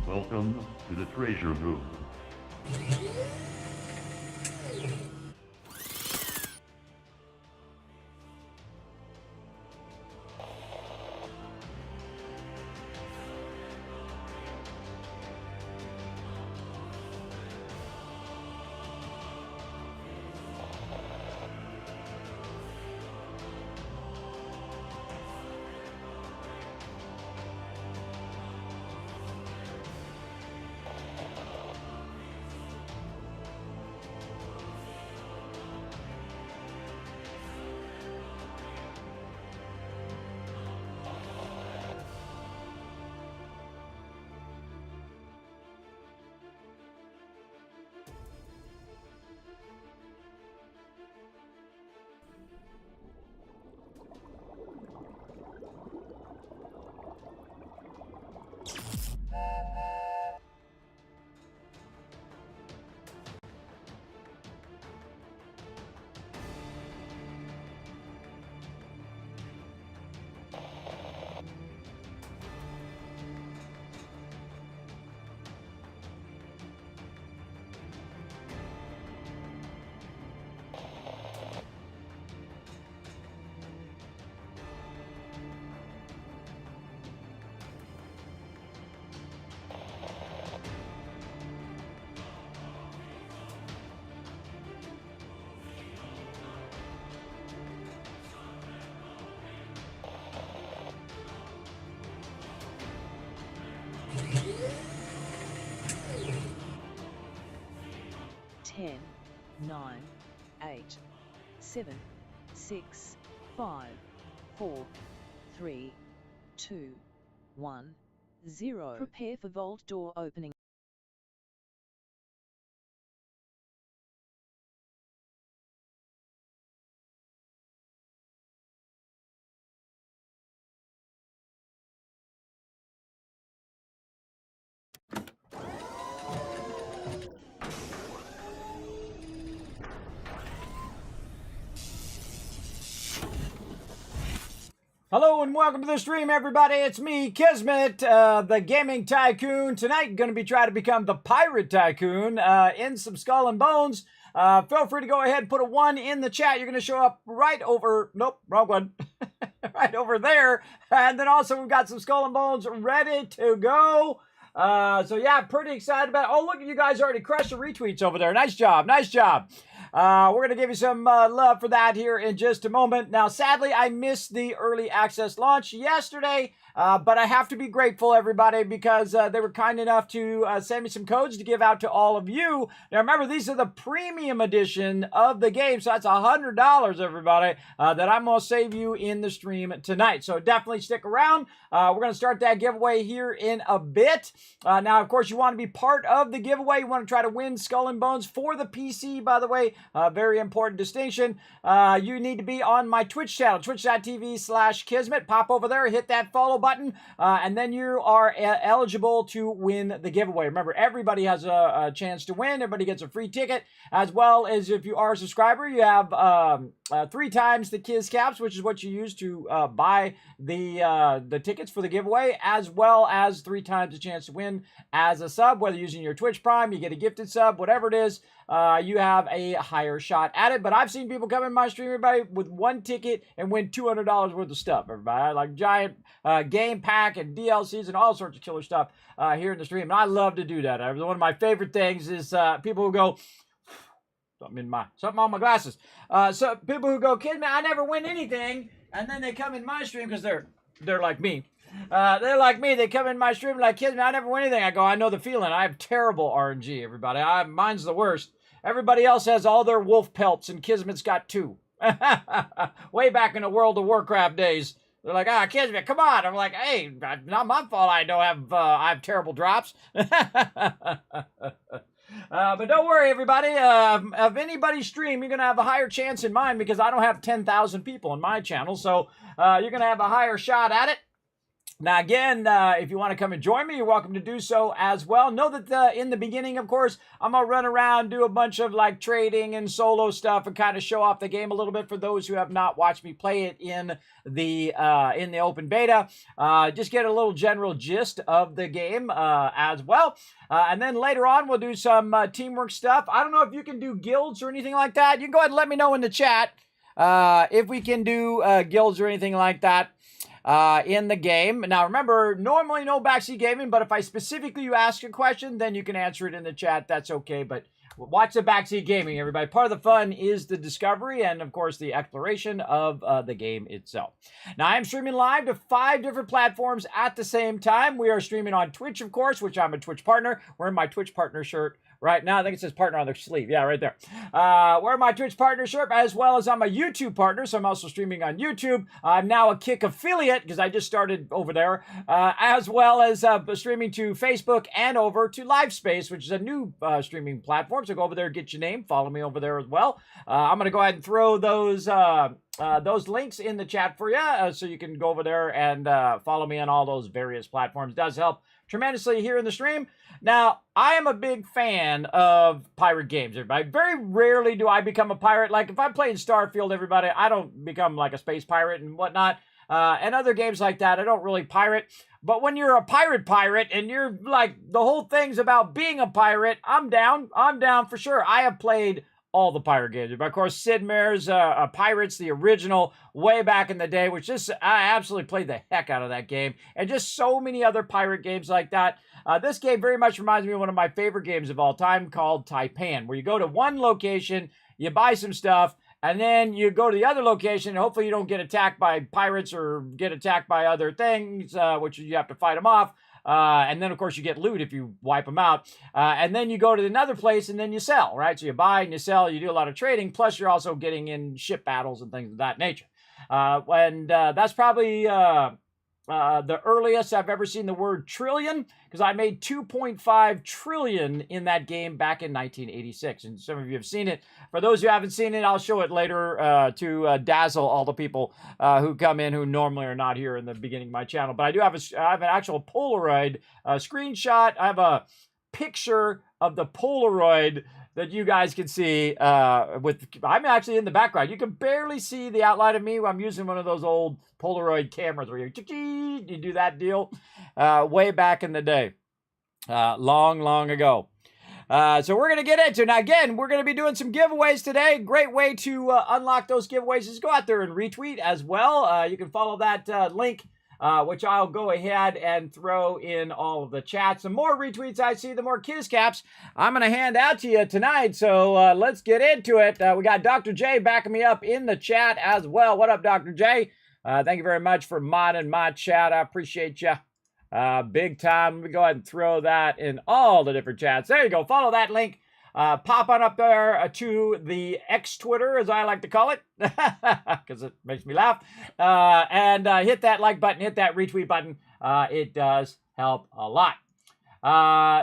Welcome to the treasure room. Ten, 9, 8, 7, 6, 5, 4, 3, 2, 1, 0. Prepare for vault door opening. Hello and welcome to the stream, everybody. It's me, Kismet, the Gaming Tycoon. Tonight, going to be trying to become the Pirate Tycoon in some Skull and Bones. Feel free to go ahead and put a 1 in the chat. You're going to show up right over, nope, wrong one, right over there. And then also we've got some Skull and Bones ready to go. So yeah, pretty excited about it. Oh, look at you guys already crushed the retweets over there. Nice job, nice job. We're going to give you some love for that here in just a moment. Now, sadly, I missed the early access launch yesterday, but I have to be grateful, everybody, because they were kind enough to send me some codes to give out to all of you. Now, remember, these are the premium edition of the game, so that's $100, everybody, that I'm going to save you in the stream tonight. So definitely stick around. We're going to start that giveaway here in a bit. Now, of course, you want to be part of the giveaway. You want to try to win Skull and Bones for the PC, by the way. Very important distinction. You need to be on my Twitch channel, twitch.tv/Kismet. Pop over there, hit that follow button, and then you are eligible to win the giveaway. Remember, everybody has a chance to win. Everybody gets a free ticket, as well as if you are a subscriber, you have 3 times the Kiz Caps, which is what you use to buy the tickets for the giveaway, as well as 3 times the chance to win as a sub, whether using your Twitch Prime, you get a gifted sub, whatever it is. You have a higher shot at it. But I've seen people come in my stream, everybody, with 1 ticket and win $200 worth of stuff, everybody. Like giant game pack and DLCs and all sorts of killer stuff here in the stream. And I love to do that. One of my favorite things is people who go, something on my glasses. So people who go, Kid, man, I never win anything. And then they come in my stream because they're like me. They're like me. They come in my stream like, Kids, man, I never win anything. I go, I know the feeling. I have terrible RNG, everybody. Mine's the worst. Everybody else has all their wolf pelts, and Kismet's got 2. Way back in the World of Warcraft days. They're like, Kismet, come on. I'm like, hey, not my fault I have terrible drops. But don't worry, everybody. Of anybody's stream, you're going to have a higher chance in mine because I don't have 10,000 people in my channel. So you're going to have a higher shot at it. Now, again, if you want to come and join me, you're welcome to do so as well. Know that in the beginning, of course, I'm going to run around, do a bunch of like trading and solo stuff and kind of show off the game a little bit for those who have not watched me play it in the open beta. Just get a little general gist of the game as well. And then later on, we'll do some teamwork stuff. I don't know if you can do guilds or anything like that. You can go ahead and let me know in the chat if we can do guilds or anything like that. In the game. Now, remember, normally no backseat gaming, but if I specifically you ask a question, then you can answer it in the chat. That's okay, but watch the backseat gaming, everybody. Part of the fun is the discovery and, of course, the exploration of the game itself. Now, I'm streaming live to 5 different platforms at the same time. We are streaming on Twitch, of course, which I'm a Twitch partner. Wearing my Twitch partner shirt right now. I think it says partner on the sleeve. Yeah, right there. Wear my Twitch partner shirt, as well as I'm a YouTube partner, so I'm also streaming on YouTube. I'm now a Kick affiliate, because I just started over there, as well as streaming to Facebook and over to LiveSpace, which is a new streaming platform. So go over there, get your name, follow me over there as well. I'm going to go ahead and throw those links in the chat for you, so you can go over there and follow me on all those various platforms. It does help tremendously here in the stream. Now, I am a big fan of pirate games, everybody. Very rarely do I become a pirate. Like, if I play in Starfield, everybody, I don't become like a space pirate and whatnot. And other games like that, I don't really pirate. But when you're a pirate and you're like, the whole thing's about being a pirate, I'm down. I'm down for sure. I have played all the pirate games. But of course, Sid Meier's Pirates, the original, way back in the day, which just, I absolutely played the heck out of that game. And just so many other pirate games like that. This game very much reminds me of one of my favorite games of all time called Taipan, where you go to one location, you buy some stuff, and then you go to the other location, and hopefully you don't get attacked by pirates or get attacked by other things, which you have to fight them off. And then, of course, you get loot if you wipe them out. And then you go to another place and then you sell, right? So you buy and you sell, you do a lot of trading, plus you're also getting in ship battles and things of that nature. That's probably the earliest I've ever seen the word trillion, because I made 2.5 trillion in that game back in 1986. And some of you have seen it. For those who haven't seen it, I'll show it later to dazzle all the people who come in who normally are not here in the beginning of my channel. But I have an actual Polaroid screenshot. I have a picture of the Polaroid that you guys can see I'm actually in the background. You can barely see the outline of me. I'm using one of those old Polaroid cameras where you do that deal way back in the day, long ago. So we're going to get into it. Now, again, we're going to be doing some giveaways today. Great way to unlock those giveaways is go out there and retweet as well. You can follow that link, which I'll go ahead and throw in all of the chats. The more retweets I see, the more Kiz Caps I'm going to hand out to you tonight. So let's get into it. We got Dr. J backing me up in the chat as well. What up, Dr. J? Thank you very much for modding my chat. I appreciate you. Big time. Let me go ahead and throw that in all the different chats. There you go. Follow that link. Pop on up there to the X Twitter, as I like to call it, because it makes me laugh. And hit that like button, hit that retweet button. It does help a lot.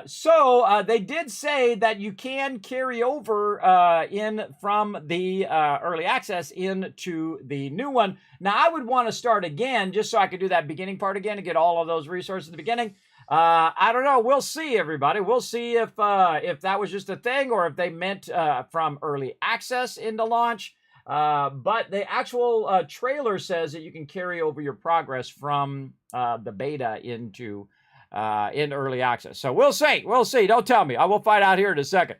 So they did say that you can carry over in from the early access into the new one. Now, I would want to start again just so I could do that beginning part again and get all of those resources at the beginning. I don't know. We'll see, everybody. We'll see if that was just a thing or if they meant from early access into launch. But the actual trailer says that you can carry over your progress from the beta into in early access. So we'll see. We'll see. Don't tell me. I will find out here in a second.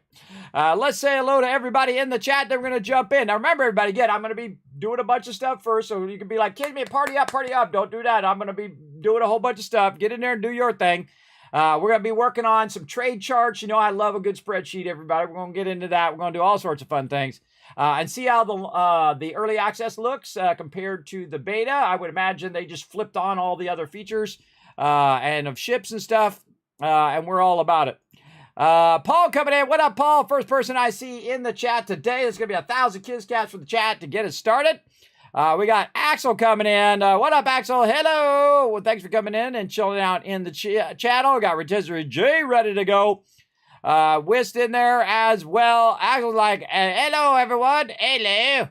Let's say hello to everybody in the chat. Then we're going to jump in. Now, remember, everybody, again, I'm going to be doing a bunch of stuff first. So you can be like, Kismet, party up, party up. Don't do that. I'm going to be doing a whole bunch of stuff. Get in there and do your thing. We're going to be working on some trade charts. You know, I love a good spreadsheet, everybody. We're going to get into that. We're going to do all sorts of fun things. And see how the early access looks compared to the beta. I would imagine they just flipped on all the other features and of ships and stuff, and we're all about it. Paul coming in. What up, Paul? First person I see in the chat today. There's going to be 1,000 Kiz Caps for the chat to get us started. We got Axel coming in. What up, Axel? Hello. Well, thanks for coming in and chilling out in the channel. We got Rotisserie J ready to go. Whist in there as well. Axel's like, hello, everyone. Hello.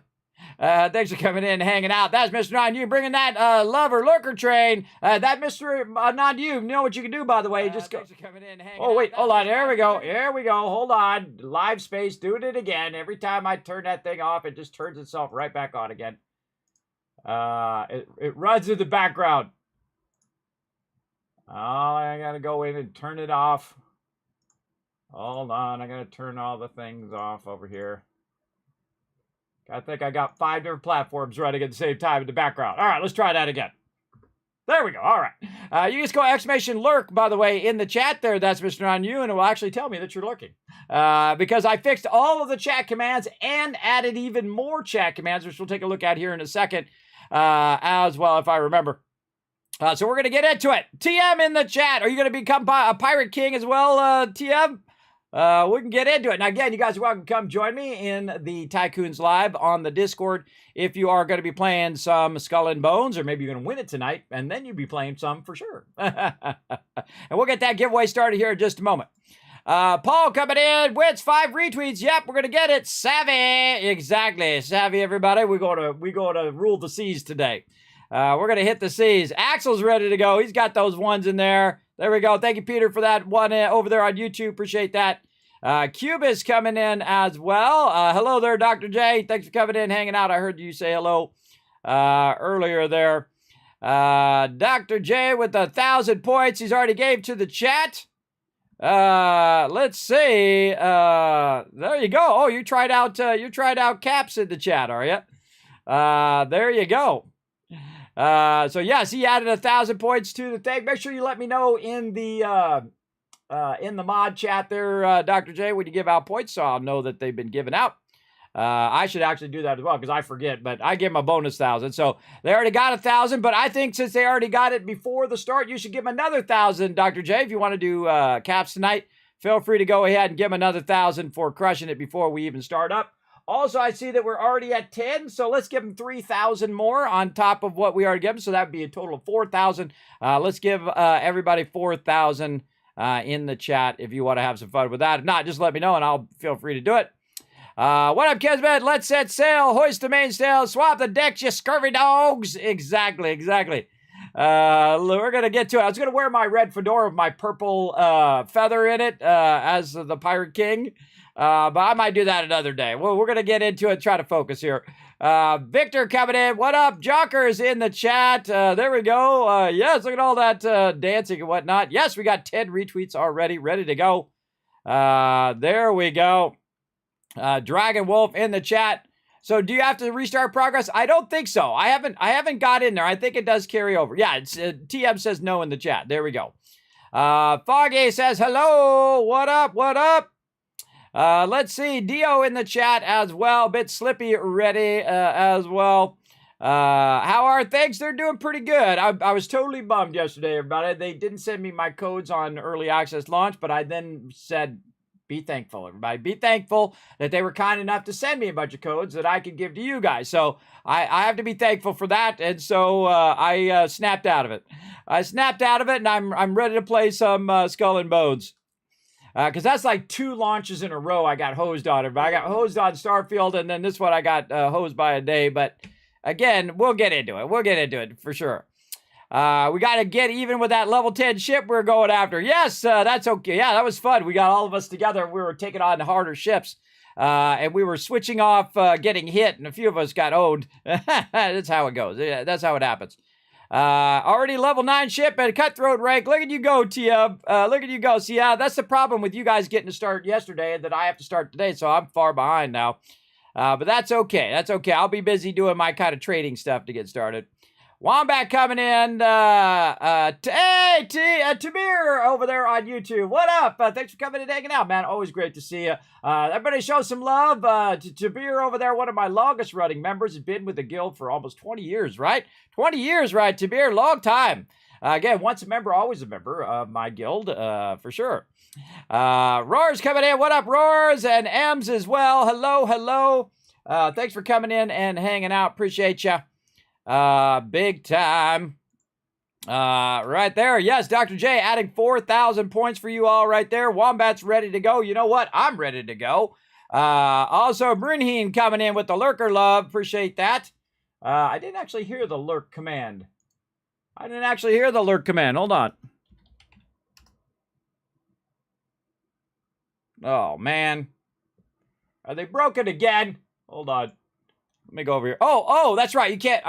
Thanks for coming in and hanging out. That's Mr. Non-You bringing that lover lurker train. That Mr. Non-You, know what you can do, by the way. Just go. Thanks for coming in and hanging out. Wait, hold on. There we go. Here we go. Hold on. Live space, doing it again. Every time I turn that thing off, it just turns itself right back on again. It runs in the background. Oh, I gotta go in and turn it off. Hold on, I gotta turn all the things off over here. I think I got 5 different platforms running at the same time in the background. All right, let's try that again. There we go. All right. You just go exclamation lurk, by the way, in the chat there. That's Mr. On You, and it will actually tell me that you're lurking. Because I fixed all of the chat commands and added even more chat commands, which we'll take a look at here in a second as well, if I remember. So we're going to get into it. TM in the chat. Are you going to become a Pirate King as well, TM? We can get into it. Now, again, you guys are welcome to come join me in the Tycoons Live on the Discord if you are going to be playing some Skull and Bones, or maybe you're going to win it tonight, and then you'll be playing some for sure. And we'll get that giveaway started here in just a moment. Paul coming in, wins 5 retweets. Yep, we're going to get it. Savvy. Exactly. Savvy, everybody. We go to rule the seas today. We're going to hit the seas. Axel's ready to go. He's got those ones in there. There we go. Thank you, Peter, for that one over there on YouTube. Appreciate that. Cubis coming in as well. Hello there, Dr. J. Thanks for coming in, hanging out. I heard you say hello earlier there. Dr. J with 1,000 points. He's already gave to the chat. Let's see. There you go. Oh, you tried out caps in the chat, are you? There you go. So yes, he added 1,000 points to the thing. Make sure you let me know in the mod chat there, Dr. J, when you give out points, so I'll know that they've been given out. I should actually do that as well, because I forget, but I give them a bonus 1,000. So they already got 1,000, but I think since they already got it before the start, you should give them another 1,000, Dr. J. If you want to do caps tonight, feel free to go ahead and give them another 1,000 for crushing it before we even start up. Also, I see that we're already at 10, so let's give them 3,000 more on top of what we already give them, so that would be a total of 4,000. Let's give everybody 4,000 in the chat if you want to have some fun with that. If not, just let me know, and I'll feel free to do it. What up, Kismet? Let's set sail, hoist the mainsail, swap the decks, you scurvy dogs. Exactly. We're going to get to it. I was going to wear my red fedora with my purple feather in it as the Pirate King. But I might do that another day. Well, we're going to get into it, try to focus here. Victor coming in. What up? Jockers in the chat. There we go. Yes, look at all that dancing and whatnot. Yes, we got 10 retweets already, ready to go. There we go. Dragon Wolf in the chat. So do you have to restart progress? I don't think so. I haven't got in there. I think it does carry over. Yeah, it's TM says no in the chat. There we go. Foggy says hello. What up? Let's see. Dio in the chat as well. Bit Slippy ready as well. How are things? They're doing pretty good. I was totally bummed yesterday, everybody. They didn't send me my codes on early access launch, but I then said, be thankful, everybody. Be thankful that they were kind enough to send me a bunch of codes that I could give to you guys. So I have to be thankful for that. And so I snapped out of it. And I'm ready to play some Skull and Bones. Because that's like 2 launches in a row I got hosed on it. But I got hosed on Starfield, and then this one I got hosed by a day. But again, we'll get into it. We'll get into it for sure. We got to get even with that level 10 ship we're going after. Yes, that's okay. Yeah, that was fun. We got all of us together. We were taking on harder ships. And we were switching off getting hit, and a few of us got owed. That's how it goes. Yeah, that's how it happens. Already level 9 ship at cutthroat rank. Look at you go, Tia. Look at you go. See, that's the problem with you guys getting to start yesterday, that I have to start today, so I'm far behind now. But that's okay. That's okay. I'll be busy doing my kind of trading stuff to get started. Wombat coming in. Hey, Tamir over there on YouTube. What up? Thanks for coming and hanging out, man. Always great to see you. Everybody show some love to Tamir over there, one of my longest running members. Has been with the guild for almost 20 years, right? 20 years, right, Tamir? Long time. Again, once a member, always a member of my guild, for sure. Roar's coming in. What up, Roars? And Ems as well. Hello. Thanks for coming in and hanging out. Appreciate you. Big time. Right there. Yes, Dr. J adding 4,000 points for you all right there. Wombat's ready to go. You know what? I'm ready to go. Also, Brynheen coming in with the lurker love. Appreciate that. I didn't actually hear the lurk command. Hold on. Oh, man. Are they broken again? Hold on. Let me go over here. Oh, that's right. You can't.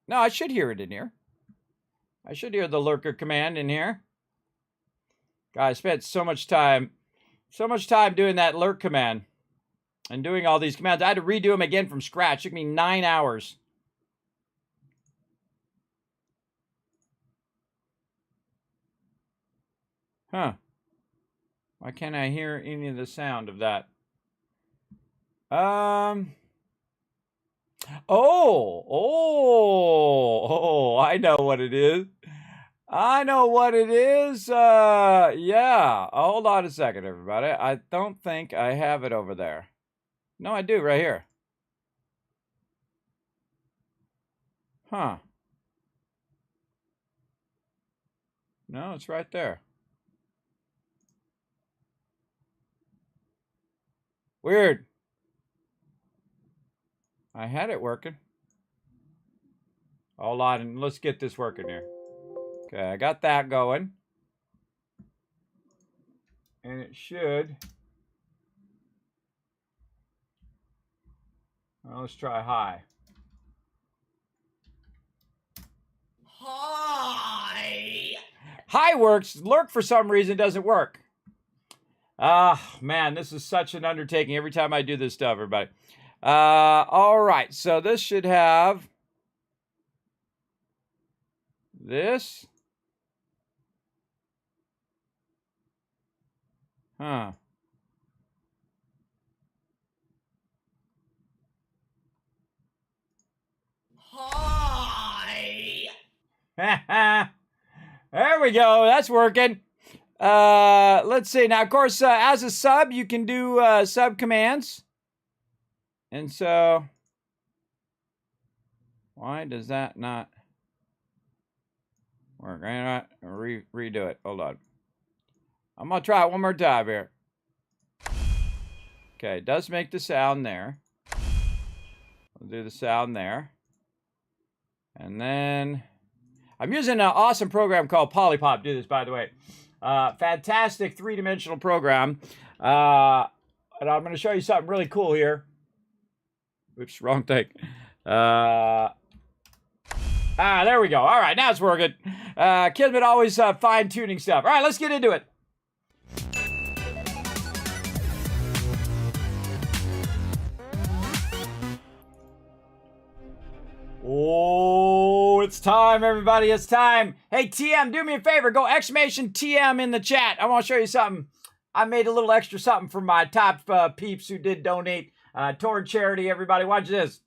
No, I should hear it in here. I should hear the lurker command in here. God, I spent so much time doing that lurk command and doing all these commands. I had to redo them again from scratch. It took me 9 hours. Huh. Why can't I hear any of the sound of that? Oh, I know what it is. Yeah. Hold on a second, everybody. I don't think I have it over there. No, I do, right here. Huh. No, it's right there. Weird. I had it working. Hold on, and let's get this working here. Okay, I got that going. And it should. Well, let's try high. High works. Lurk, for some reason, doesn't work. Man, this is such an undertaking every time I do this stuff, everybody. All right, so this should have this. Huh. Hi. There we go. That's working. Let's see. Now, of course, as a sub, you can do sub commands. And so, why does that not work? I'm going to redo it. Hold on. I'm going to try it one more time here. Okay, it does make the sound there. We'll do the sound there. And then, I'm using an awesome program called Polypop. Do this, by the way. Fantastic three-dimensional program. And I'm going to show you something really cool here. Oops, wrong thing. There we go. All right, now it's working. Kismet always fine-tuning stuff. All right, let's get into it. Oh, it's time, everybody. It's time. Hey, TM, do me a favor. Go exclamation TM in the chat. I want to show you something. I made a little extra something for my top peeps who did donate toward charity. Everybody, watch this.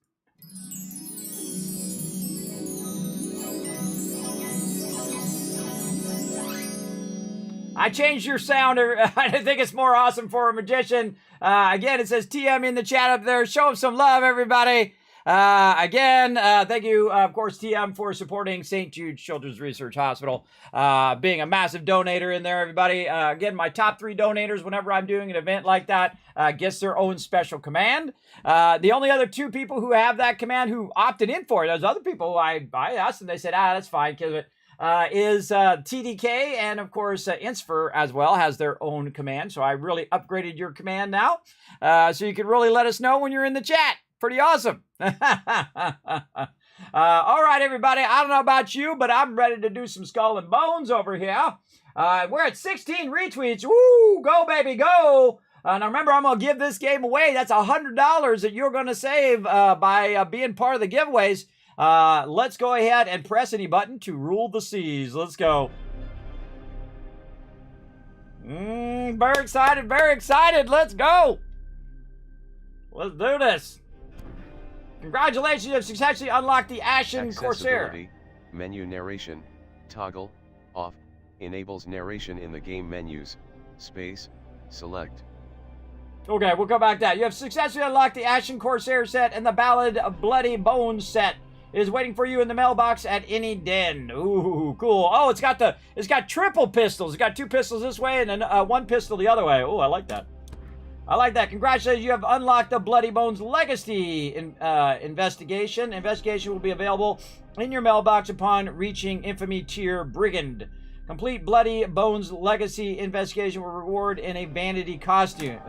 I changed your sound. I think it's more awesome for a magician. Again, it says TM in the chat up there. Show them some love, everybody. Thank you, of course, TM, for supporting St. Jude Children's Research Hospital, being a massive donator in there, everybody. Again, my top 3 donators, whenever I'm doing an event like that, gets their own special command. The only other 2 people who have that command who opted in for it, those other people I asked and they said, that's fine, Kismet, is TDK, and of course, Insfer as well has their own command. So I really upgraded your command now, so you can really let us know when you're in the chat. Pretty awesome. All right, everybody. I don't know about you, but I'm ready to do some skull and bones over here. We're at 16 retweets. Woo! Go, baby, go! Now, remember, I'm going to give this game away. That's $100 that you're going to save by being part of the giveaways. Let's go ahead and press any button to rule the seas. Let's go. Very excited, very excited. Let's go. Let's do this. Congratulations, you have successfully unlocked the Ashen Corsair. Menu narration, toggle, off, enables narration in the game menus, space, select. Okay, we'll go back to that. You have successfully unlocked the Ashen Corsair set, and the Ballad of Bloody Bones set is waiting for you in the mailbox at any den. Ooh, cool. Oh, it's got triple pistols. It's got 2 pistols this way and then 1 pistol the other way. Oh, I like that. I like that. Congratulations, you have unlocked the Bloody Bones Legacy investigation. Investigation will be available in your mailbox upon reaching Infamy Tier Brigand. Complete Bloody Bones Legacy investigation will reward in a vanity cosmetic.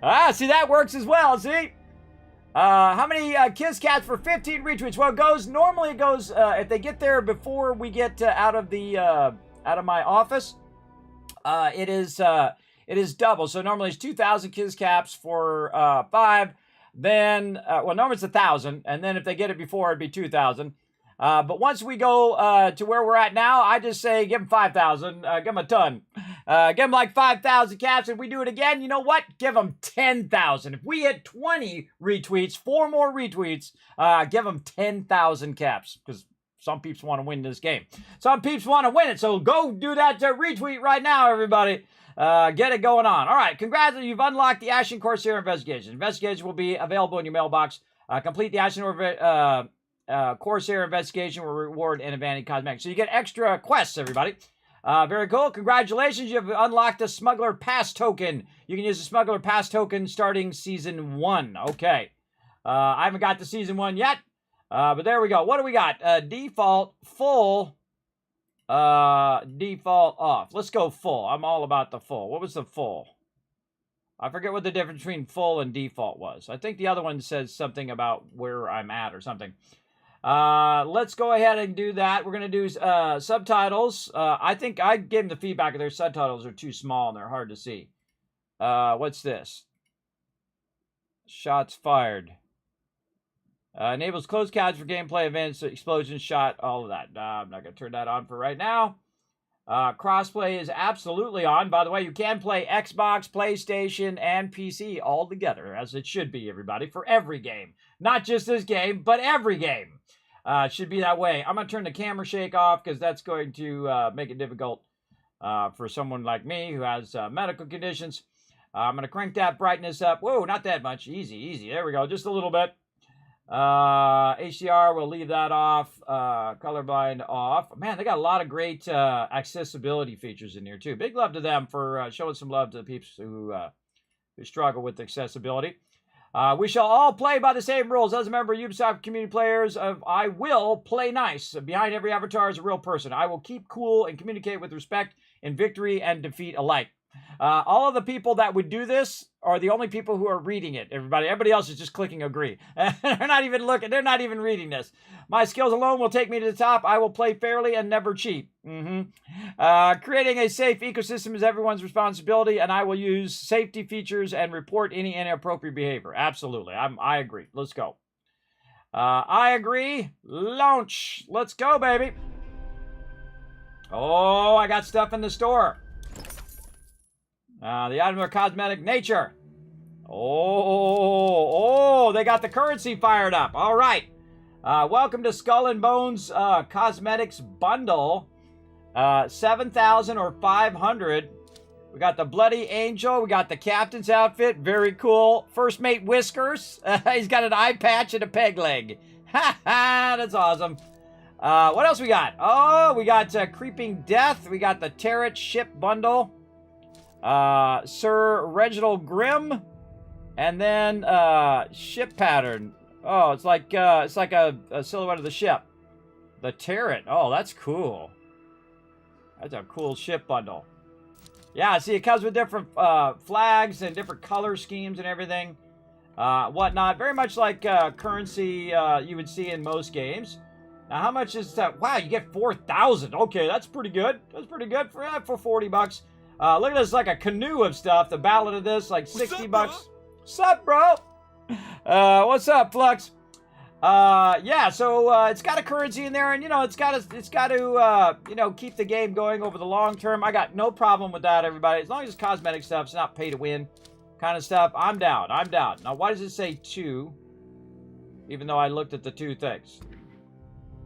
Ah, see, that works as well, see? How many Kiss Cats for 15 retweets? Well, normally it goes, if they get there before we get out of my office, it is double. So normally it's 2,000 Kiss Caps for 5. Then, well, normally it's 1,000. And then if they get it before, it'd be 2,000. But once we go to where we're at now, I just say give them 5,000. Give them a ton. Give them like 5,000 caps. If we do it again, you know what? Give them 10,000. If we hit 20 retweets, 4 more retweets, give them 10,000 caps. Because some peeps want to win this game. Some peeps want to win it. So go do that retweet right now, everybody. Get it going on. All right. Congratulations. You've unlocked the Ashen Corsair investigation. Investigation will be available in your mailbox. Complete the Ashen Corsair investigation will reward an advantage cosmetic. So you get extra quests, everybody. Very cool. Congratulations. You have unlocked the Smuggler Pass token. You can use the Smuggler Pass token starting Season 1. Okay. I haven't got to Season 1 yet. But there we go. What do we got? Default, full, default off. Let's go full. I'm all about the full. What was the full? I forget what the difference between full and default was. I think the other one says something about where I'm at or something. Let's go ahead and do that. We're going to do subtitles. I think I gave them the feedback that their subtitles are too small and they're hard to see. What's this? Shots fired. Enables closed captions for gameplay events, explosion shot, all of that. I'm not going to turn that on for right now. Crossplay is absolutely on. By the way, you can play Xbox, PlayStation, and PC all together, as it should be, everybody, for every game. Not just this game, but every game. It should be that way. I'm going to turn the camera shake off because that's going to make it difficult for someone like me who has medical conditions. I'm going to crank that brightness up. Whoa, not that much. Easy, easy. There we go. Just a little bit. HDR, we'll leave that off. Colorblind off. Man, they got a lot of great accessibility features in here too. Big love to them for showing some love to the peeps who struggle with accessibility. We shall all play by the same rules. As a member of Ubisoft community players, I will play nice. Behind every avatar is a real person. I will keep cool and communicate with respect in victory and defeat alike. All of the people that would do this are the only people who are reading it, everybody else is just clicking agree. They're not even looking. They're not even reading this. My skills alone will take me to the top. I will play fairly and never cheat. Creating a safe ecosystem is everyone's responsibility, and I will use safety features and report any inappropriate behavior. Absolutely. I agree. Let's go. I agree. Launch. Let's go, baby. Oh, I got stuff in the store. The items are cosmetic nature. Oh, they got the currency fired up. All right. Welcome to Skull and Bones Cosmetics Bundle. 7,000 or 500. We got the Bloody Angel. We got the Captain's outfit. Very cool. First Mate Whiskers. He's got an eye patch and a peg leg. Ha ha, that's awesome. What else we got? Oh, we got Creeping Death. We got the Tarot Ship Bundle. Sir Reginald Grimm, and then ship pattern. Oh, it's like a silhouette of the ship. The Tarot. Oh, that's cool. That's a cool ship bundle. Yeah, see, it comes with different flags and different color schemes and everything, whatnot. Very much like currency you would see in most games. Now, how much is that? Wow, you get 4,000. Okay, that's pretty good. That's pretty good for $40. Look at this, like a canoe of stuff. The ballad of this, like 60 bucks. What's up, bro? What's up, Flux? Yeah, so it's got a currency in there, and you know, it's got to you know, keep the game going over the long term. I got no problem with that, everybody. As long as it's cosmetic stuff, it's not pay to win kind of stuff. I'm down. I'm down. Now, why does it say 2? Even though I looked at the 2 things.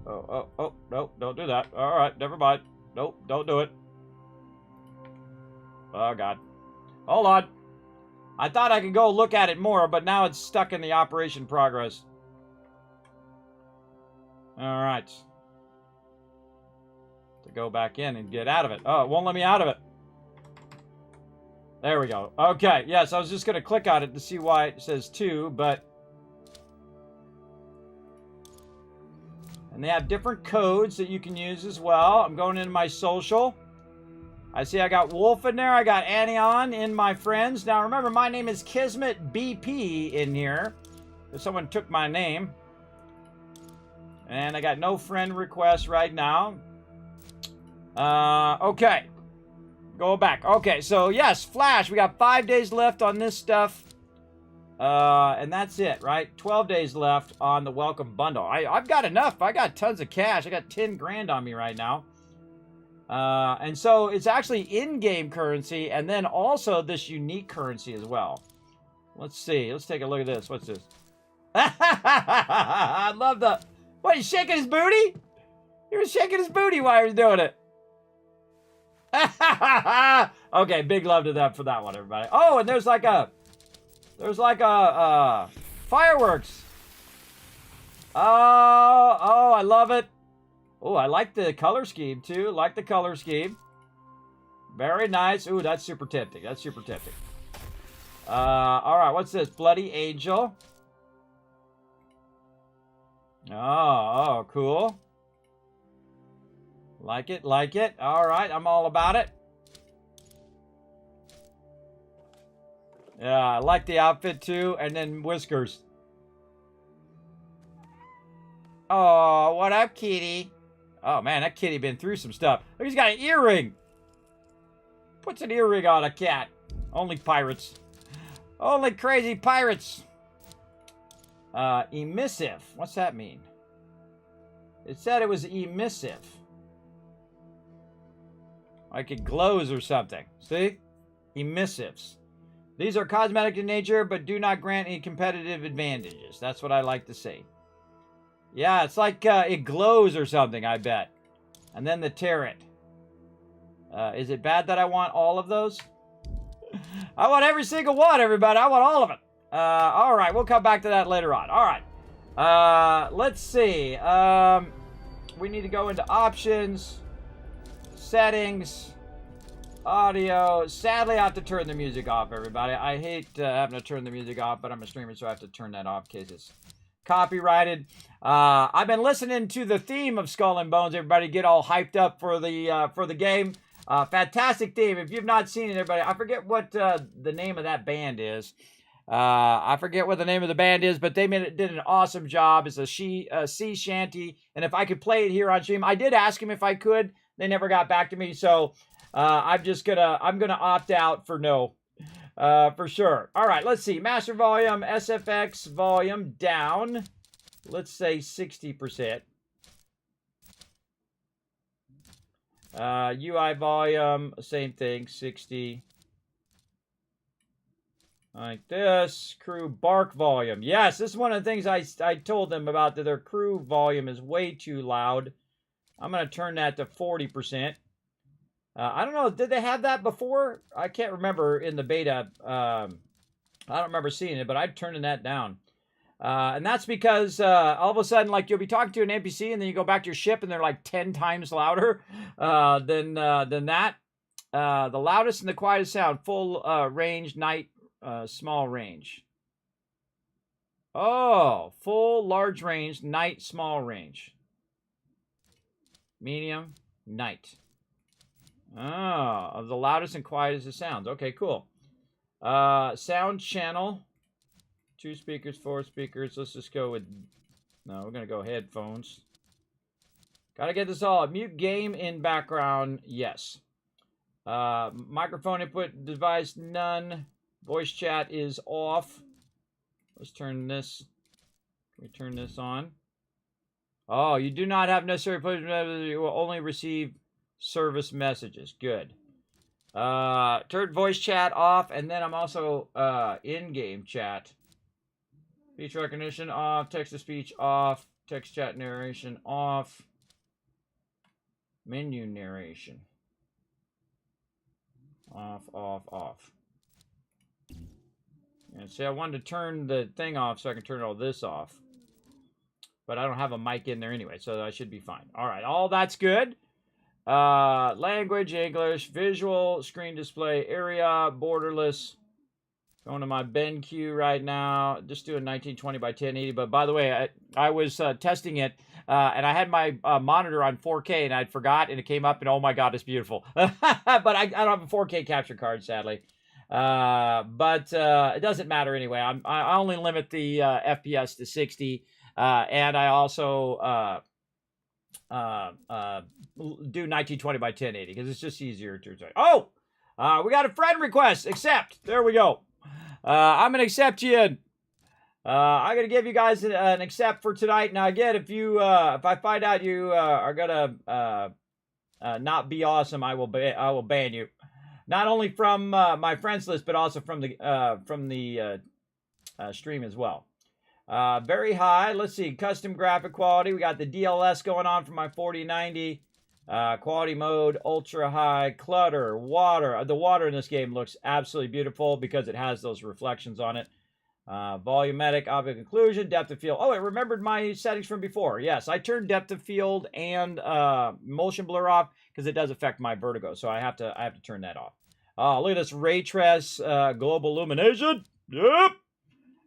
Oh, no, don't do that. All right, never mind. Nope, don't do it. Oh, God. Hold on. I thought I could go look at it more, but now it's stuck in the operation progress. All right. To go back in and get out of it. Oh, it won't let me out of it. There we go. Okay, yes, I was just going to click on it to see why it says 2, but... And they have different codes that you can use as well. I'm going into my social. I see I got Wolf in there. I got Anion in my friends. Now, remember, my name is Kismet BP in here. If someone took my name. And I got no friend requests right now. Okay. Go back. Okay, so yes, Flash. We got 5 days left on this stuff. And that's it, right? 12 days left on the welcome bundle. I've got enough. I got tons of cash. I got 10 grand on me right now. And so it's actually in-game currency and then also this unique currency as well. Let's see. Let's take a look at this. What's this? I love the... What, he's shaking his booty? He was shaking his booty while he was doing it. Okay, big love to them for that one, everybody. Oh, and there's like a fireworks. Oh, I love it. Oh, I like the color scheme too. Like the color scheme. Very nice. Ooh, that's super tempting. That's super tempting. All right, what's this? Bloody Angel. Oh, cool. Like it, like it. All right, I'm all about it. Yeah, I like the outfit too. And then whiskers. Oh, what up, kitty? Oh, man, that kitty been through some stuff. Look, he's got an earring. Puts an earring on a cat. Only pirates. Only crazy pirates. Emissive. What's that mean? It said it was emissive. Like it glows or something. See? Emissives. These are cosmetic in nature, but do not grant any competitive advantages. That's what I like to see. Yeah, it's like it glows or something, I bet. And then the turret. Is it bad that I want all of those? I want every single one, everybody. I want all of it. All right, we'll come back to that later on. All right. Let's see. We need to go into options, settings, audio. Sadly, I have to turn the music off, everybody. I hate having to turn the music off, but I'm a streamer, so I have to turn that off in case it's copyrighted. I've been listening to the theme of Skull and Bones. Everybody get all hyped up for the game. Fantastic theme. If you've not seen it, everybody, I forget what the name of that band is. I forget what the name of the band is, but they did an awesome job. It's a sea shanty, and if I could play it here on stream, I did ask him if I could. They never got back to me, so I'm gonna opt out for no. For sure. All right, let's see. Master volume, SFX volume down. Let's say 60%. UI volume, same thing, 60. Like this. Crew bark volume. Yes, this is one of the things I told them about, that their crew volume is way too loud. I'm going to turn that to 40%. I don't know, did they have that before? I can't remember in the beta. I don't remember seeing it, but I'm turning that down. And that's because all of a sudden, like, you'll be talking to an NPC and then you go back to your ship and they're like 10 times louder than that. The loudest and the quietest sound, full range, night, small range. Oh, full, large range, night, small range. Medium, night. Oh, the loudest and quietest it sounds. Okay, cool. Sound channel. 2 speakers, 4 speakers. Let's just go with... No, we're going to go headphones. Got to get this all. Mute game in background. Yes. Microphone input device, none. Voice chat is off. Let's turn this. Can we turn this on? Oh, you do not have necessary play. You will only receive service messages. Good. Turn voice chat off, and then I'm also in-game chat. Speech recognition off. Text-to-speech off. Text chat narration off. Menu narration. Off, off, off. And see, I wanted to turn the thing off so I can turn all this off. But I don't have a mic in there anyway, so I should be fine. All right, all that's good. Language, English, visual, screen display, area, borderless. Going to my BenQ right now. Just doing 1920 by 1080. But by the way, I was testing it, and I had my monitor on 4K, and I'd forgot, and it came up, and oh my God, it's beautiful. But I don't have a 4K capture card, sadly. But it doesn't matter anyway. I only limit the FPS to 60, and I also do 1920 by 1080 because it's just easier to say. Oh, we got a friend request. Accept. There we go. I'm gonna accept you. I'm gonna give you guys an accept for tonight. Now again, if I find out you are gonna not be awesome, I will ban you. Not only from my friends list, but also from the stream as well. Very high. Let's see. Custom graphic quality. We got the DLS going on for my 4090. Quality mode, ultra high, clutter, water. The water in this game looks absolutely beautiful because it has those reflections on it. Volumetric, object occlusion, depth of field. Oh, it remembered my settings from before. Yes, I turned depth of field and motion blur off because it does affect my vertigo. So I have to turn that off. Look at this ray trace global illumination. Yep.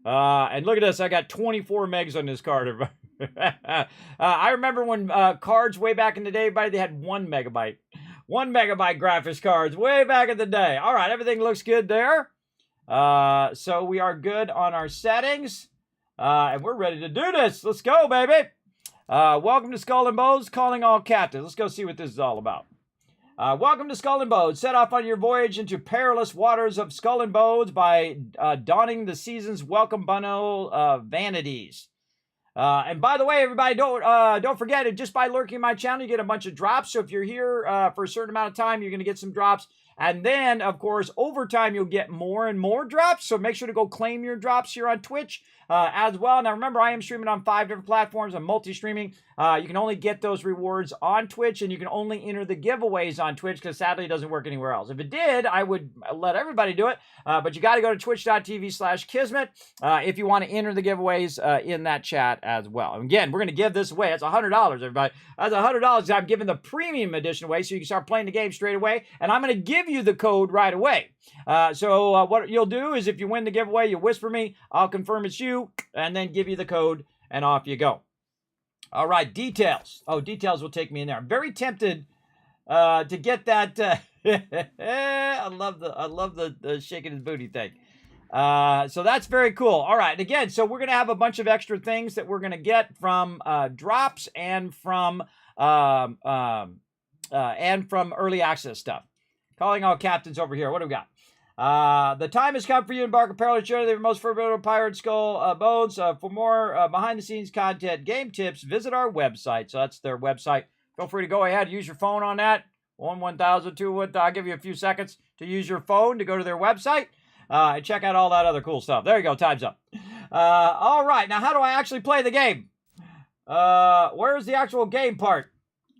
And look at this. I got 24 megs on this card. I remember when cards way back in the day, everybody, they had 1 megabyte. 1 megabyte graphics cards way back in the day. All right, everything looks good there. So we are good on our settings. And we're ready to do this. Let's go, baby. Welcome to Skull and Bones, calling all captains. Let's go see what this is all about. Welcome to Skull and Bones. Set off on your voyage into perilous waters of Skull and Bones by donning the season's welcome bundle vanities. And by the way, everybody, don't forget it. Just by lurking my channel, you get a bunch of drops. So if you're here for a certain amount of time, you're going to get some drops. And then, of course, over time, you'll get more and more drops. So make sure to go claim your drops here on Twitch as well. Now, remember, I am streaming on 5 different platforms. I'm multi-streaming. You can only get those rewards on Twitch, and you can only enter the giveaways on Twitch because, sadly, it doesn't work anywhere else. If it did, I would let everybody do it. But you got to go to twitch.tv/Kismet if you want to enter the giveaways in that chat as well. And again, we're going to give this away. That's $100, everybody. That's $100. I'm giving the premium edition away so you can start playing the game straight away. And I'm going to give you the code right away. So what you'll do is if you win the giveaway, you whisper me, I'll confirm it's you, and then give you the code, and off you go. All right, details. Oh, details will take me in there. I'm very tempted to get that. I love the shaking his booty thing. So that's very cool. All right, again, so we're gonna have a bunch of extra things that we're gonna get from drops and from early access stuff. Calling all captains over here. What do we got? The time has come for you to embark a perilous journey. They're most formidable pirate Skull Bones. For more behind-the-scenes content, game tips, visit our website. So that's their website. Feel free to go ahead and use your phone on that. 1000, 2, I'll give you a few seconds to use your phone to go to their website and check out all that other cool stuff. There you go. Time's up. All right. Now, how do I actually play the game? Where's the actual game part?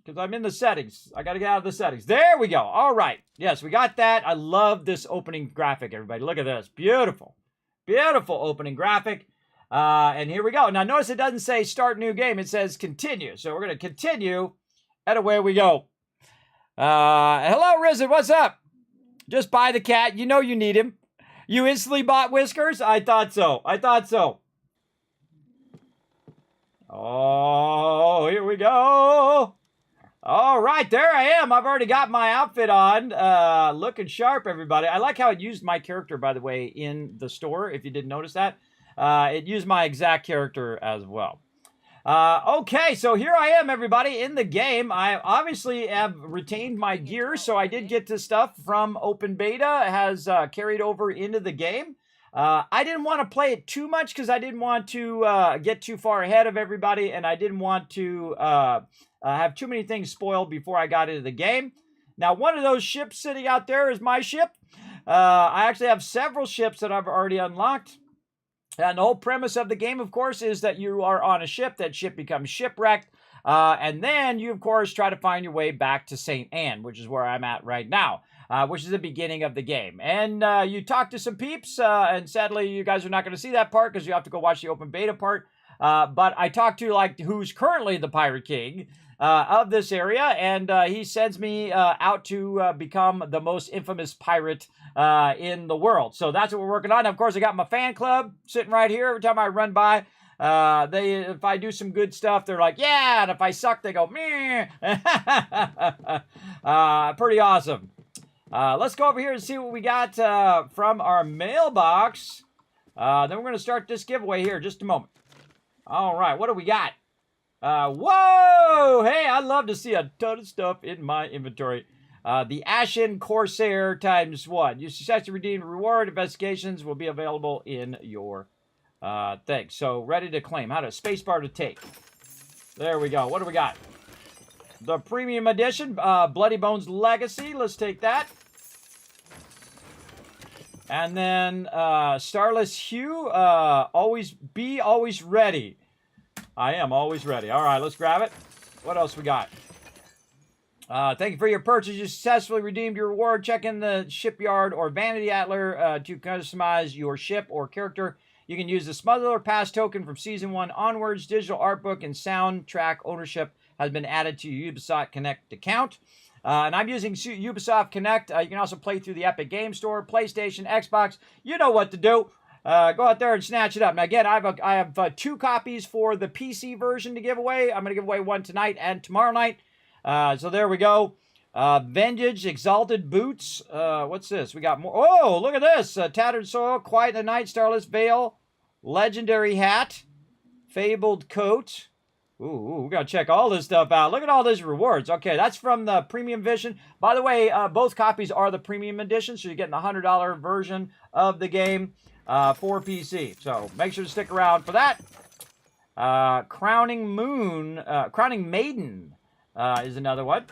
Because I'm in the settings. I got to get out of the settings. There we go. All right. Yes, we got that. I love this opening graphic, everybody. Look at this. Beautiful. Beautiful opening graphic. And here we go. Now, notice it doesn't say start new game. It says continue. So we're going to continue. And away we go. Hello, Risen. What's up? Just buy the cat. You know you need him. You instantly bought Whiskers? I thought so. I thought so. Oh, here we go. All right, there I am. I've already got my outfit on. Looking sharp, everybody. I like how it used my character, by the way, in the store, if you didn't notice that. It used my exact character as well. Okay, so here I am, everybody, in the game. I obviously have retained my gear, so I did get this stuff from open beta. It has carried over into the game. I didn't want to play it too much because I didn't want to get too far ahead of everybody, and I didn't want to have too many things spoiled before I got into the game. Now, one of those ships sitting out there is my ship. I actually have several ships that I've already unlocked. And the whole premise of the game, of course, is that you are on a ship. That ship becomes shipwrecked. And then you, of course, try to find your way back to St. Anne, which is where I'm at right now, which is the beginning of the game. And you talk to some peeps, and sadly, you guys are not going to see that part because you have to go watch the open beta part. But I talked to, like, who's currently the Pirate King, of this area, and he sends me out to become the most infamous pirate in the world. So that's what we're working on. And of course, I got my fan club sitting right here. Every time I run by, if I do some good stuff, they're like, yeah, and if I suck, they go, meh. Pretty awesome. Let's go over here and see what we got from our mailbox. Then we're going to start this giveaway here in just a moment. All right, what do we got? Whoa! Hey, I'd love to see a ton of stuff in my inventory. The Ashen Corsair ×1. You successfully redeemed reward. Investigations will be available in your thing. So, ready to claim. How to spacebar to take. There we go. What do we got? The Premium Edition, Bloody Bones Legacy. Let's take that. And then Starless Hue, always ready. I am always ready. All right, let's grab it. What else we got? Thank you for your purchase. You successfully redeemed your reward. Check in the shipyard or Vanity Atlas to customize your ship or character. You can use the Smuggler Pass token from Season 1 onwards. Digital art book and soundtrack ownership has been added to your Ubisoft Connect account. And I'm using Ubisoft Connect. You can also play through the Epic Game Store, PlayStation, Xbox. You know what to do. Go out there and snatch it up. Now, again, I have 2 copies for the PC version to give away. I'm going to give away one tonight and tomorrow night. So there we go. Vengeance, Exalted Boots. What's this? We got more. Oh, look at this. Tattered Soil, Quiet in the Night, Starless Veil, Legendary Hat, Fabled Coat. Ooh, we got to check all this stuff out. Look at all these rewards. Okay, that's from the Premium Edition. By the way, both copies are the Premium Edition, so you're getting the $100 version of the game for PC. So make sure to stick around for that. Crowning Maiden is another one.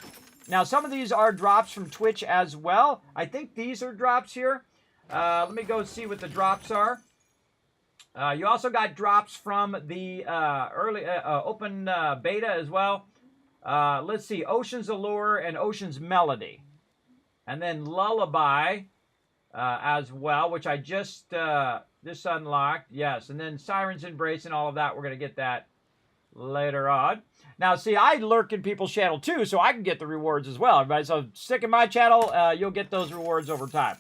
Now, some of these are drops from Twitch as well. I think these are drops here. Let me go see what the drops are. You also got drops from the early open beta as well. Let's see, Ocean's Allure and Ocean's Melody. And then Lullaby as well, which I just unlocked. Yes, and then Siren's Embrace and all of that. We're going to get that later on. Now, see, I lurk in people's channel too, so I can get the rewards as well, everybody. So stick in my channel, you'll get those rewards over time.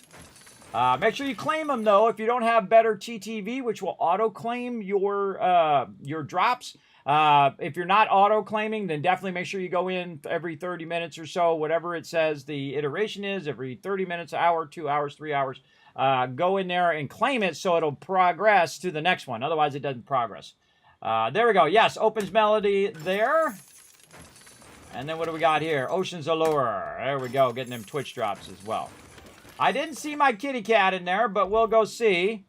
Make sure you claim them, though, if you don't have better TTV, which will auto-claim your drops. If you're not auto-claiming, then definitely make sure you go in every 30 minutes or so, whatever it says the iteration is, every 30 minutes, an hour, 2 hours, 3 hours. Go in there and claim it so it'll progress to the next one. Otherwise, it doesn't progress. There we go. Yes, Open's Melody there. And then what do we got here? Ocean's Allure. There we go, getting them Twitch drops as well. I didn't see my kitty cat in there, but we'll go see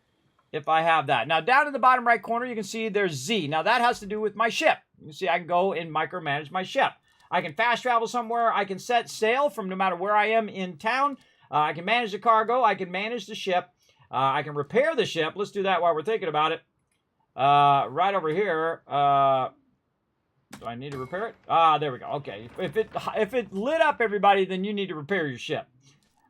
if I have that. Now, down in the bottom right corner, you can see there's Z. Now, that has to do with my ship. You can see I can go and micromanage my ship. I can fast travel somewhere. I can set sail from no matter where I am in town. I can manage the cargo. I can manage the ship. I can repair the ship. Let's do that while we're thinking about it. Right over here. Do I need to repair it? There we go. Okay. If it lit up, everybody, then you need to repair your ship.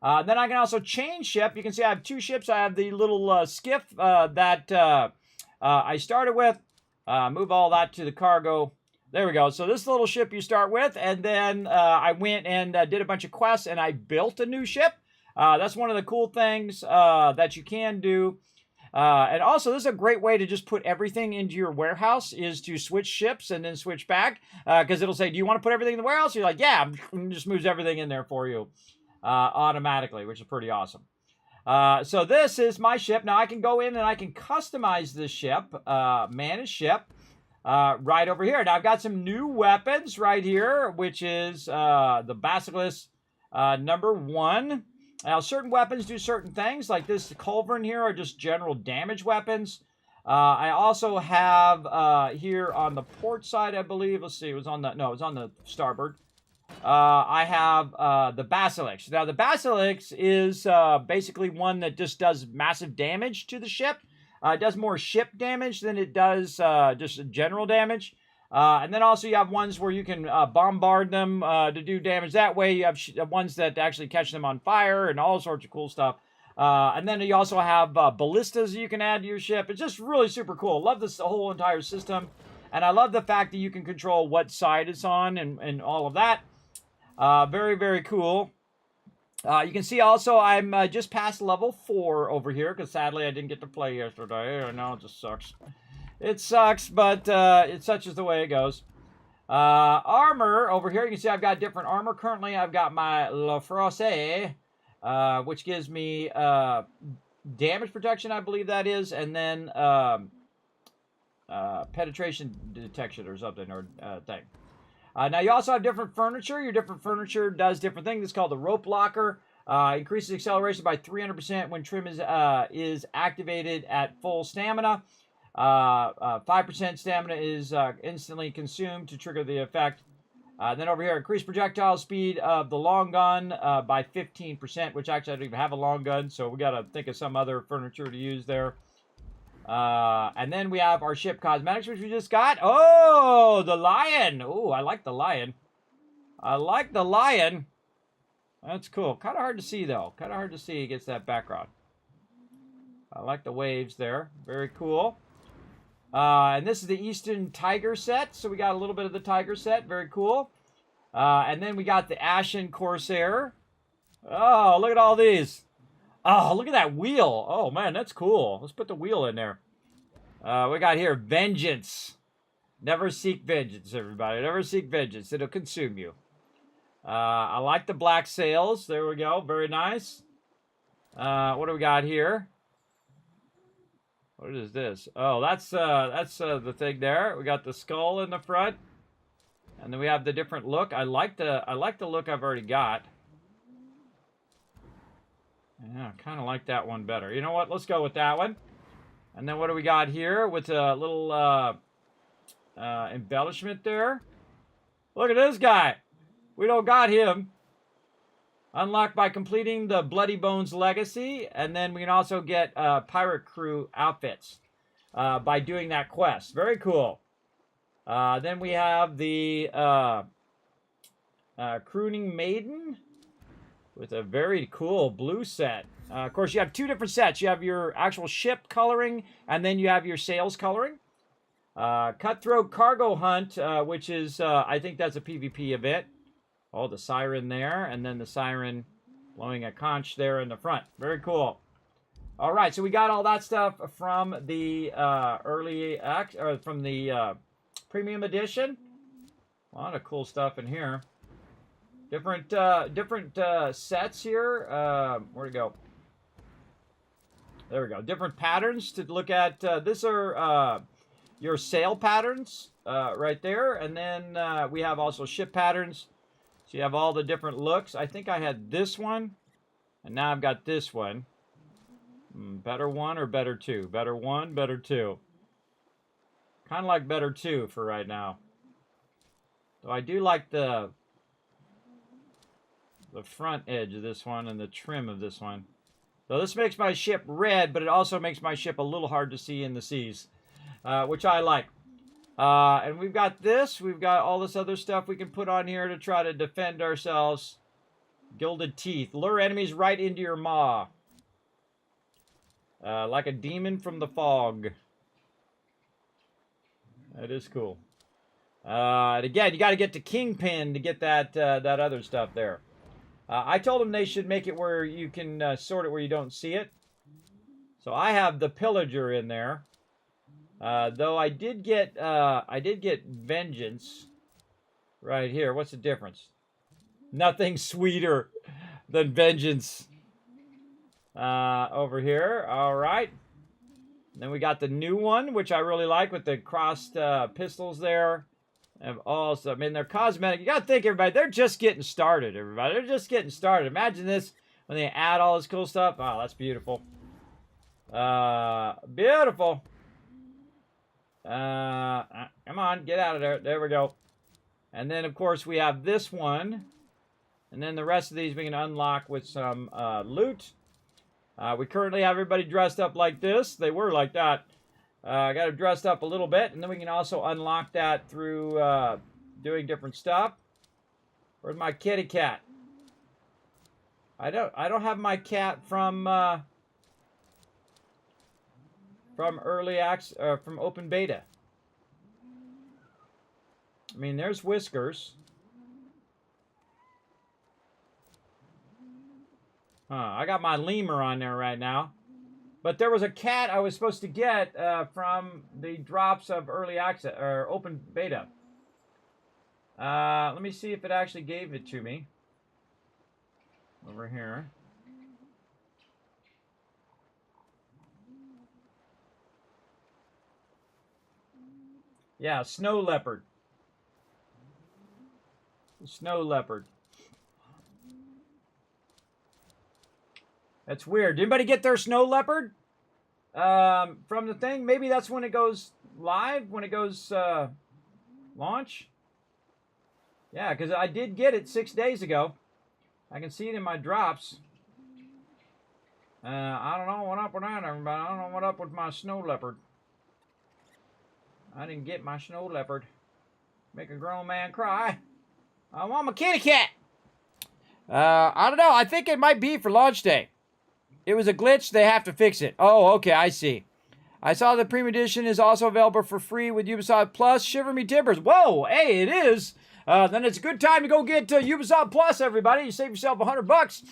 Then I can also change ship. You can see I have 2 ships. I have the little skiff that I started with. Move all that to the cargo. There we go. So this little ship you start with, and then I went and did a bunch of quests, and I built a new ship. That's one of the cool things that you can do. And also, this is a great way to just put everything into your warehouse, is to switch ships and then switch back. Because it'll say, do you want to put everything in the warehouse? You're like, yeah, and just moves everything in there for you. Automatically, which is pretty awesome. So this is my ship. Now I can go in and I can customize this ship, manage ship, right over here. Now I've got some new weapons right here, which is the Basilisk #1. Now certain weapons do certain things, like this culverin here are just general damage weapons. I also have here on the port side, I believe. Let's see, it was on the starboard. I have the Basilisk. Now, the Basilisk is basically one that just does massive damage to the ship. It does more ship damage than it does just general damage. And then also you have ones where you can bombard them to do damage that way. You have ones that actually catch them on fire and all sorts of cool stuff. And then you also have ballistas you can add to your ship. It's just really super cool. Love this whole entire system. And I love the fact that you can control what side it's on and all of that. Very, very cool. You can see also I'm just past level 4 over here because sadly I didn't get to play yesterday. I know it just sucks. It sucks, but it's such as the way it goes. Armor over here, you can see I've got different armor. Currently I've got my Le Froissart, which gives me damage protection, I believe that is, and then penetration detection or something, or thing. Now, you also have different furniture. Your different furniture does different things. It's called the rope locker. Increases acceleration by 300% when trim is activated at full stamina. 5% stamina is instantly consumed to trigger the effect. Then over here, increased projectile speed of the long gun by 15%, which actually I don't even have a long gun, so we got to think of some other furniture to use there. And then we have our ship cosmetics, which we just got. Oh, the lion. Oh, I like the lion. I like the lion. That's cool. Kind of hard to see, though. Kind of hard to see against that background. I like the waves there. Very cool. And this is the Eastern Tiger set. So we got a little bit of the Tiger set. Very cool. And then we got the Ashen Corsair. Oh, look at all these. Oh, look at that wheel. Oh, man, that's cool. Let's put the wheel in there. We got here, Vengeance. Never seek vengeance, everybody. Never seek vengeance. It'll consume you. I like the black sails. There we go. Very nice. What do we got here? What is this? Oh, that's the thing there. We got the skull in the front. And then we have the different look. I like the look I've already got. Yeah, kind of like that one better. You know what? Let's go with that one. And then what do we got here with a little embellishment there? Look at this guy. We don't got him. Unlocked by completing the Bloody Bones Legacy. And then we can also get pirate crew outfits by doing that quest. Very cool. Then we have the Crooning Maiden with a very cool blue set. Of course, you have two different sets. You have your actual ship coloring, and then you have your sails coloring. Cutthroat Cargo Hunt, which is, I think that's a PvP event. Oh, the siren there, and then the siren blowing a conch there in the front. Very cool. All right, so we got all that stuff from the from the premium edition. A lot of cool stuff in here. Different sets here. Where'd it go? There we go. Different patterns to look at. These are your sail patterns right there, and then we have also ship patterns. So you have all the different looks. I think I had this one, and now I've got this one. Better one or better two? Better one, better two. Kind of like better two for right now. So I do like the front edge of this one and the trim of this one. So this makes my ship red, but it also makes my ship a little hard to see in the seas, which I like. And we've got this. We've got all this other stuff we can put on here to try to defend ourselves. Gilded Teeth. Lure enemies right into your maw. Like a demon from the fog. That is cool. And again, you got to get to Kingpin to get that other stuff there. I told them they should make it where you can sort it where you don't see it. So I have the Pillager in there. Though I did get Vengeance right here. What's the difference? Nothing sweeter than Vengeance over here. All right. Then we got the new one, which I really like with the crossed pistols there. And also, I mean, they're cosmetic. You got to think, everybody, they're just getting started, everybody. They're just getting started. Imagine this when they add all this cool stuff. Oh, that's beautiful. Beautiful. Come on, get out of there. There we go. And then, of course, we have this one. And then the rest of these we can unlock with some loot. We currently have everybody dressed up like this. They were like that. Got them dressed up a little bit. And then we can also unlock that through doing different stuff. Where's my kitty cat? I don't have my cat from early access, from open beta. I mean, there's Whiskers. I got my lemur on there right now. But there was a cat I was supposed to get from the drops of early access or open beta. Let me see if it actually gave it to me. Over here. Yeah, snow leopard. Snow leopard. That's weird. Did anybody get their snow leopard from the thing? Maybe that's when it goes live, when it goes launch. Yeah, because I did get it 6 days ago. I can see it in my drops. I don't know what up with that, everybody. I don't know what up with my snow leopard. I didn't get my snow leopard. Make a grown man cry. I want my kitty cat. I don't know. I think it might be for launch day. It was a glitch. They have to fix it. Oh, okay. I see. I saw the Premium Edition is also available for free with Ubisoft Plus. Shiver me timbers. Whoa, hey, it is. Then it's a good time to go get Ubisoft Plus, everybody. You save yourself $100.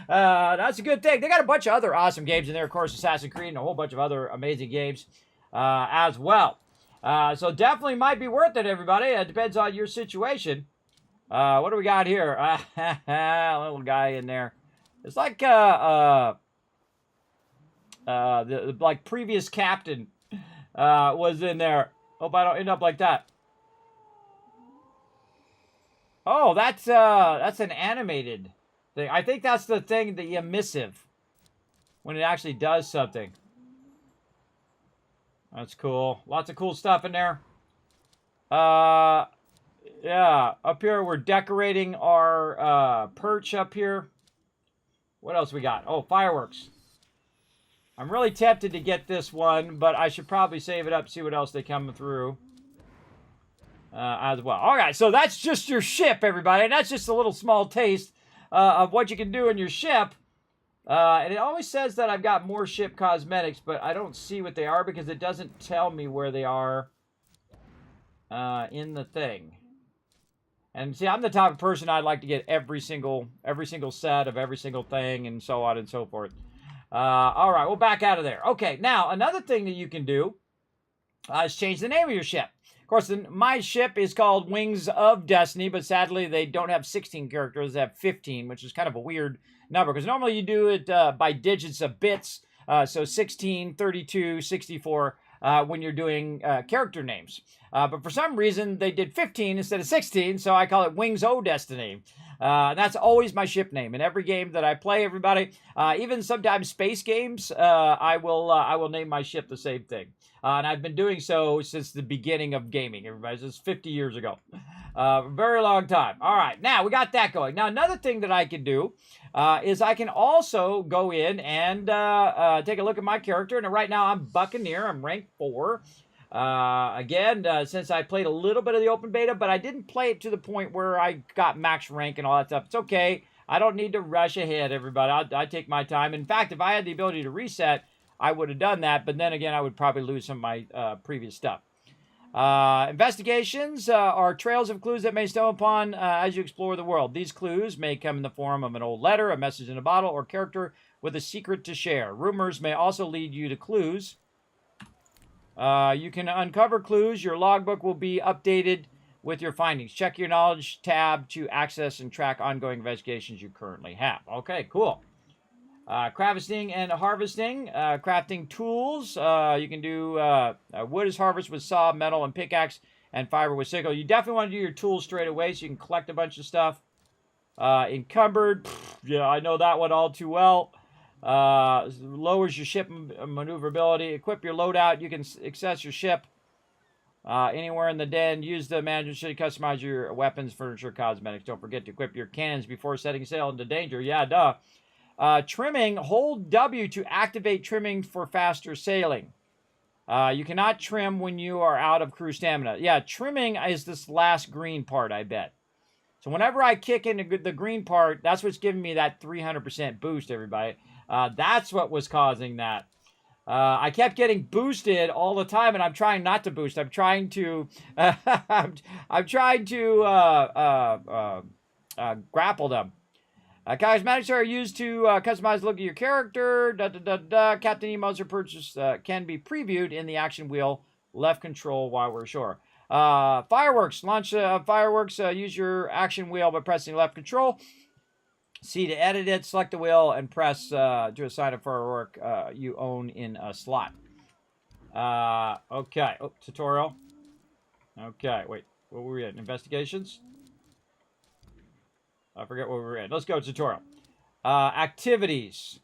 That's a good thing. They got a bunch of other awesome games in there. Of course, Assassin's Creed and a whole bunch of other amazing games as well. So definitely might be worth it, everybody. It depends on your situation. What do we got here? Little guy in there. It's like the like previous captain was in there. Hope I don't end up like that. Oh, that's an animated thing. I think that's the thing, the emissive, when it actually does something. That's cool. Lots of cool stuff in there. Yeah, up here we're decorating our perch up here. What else we got? Oh, fireworks. I'm really tempted to get this one, but I should probably save it up, see what else they come through as well. All right, so that's just your ship, everybody. And that's just a little small taste of what you can do in your ship. And it always says that I've got more ship cosmetics, but I don't see what they are because it doesn't tell me where they are in the thing. And see, I'm the type of person I'd like to get every single set of every single thing and so on and so forth. All right, we'll back out of there. Okay, now another thing that you can do is change the name of your ship. Of course, my ship is called Wings of Destiny, but sadly they don't have 16 characters. They have 15, which is kind of a weird number because normally you do it by digits of bits. So 16, 32, 64 when you're doing character names. But for some reason, they did 15 instead of 16, so I call it Wings O Destiny. That's always my ship name. In every game that I play, everybody, even sometimes space games, I will name my ship the same thing. And I've been doing so since the beginning of gaming, everybody. This is 50 years ago. Very long time. All right, now we got that going. Now, another thing that I can do is I can also go in and take a look at my character. And right now, I'm Buccaneer. I'm rank 4. Again, since I played a little bit of the open beta, but I didn't play it to the point where I got max rank and all that stuff. It's okay. I don't need to rush ahead, everybody. I take my time. In fact, if I had the ability to reset, I would have done that. But then again, I would probably lose some of my previous stuff. Investigations are trails of clues that may stumble upon as you explore the world. These clues may come in the form of an old letter, a message in a bottle, or character with a secret to share. Rumors may also lead you to clues. You can uncover clues. Your logbook will be updated with your findings. Check your knowledge tab to access and track ongoing investigations you currently have. Okay, cool. Crafting and harvesting. Crafting tools. You can do wood is harvested with saw, metal, and pickaxe, and fiber with sickle. You definitely want to do your tools straight away so you can collect a bunch of stuff. Encumbered. Yeah, I know that one all too well. Lowers your ship maneuverability. Equip your loadout. You can access your ship anywhere in the den. Use the management should customize your weapons, furniture, cosmetics. Don't forget to equip your cannons before setting sail into danger. Yeah, duh. Trimming. Hold W to activate trimming for faster sailing. You cannot trim when you are out of crew stamina. Yeah, trimming is this last green part, I bet. So whenever I kick into the green part, that's what's giving me that 300% boost, everybody. That's what was causing that. I kept getting boosted all the time, and I'm trying not to boost. I'm trying to, I'm trying to grapple them. Cosmetics are used to customize the look of your character. Captain emotes are purchased can be previewed in the action wheel left control while we're ashore. Fireworks. Launch fireworks. Use your action wheel by pressing left control. C to edit it. Select the wheel and press to assign a firework you own in a slot. Okay. Oh, tutorial. Okay. Wait. What were we at? Investigations? I forget what we were in. Let's go tutorial. Activities.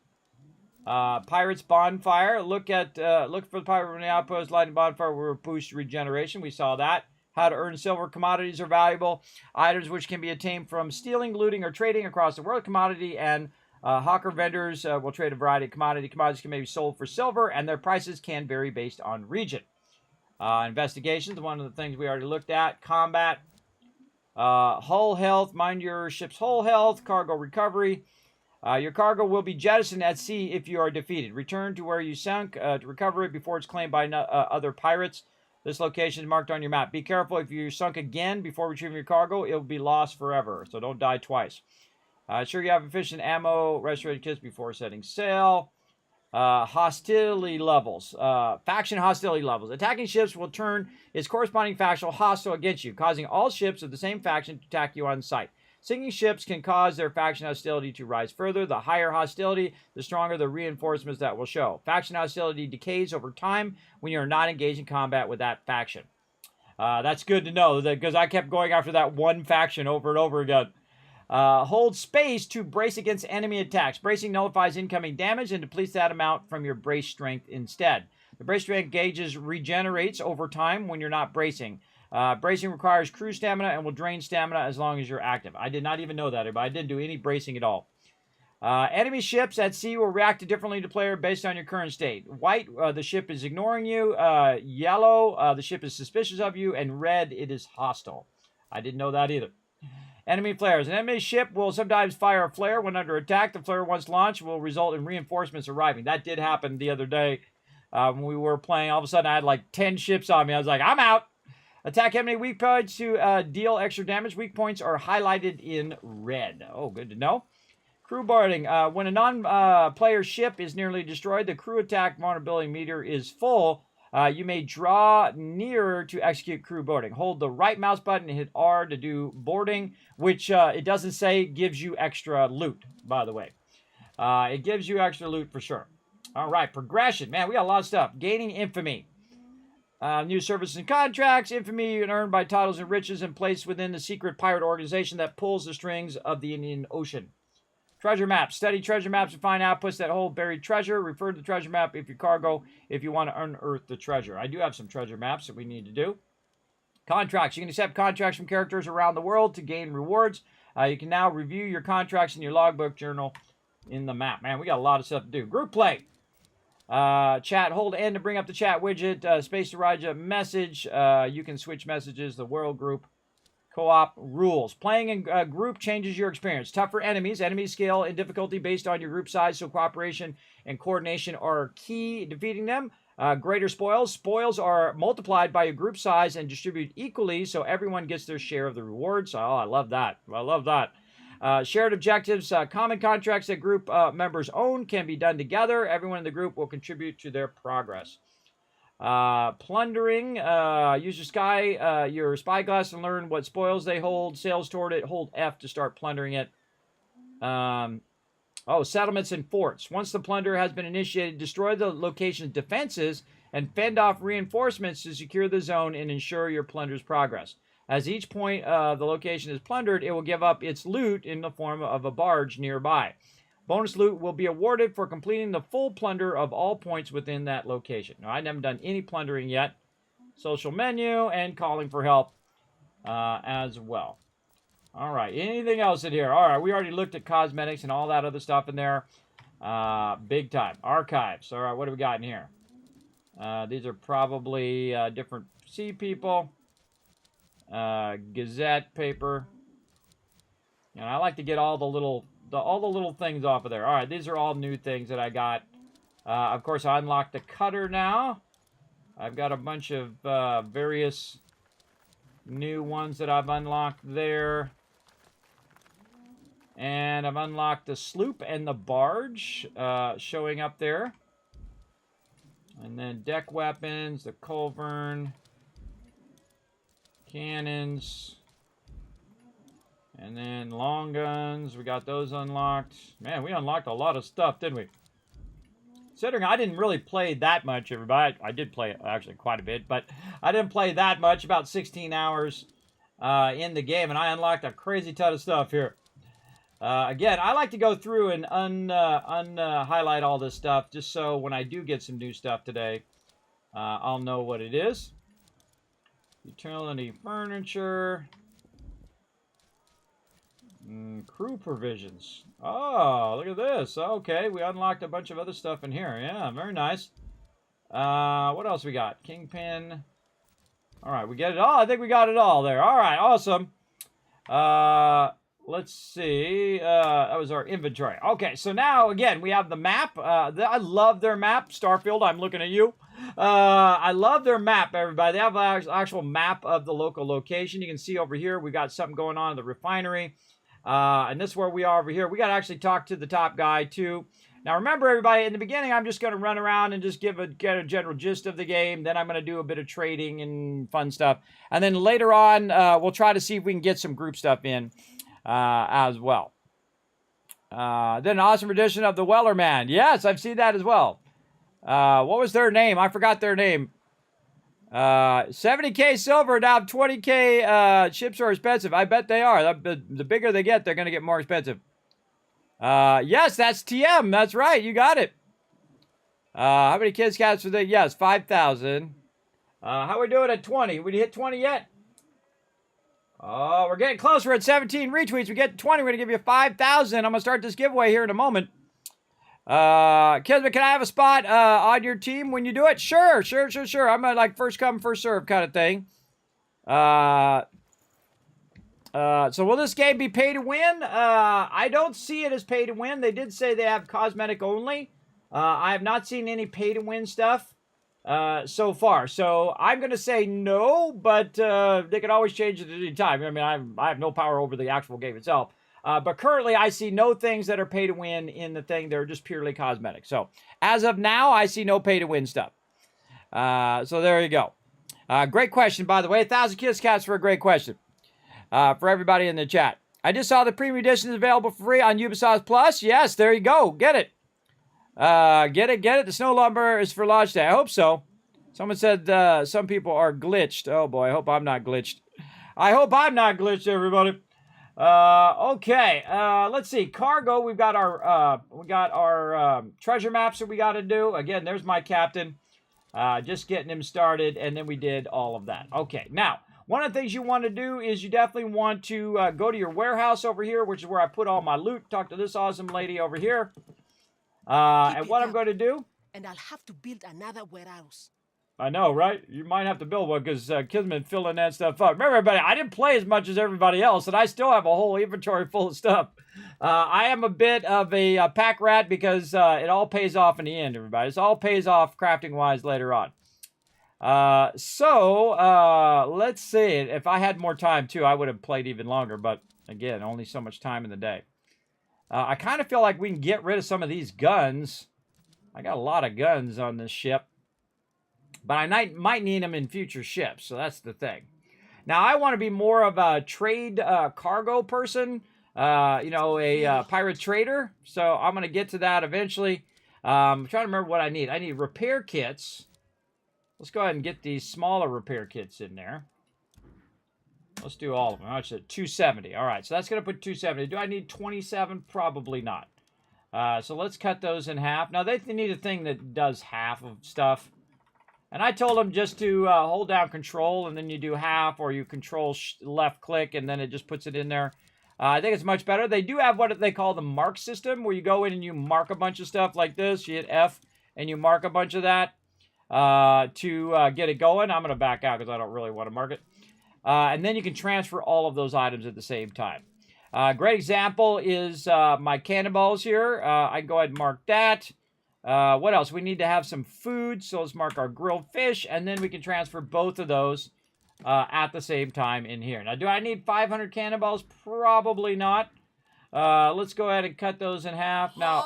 Pirates bonfire. Look for the pirate in the outpost. Lighting bonfire will boost regeneration. We saw that. How to earn silver. Commodities are valuable. Items which can be attained from stealing, looting, or trading across the world. Commodity and hawker vendors will trade a variety of commodities. Commodities can be sold for silver, and their prices can vary based on region. Investigations. One of the things we already looked at. Combat. Hull health, mind your ship's hull health. Cargo recovery. Your cargo will be jettisoned at sea if you are defeated. Return to where you sunk to recover it before it's claimed by other pirates. This location is marked on your map. Be careful if you sunk again before retrieving your cargo, it will be lost forever. So don't die twice. Ensure you have efficient ammo, restorated kits before setting sail. Hostility levels. Faction hostility levels. Attacking ships will turn its corresponding faction hostile against you, causing all ships of the same faction to attack you on sight. Sinking ships can cause their faction hostility to rise further. The higher hostility, the stronger the reinforcements that will show. Faction hostility decays over time when you are not engaged in combat with that faction. That's good to know, because I kept going after that one faction over and over again. Hold space to brace against enemy attacks. Bracing nullifies incoming damage and depletes that amount from your brace strength instead. The brace strength gauges regenerates over time when you're not bracing. Bracing requires crew stamina and will drain stamina as long as you're active. I did not even know that, but I didn't do any bracing at all. Enemy ships at sea will react differently to player based on your current state. White, the ship is ignoring you. Yellow, the ship is suspicious of you. And red, it is hostile. I didn't know that either. Enemy flares. An enemy ship will sometimes fire a flare when under attack. The flare, once launched, will result in reinforcements arriving. That did happen the other day when we were playing. All of a sudden, I had like 10 ships on me. I was like, I'm out. Attack enemy weak points to deal extra damage. Weak points are highlighted in red. Oh, good to know. Crew boarding. When a non-player ship is nearly destroyed, the crew attack vulnerability meter is full. You may draw nearer to execute crew boarding. Hold the right mouse button and hit R to do boarding, which it doesn't say gives you extra loot, by the way. It gives you extra loot for sure. All right, progression. Man, we got a lot of stuff. Gaining infamy. New services and contracts. Infamy you can earn by titles and riches and placed within the secret pirate organization that pulls the strings of the Indian Ocean. Treasure maps. Study treasure maps to find outposts that hold buried treasure. Refer to the treasure map if your cargo, if you want to unearth the treasure. I do have some treasure maps that we need to do. Contracts. You can accept contracts from characters around the world to gain rewards. You can now review your contracts in your logbook journal in the map. Man, we got a lot of stuff to do. Group play. Chat. Hold N to bring up the chat widget. Space to write a message. You can switch messages. The world group. Co-op rules. Playing in a group changes your experience. Tougher enemies. Enemies scale in difficulty based on your group size, so cooperation and coordination are key defeating them. Greater spoils. Spoils are multiplied by your group size and distributed equally, so everyone gets their share of the rewards. Oh, I love that. I love that. Shared objectives. Common contracts that group members own can be done together. Everyone in the group will contribute to their progress. Plundering. Use your spyglass and learn what spoils they hold. Sails toward it. Hold F to start plundering it. Settlements and forts. Once the plunder has been initiated, destroy the location's defenses and fend off reinforcements to secure the zone and ensure your plunder's progress. As each point the location is plundered, it will give up its loot in the form of a barge nearby. Bonus loot will be awarded for completing the full plunder of all points within that location. Now, I haven't done any plundering yet. Social menu and calling for help as well. All right, anything else in here? All right, we already looked at cosmetics and all that other stuff in there. Big time. Archives. All right, what do we got in here? These are probably different sea people. Gazette paper. And I like to get all the little things off of there. All right, these are all new things that I got. Of course, I unlocked the cutter now. I've got a bunch of various new ones that I've unlocked there. And I've unlocked the sloop and the barge showing up there. And then deck weapons, the culverin, cannons, and then long guns. We got those unlocked. Man, we unlocked a lot of stuff, didn't we? Considering I didn't really play that much, everybody. I did play actually quite a bit, but I didn't play that much, about 16 hours in the game, and I unlocked a crazy ton of stuff here. Again, I like to go through and highlight all this stuff, just so when I do get some new stuff today, I'll know what it is. Utility furniture. Crew provisions. Oh, look at this. Okay, we unlocked a bunch of other stuff in here. Yeah, very nice. What else we got? Kingpin. All right, we get it all. I think we got it all there. All right, awesome. Let's see. That was our inventory. Okay, so now, again, we have the map. I love their map. Starfield, I'm looking at you. I love their map, everybody. They have an actual map of the local location. You can see over here, we got something going on in the refinery. And this is where we are over here. We got to actually talk to the top guy, too. Now, remember, everybody, in the beginning, I'm just going to run around and just get a general gist of the game. Then I'm going to do a bit of trading and fun stuff. And then later on, we'll try to see if we can get some group stuff in as well. Then an awesome edition of the Weller Man. Yes, I've seen that as well. What was their name? I forgot their name. 70K silver, now 20K ships are expensive. I bet they are. The bigger they get, they're going to get more expensive. Yes, that's TM. That's right. You got it. How many kids cats for the? Yes, 5,000. How are we doing at 20? We hit 20 yet? Oh, we're getting close. We're at 17 retweets. We get to 20. We're going to give you 5,000. I'm going to start this giveaway here in a moment. Kismet, can I have a spot on your team when you do it? Sure. I'm a like first come, first serve kind of thing. So will this game be pay to win? I don't see it as pay to win. They did say they have cosmetic only. I have not seen any pay to win stuff so far. So I'm going to say no, but they can always change it at any time. I mean, I have no power over the actual game itself. But currently, I see no things that are pay to win in the thing. They're just purely cosmetic. So as of now, I see no pay to win stuff. So there you go. Great question, by the way. 1,000 kiss cats for a great question. For everybody in the chat. I just saw the premium edition is available for free on Ubisoft Plus. Yes, there you go. Get it. Get it. The snow lumber is for launch day. I hope so. Someone said some people are glitched. Oh boy, I hope I'm not glitched. Everybody. Okay. Let's see. Cargo. We've got our treasure maps that we got to do. Again, there's my captain. Just getting him started, and then we did all of that. Okay. Now, one of the things you want to do is you definitely want to go to your warehouse over here, which is where I put all my loot. Talk to this awesome lady over here. And what I'm going to do. And I'll have to build another warehouse. I know, right? You might have to build one because Kismet filling that stuff up. Remember, everybody, I didn't play as much as everybody else, and I still have a whole inventory full of stuff. I am a bit of a pack rat because it all pays off in the end, everybody. It all pays off crafting-wise later on. Let's see. If I had more time, too, I would have played even longer. But, again, only so much time in the day. I kind of feel like we can get rid of some of these guns. I got a lot of guns on this ship. But I might need them in future ships, so that's the thing. Now, I want to be more of a trade cargo person, a pirate trader. So I'm going to get to that eventually. I'm trying to remember what I need. I need repair kits. Let's go ahead and get these smaller repair kits in there. Let's do all of them. That's at 270. All right, so that's going to put 270. Do I need 27? Probably not. So let's cut those in half. Now, they need a thing that does half of stuff. And I told them just to hold down control, and then you do half, or you control left click, and then it just puts it in there. I think it's much better. They do have what they call the mark system, where you go in and you mark a bunch of stuff like this. You hit F, and you mark a bunch of that to get it going. I'm going to back out because I don't really want to mark it. And then you can transfer all of those items at the same time. Great example is my cannonballs here. I can go ahead and mark that. What else? We need to have some food, so let's mark our grilled fish, and then we can transfer both of those at the same time in here. Now, do I need 500 cannonballs? Probably not. Let's go ahead and cut those in half. Now,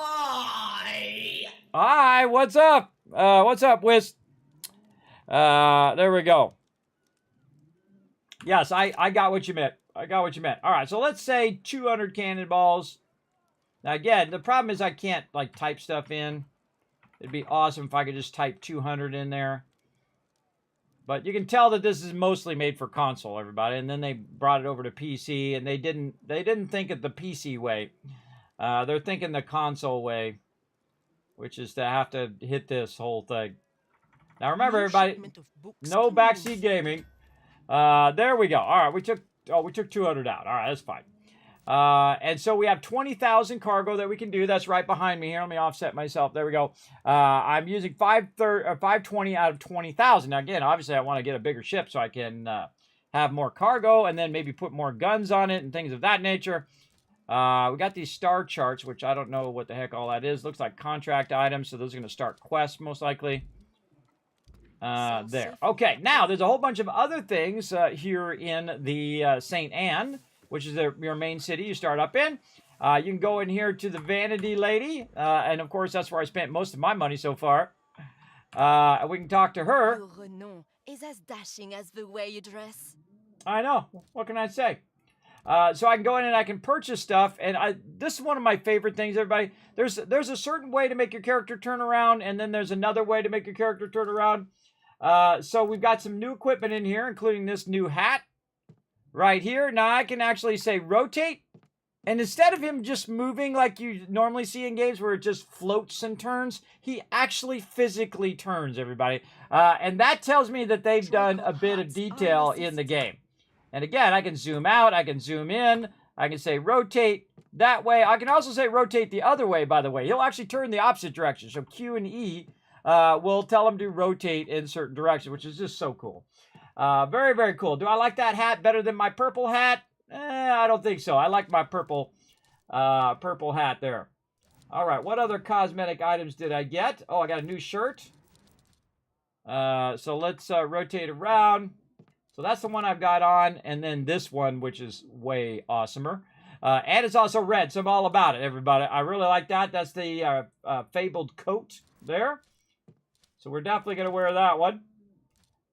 hi, what's up? What's up, Wiz? There we go. Yes, I got what you meant. I got what you meant. All right, so let's say 200 cannonballs. Now, again, the problem is I can't, like, type stuff in. It'd be awesome if I could just type 200 in there. But you can tell that this is mostly made for console, everybody. And then they brought it over to PC, and they didn't think it the PC way. They're thinking the console way, which is to have to hit this whole thing. Now, remember, everybody, no backseat gaming. There we go. All right, we took 200 out. All right, that's fine. And so we have 20,000 cargo that we can do. That's right behind me here. Let me offset myself. There we go. I'm using 520 out of 20,000. Now, again, obviously, I want to get a bigger ship so I can have more cargo and then maybe put more guns on it and things of that nature. We got these star charts, which I don't know what the heck all that is. Looks like contract items, so those are going to start quests most likely. There. Okay, now there's a whole bunch of other things here in the St. Anne, which is your main city you start up in. You can go in here to the Vanity Lady, and of course that's where I spent most of my money so far. We can talk to her. Your renom is as dashing as the way you dress. I know. What can I say? So I can go in and I can purchase stuff, and this is one of my favorite things, everybody. There's a certain way to make your character turn around, and then there's another way to make your character turn around. So we've got some new equipment in here, including this new hat right here. Now I can actually say rotate, and instead of him just moving like you normally see in games where it just floats and turns, he actually physically turns, everybody. And that tells me that they've done a bit of detail in the game. And again, I can zoom out, I can zoom in, I can say rotate that way. I can also say rotate the other way, by the way. He'll actually turn the opposite direction. So Q and E will tell him to rotate in certain directions, which is just so cool. Very, very cool. Do I like that hat better than my purple hat? I don't think so. I like my purple hat there. All right, what other cosmetic items did I get? Oh, I got a new shirt. So let's rotate around. So that's the one I've got on, and then this one, which is way awesomer. And it's also red, so I'm all about it, everybody. I really like that. That's the fabled coat there. So we're definitely going to wear that one.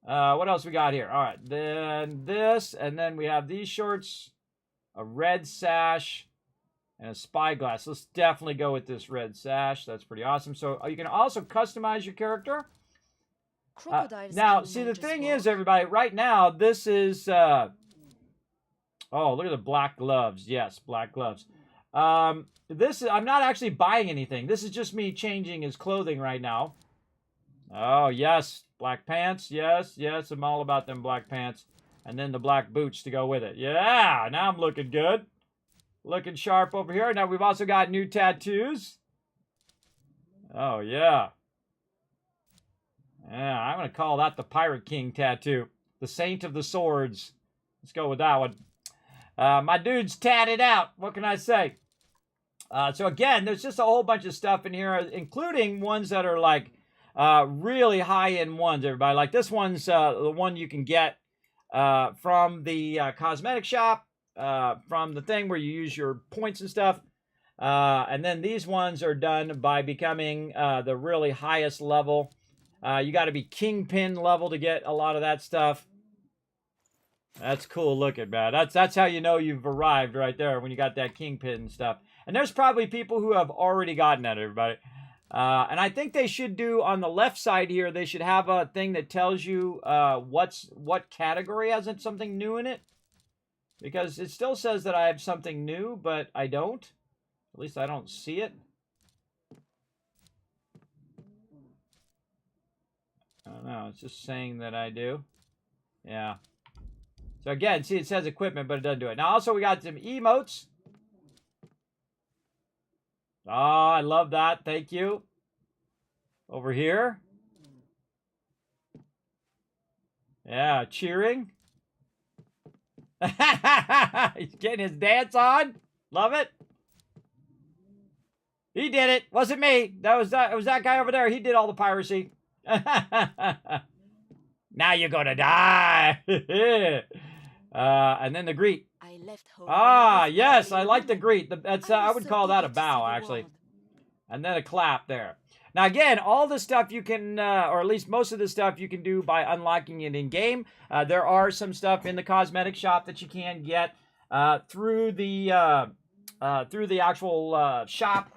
What else we got here? All right, then this, and then we have these shorts, a red sash, and a spyglass. Let's definitely go with this red sash. That's pretty awesome. So you can also customize your character. Now, see, the thing is, everybody, right now, this is... oh, look at the black gloves. Yes, black gloves. I'm not actually buying anything. This is just me changing his clothing right now. Oh, yes. Black pants. Yes, yes. I'm all about them black pants. And then the black boots to go with it. Yeah, now I'm looking good. Looking sharp over here. Now, we've also got new tattoos. Oh, yeah. Yeah, I'm going to call that the Pirate King tattoo. The Saint of the Swords. Let's go with that one. My dude's tatted out. What can I say? So again, there's just a whole bunch of stuff in here, including ones that are like really high-end ones, everybody. Like this one's the one you can get from the cosmetic shop, from the thing where you use your points and stuff. And then these ones are done by becoming the really highest level. You got to be Kingpin level to get a lot of that stuff. That's cool looking, man. That's how you know you've arrived right there, when you got that Kingpin stuff. And there's probably people who have already gotten that, everybody. And I think they should do, on the left side here, they should have a thing that tells you what category has something new in it. Because it still says that I have something new, but I don't. At least I don't see it. I don't know. It's just saying that I do. Yeah. So again, see, it says equipment, but it doesn't do it. Now, also, we got some emotes. Oh, I love that. Thank you. Over here. Yeah, cheering. He's getting his dance on. Love it. He did it. Wasn't me. It was that guy over there. He did all the piracy. Now you're gonna die. And then the greet. I left home. Ah, yes, I like the greet. That's I would call that a bow, actually. And then a clap there. Now, again, all this stuff you can, or at least most of the stuff you can do by unlocking it in-game. There are some stuff in the cosmetic shop that you can get through the actual shop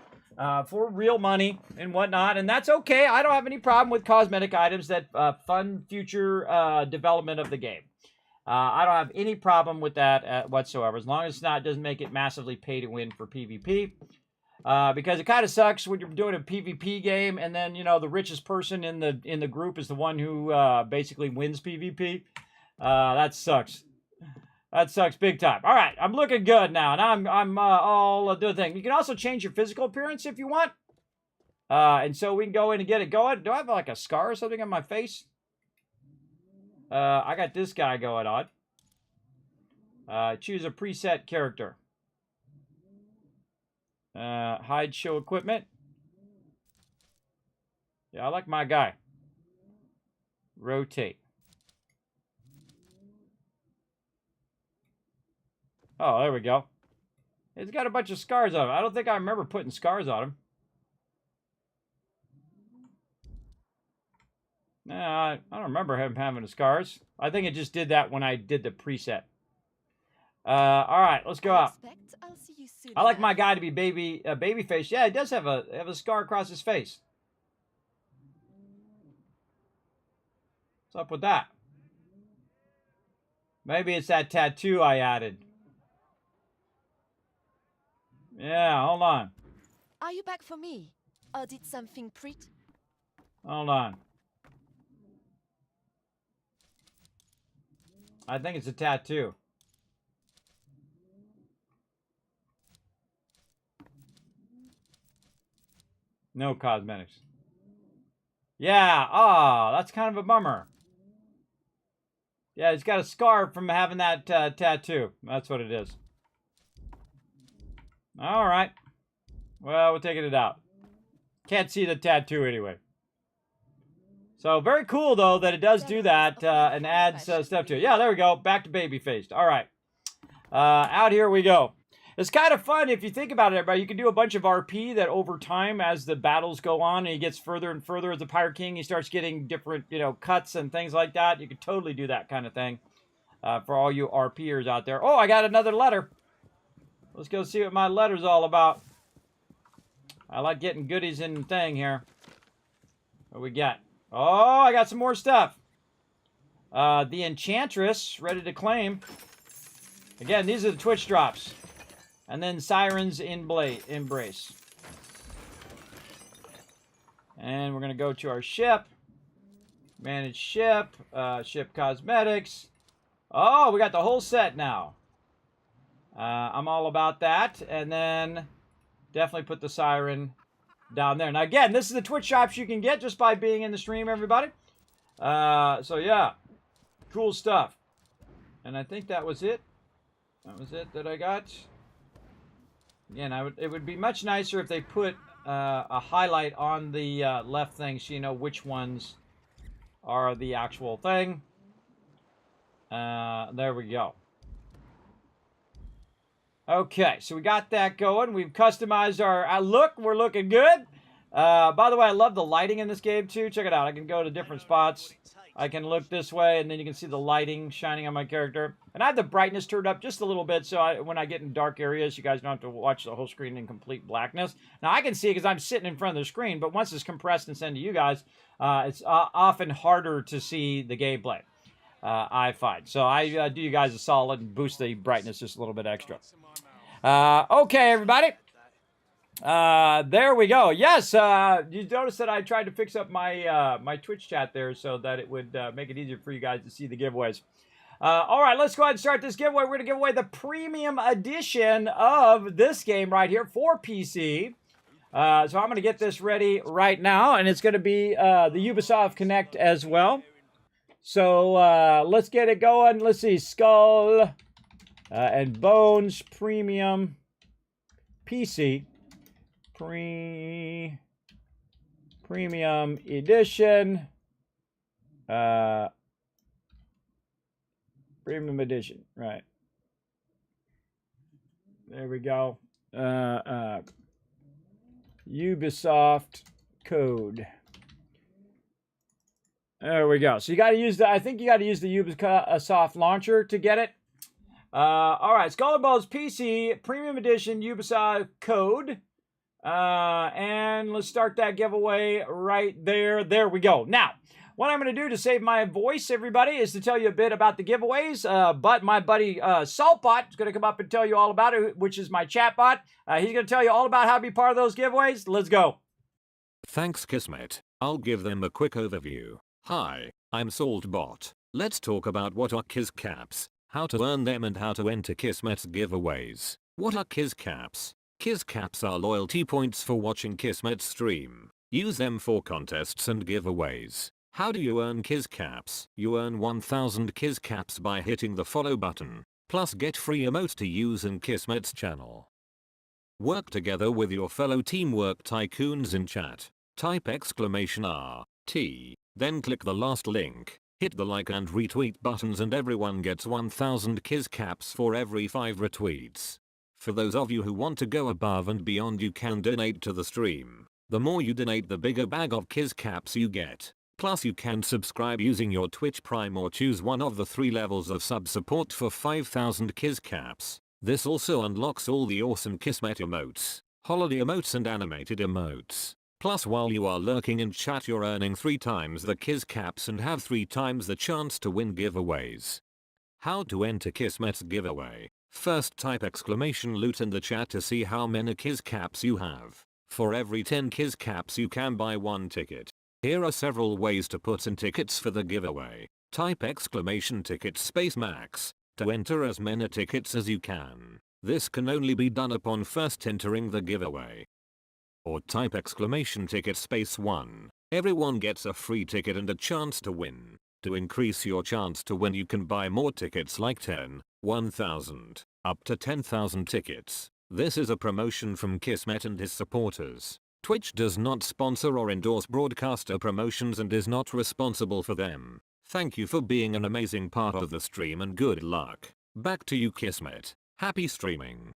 for real money and whatnot. And that's okay. I don't have any problem with cosmetic items that fund future development of the game. I don't have any problem with that whatsoever, as long as it doesn't make it massively pay to win for PvP. Because it kind of sucks when you're doing a PvP game, and then the richest person in the group is the one who basically wins PvP. That sucks. That sucks big time. All right, I'm looking good now. Now I'm all doing the thing. You can also change your physical appearance if you want. And so we can go in and get it going. Do I have like a scar or something on my face? I got this guy going on. Choose a preset character. Hide show equipment. Yeah, I like my guy. Rotate. Oh, there we go. He's got a bunch of scars on him. I don't think I remember putting scars on him. Nah, I don't remember him having the scars. I think it just did that when I did the preset. All right, let's go out. I'll see you soon. I like my guy to be baby face. Yeah, he does have a scar across his face. What's up with that? Maybe it's that tattoo I added. Yeah, hold on. Are you back for me? Or did something pretty? Hold on. I think it's a tattoo. No cosmetics. Yeah, that's kind of a bummer. Yeah, he's got a scar from having that tattoo. That's what it is. All right. Well, we're taking it out. Can't see the tattoo anyway. So, very cool, though, that it does do that and adds stuff to it. Yeah, there we go. Back to baby-faced. All right. Out here we go. It's kind of fun if you think about it, everybody. You can do a bunch of RP that over time, as the battles go on, and he gets further and further as the Pirate King, he starts getting different, cuts and things like that. You could totally do that kind of thing for all you RPers out there. Oh, I got another letter. Let's go see what my letter's all about. I like getting goodies in the thing here. What we got? Oh, I got some more stuff. The Enchantress, ready to claim. Again, these are the Twitch drops. And then Siren's Embrace. And we're going to go to our ship. Manage ship. Ship cosmetics. Oh, we got the whole set now. I'm all about that. And then definitely put the Siren down there. Now, again, this is the Twitch shops you can get just by being in the stream, everybody. So, yeah. Cool stuff. And I think that was it. That was it that I got. Again, it would be much nicer if they put a highlight on the left thing so you know which ones are the actual thing. There we go. Okay, so we got that going. We've customized our look. We're looking good. By the way, I love the lighting in this game, too. Check it out. I can go to different spots. I can look this way, and then you can see the lighting shining on my character. And I have the brightness turned up just a little bit, so when I get in dark areas, you guys don't have to watch the whole screen in complete blackness. Now, I can see it because I'm sitting in front of the screen, but once it's compressed and sent to you guys, it's often harder to see the gameplay, I find. So I do you guys a solid and boost the brightness just a little bit extra. Okay, everybody. There we go. Yes, you noticed that I tried to fix up my my Twitch chat there so that it would make it easier for you guys to see the giveaways. All right, let's go ahead and start this giveaway. We're going to give away the premium edition of this game right here for PC. So I'm going to get this ready right now, and it's going to be the Ubisoft Connect as well. So let's get it going. Let's see, Skull and Bones Premium PC. Premium edition. Premium edition, right. There we go. Ubisoft code. There we go. So you got to use the, I think you got to use the Ubisoft launcher to get it. All right, Skull and Bones PC Premium Edition Ubisoft code. And let's start that giveaway right there. There we go. Now, what I'm going to do to save my voice, everybody, is to tell you a bit about the giveaways. But my buddy Saltbot is going to come up and tell you all about it, which is my chat bot. He's going to tell you all about how to be part of those giveaways. Let's go. Thanks, Kismet. I'll give them a quick overview. Hi, I'm Saltbot. Let's talk about what are Kiz Caps, how to earn them, and how to enter Kismet's giveaways. What are Kiz Caps? Kiz Caps are loyalty points for watching Kismet stream. Use them for contests and giveaways. How do you earn Kiz Caps? You earn 1000 Kiz Caps by hitting the follow button, plus get free emotes to use in Kismet's channel. Work together with your fellow Teamwork Tycoons in chat. Type !RT, then click the last link, hit the like and retweet buttons, and everyone gets 1000 Kiz Caps for every 5 retweets. For those of you who want to go above and beyond, you can donate to the stream. The more you donate, the bigger bag of Kiz Caps you get. Plus you can subscribe using your Twitch Prime or choose one of the 3 levels of sub support for 5000 Kiz Caps. This also unlocks all the awesome Kismet emotes, holiday emotes and animated emotes. Plus while you are lurking in chat, you're earning 3 times the Kiz Caps and have 3 times the chance to win giveaways. How to enter Kismet's giveaway? First type !loot in the chat to see how many Kiz Caps you have. For every 10 Kiz Caps you can buy 1 ticket. Here are several ways to put in tickets for the giveaway. Type !ticket max to enter as many tickets as you can. This can only be done upon first entering the giveaway. Or type !ticket 1. Everyone gets a free ticket and a chance to win. To increase your chance to win, you can buy more tickets like 10, 1000, up to 10,000 tickets. This is a promotion from Kismet and his supporters. Twitch does not sponsor or endorse broadcaster promotions and is not responsible for them. Thank you for being an amazing part of the stream and good luck. Back to you, Kismet. Happy streaming.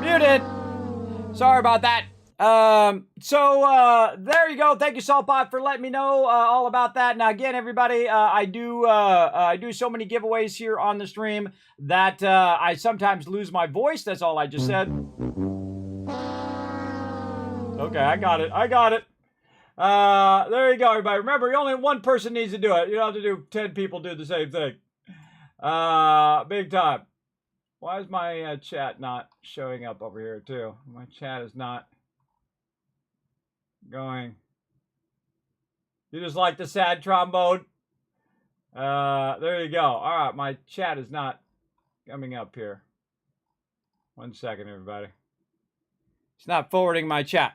Muted. Sorry about that. There you go. Thank you, Saltbot, for letting me know all about that. Now, again, everybody, I do so many giveaways here on the stream that I sometimes lose my voice. That's all I just said. Okay, I got it. There you go, everybody. Remember, only one person needs to do it. You don't have to do 10 people do the same thing. Big time. Why is my chat not showing up over here too? My chat is not going. You just like the sad trombone? There you go. All right, my chat is not coming up here. 1 second, everybody. It's not forwarding my chat.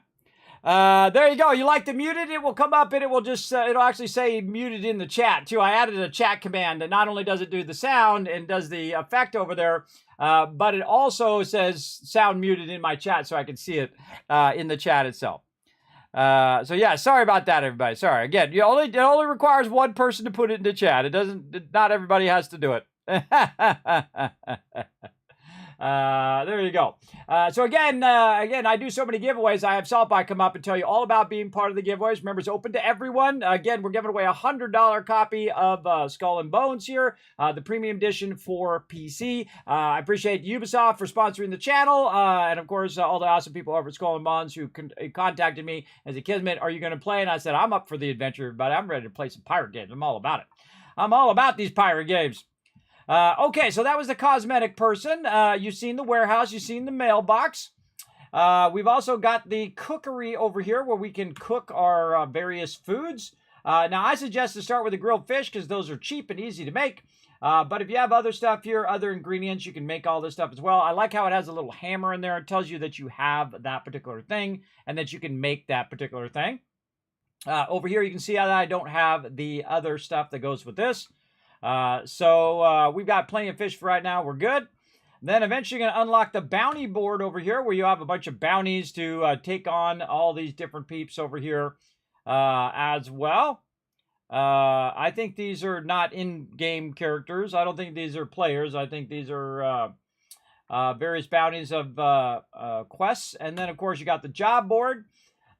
There you go. You like the muted? It will come up and it will just, it'll actually say muted in the chat too. I added a chat command, and not only does it do the sound and does the effect over there, but it also says sound muted in my chat so I can see it in the chat itself. So yeah, sorry about that, everybody. Sorry. Again, it only requires one person to put it in the chat. Not everybody has to do it. There you go. So again, I do so many giveaways. I have Saltbot come up and tell you all about being part of the giveaways. Remember, it's open to everyone. Again, we're giving away a $100 copy of Skull and Bones here, the premium edition for PC. I appreciate Ubisoft for sponsoring the channel, and of course, all the awesome people over at Skull and Bones who contacted me and said, Kismet, are you going to play? And I said, I'm up for the adventure, everybody. I'm ready to play some pirate games. I'm all about it. I'm all about these pirate games. Okay, so that was the cosmetic person. You've seen the warehouse. You've seen the mailbox. We've also got the cookery over here where we can cook our various foods. Now, I suggest to start with the grilled fish because those are cheap and easy to make. But if you have other stuff here, other ingredients, you can make all this stuff as well. I like how it has a little hammer in there. It tells you that you have that particular thing and that you can make that particular thing. Over here, you can see that I don't have the other stuff that goes with this. So we've got plenty of fish for right now. We're good. Then eventually you're going to unlock the bounty board over here where you have a bunch of bounties to take on all these different peeps over here as well. I think these are not in-game characters. I don't think these are players. I think these are various bounties of quests. And then, of course, you got the job board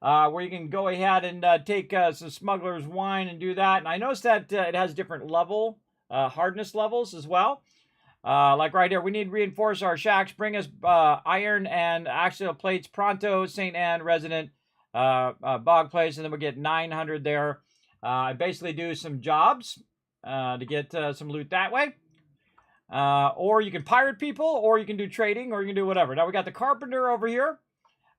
where you can go ahead and take some smuggler's wine and do that. And I noticed that it has different hardness levels as well. Like right here, we need to reinforce our shacks. Bring us iron and axial plates pronto, St. Anne resident, bog place, and then we get 900 there. I basically do some jobs to get some loot that way. Or you can pirate people, or you can do trading, or you can do whatever. Now we got the carpenter over here,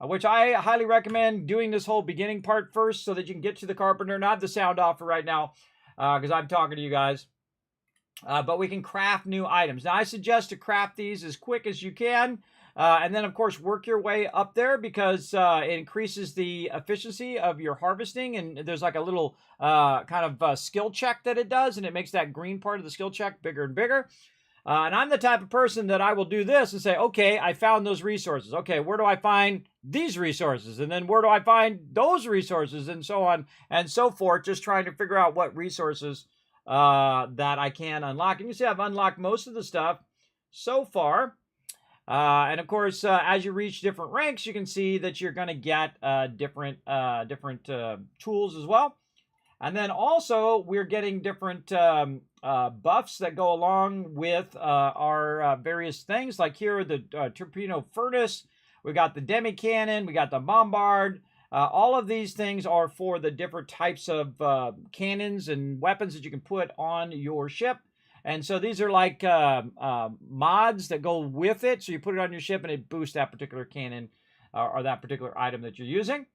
which I highly recommend doing this whole beginning part first so that you can get to the carpenter. Not the sound off for right now because I'm talking to you guys. But we can craft new items. Now, I suggest to craft these as quick as you can. And then, of course, work your way up there because it increases the efficiency of your harvesting. And there's like a little kind of skill check that it does. And it makes that green part of the skill check bigger and bigger. And I'm the type of person that I will do this and say, okay, I found those resources. Okay, where do I find these resources? And then where do I find those resources? And so on and so forth. Just trying to figure out what resources that I can unlock. And you see I've unlocked most of the stuff so far. And of course, as you reach different ranks, you can see that you're going to get different tools as well. And then also, we're getting different buffs that go along with our various things. Like here, the torpedo furnace. We got the demi cannon. We got the bombard. All of these things are for the different types of cannons and weapons that you can put on your ship. And so these are like mods that go with it. So you put it on your ship and it boosts that particular cannon or that particular item that you're using.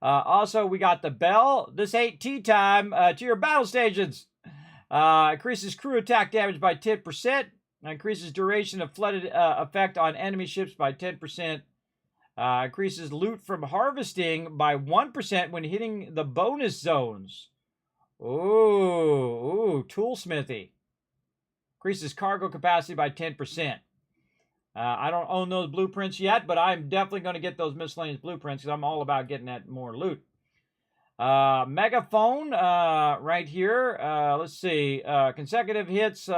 Also, we got the bell. This ain't tea time to your battle stations. Increases crew attack damage by 10%. Increases duration of flooded effect on enemy ships by 10%. Increases loot from harvesting by 1% when hitting the bonus zones. Ooh, toolsmithy. Increases cargo capacity by 10%. I don't own those blueprints yet, but I'm definitely going to get those miscellaneous blueprints because I'm all about getting that more loot. Megaphone right here. Let's see. Consecutive hits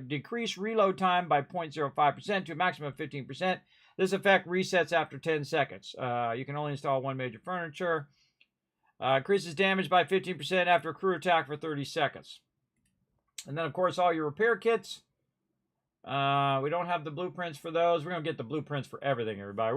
decrease reload time by 0.05% to a maximum of 15%. This effect resets after 10 seconds. You can only install one major furniture. Increases damage by 15% after a crew attack for 30 seconds. And then, of course, all your repair kits. We don't have the blueprints for those. We're going to get the blueprints for everything, everybody.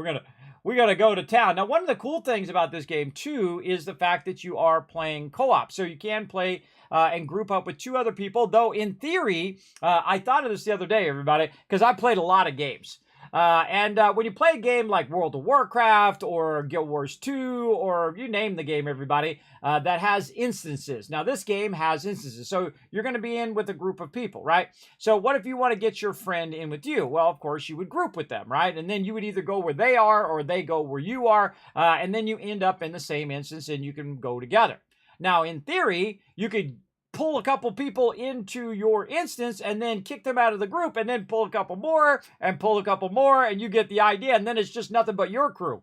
We're gonna go to town. Now, one of the cool things about this game, too, is the fact that you are playing co-op. So you can play and group up with 2 other people. Though, in theory, I thought of this the other day, everybody, because I played a lot of games. And when you play a game like World of Warcraft or Guild Wars 2 or you name the game, everybody, that has instances. Now, this game has instances. So you're going to be in with a group of people, right? So what if you want to get your friend in with you? Well, of course, you would group with them, right? And then you would either go where they are or they go where you are. And then you end up in the same instance and you can go together. Now, in theory, you could pull a couple people into your instance and then kick them out of the group and then pull a couple more and you get the idea. And then it's just nothing but your crew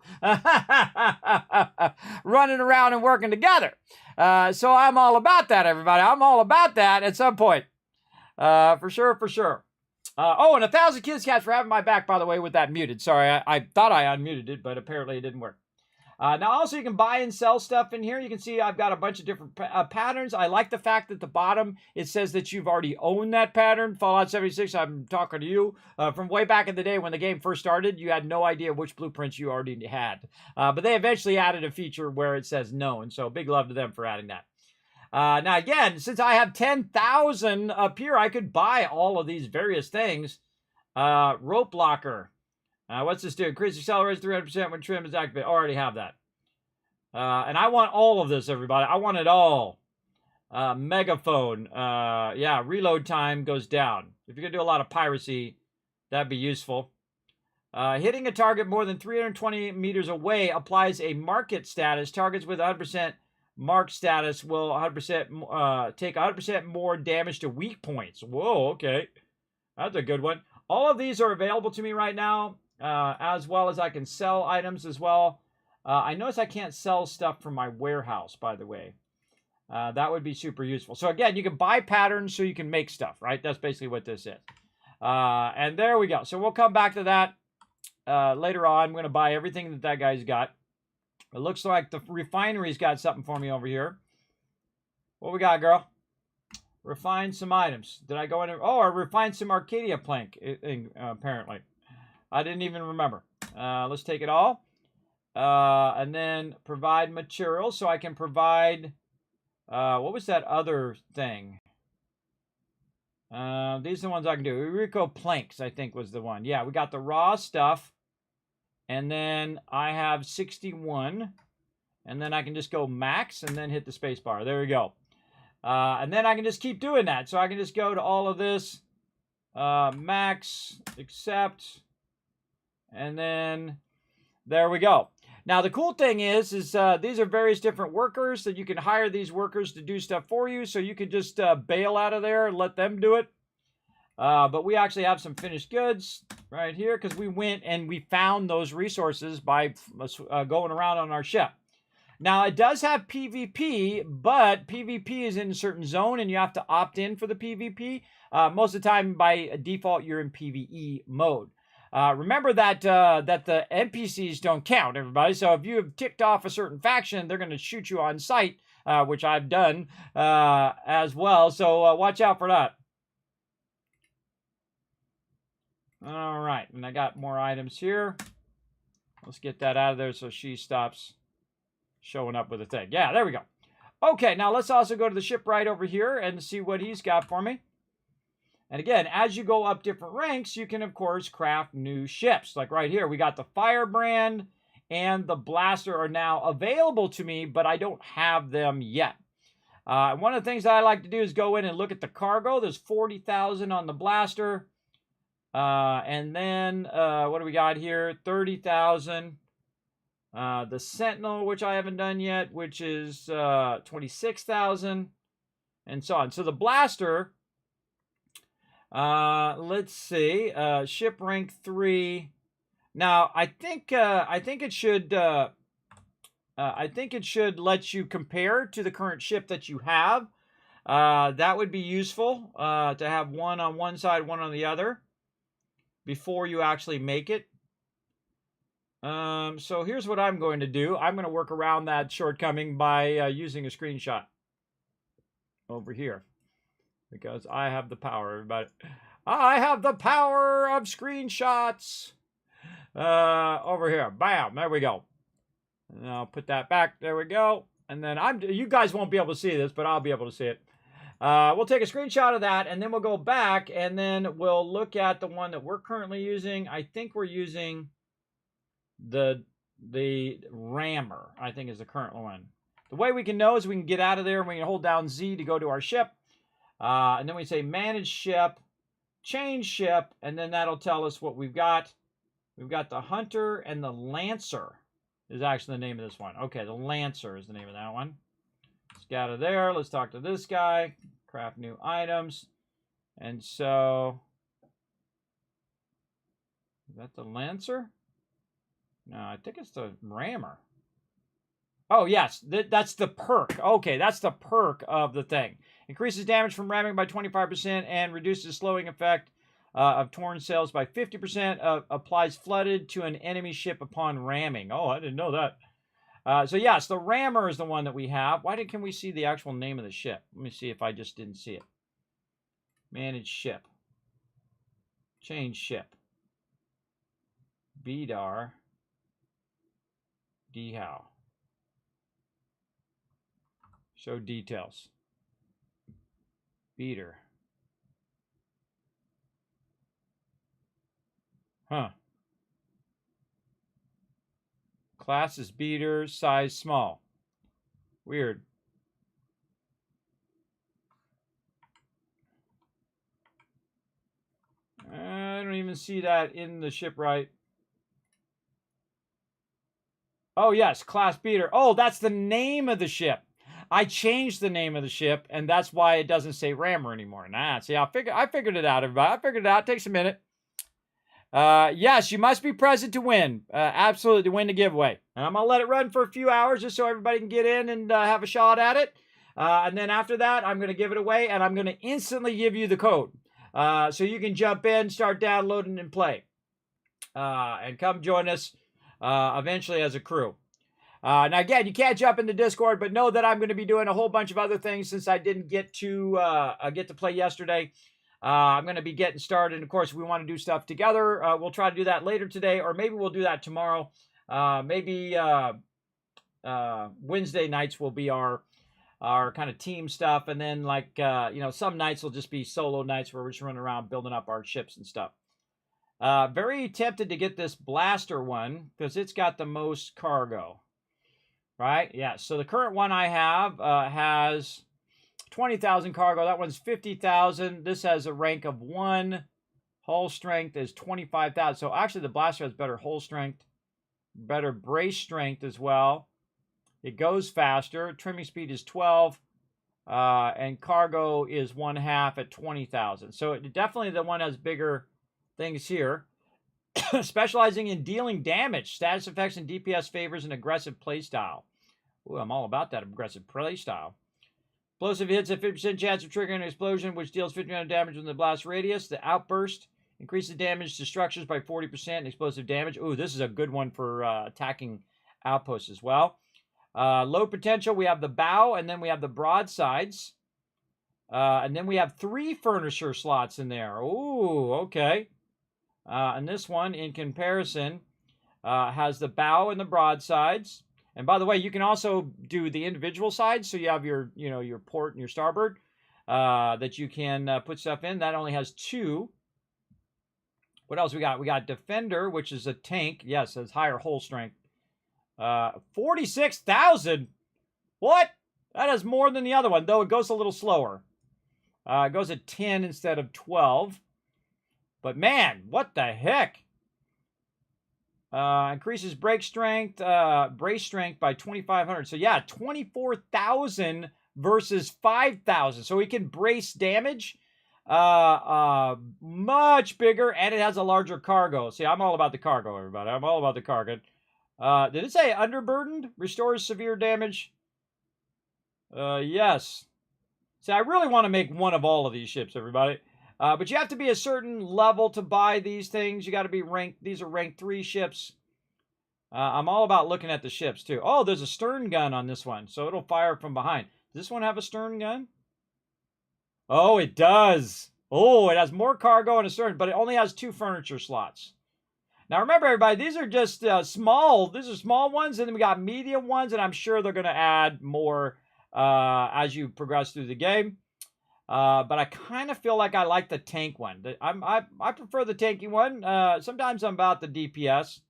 running around and working together. So I'm all about that, everybody. I'm all about that at some point. For sure. Oh, and 1,000 kids cats for having my back, by the way, with that muted. Sorry, I thought I unmuted it, but apparently it didn't work. Now, also, you can buy and sell stuff in here. You can see I've got a bunch of different patterns. I like the fact that at the bottom, it says that you've already owned that pattern. Fallout 76, I'm talking to you. From way back in the day when the game first started, you had no idea which blueprints you already had. But they eventually added a feature where it says known. So big love to them for adding that. Now, again, since I have 10,000 up here, I could buy all of these various things. Rope locker. What's this do? Increase acceleration 300% when trim is activated. Already have that. And I want all of this, everybody. I want it all. Megaphone. Yeah, reload time goes down. If you're going to do a lot of piracy, that'd be useful. Hitting a target more than 320 meters away applies a market status. Targets with 100% mark status will 100% take 100% more damage to weak points. Whoa, okay. That's a good one. All of these are available to me right now, as well as I can sell items as well. I notice I can't sell stuff from my warehouse, by the way. That would be super useful. So again, you can buy patterns so you can make stuff, right? That's basically what this is. And there we go. So we'll come back to that later on. I'm going to buy everything that that guy's got. It looks like the refinery's got something for me over here. What we got, girl? Refine some items. Did I go in? Oh, I refined some Arcadia plank, apparently. I didn't even remember. Let's take it all. And then provide materials. So I can provide... what was that other thing? These are the ones I can do. Eurico planks, I think, was the one. Yeah, we got the raw stuff. And then I have 61. And then I can just go max and then hit the space bar. There we go. And then I can just keep doing that. So I can just go to all of this. Max, accept. And then there we go. Now, the cool thing is these are various different workers that you can hire these workers to do stuff for you. So you can just bail out of there and let them do it. But we actually have some finished goods right here because we went and we found those resources by going around on our ship. Now, it does have PvP, but PvP is in a certain zone and you have to opt in for the PvP. Most of the time, by default, you're in PvE mode. Remember that the NPCs don't count, everybody. So if you have ticked off a certain faction, they're going to shoot you on sight, which I've done as well. So watch out for that. All right, and I got more items here. Let's get that out of there so she stops showing up with a thing. Yeah, there we go. Okay, now let's also go to the shipwright over here and see what he's got for me. And again, as you go up different ranks, you can, of course, craft new ships. Like right here, we got the Firebrand and the Blaster are now available to me, but I don't have them yet. One of the things that I like to do is go in and look at the cargo. There's 40,000 on the Blaster. And then, what do we got here? 30,000. The Sentinel, which I haven't done yet, which is 26,000. And so on. So the Blaster... let's see. Ship rank 3. Now, I think it should let you compare to the current ship that you have. That would be useful to have one on one side, one on the other before you actually make it. So here's what I'm going to do. I'm going to work around that shortcoming by using a screenshot over here. Because I have the power, everybody. I have the power of screenshots. Over here. Bam. There we go. And I'll put that back. There we go. And then you guys won't be able to see this, but I'll be able to see it. We'll take a screenshot of that, and then we'll go back, and then we'll look at the one that we're currently using. I think we're using the rammer, I think is the current one. The way we can know is we can get out of there, and we can hold down Z to go to our ship. And then we say manage ship, change ship, and then that'll tell us what we've got. We've got the Hunter and the Lancer is actually the name of this one. Okay, the Lancer is the name of that one. Let's get out of there. Let's talk to this guy. Craft new items. And so, is that the Lancer? No, I think it's the Rammer. Oh, yes, that's the perk. Okay, that's the perk of the thing. Increases damage from ramming by 25% and reduces slowing effect of torn sails by 50%. Applies flooded to an enemy ship upon ramming. Oh, I didn't know that. So, yes, the rammer is the one that we have. Can we see the actual name of the ship? Let me see if I just didn't see it. Manage ship. Change ship. Bidar. Dehow. Show details. Beater. Huh. Class is beater, size small. Weird. don't even see that in the shipwright. Oh, yes, class beater. Oh, that's the name of the ship. I changed the name of the ship, and that's why it doesn't say rammer anymore. Nah, see, I figured it out, everybody. I figured it out. It takes a minute. Yes, you must be present to win. Absolutely, to win the giveaway. And I'm going to let it run for a few hours just so everybody can get in and have a shot at it. And then after that, I'm going to give it away, and I'm going to instantly give you the code. So you can jump in, start downloading, and play. And come join us eventually as a crew. Now, again, you can't jump into Discord, but know that I'm going to be doing a whole bunch of other things since I didn't get to play yesterday. I'm going to be getting started. And of course, we want to do stuff together. We'll try to do that later today, or maybe we'll do that tomorrow. Maybe Wednesday nights will be our kind of team stuff. And then, like, some nights will just be solo nights where we're just running around building up our ships and stuff. Very tempted to get this blaster one because it's got the most cargo. Right? Yeah. So the current one I have has 20,000 cargo. That one's 50,000. This has a rank of 1. Hull strength is 25,000. So actually the blaster has better hull strength, better brace strength as well. It goes faster. Trimming speed is 12. And cargo is 1/2 at 20,000. So it definitely the one has bigger things here. Specializing in dealing damage, status effects, and DPS favors an aggressive playstyle. Ooh, I'm all about that aggressive playstyle. Explosive hits have 50% chance of triggering an explosion, which deals 50% damage within the blast radius. The outburst increases damage to structures by 40% and explosive damage. Ooh, this is a good one for attacking outposts as well. Low potential, we have the bow, and then we have the broadsides. And then we have 3 furniture slots in there. Ooh, okay. And this one, in comparison, has the bow and the broadsides. And by the way, you can also do the individual sides. So you have your, your port and your starboard that you can put stuff in. That only has 2. What else we got? We got defender, which is a tank. Yes, has higher hull strength. 46,000. What? That is more than the other one, though it goes a little slower. It goes at 10 instead of 12. But man, what the heck? Increases brace strength by 2,500. So yeah, 24,000 versus 5,000. So we can brace damage much bigger, and it has a larger cargo. See, I'm all about the cargo, everybody. I'm all about the cargo. Did it say underburdened? Restores severe damage? Yes. See, I really want to make one of all of these ships, everybody. But you have to be a certain level to buy these things. You got to be ranked. These are rank 3 ships. I'm all about looking at the ships, too. Oh, there's a stern gun on this one, so it'll fire from behind. Does this one have a stern gun? Oh, it does. Oh, it has more cargo and a stern, but it only has 2 furniture slots. Now, remember, everybody, these are just small. These are small ones, and then we got medium ones, and I'm sure they're going to add more as you progress through the game. But I kind of feel like I like the tank one. I prefer the tanky one. Sometimes I'm about the DPS.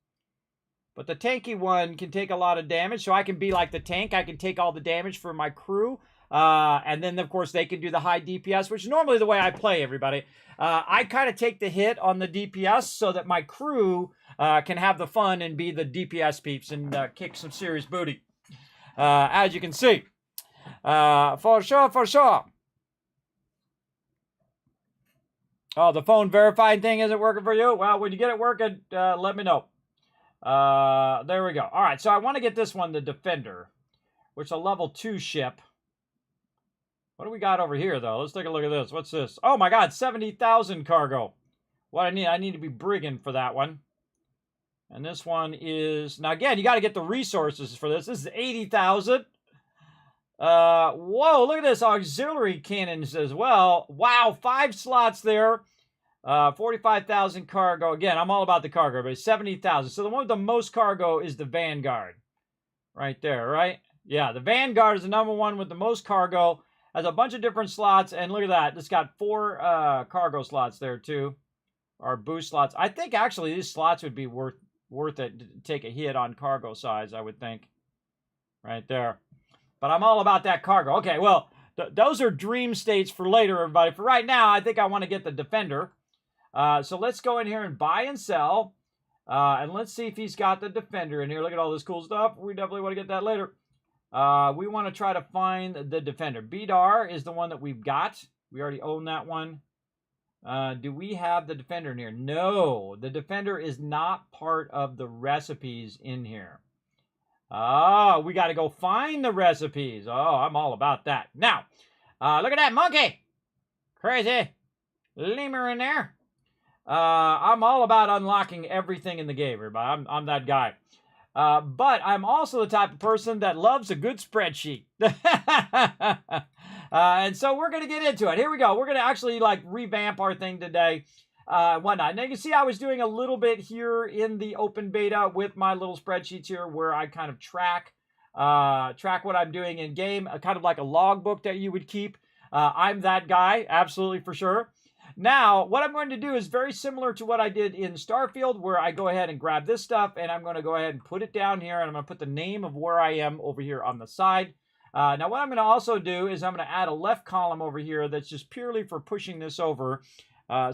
But the tanky one can take a lot of damage, so I can be like the tank. I can take all the damage for my crew. And then, of course, they can do the high DPS, which is normally the way I play, everybody. I kind of take the hit on the DPS so that my crew can have the fun and be the DPS peeps and kick some serious booty. As you can see. For sure, for sure. Oh, the phone verifying thing isn't working for you? Well, when you get it working, let me know. There we go. All right, so I want to get this one, the Defender, which is a level 2 ship. What do we got over here, though? Let's take a look at this. What's this? Oh, my God, 70,000 cargo. What I need to be brigand for that one. And this one is... Now, again, you got to get the resources for this. This is 80,000. Whoa, look at this. Auxiliary cannons as well. Wow, 5 slots there. 45,000 cargo. Again, I'm all about the cargo, but 70,000. So the one with the most cargo is the Vanguard. Right there, right? Yeah, the Vanguard is the number one with the most cargo. Has a bunch of different slots, and look at that. It's got 4 cargo slots there, too. Or boost slots. I think, actually, these slots would be worth it to take a hit on cargo size, I would think. Right there. But I'm all about that cargo. Okay, well, those are dream states for later, everybody. For right now, I think I want to get the Defender. So let's go in here and buy and sell. And let's see if he's got the defender in here. Look at all this cool stuff. We definitely want to get that later. We want to try to find the defender. Bidar is the one that we've got. We already own that one. Do we have the defender in here? No, the defender is not part of the recipes in here. Oh, we got to go find the recipes. Oh, I'm all about that. Now, look at that monkey. Crazy. Lemur in there. I'm all about unlocking everything in the game, everybody. I'm that guy. But I'm also the type of person that loves a good spreadsheet. And so we're going to get into it. Here we go. We're going to actually like revamp our thing today. Whatnot. Now you can see I was doing a little bit here in the open beta with my little spreadsheets here where I kind of track what I'm doing in game, kind of like a logbook that you would keep. I'm that guy, absolutely for sure. Now, what I'm going to do is very similar to what I did in Starfield, where I go ahead and grab this stuff, and I'm going to go ahead and put it down here, and I'm going to put the name of where I am over here on the side. Now, what I'm going to also do is I'm going to add a left column over here that's just purely for pushing this over,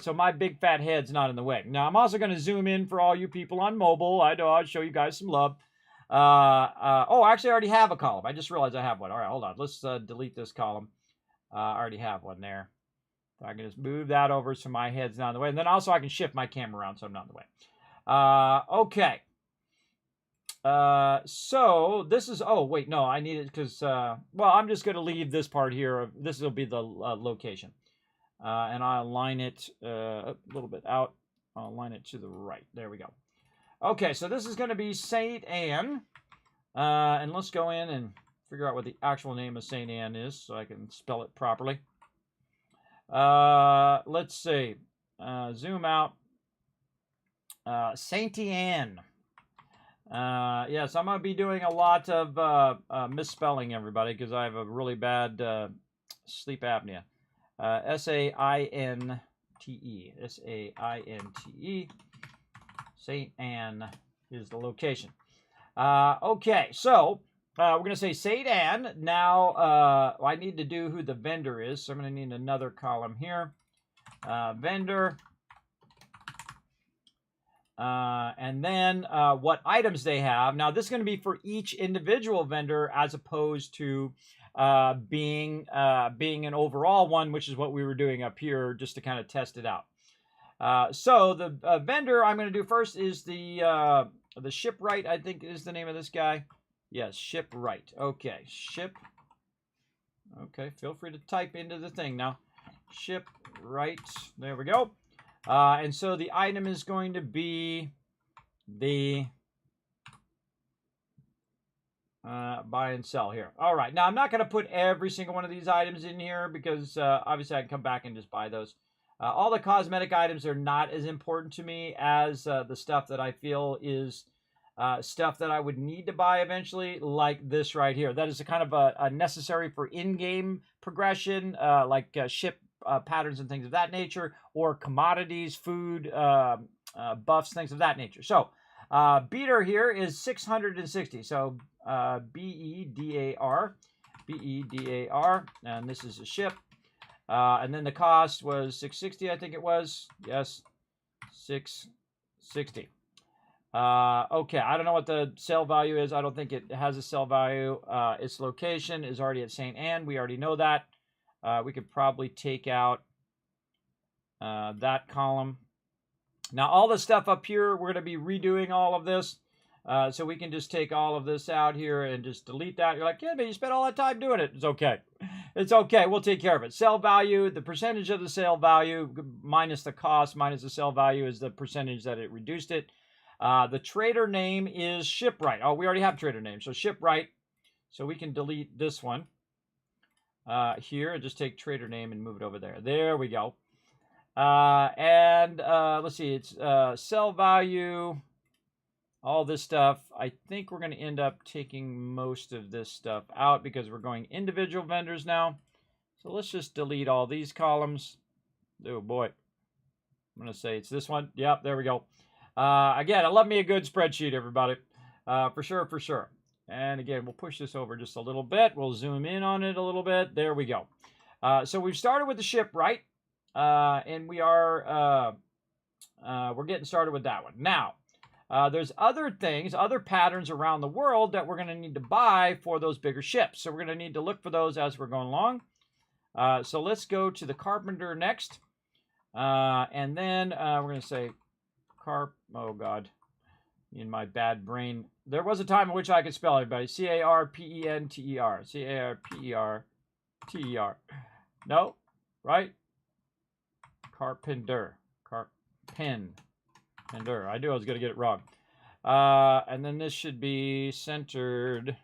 so my big fat head's not in the way. Now, I'm also going to zoom in for all you people on mobile. I know I'll show you guys some love. Oh, actually, I already have a column. I just realized I have one. All right, hold on. Let's delete this column. I already have one there. So I can just move that over so my head's not in the way. And then also I can shift my camera around so I'm not in the way. Okay. So this is, oh, wait, no, I need it because, well, I'm just going to leave this part here. This will be the location. And I'll align it a little bit out. I'll align it to the right. There we go. Okay, so this is going to be St. Anne. And let's go in and figure out what the actual name of St. Anne is so I can spell it properly. Let's see. Zoom out. St. Anne. Yes, I'm going to be doing a lot of misspelling, everybody, because I have a really bad sleep apnea. S-A-I-N-T-E. S-A-I-N-T-E. St. Anne is the location. Okay, so we're going to say St. Anne. Now, I need to do who the vendor is, so I'm going to need another column here. Vendor. And then what items they have. Now, this is going to be for each individual vendor as opposed to being an overall one, which is what we were doing up here just to kind of test it out. So the vendor I'm going to do first is the shipwright, I think is the name of this guy. Yes, shipwright. Okay, ship. Okay, feel free to type into the thing now. Shipwright. There we go. And so the item is going to be the buy and sell here. All right. Now, I'm not going to put every single one of these items in here because obviously I can come back and just buy those. All the cosmetic items are not as important to me as the stuff that I feel is stuff that I would need to buy eventually, like this right here. That is a kind of a necessary for in-game progression, like ship patterns and things of that nature, or commodities, food, buffs, things of that nature. So, beater here is 660. So, B-E-D-A-R, B-E-D-A-R, and this is a ship. And then the cost was 660, I think it was. Yes, 660. Okay, I don't know what the sale value is. I don't think it has a sale value. Its location is already at St. Anne. We already know that. We could probably take out that column. Now, all the stuff up here, we're going to be redoing all of this. So we can just take all of this out here and just delete that. You're like, yeah, but you spent all that time doing it. It's okay. It's okay. We'll take care of it. Sale value, the percentage of the sale value minus the cost minus the sale value is the percentage that it reduced it. The trader name is shipwright. Oh, we already have trader name. So shipwright. So we can delete this one here and just take trader name and move it over there. There we go. Let's see. It's sell value. All this stuff. I think we're going to end up taking most of this stuff out because we're going individual vendors now. So let's just delete all these columns. Oh boy. I'm going to say it's this one. Yep, there we go. Again, I love me a good spreadsheet, everybody. For sure, for sure. And again, we'll push this over just a little bit. We'll zoom in on it a little bit. There we go. So we've started with the shipwright. And we are we're getting started with that one. Now, there's other things, other patterns around the world that we're going to need to buy for those bigger ships. So we're going to need to look for those as we're going along. So let's go to the carpenter next. And then we're going to say oh God, in my bad brain. There was a time in which I could spell everybody. C-A-R-P-E-N-T-E-R. C-A-R-P-E-R-T-E-R. No, right? Carpenter. Carpenter. I knew I was going to get it wrong. And then this should be centered.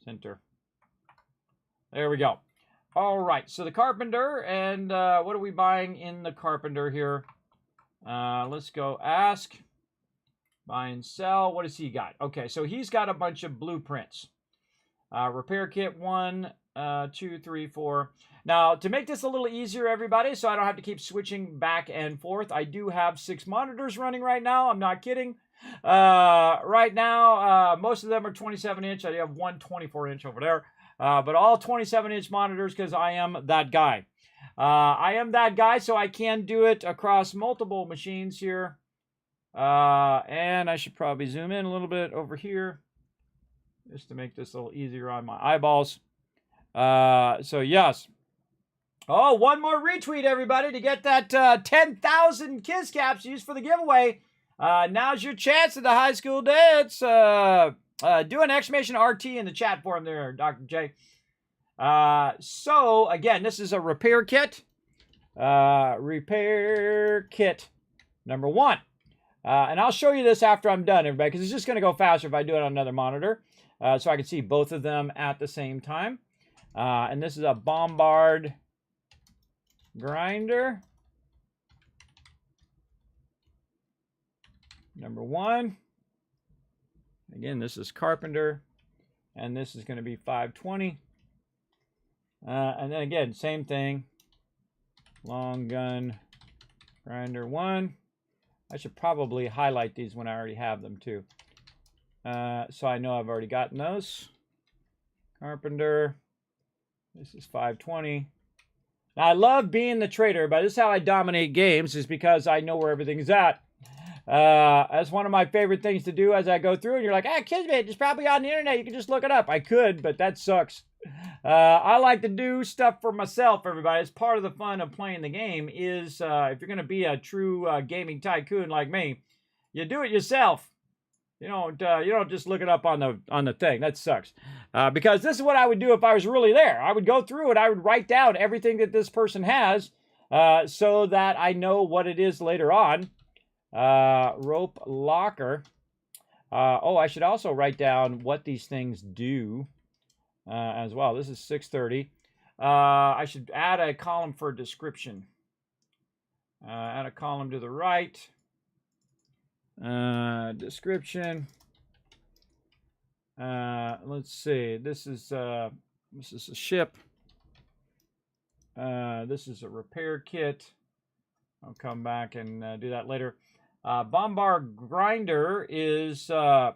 Center. There we go. All right, so the carpenter, and what are we buying in the carpenter here? Let's go ask, buy and sell. What does he got? Okay, so he's got a bunch of blueprints. Repair kit 1, 2, 3, 4. Now, to make this a little easier, everybody, so I don't have to keep switching back and forth, I do have 6 monitors running right now. I'm not kidding. Right now, most of them are 27-inch. I have one 24-inch over there. But all 27-inch monitors because I am that guy. I am that guy, so I can do it across multiple machines here. And I should probably zoom in a little bit over here just to make this a little easier on my eyeballs. So, yes. Oh, one more retweet, everybody, to get that 10,000 Kiss Caps used for the giveaway. Now's your chance at the high school dance. Do an exclamation RT in the chat for him there, Dr. J. So, again, this is a repair kit. Repair kit number 1. And I'll show you this after I'm done, everybody, because it's just going to go faster if I do it on another monitor. So I can see both of them at the same time. And this is a bombard grinder. Number 1. Again, this is carpenter, and this is going to be 520. And then again, same thing. Long gun grinder 1. I should probably highlight these when I already have them too. So I know I've already gotten those. Carpenter. This is 520. Now, I love being the trader, but this is how I dominate games, is because I know where everything's at. That's one of my favorite things to do as I go through. And you're like, Kismet, it's probably on the internet. You can just look it up. I could, but that sucks. I like to do stuff for myself, everybody. It's part of the fun of playing the game is if you're going to be a true gaming tycoon like me, you do it yourself. You don't just look it up on the thing. That sucks. Because this is what I would do if I was really there. I would go through it. I would write down everything that this person has so that I know what it is later on. Rope locker. Oh, I should also write down what these things do as well. This is 630. I should add a column for description. Add a column to the right. Description. Let's see. This is a ship. This is a repair kit. I'll come back and do that later. Bombard grinder is plus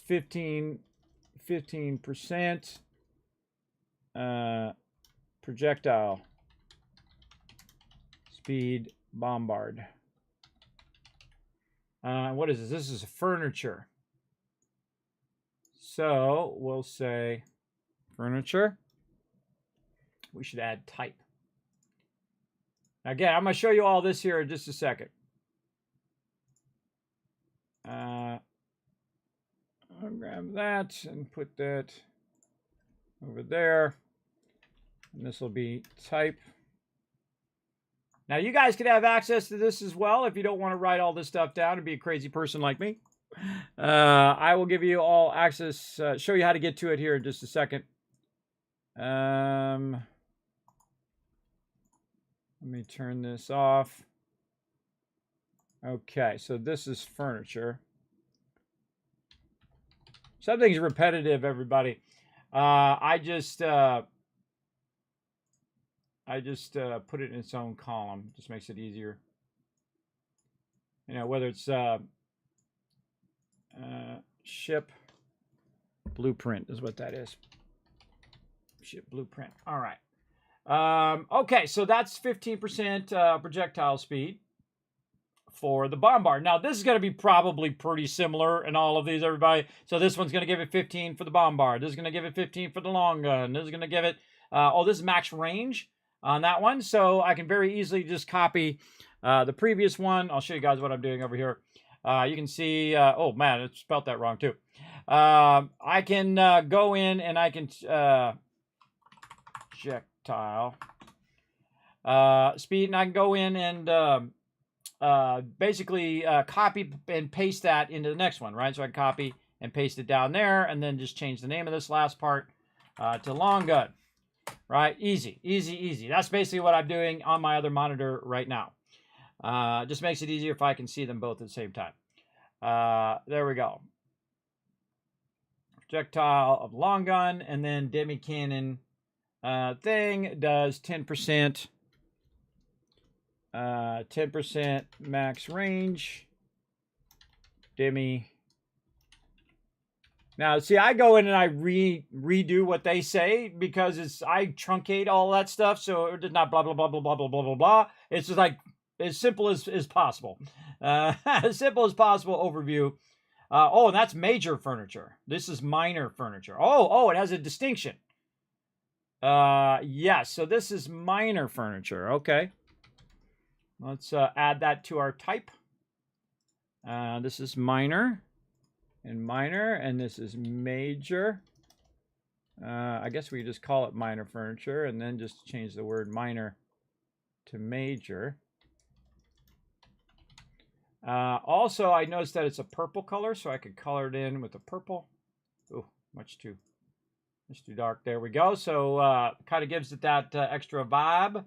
15% projectile speed bombard. What is this? This is furniture. So we'll say furniture. We should add type. Again, I'm going to show you all this here in just a second. I'll grab that and put that over there. And this will be type. Now, you guys can have access to this as well if you don't want to write all this stuff down and be a crazy person like me. I will give you all access, show you how to get to it here in just a second. Let me turn this off. Okay, so this is furniture. Something's repetitive, everybody. I just put it in its own column. Just makes it easier. You know, whether it's ship blueprint is what that is. Ship blueprint. All right. Okay, so that's 15% projectile speed for the bombard. Now, this is going to be probably pretty similar in all of these, everybody. So this one's going to give it 15 for the bombard. This is going to give it 15 for the long gun. This is going to give it, this is max range on that one. So I can very easily just copy the previous one. I'll show you guys what I'm doing over here. You can see, oh man, it spelled that wrong too. I can go in and I can projectile speed, and I can go in and basically copy and paste that into the next one, right? So I can copy and paste it down there, and then just change the name of this last part to long gun, right? Easy, easy, easy. That's basically what I'm doing on my other monitor right now. Just makes it easier if I can see them both at the same time. There we go. Projectile of long gun, and then demi cannon thing does 10%. 10% max range. Demi. Now, see, I go in and I redo what they say because I truncate all that stuff, so it does not blah blah blah blah blah blah blah blah blah. It's just like as simple as possible. As simple as possible overview. Oh, and that's major furniture. This is minor furniture. Oh, it has a distinction. Yes, so this is minor furniture. Okay. Let's add that to our type. This is minor, and this is major. I guess we just call it minor furniture, and then just change the word minor to major. Also, I noticed that it's a purple color, so I could color it in with a purple. Oh, much too dark. There we go. So kind of gives it that extra vibe.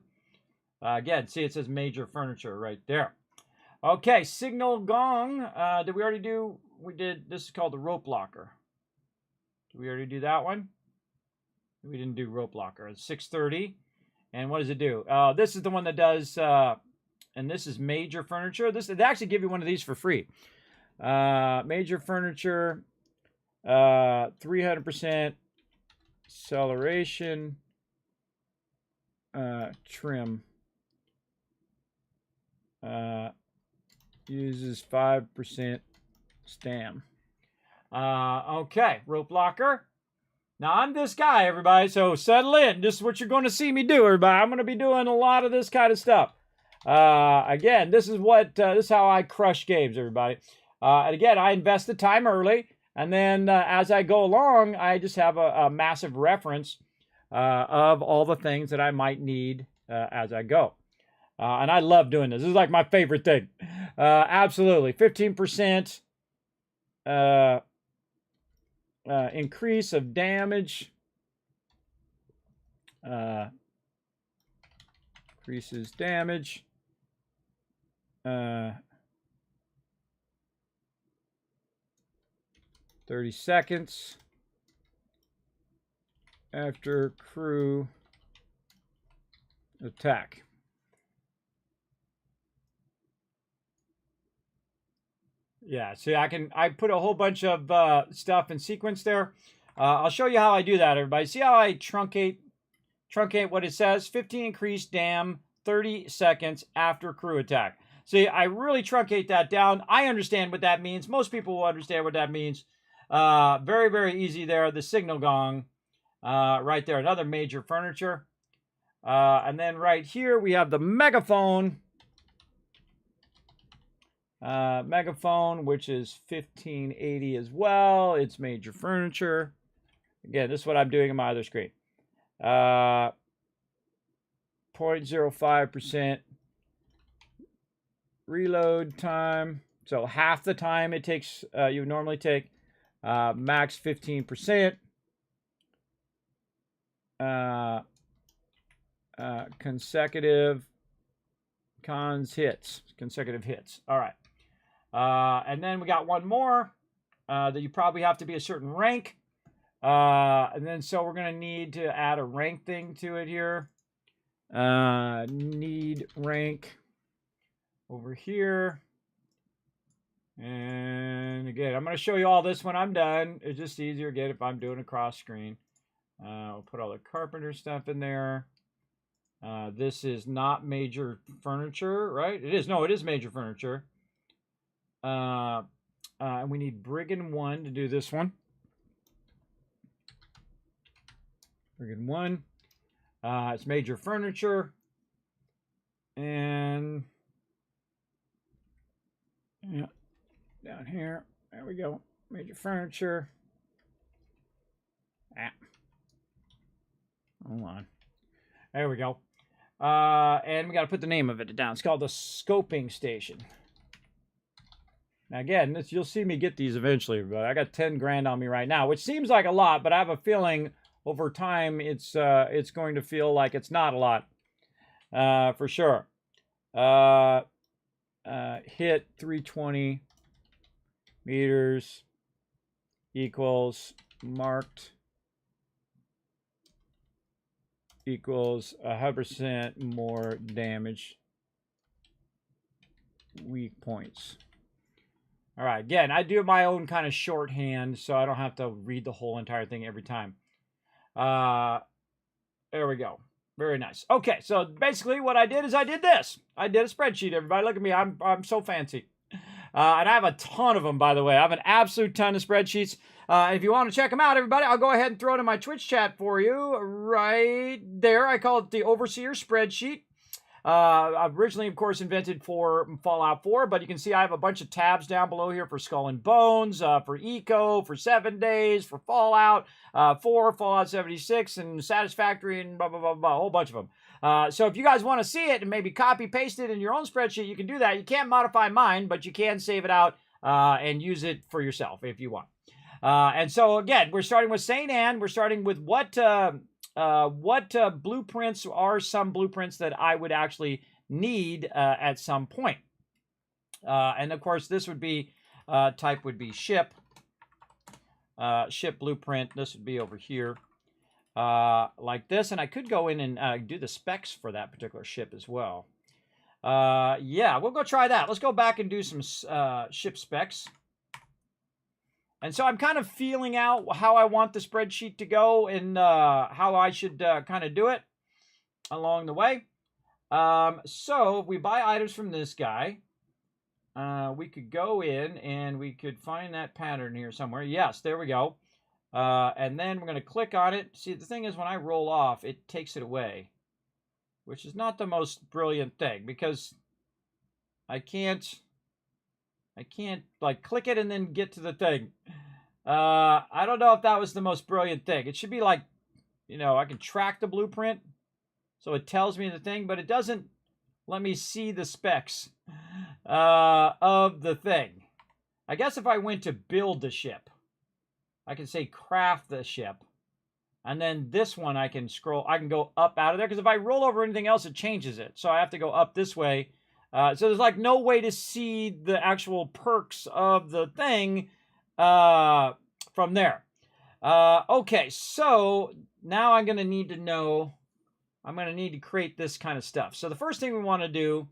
Again, see, it says major furniture right there. Okay, signal gong. Did we already do? We did. This is called the rope locker. Did we already do that one? We didn't do rope locker. It's 6:30. And what does it do? This is the one that does, and this is major furniture. They actually give you one of these for free. Major furniture, 300% acceleration, trim. Uses 5% stam. Okay, rope locker. Now, I'm this guy, everybody, so settle in. This is what you're going to see me do, everybody. I'm going to be doing a lot of this kind of stuff. Again, this is how I crush games, everybody. And again, I invest the time early, and then as I go along, I just have a massive reference of all the things that I might need as I go. And I love doing this. This is like my favorite thing. Absolutely. 15% increase of damage. Increases damage. 30 seconds after crew attack. Yeah, see, I put a whole bunch of stuff in sequence there. I'll show you how I do that, everybody. See how I truncate what it says? 15 increased dam, 30 seconds after crew attack. See, I really truncate that down. I understand what that means. Most people will understand what that means. Very, very easy there. The signal gong right there. Another major furniture. And then right here we have the megaphone. Megaphone, which is 1580 as well. It's major furniture. Again, this is what I'm doing on my other screen. 0.05% reload time. So half the time it takes you would normally take. Max 15%. Consecutive consecutive hits. All right. And then we got one more that you probably have to be a certain rank. And then so we're going to need to add a rank thing to it here. Need rank over here. And again, I'm going to show you all this when I'm done. It's just easier again if I'm doing a cross screen. We'll put all the carpenter stuff in there. This is not major furniture, right? It is. No, it is major furniture. And we need Brigand 1 to do this one. Brigand 1. It's major furniture. And yeah, down here. There we go. Major furniture. Hold on. There we go. And we got to put the name of it down. It's called the scoping station. Now again, you'll see me get these eventually, but I got 10 grand on me right now, which seems like a lot, but I have a feeling over time it's going to feel like it's not a lot, for sure. Hit 320 meters equals marked equals 100% more damage. Weak points. All right, again, I do my own kind of shorthand, so I don't have to read the whole entire thing every time. There we go. Very nice. Okay, so basically what I did is I did this. I did a spreadsheet, everybody. Look at me. I'm so fancy. And I have a ton of them, by the way. I have an absolute ton of spreadsheets. If you want to check them out, everybody, I'll go ahead and throw it in my Twitch chat for you right there. I call it the Overseer spreadsheet. Originally, of course, invented for Fallout 4, but you can see I have a bunch of tabs down below here for Skull and Bones, for Eco, for 7 Days, for Fallout 4, Fallout 76, and Satisfactory, and blah, blah, blah, blah, a whole bunch of them. So if you guys want to see it and maybe copy paste it in your own spreadsheet, you can do that. You can't modify mine, but you can save it out and use it for yourself if you want. And so again, we're starting with St. Anne. We're starting with what blueprints are some blueprints that I would actually need at some point. And of course, this would be type would be ship. Ship blueprint. This would be over here. Like this, and I could go in and do the specs for that particular ship as well. Yeah, we'll go try that. Let's go back and do some ship specs. And so I'm kind of feeling out how I want the spreadsheet to go and how I should kind of do it along the way. So if we buy items from this guy, we could go in and we could find that pattern here somewhere. Yes, there we go. And then we're going to click on it. See, the thing is, when I roll off, it takes it away, which is not the most brilliant thing because I can't like click it and then get to the thing. I don't know if that was the most brilliant thing. It should be like, you know, I can track the blueprint, so it tells me the thing, but it doesn't let me see the specs of the thing. I guess if I went to build the ship, I can say craft the ship. And then this one I can scroll, I can go up out of there. Because if I roll over anything else, it changes it. So I have to go up this way. So there's like no way to see the actual perks of the thing from there. Okay, so now I'm going to need to know, I'm going to need to create this kind of stuff. So the first thing we want to do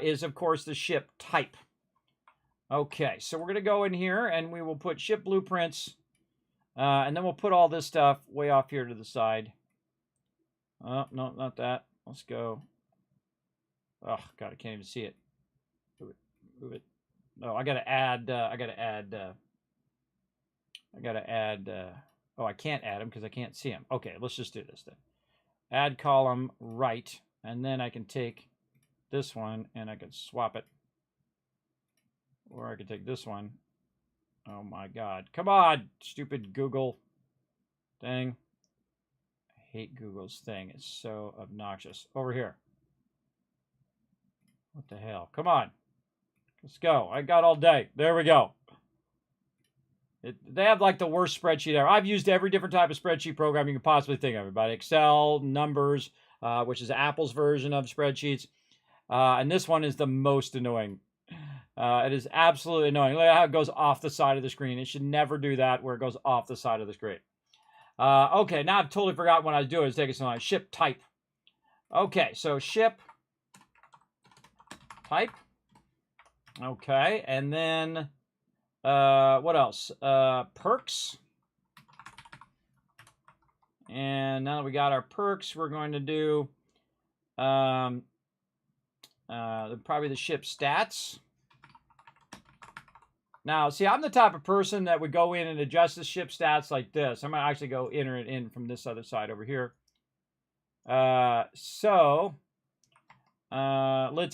is, of course, the ship type. Okay, so we're going to go in here and we will put ship blueprints. And then we'll put all this stuff way off here to the side. Oh, no, not that. Let's go. Oh, God, I can't even see it. Move it. No, I got to add, oh, I can't add them because I can't see them. Okay, let's just do this then. Add column right, and then I can take this one and I can swap it. Or I could take this one. Oh my God. Come on, stupid Google thing. I hate Google's thing. It's so obnoxious. Over here. What the hell? Come on. Let's go. I got all day. There we go. They have like the worst spreadsheet ever. I've used every different type of spreadsheet program you can possibly think of, everybody. Excel, Numbers, which is Apple's version of spreadsheets. And this one is the most annoying. It is absolutely annoying. Look at how it goes off the side of the screen. It should never do that where it goes off the side of the screen. Okay, now I've totally forgotten what I was doing. It's taking so long. Ship type. Okay, so ship type. Okay, and then what else? Perks. And now that we got our perks, we're going to do Probably the ship stats. Now, see, I'm the type of person that would go in and adjust the ship stats like this. I'm going to actually go enter it in from this other side over here. Let's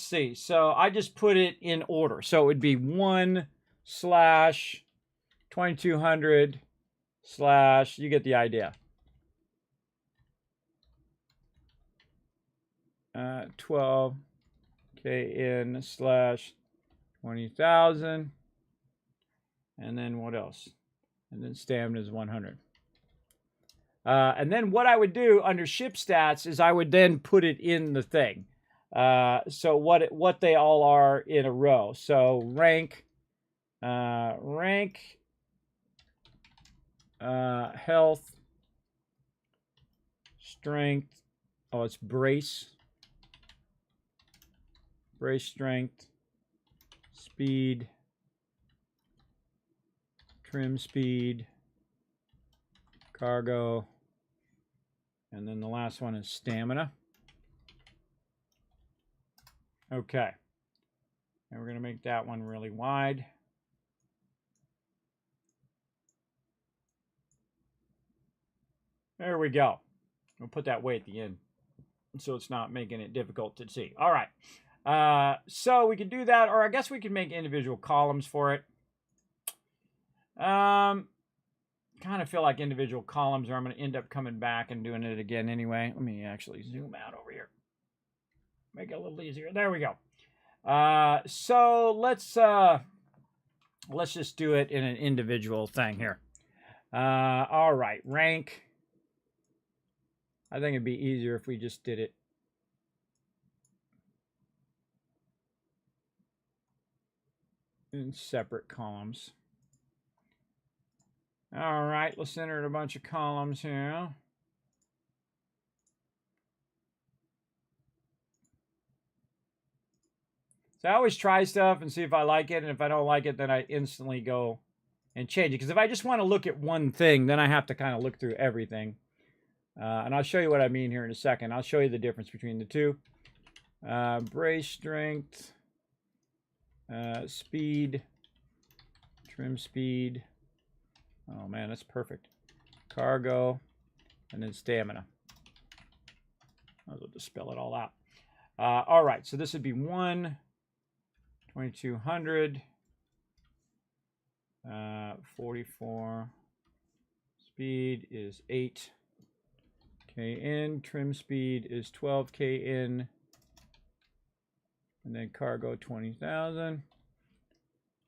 see. So I just put it in order. So it would be 1/2200 / you get the idea. 12 KN / 20,000. And then what else? And then stamina is 100. And then what I would do under ship stats is I would then put it in the thing. So what they all are in a row. So rank, health, strength. Oh, it's brace strength, speed, trim speed, cargo, and then the last one is stamina. Okay. And we're going to make that one really wide. There we go. We'll put that way at the end so it's not making it difficult to see. All right. So we could do that, or I guess we could make individual columns for it. Kind of feel like individual columns, or I'm going to end up coming back and doing it again anyway. Let me actually zoom out over here. Make it a little easier. There we go. So let's just do it in an individual thing here. All right, rank. I think it'd be easier if we just did it in separate columns. All right, let's enter a bunch of columns here. So I always try stuff and see if I like it, and if I don't like it, then I instantly go and change it. Because if I just want to look at one thing, then I have to kind of look through everything. And I'll show you what I mean here in a second. I'll show you the difference between the two. Brace strength, speed, trim speed. Oh man, that's perfect. Cargo, and then stamina. I'll just spell it all out. All right, so this would be 1/2200, 44. Speed is 8 kn. Trim speed is 12 kn. And then cargo 20,000.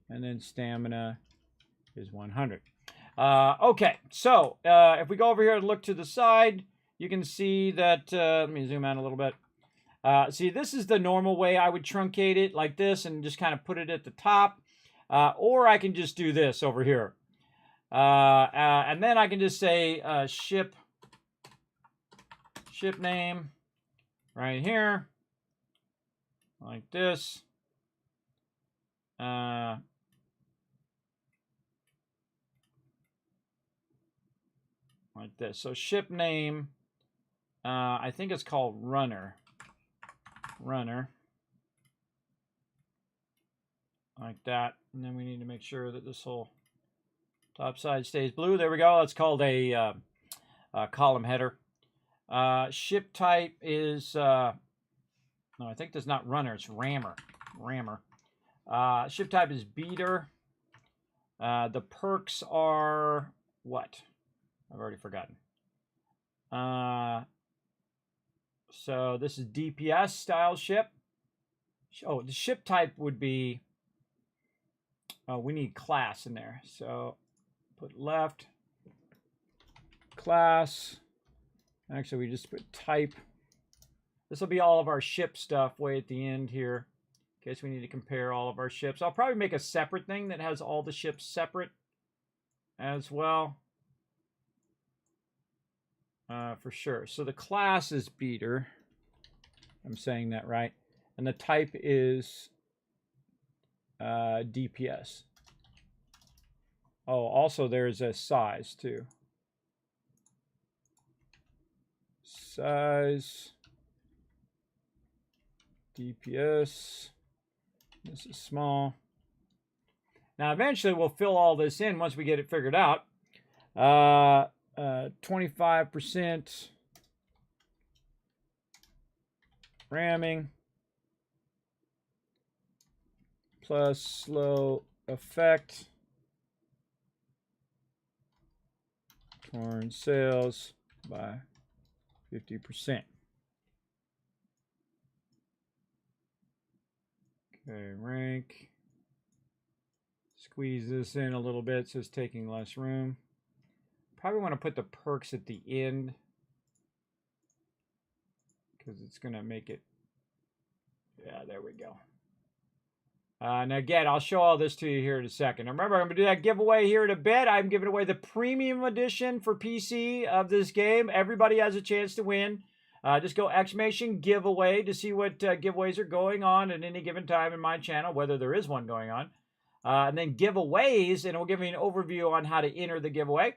And then stamina is 100. Okay, so if we go over here and look to the side, you can see that, let me zoom out a little bit. See, this is the normal way I would truncate it, like this, and just kind of put it at the top. Or I can just do this over here. And then I can just say ship name right here, like this. Like this. So ship name, I think it's called runner. Like that. And then we need to make sure that this whole top side stays blue. There we go. That's called a column header. Ship type is, no, I think that's not runner. It's rammer. Ship type is beater. The perks are what? I've already forgotten. So this is DPS style ship. Oh, the ship type would be, we need class in there. So put left, class. Actually, we just put type. This will be all of our ship stuff way at the end here, in case we need to compare all of our ships. I'll probably make a separate thing that has all the ships separate as well. For sure. So the class is beater. I'm saying that right. And the type is DPS. Oh, also there's a size too. Size DPS. This is small. Now, eventually, we'll fill all this in once we get it figured out. 25% ramming plus slow effect. Torn sales by 50%. Okay, rank. Squeeze this in a little bit so it's taking less room. Probably want to put the perks at the end because it's going to make it. Yeah, there we go. Now again, I'll show all this to you here in a second. Remember, I'm going to do that giveaway here in a bit. I'm giving away the premium edition for PC of this game. Everybody has a chance to win. Just go exclamation giveaway to see what giveaways are going on at any given time in my channel, whether there is one going on. And then giveaways, and it will give you an overview on how to enter the giveaway.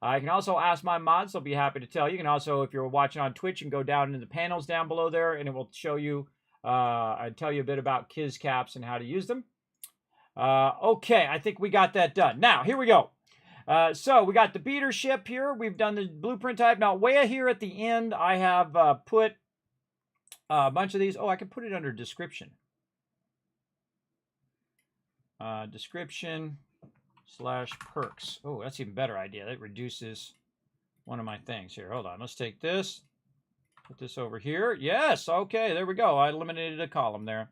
You can also ask my mods. They'll be happy to tell you. You can also, if you're watching on Twitch, and go down into the panels down below there, and it will show you, tell you a bit about Kiz Caps and how to use them. Okay, I think we got that done. Now, here we go. So we got the beater ship here. We've done the blueprint type. Now, way here at the end, I have put a bunch of these. Oh, I can put it under description. Description / perks. Oh, that's even better idea. That reduces one of my things here. Hold on. Let's take this. Put this over here. Yes. Okay. There we go. I eliminated a column there.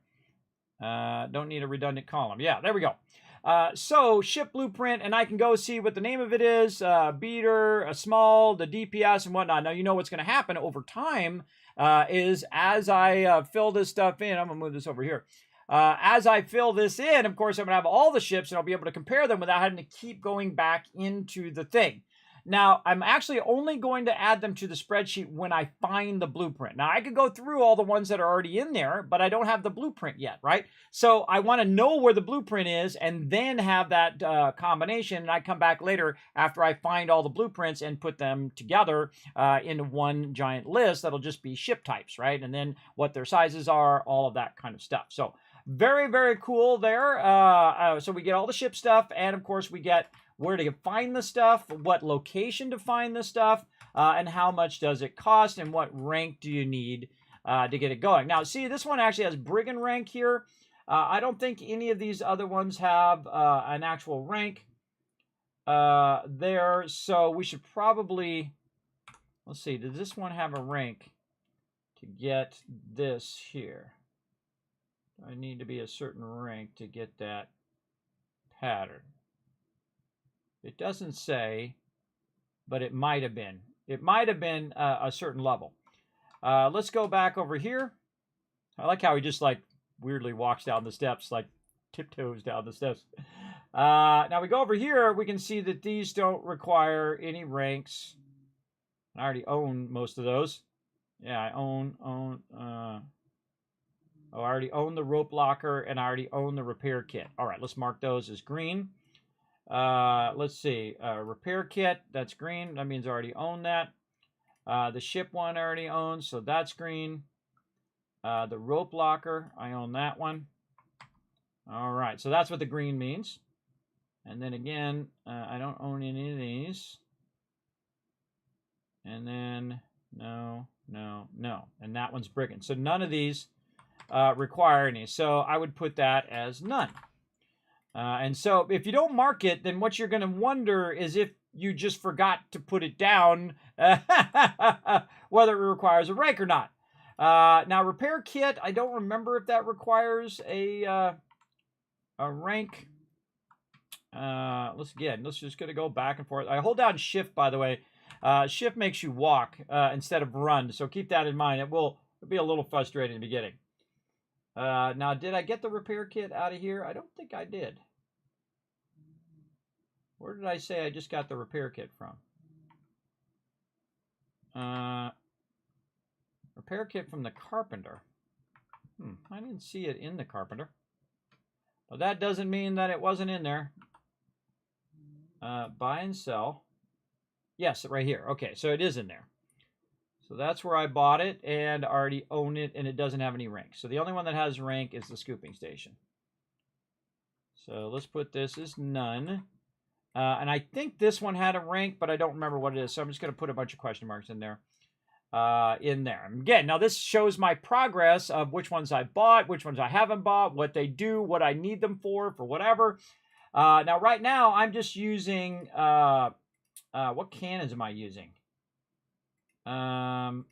Don't need a redundant column. Yeah. There we go. So ship blueprint, and I can go see what the name of it is. Beater, a small, the DPS, and whatnot. Now, you know what's going to happen over time is as I fill this stuff in. I'm going to move this over here. As I fill this in, of course, I'm going to have all the ships, and I'll be able to compare them without having to keep going back into the thing. Now, I'm actually only going to add them to the spreadsheet when I find the blueprint. Now, I could go through all the ones that are already in there, but I don't have the blueprint yet, right? So I want to know where the blueprint is and then have that combination, and I come back later after I find all the blueprints and put them together into one giant list that'll just be ship types, right? And then what their sizes are, all of that kind of stuff. So very, very cool there. So we get all the ship stuff, and of course we get where to find the stuff, what location to find the stuff, and how much does it cost, and what rank do you need to get it going. Now, see, this one actually has brigand rank here. I don't think any of these other ones have an actual rank there, so we should probably, let's see, does this one have a rank to get this here? I need to be a certain rank to get that pattern. It doesn't say, but it might have been. It might have been a certain level. Let's go back over here. I like how he just like weirdly walks down the steps, like tiptoes down the steps. Now we go over here, we can see that these don't require any ranks. I already own most of those. Yeah, I I already own the rope locker, and I already own the repair kit. All right, let's mark those as green. Let's see, repair kit, that's green. That means I already own that. The ship one I already own, so that's green. The rope locker, I own that one. All right, so that's what the green means. And then again, I don't own any of these. And then, no. And that one's brigand. So none of these require any. So I would put that as none. And so if you don't mark it, then what you're going to wonder is if you just forgot to put it down, whether it requires a rank or not. Now, repair kit, I don't remember if that requires a rank. Let's just going to go back and forth. I hold down shift, by the way. Shift makes you walk instead of run, so keep that in mind. It'll be a little frustrating in the beginning. Now, did I get the repair kit out of here? I don't think I did. Where did I say I just got the repair kit from? Repair kit from the carpenter. I didn't see it in the carpenter. Well, that doesn't mean that it wasn't in there. Buy and sell. Yes, right here. Okay, so it is in there. So that's where I bought it and already own it, and it doesn't have any rank. So the only one that has rank is the scooping station. So let's put this as none. And I think this one had a rank, but I don't remember what it is. So I'm just going to put a bunch of question marks in there. Again, now this shows my progress of which ones I bought, which ones I haven't bought, what they do, what I need them for whatever. Now, right now, I'm just using, what cannons am I using? Not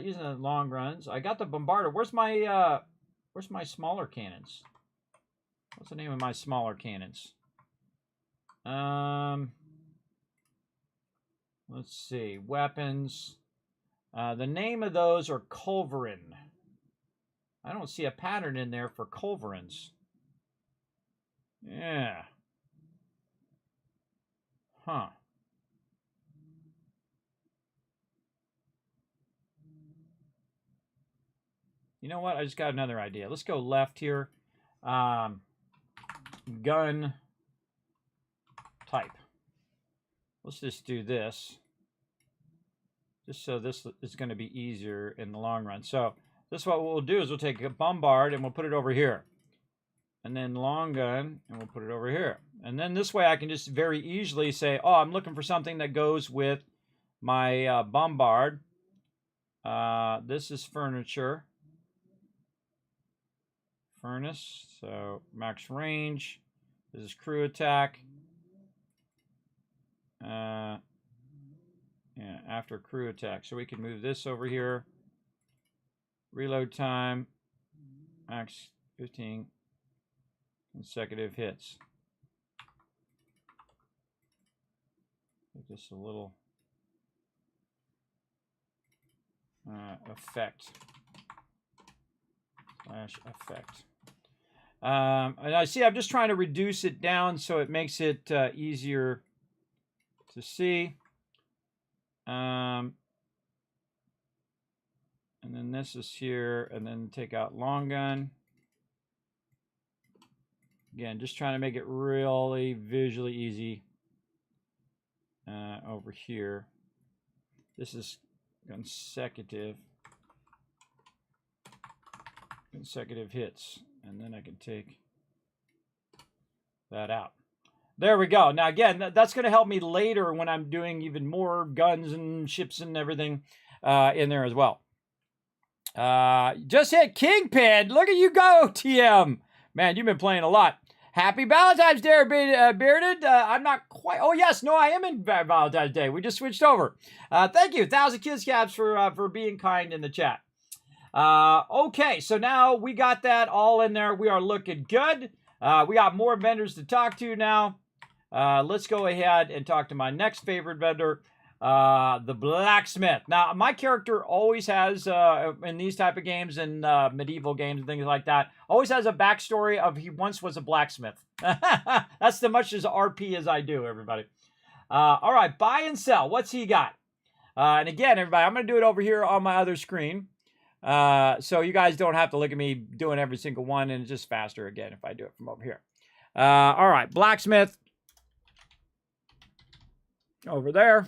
using the long runs. I got the bombarder. Where's my smaller cannons? What's the name of my smaller cannons? Let's see. Weapons. The name of those are culverin. I don't see a pattern in there for culverins. Yeah. Huh. You know what? I just got another idea. Let's go left here. Gun type. Let's just do this. Just so this is going to be easier in the long run. So this is what we'll do is we'll take a bombard and we'll put it over here. And then long gun and we'll put it over here. And then this way I can just very easily say, oh, I'm looking for something that goes with my bombard. This is furniture. Furnace. So max range. This is crew attack. Yeah, after crew attack. So we can move this over here. Reload time. Max 15 consecutive hits. Make this a little effect. Slash effect. And I see I'm just trying to reduce it down so it makes it easier to see. And then this is here, and then take out long gun. Again, just trying to make it really visually easy over here. This is consecutive hits, and then I can take that out. There we go. Now, again, that's going to help me later when I'm doing even more guns and ships and everything in there as well. Just hit Kingpin. Look at you go, TM. Man, you've been playing a lot. Happy Valentine's Day, Bearded. I'm not quite. Oh, yes. No, I am in Valentine's Day. We just switched over. Thank you. 1,000 Kids Caps for being kind in the chat. Okay, so now we got that all in there. We are looking good. We got more vendors to talk to now. Let's go ahead and talk to my next favorite vendor, the blacksmith. Now, my character always has, in these type of games and medieval games and things like that, always has a backstory of he once was a blacksmith. That's as much as RP as I do, everybody. All right, buy and sell. What's he got? And again, everybody, I'm going to do it over here on my other screen. So you guys don't have to look at me doing every single one, and it's just faster again if I do it from over here. All right, blacksmith. Over there.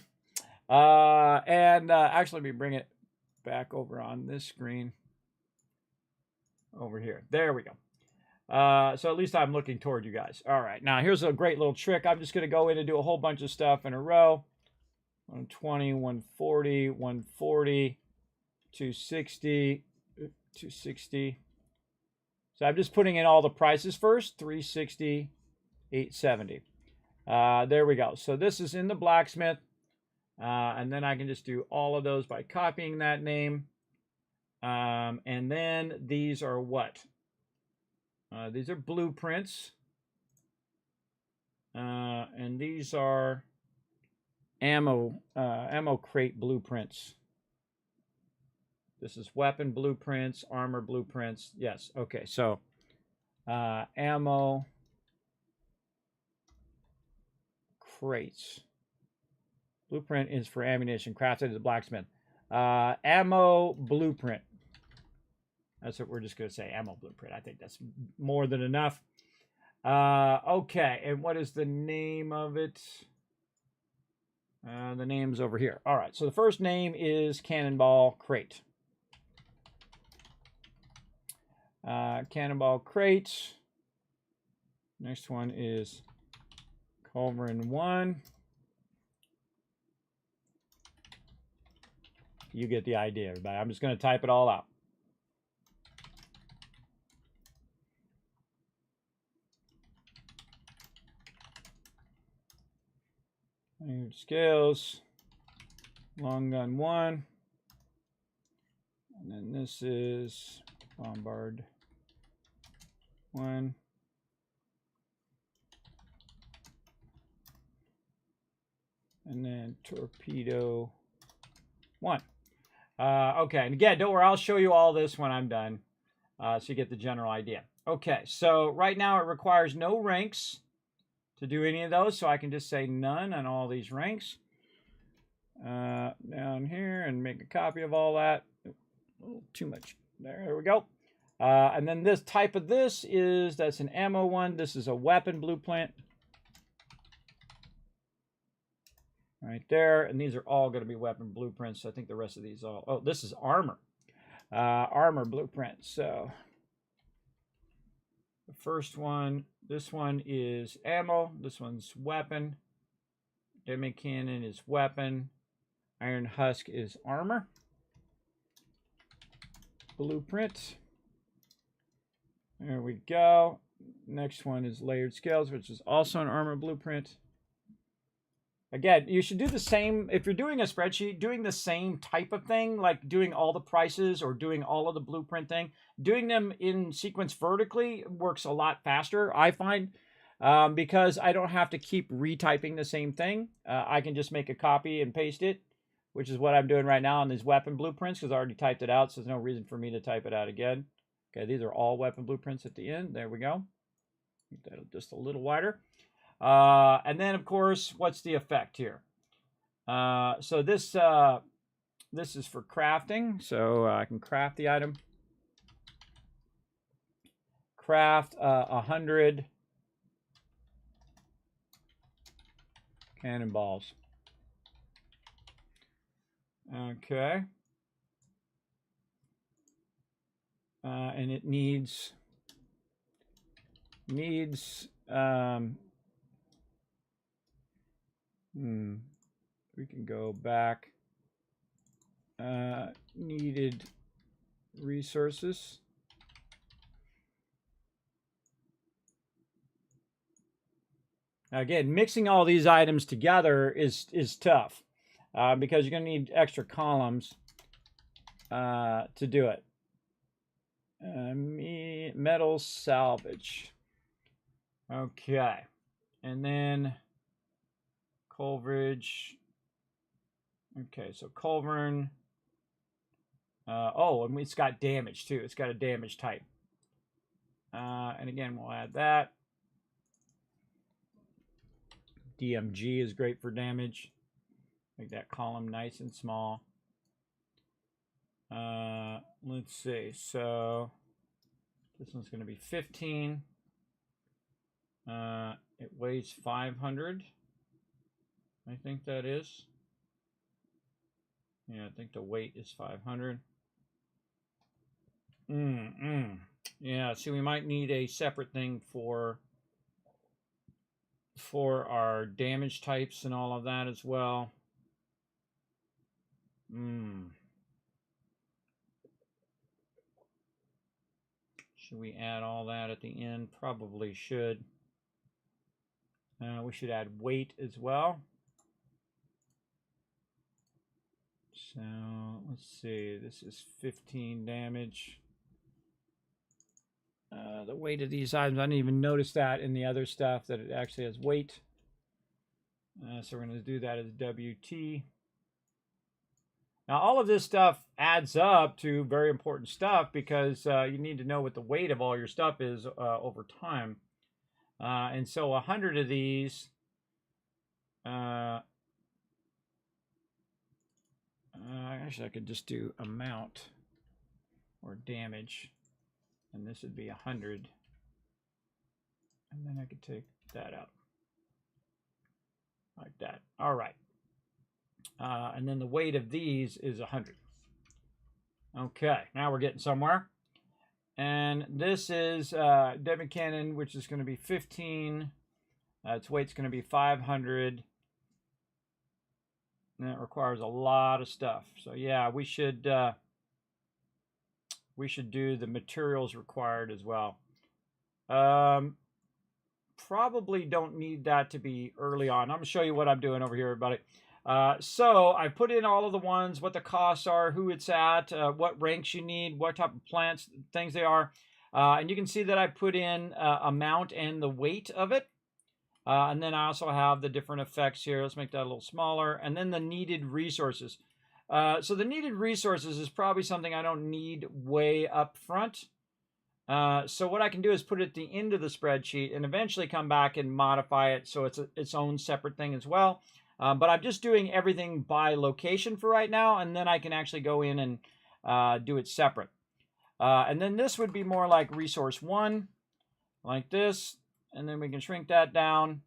Actually, let me bring it back over on this screen. Over here. There we go. So at least I'm looking toward you guys. All right. Now, here's a great little trick. I'm just going to go in and do a whole bunch of stuff in a row. 120, 140, 140, 260, 260. So I'm just putting in all the prices first. 360, 870. There we go. So this is in the blacksmith. And then I can just do all of those by copying that name. And then these are what? These are blueprints. And these are ammo crate blueprints. This is weapon blueprints, armor blueprints. Yes. Okay. So, ammo crates. Blueprint is for ammunition crafted as a blacksmith. Ammo blueprint. That's what we're just going to say. Ammo blueprint. I think that's more than enough. Okay. And what is the name of it? The name's over here. All right, so the first name is Cannonball Crate. Cannonball Crate. Next one is Culverin 1. You get the idea, everybody. I'm just going to type it all out. Scales, long gun 1, and then this is bombard 1, and then torpedo 1. Okay, and again, don't worry, I'll show you all this when I'm done, so you get the general idea. Okay, so right now it requires no ranks to do any of those, so I can just say none on all these ranks. Down here and make a copy of all that. A little too much. There we go. And then this type of this is, that's an ammo one. This is a weapon blueprint. Right there. And these are all going to be weapon blueprints. I think the rest of these all, oh, this is armor. Armor blueprint. So the first one, this one is ammo. This one's weapon. Demi cannon is weapon. Iron husk is armor. Blueprint. There we go. Next one is layered scales, which is also an armor blueprint. Again, you should do the same, if you're doing a spreadsheet, doing the same type of thing, like doing all the prices or doing all of the blueprint thing, doing them in sequence vertically works a lot faster, I find, because I don't have to keep retyping the same thing. I can just make a copy and paste it, which is what I'm doing right now on these weapon blueprints, because I already typed it out, so there's no reason for me to type it out again. Okay, these are all weapon blueprints at the end. There we go. Make that just a little wider. And then, of course, what's the effect here? So this is for crafting. So I can craft the item. Craft 100 cannonballs. Okay. And it needs we can go back. Needed resources. Now again, mixing all these items together is tough because you're going to need extra columns to do it. Metal salvage. Okay, and then Culveridge. Okay, so Culverin. Oh, and it's got damage too. It's got a damage type. And again, we'll add that. DMG is great for damage. Make that column nice and small. Let's see. So this one's going to be 15. It weighs 500. I think that is. Yeah, I think the weight is 500. Yeah, see, we might need a separate thing for our damage types and all of that as well. Should we add all that at the end? Probably should. We should add weight as well. So let's see, this is 15 damage. The weight of these items, I didn't even notice that in the other stuff that it actually has weight. So we're going to do that as WT. Now all of this stuff adds up to very important stuff because you need to know what the weight of all your stuff is over time. And so 100 of these actually I could just do amount or damage, and this would be 100, and then I could take that out like that. All right, And then the weight of these is 100. Okay, now we're getting somewhere. And this is Devon Cannon, which is going to be 15. Its weight's going to be 500. And that requires a lot of stuff. So yeah, we should do the materials required as well. Probably don't need that to be early on. I'm going to show you what I'm doing over here, everybody. So I put in all of the ones, what the costs are, who it's at, what ranks you need, what type of plants, things they are. And you can see that I put in amount and the weight of it. And then I also have the different effects here. Let's make that a little smaller. And then the needed resources. So the needed resources is probably something I don't need way up front. So what I can do is put it at the end of the spreadsheet and eventually come back and modify it so it's its own separate thing as well. But I'm just doing everything by location for right now, and then I can actually go in and do it separate. And then this would be more like resource 1, like this. And then we can shrink that down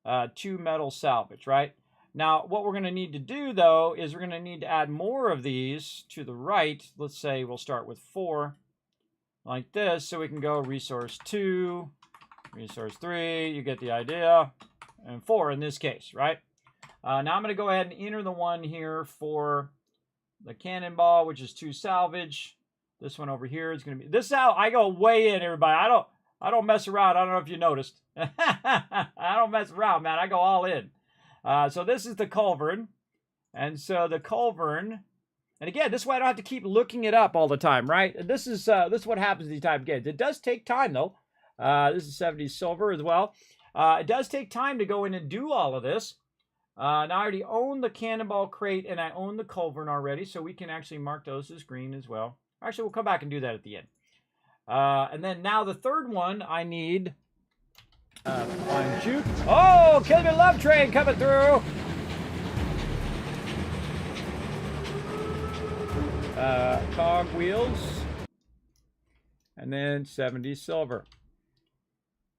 to metal salvage, right? Now, what we're going to need to do, though, is we're going to need to add more of these to the right. Let's say we'll start with 4, like this. So we can go resource 2, resource 3, you get the idea, and 4 in this case, right? Now I'm going to go ahead and enter the one here for the cannonball, which is 2 salvage. This one over here is going to be, this is how I go way in, everybody. I don't mess around. I don't know if you noticed. I don't mess around, man. I go all in. So this is the culverin. And so the culverin, and again, this is why I don't have to keep looking it up all the time, right? This is what happens in these type of games. It does take time, though. This is 70 silver as well. It does take time to go in and do all of this. Now, I already own the cannonball crate, and I own the culverin already, so we can actually mark those as green as well. Actually, we'll come back and do that at the end. And then now the third one, I need fine shoot. Oh, Kismet Love Train coming through. Cog wheels. And then 70 silver.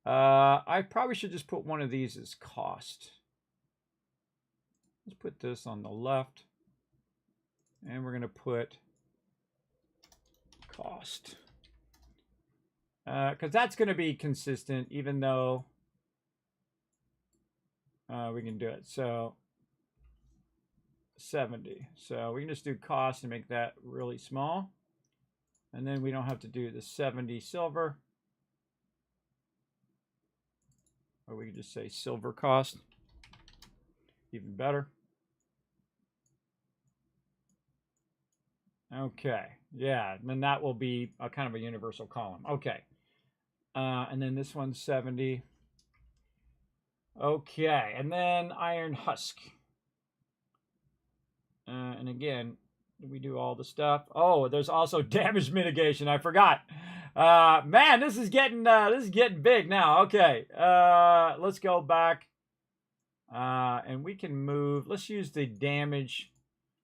I probably should just put one of these as cost. Let's put this on the left. And we're going to put cost. Because that's going to be consistent, even though we can do it. So 70. So we can just do cost and make that really small. And then we don't have to do the 70 silver. Or we can just say silver cost. Even better. Okay. Yeah, and then that will be a kind of a universal column. Okay. And then this one's 70. Okay, and then iron husk. And again, we do all the stuff. Oh, there's also damage mitigation. I forgot. Man, this is getting big now. Okay, let's go back, and we can move. Let's use the damage.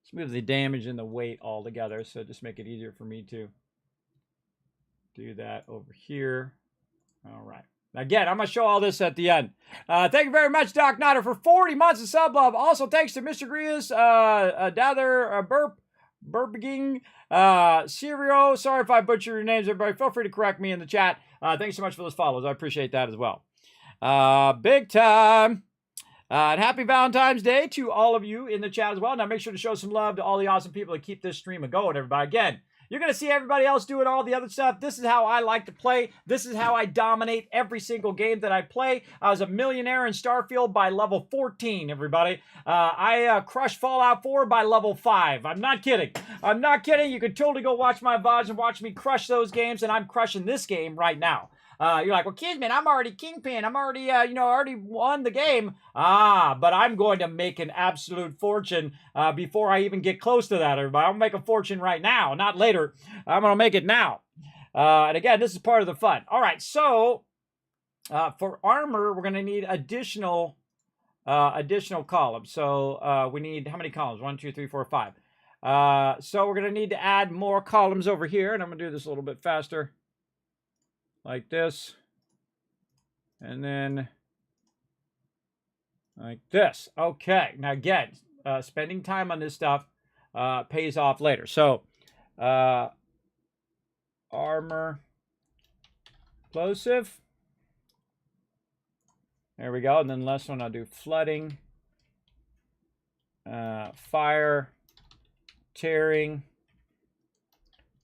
Let's move the damage and the weight all together. So just make it easier for me to do that over here. All right. Again, I'm going to show all this at the end. Thank you very much, Doc Notter, for 40 months of sub love. Also, thanks to Mr. Grius, Dather, Burping, Sirio. Sorry if I butcher your names, everybody. Feel free to correct me in the chat. Thanks so much for those follows. I appreciate that as well. Big time. And happy Valentine's Day to all of you in the chat as well. Now, make sure to show some love to all the awesome people that keep this stream going, everybody. Again, you're going to see everybody else doing all the other stuff. This is how I like to play. This is how I dominate every single game that I play. I was a millionaire in Starfield by level 14, everybody. I crushed Fallout 4 by level 5. I'm not kidding. I'm not kidding. You can totally go watch my VODs and watch me crush those games, and I'm crushing this game right now. You're like, well, Kismet, I'm already Kingpin. I'm already, already won the game. But I'm going to make an absolute fortune before I even get close to that, everybody. I'll make a fortune right now, not later. I'm going to make it now. And again, this is part of the fun. All right, so for armor, we're going to need additional columns. So we need, how many columns? 1, 2, 3, 4, 5. So we're going to need to add more columns over here, and I'm going to do this a little bit faster. Like this, and then like this. Okay, now again, spending time on this stuff pays off later. So, armor, explosive. There we go. And then last one, I'll do flooding, fire, tearing.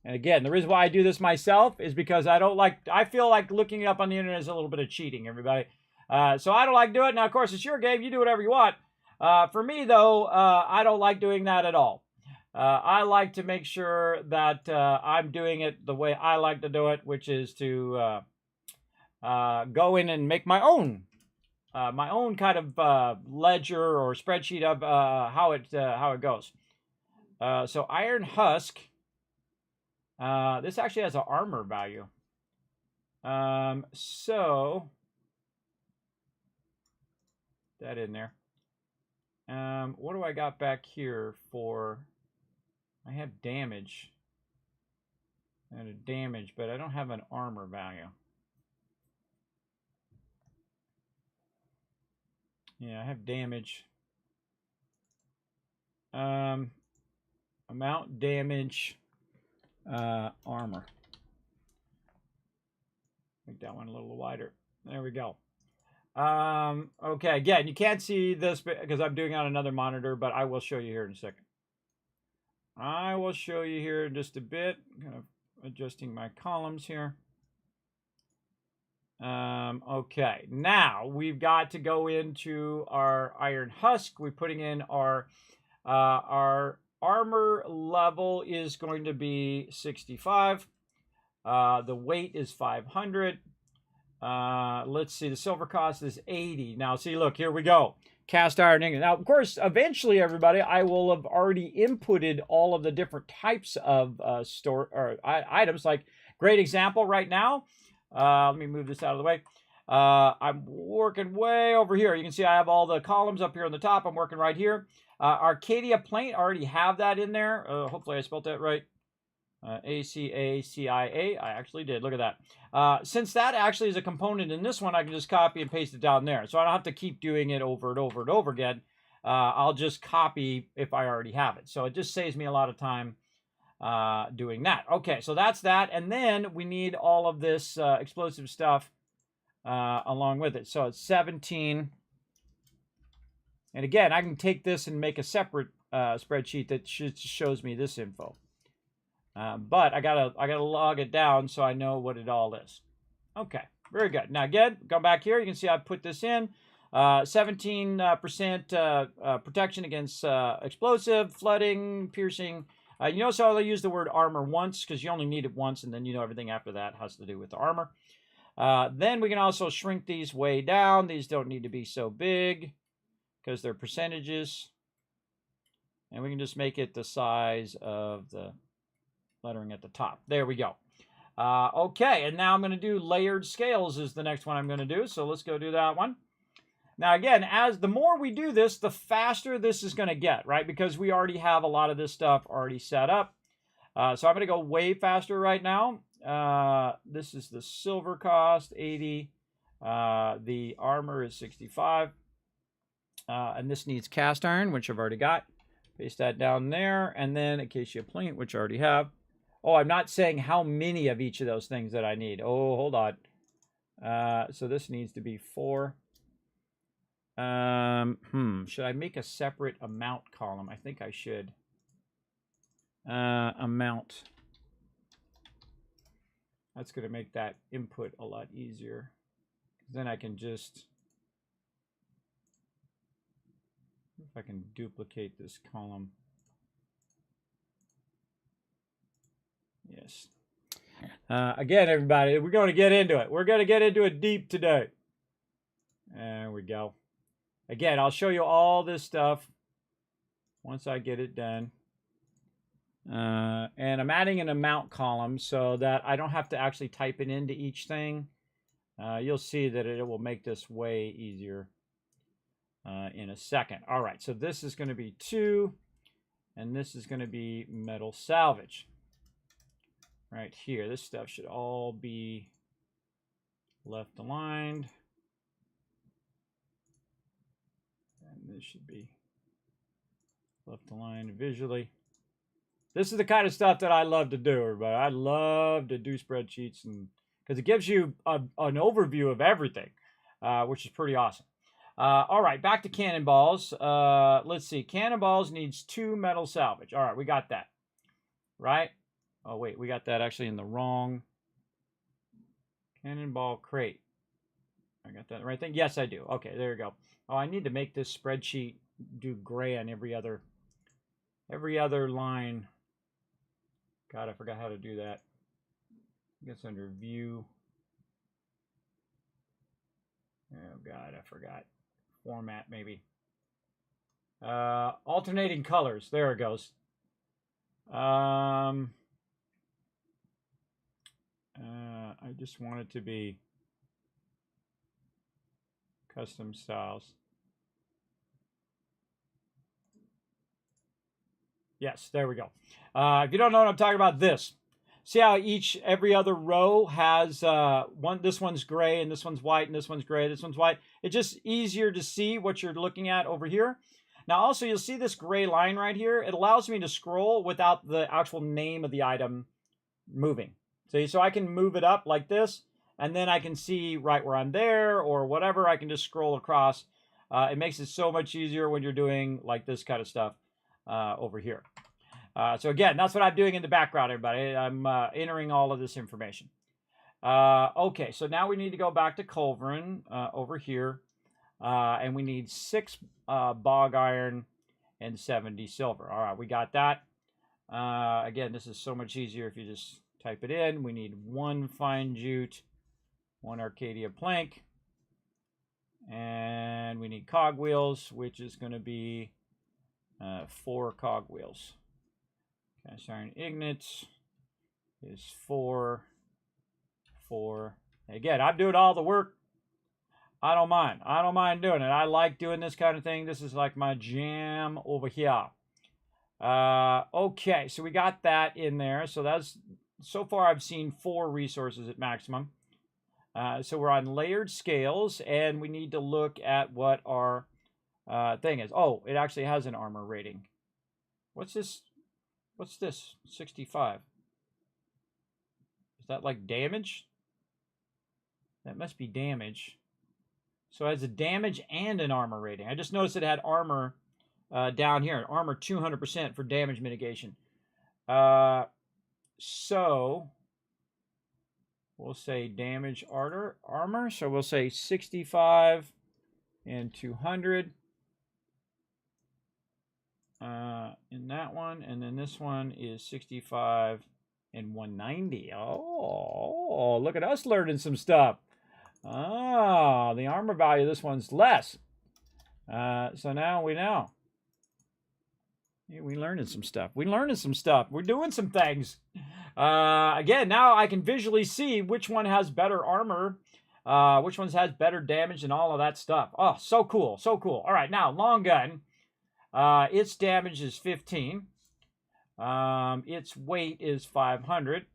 And again, the reason why I do this myself is because I feel like looking it up on the internet is a little bit of cheating, everybody. So I don't like doing it. Now, of course, it's your game. You do whatever you want. For me, though, I don't like doing that at all. I like to make sure that I'm doing it the way I like to do it, which is to go in and make my own kind of ledger or spreadsheet of how it goes. So iron husk. This actually has an armor value. So that in there. What do I got back here for? I have damage. And a damage, but I don't have an armor value. Yeah, I have damage. Amount damage, armor. Make that one a little wider. There we go. Okay, again, you can't see this because I'm doing it on another monitor, but I will show you here in a second. I will show you here in just a bit. I'm kind of adjusting my columns here. Okay, now we've got to go into our iron husk. We're putting in our armor level is going to be 65. The weight is 500. Let's see, the silver cost is 80. Now, see, look, here we go. Cast iron ingot. Now, of course, eventually, everybody, I will have already inputted all of the different types of items. Like, great example right now. Let me move this out of the way. I'm working way over here. You can see I have all the columns up here on the top. I'm working right here. Arcadia Plaint, I already have that in there. Hopefully I spelled that right. ACACIA. I actually did. Look at that. Since that actually is a component in this one, I can just copy and paste it down there. So I don't have to keep doing it over and over and over again. I'll just copy if I already have it. So it just saves me a lot of time doing that. Okay, so that's that. And then we need all of this explosive stuff along with it. So it's 17. And again, I can take this and make a separate spreadsheet that shows me this info. But I gotta log it down so I know what it all is. Okay, very good. Now again, go back here. You can see I put this in. 17% protection against explosive, flooding, piercing. You notice how I use the word armor once because you only need it once, and then you know everything after that has to do with the armor. Then we can also shrink these way down. These don't need to be so big because they're percentages. And we can just make it the size of the lettering at the top. There we go. Okay, and now I'm going to do layered scales is the next one I'm going to do. So let's go do that one. Now again, as the more we do this, the faster this is going to get, right? Because we already have a lot of this stuff already set up. So I'm going to go way faster right now. This is the silver cost, 80. The armor is 65. And this needs cast iron, which I've already got. Paste that down there. And then acacia plaint, which I already have. Oh, I'm not saying how many of each of those things that I need. Oh, hold on. So this needs to be 4. Should I make a separate amount column? I think I should. Amount. That's going to make that input a lot easier. Then I can just... if I can duplicate this column. Yes. Again, everybody, we're going to get into it. We're going to get into it deep today. There we go. Again, I'll show you all this stuff once I get it done. And I'm adding an amount column so that I don't have to actually type it into each thing. You'll see that it will make this way easier in a second. All right, so this is going to be 2, and this is going to be metal salvage. Right here, this stuff should all be left aligned. And this should be Left the line visually. This is the kind of stuff that I love to do, everybody. I love to do spreadsheets, and because it gives you an overview of everything, which is pretty awesome. All right, back to cannonballs. Let's see. Cannonballs needs 2 metal salvage. All right, we got that. Right? Oh, wait, we got that actually in the wrong cannonball crate. I got that right thing? Yes, I do. Okay, there you go. Oh, I need to make this spreadsheet do gray on every other line. God, I forgot how to do that. I guess under view. Oh, God, I forgot. Format, maybe. Alternating colors. There it goes. I just want it to be custom styles. Yes, there we go. If you don't know what I'm talking about, this. See how every other row has this one's gray and this one's white and this one's gray, this one's white. It's just easier to see what you're looking at over here. Now also you'll see this gray line right here. It allows me to scroll without the actual name of the item moving. See, so I can move it up like this, and then I can see right where I'm there or whatever. I can just scroll across. It makes it so much easier when you're doing like this kind of stuff over here. So again, that's what I'm doing in the background, everybody. I'm entering all of this information. Okay, so now we need to go back to Culverin over here. And we need 6 bog iron and 70 silver. All right, we got that. Again, this is so much easier if you just type it in. We need 1 fine jute, 1 Arcadia plank, and we need cogwheels, which is going to be 4 cogwheels. Cast iron ignite is 4. Again, I'm doing all the work. I don't mind. I don't mind doing it. I like doing this kind of thing. This is like my jam over here. Okay, so we got that in there. So that's, so far I've seen 4 resources at maximum. So we're on layered scales, and we need to look at what our thing is. Oh, it actually has an armor rating. What's this? What's this? 65. Is that like damage? That must be damage. So it has a damage and an armor rating. I just noticed it had armor down here. Armor 200% for damage mitigation. So we'll say damage armor. So we'll say 65 and 200 in that one. And then this one is 65 and 190. Oh, look at us learning some stuff. Oh, the armor value of this one's less. So now we know. Yeah, we learning some stuff. We're doing some things. Again, now I can visually see which one has better armor, which ones has better damage, and all of that stuff. Oh, so cool, so cool. All right, now long gun. Its damage is 15. Its weight is 500.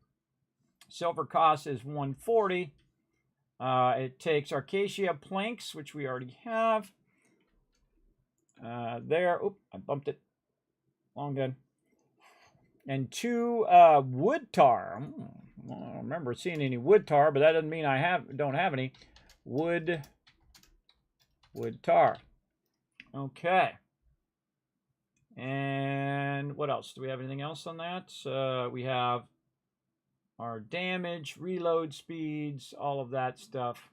Silver cost is 140. It takes Acacia planks, which we already have. There. Oop, I bumped it. Long gun. And 2 wood tar. I don't remember seeing any wood tar, but that doesn't mean I don't have any. Wood tar. Okay. And what else? Do we have anything else on that? We have our damage, reload speeds, all of that stuff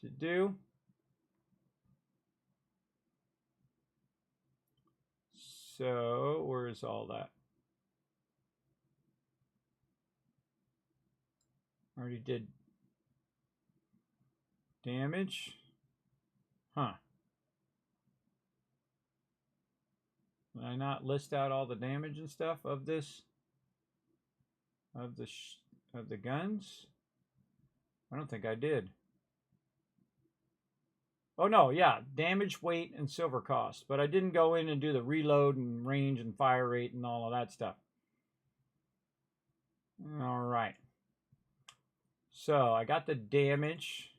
to do. So where is all that? Already did damage. Huh. Did I not list out all the damage and stuff of this? Of the guns? I don't think I did. Oh no, yeah, damage, weight, and silver cost. But I didn't go in and do the reload and range and fire rate and all of that stuff. All right. So I got the damage.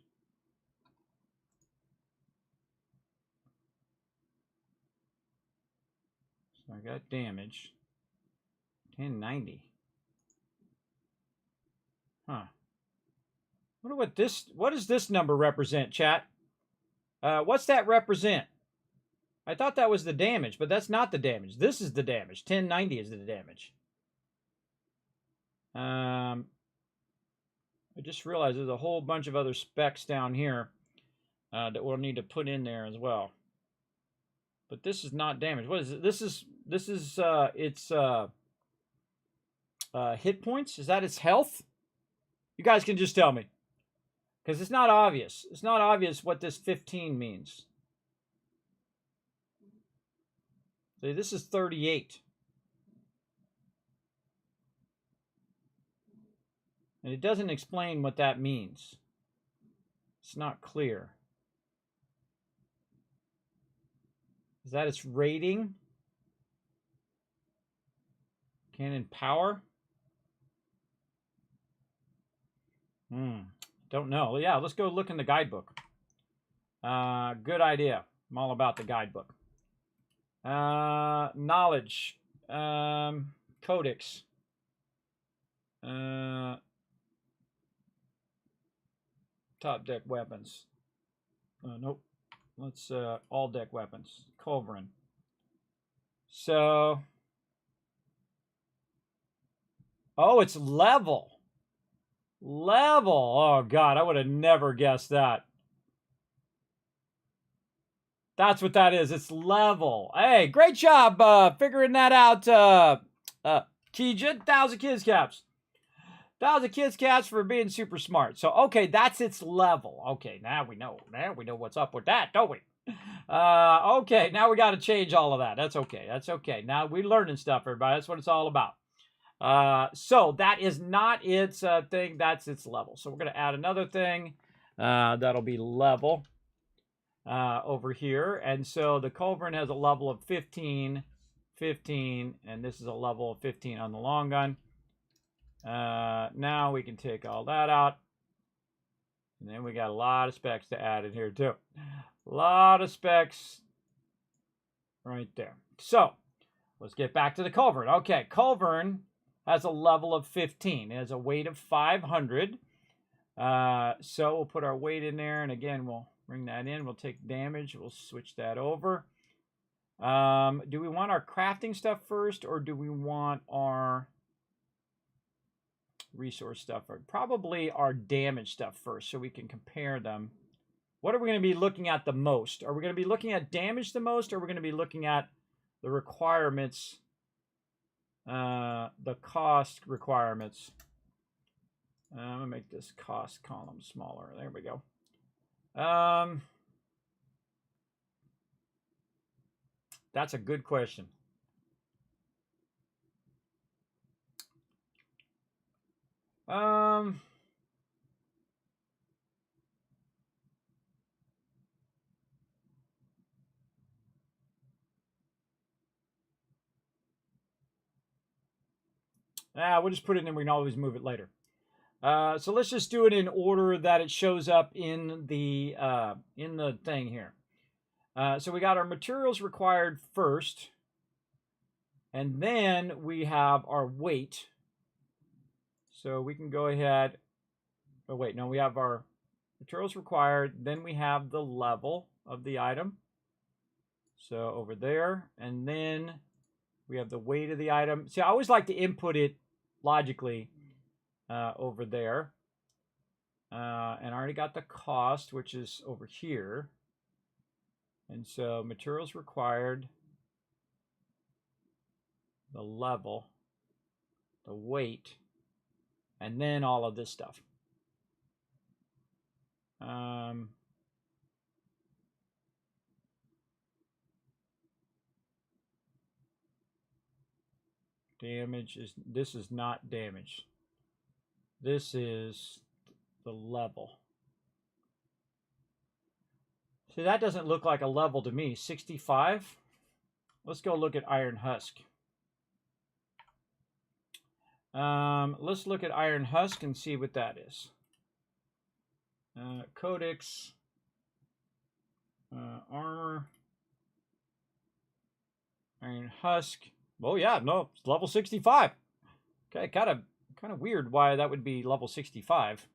So I got damage. 1090. Huh. Wonder what does this number represent, chat? What's that represent? I thought that was the damage, but that's not the damage. This is the damage. 1090 is the damage. I just realized there's a whole bunch of other specs down here that we'll need to put in there as well. But this is not damage. What is it? This is its hit points. Is that its health? You guys can just tell me, because it's not obvious. It's not obvious what this 15 means. See, this is 38. And it doesn't explain what that means. It's not clear. Is that its rating? Cannon power? Don't know. Yeah, let's go look in the guidebook. Good idea. I'm all about the guidebook. Knowledge. Codex. Top deck weapons. Nope. Let's all deck weapons. Culverin. So. Oh, it's level. Level. Oh, God. I would have never guessed that. That's what that is. It's level. Hey, great job figuring that out, Keejan. 1,000 kids caps. 1,000 kids caps for being super smart. So, okay, that's its level. Okay, now we know. Now we know what's up with that, don't we? Okay, now we got to change all of that. That's okay. That's okay. Now we're learning stuff, everybody. That's what it's all about. So that is not its thing. That's its level. So we're going to add another thing. That'll be level over here. And so the culverin has a level of 15, 15, and this is a level of 15 on the long gun. Now we can take all that out. And then we got a lot of specs to add in here too. A lot of specs right there. So let's get back to the culverin. Okay, culverin has a level of 15. It has a weight of 500. So we'll put our weight in there, and again, we'll bring that in. We'll take damage. We'll switch that over. Do we want our crafting stuff first, or do we want our resource stuff first? Probably our damage stuff first, so we can compare them. What are we going to be looking at the most? Are we going to be looking at damage the most, or are we going to be looking at the requirements, the cost requirements? I'm going to make this cost column smaller. There we go. That's a good question. We'll just put it in and we can always move it later. So let's just do it in order that it shows up in the thing here. So we got our materials required first, and then we have our weight. So we can go ahead. Oh wait, no, we have our materials required. Then we have the level of the item. So over there, and then we have the weight of the item. See, I always like to input it logically over there. And I already got the cost, which is over here. And so materials required, the level, the weight, and then all of this stuff. Damage is, this is not damage. This is the level. See, that doesn't look like a level to me. 65. Let's go look at Iron Husk. Let's look at Iron Husk and see what that is. Codex. Armor. Iron Husk. Oh yeah, no, it's level 65. Okay, kind of weird why that would be level 65.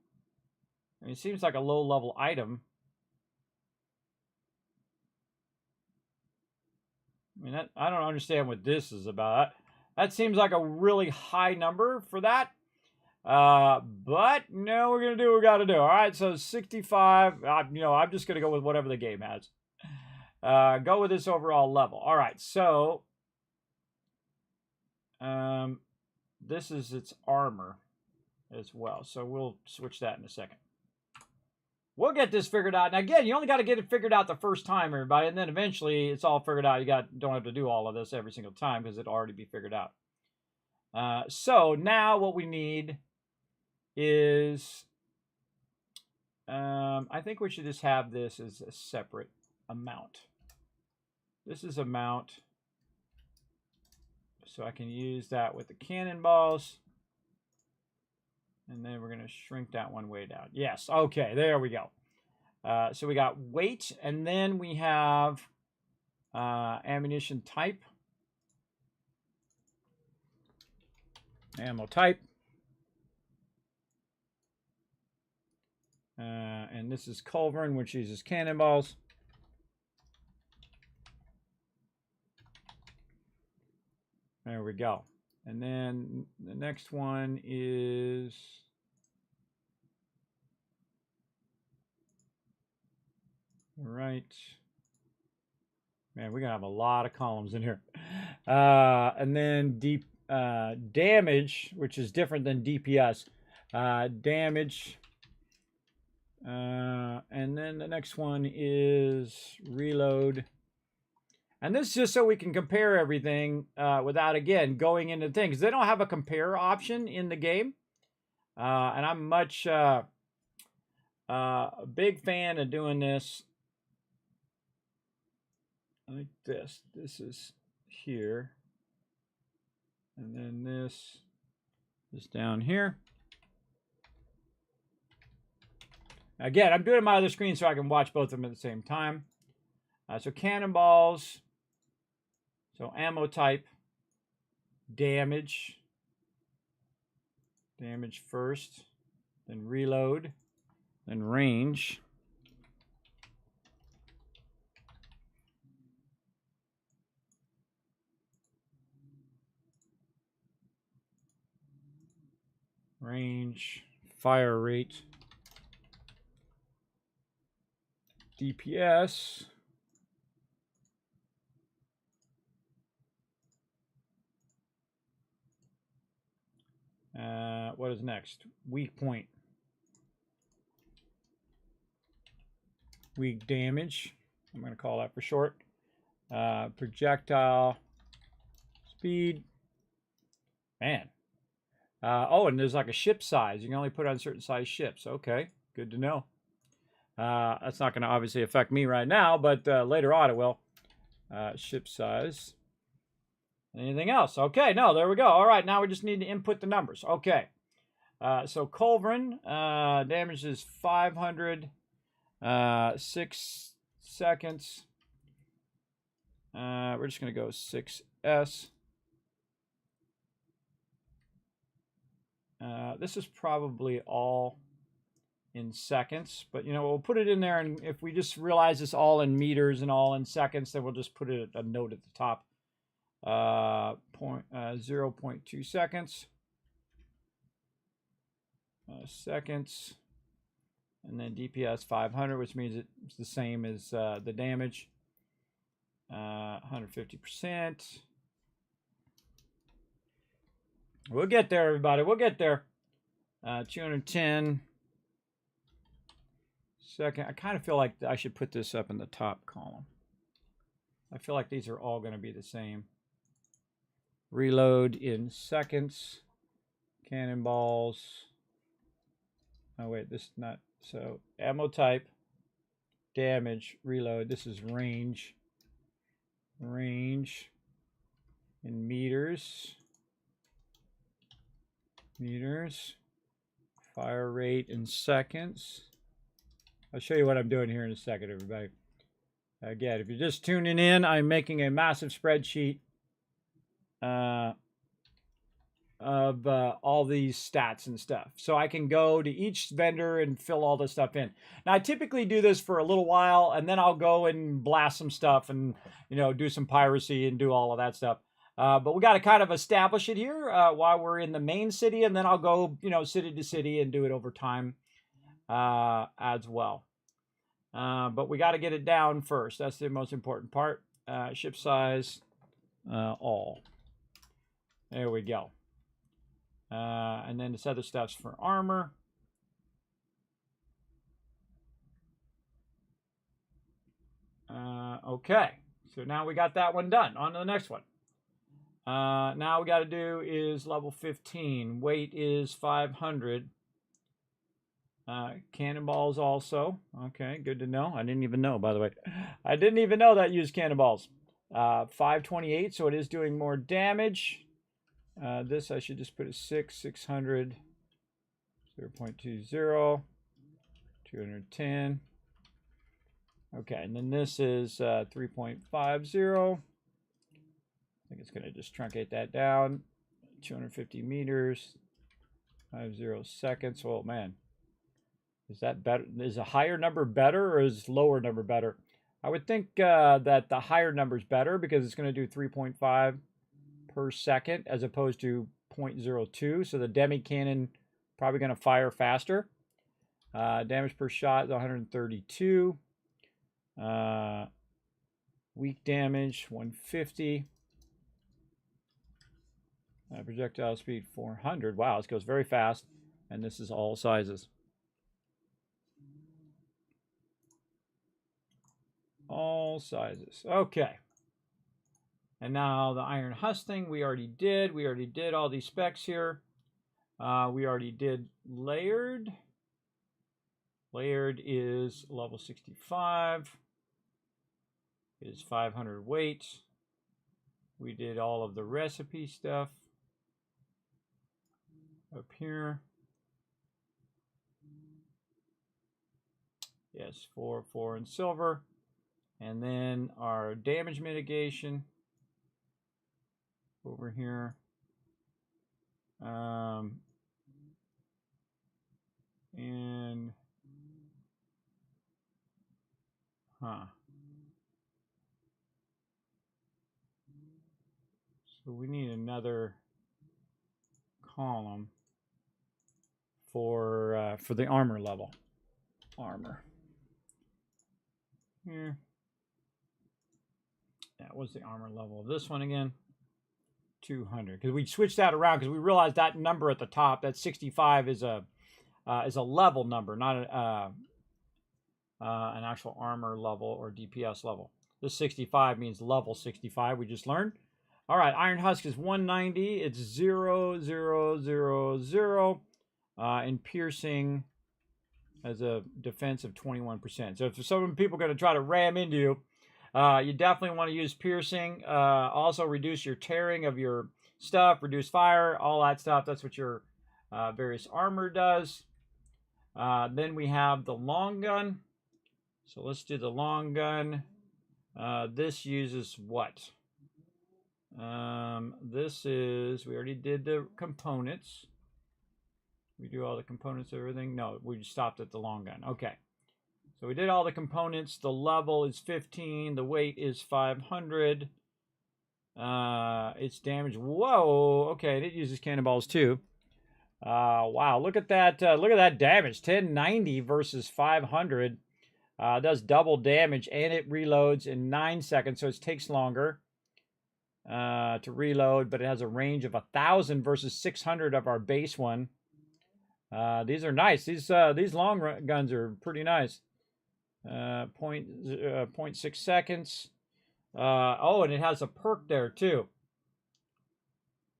I mean, it seems like a low level item. I mean, I don't understand what this is about. That seems like a really high number for that. But no, we're gonna do what we gotta do. All right, so 65. I'm just gonna go with whatever the game has. Go with this overall level. All right, so this is its armor as well. So we'll switch that in a second. We'll get this figured out. And again, you only got to get it figured out the first time, everybody. And then eventually it's all figured out. You don't have to do all of this every single time because it'll already be figured out. So now what we need is, I think we should just have this as a separate amount. This is amount. So I can use that with the cannonballs. And then we're going to shrink that one way down. Yes, okay, there we go. So we got weight, and then we have ammunition type. Ammo type. And this is Culverin, which uses cannonballs. There we go. And then the next one is right. Man, we're gonna have a lot of columns in here. And then deep damage, which is different than DPS. Damage. And then the next one is reload. And this is just so we can compare everything without, again, going into things. They don't have a compare option in the game. And I'm much a big fan of doing this like this. This is here. And then this is down here. Again, I'm doing my other screen so I can watch both of them at the same time. So cannonballs. So ammo type, damage first, then reload, then range. Range, fire rate, DPS. What is next? Weak point. Weak damage. I'm going to call that for short. Projectile. Speed. Man. Oh, and there's like a ship size. You can only put on certain size ships. Okay. Good to know. That's not going to obviously affect me right now, but later on it will. Ship size. Anything else? Okay, no, there we go. All right, now we just need to input the numbers. Okay. So Culverin, damage is 500, 6 seconds. We're just going to go 6S. This is probably all in seconds, but we'll put it in there, and if we just realize it's all in meters and all in seconds, then we'll just put it a note at the top. 0.2 seconds. Seconds. And then DPS 500, which means it's the same as the damage. 150%. We'll get there, everybody. We'll get there. 210. Second. I kind of feel like I should put this up in the top column. I feel like these are all going to be the same. Reload in seconds. Cannonballs. Oh, wait, this is not. So, ammo type. Damage. Reload. This is range. Range. In meters. Meters. Fire rate in seconds. I'll show you what I'm doing here in a second, everybody. Again, if you're just tuning in, I'm making a massive spreadsheet all these stats and stuff. So I can go to each vendor and fill all this stuff in. Now I typically do this for a little while and then I'll go and blast some stuff and, you know, do some piracy and do all of that stuff. But we got to kind of establish it here while we're in the main city, and then I'll go, you know, city to city and do it over time as well. But we got to get it down first. That's the most important part. Ship size, all. There we go. And then this other stuff's for armor. Okay, so now we got that one done. On to the next one. Now we got to do is level 15. Weight is 500. Cannonballs also. Okay, good to know. I didn't even know, by the way. I didn't even know that used cannonballs. 528, so it is doing more damage. This I should just put a 600, 0.20, 210. Okay, and then this is 3.50. I think it's going to just truncate that down. 250 meters, 50 seconds. Oh man, is that better? Is a higher number better or is lower number better? I would think that the higher number is better because it's going to do 3.5 per second as opposed to 0.02. So the demi cannon probably going to fire faster. Damage per shot is 132. Weak damage 150. Projectile speed 400. Wow, this goes very fast. And this is all sizes. All sizes. Okay. And now the iron husk thing we already did. We already did all these specs here. We already did layered. Layered is level 65. It is 500 weight. We did all of the recipe stuff up here. Yes, 4, 4, and silver. And then our damage mitigation over here. And so we need another column for the armor level. Armor. Here. That was the armor level of this one again. 200. Because we switched that around because we realized that number at the top, that 65, is a level number, not an actual armor level or DPS level. This 65 means level 65. We just learned. All right, iron husk is 190. It's 0, 0, 0, 0. And piercing as a defense of 21%. So if some people are going to try to ram into you, you definitely want to use piercing. Also reduce your tearing of your stuff, reduce fire, all that stuff. That's what your various armor does. Then we have the long gun. So let's do the long gun. This uses what? This is, we already did the components. We do all the components of everything? No, we stopped at the long gun. Okay. So we did all the components. The level is 15. The weight is 500. Its damage. Whoa. Okay, and it uses cannonballs too. Wow, look at that. Look at that damage. 1090 versus 500. It does double damage, and it reloads in 9 seconds, so it takes longer to reload, but it has a range of 1,000 versus 600 of our base one. These are nice. These long guns are pretty nice. 0.6 seconds. Oh, and it has a perk there too.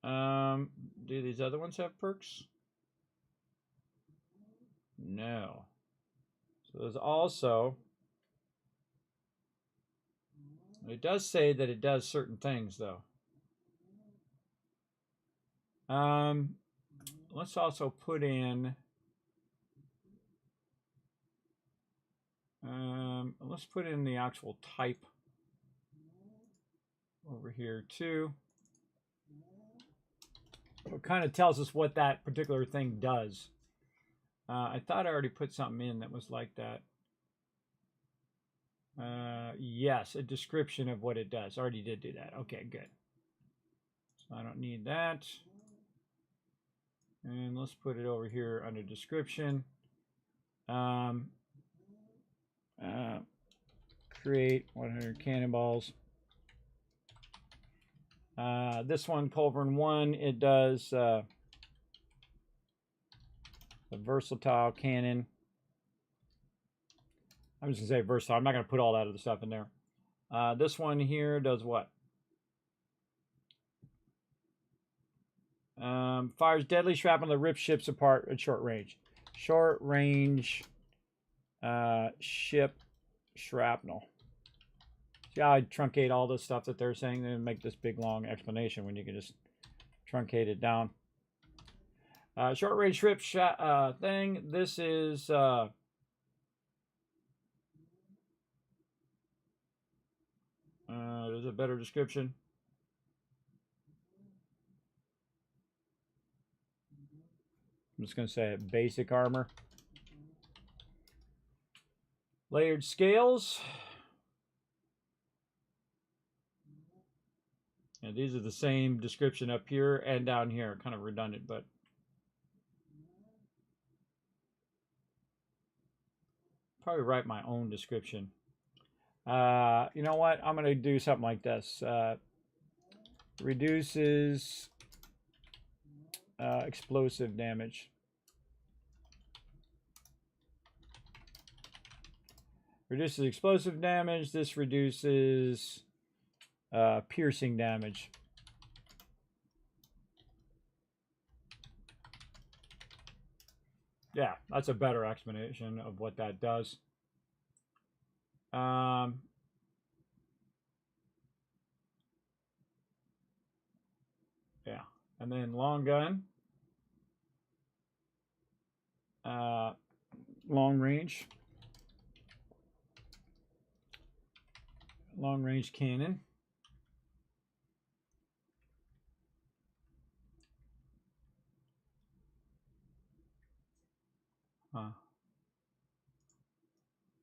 Do these other ones have perks? No. So there's also, it does say that it does certain things though. Let's also put in, let's put in the actual type over here too. it kind of tells us what that particular thing does. I thought I already put something in that was like that. Yes, a description of what it does. Already did do that. Okay, good. So I don't need that. And let's put it over here under description. Create 100 cannonballs. This one, Culverin 1, it does the versatile cannon. I'm just going to say versatile. I'm not going to put all that other stuff in there. This one here does what? Fires deadly shrapnel that rips ships apart at short range. Short range ship shrapnel. See how I truncate all this stuff that they're saying? They make this big long explanation when you can just truncate it down. Short range ship thing. This is there's a better description. I'm just going to say it, basic armor. Layered scales. And these are the same description up here and down here. Kind of redundant, but probably write my own description. You know what? I'm going to do something like this. Reduces explosive damage. Reduces explosive damage. This reduces piercing damage. Yeah, that's a better explanation of what that does. Yeah, and then long gun. Long range. Long range cannon.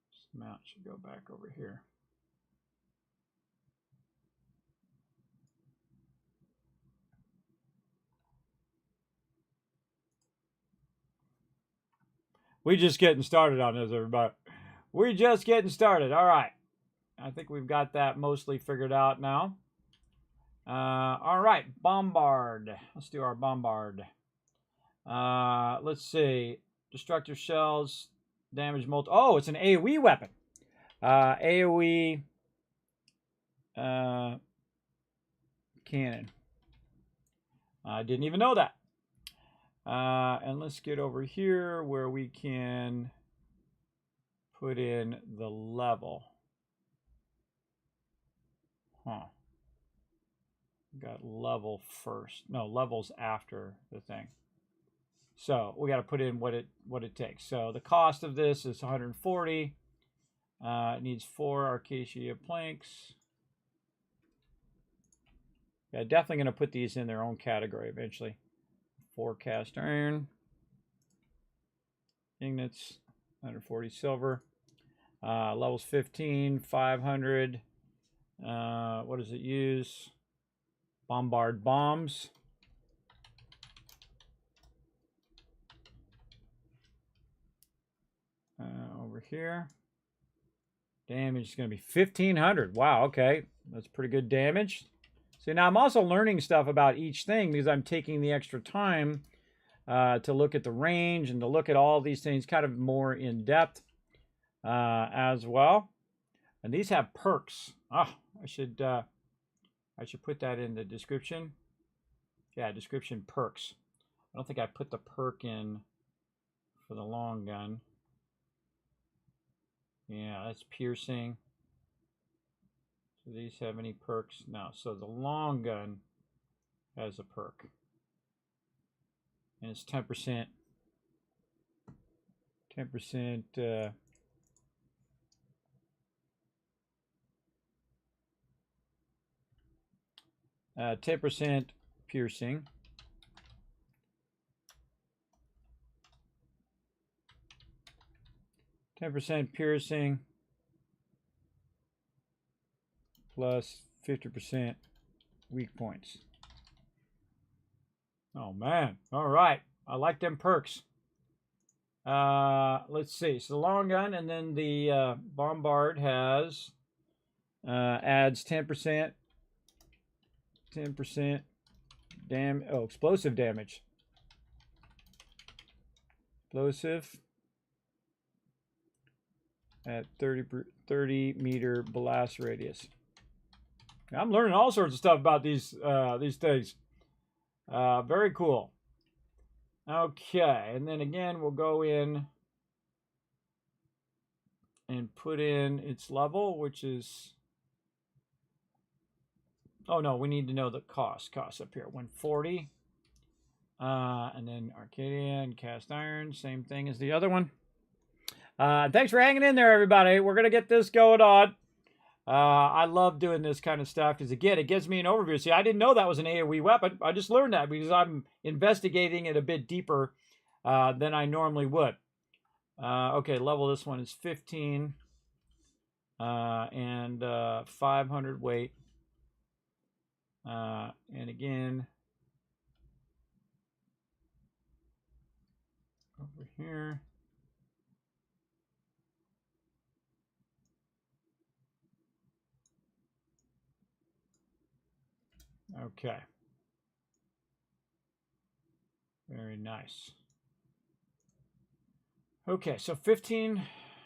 This mount should go back over here. We just getting started on this, everybody. We're just getting started. All right. I think we've got that mostly figured out now. All right. Bombard. Let's do our bombard. Let's see. Destructive shells. Damage multi. Oh, it's an AoE weapon. AoE cannon. I didn't even know that. And let's get over here where we can put in the level. Got level first. No, level's after the thing. So we got to put in what it takes. So the cost of this is 140. It needs 4 acacia planks. Yeah, definitely going to put these in their own category eventually. 4 cast iron. Ingots, 140 silver. Levels 15, 500. What does it use? Bombard bombs. Over here. Damage is going to be 1,500. Wow, okay. That's pretty good damage. So now I'm also learning stuff about each thing because I'm taking the extra time to look at the range and to look at all these things kind of more in depth as well. And these have perks. Oh, I should put that in the description. Yeah, description perks. I don't think I put the perk in for the long gun. Yeah, that's piercing. Do these have any perks? No. So the long gun has a perk. And it's 10%. 10%. 10% piercing. 10% piercing plus 50% weak points. Oh man, all right. I like them perks. Let's see. So the long gun and then the bombard has adds 10% explosive damage. Explosive at 30 meter blast radius. I'm learning all sorts of stuff about these things. Very cool. Okay, and then again we'll go in and put in its level, which is, oh no, we need to know the cost up here, 140. And then Arcadian, cast iron, same thing as the other one. Thanks for hanging in there, everybody. We're going to get this going on. I love doing this kind of stuff because, again, it gives me an overview. See, I didn't know that was an AoE weapon. I just learned that because I'm investigating it a bit deeper than I normally would. Okay, level this one is 15 and 500 weight. And again, over here. Okay. Very nice. Okay, so 15,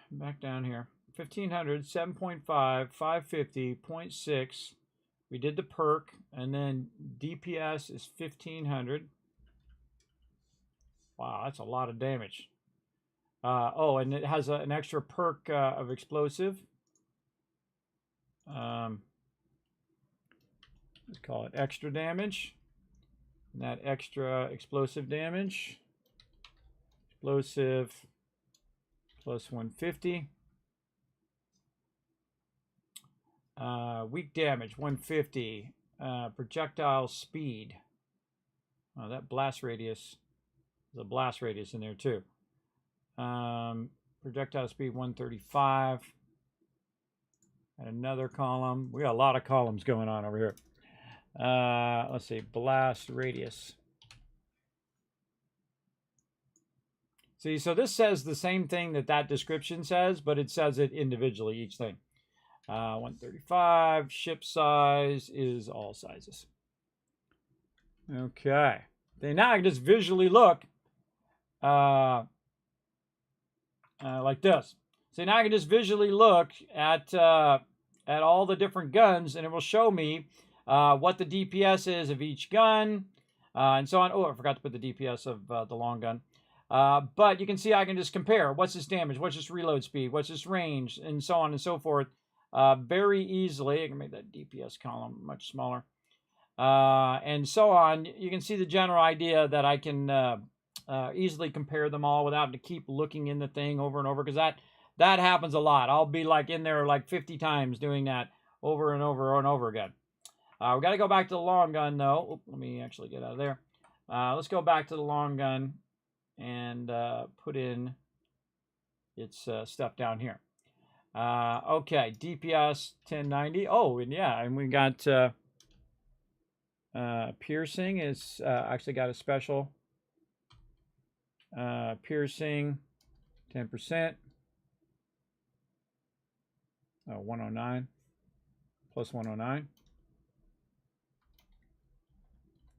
back down here. 1500, 7.5, 550, 0.6. We did the perk, and then DPS is 1500. Wow, that's a lot of damage. Oh, and it has an extra perk of explosive. Let's call it extra damage. And that extra explosive damage. Explosive plus 150. Weak damage, 150. Projectile speed. Oh, that blast radius. There's a blast radius in there too. Projectile speed, 135. And another column. We got a lot of columns going on over here. Let's see, blast radius. See, so this says the same thing that description says, but it says it individually, each thing. 135, ship size is all sizes. Okay. Then now I can just visually look like this. So now I can just visually look at all the different guns, and it will show me what the DPS is of each gun, and so on. Oh, I forgot to put the DPS of the long gun. But you can see I can just compare. What's this damage? What's this reload speed? What's this range? And so on and so forth. Very easily. I can make that DPS column much smaller. And so on. You can see the general idea that I can easily compare them all without having to keep looking in the thing over and over, because that happens a lot. I'll be like in there like 50 times doing that over and over and over again. We got to go back to the long gun though. Oop, let me actually get out of there. Let's go back to the long gun and put in its stuff down here. Okay, DPS 1090. Oh, and yeah, and we got piercing is actually got a special. Piercing 10%. Oh, 109 plus 109.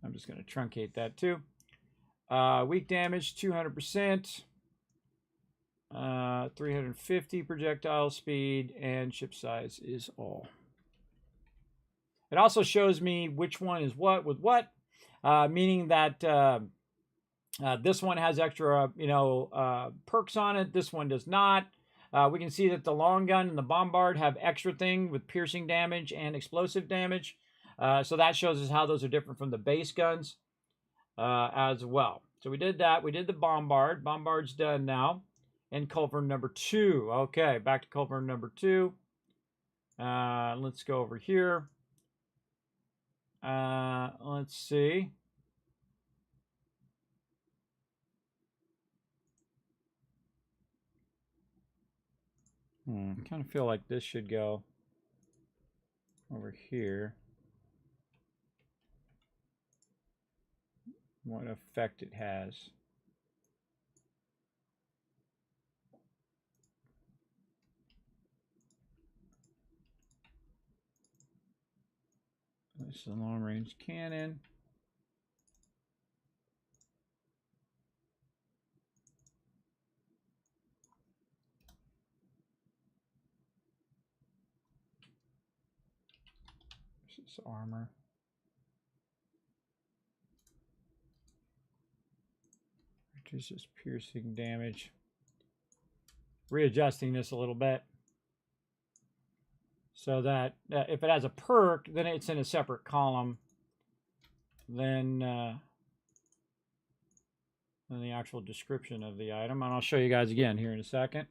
I'm just going to truncate that too. Weak damage 200%. 350 projectile speed, and ship size is all. It also shows me which one is what with what, meaning that this one has extra, perks on it. This one does not. We can see that the long gun and the bombard have extra thing with piercing damage and explosive damage. So that shows us how those are different from the base guns as well. So we did that. We did the bombard. Bombard's done now. And culverin number 2. Okay, back to culverin number 2. Let's go over here. Let's see. Kind of feel like this should go over here. What effect it has. This is a long-range cannon. This is armor. Reduces piercing damage. Readjusting this a little bit. So that if it has a perk, then it's in a separate column than the actual description of the item. And I'll show you guys again here in a second.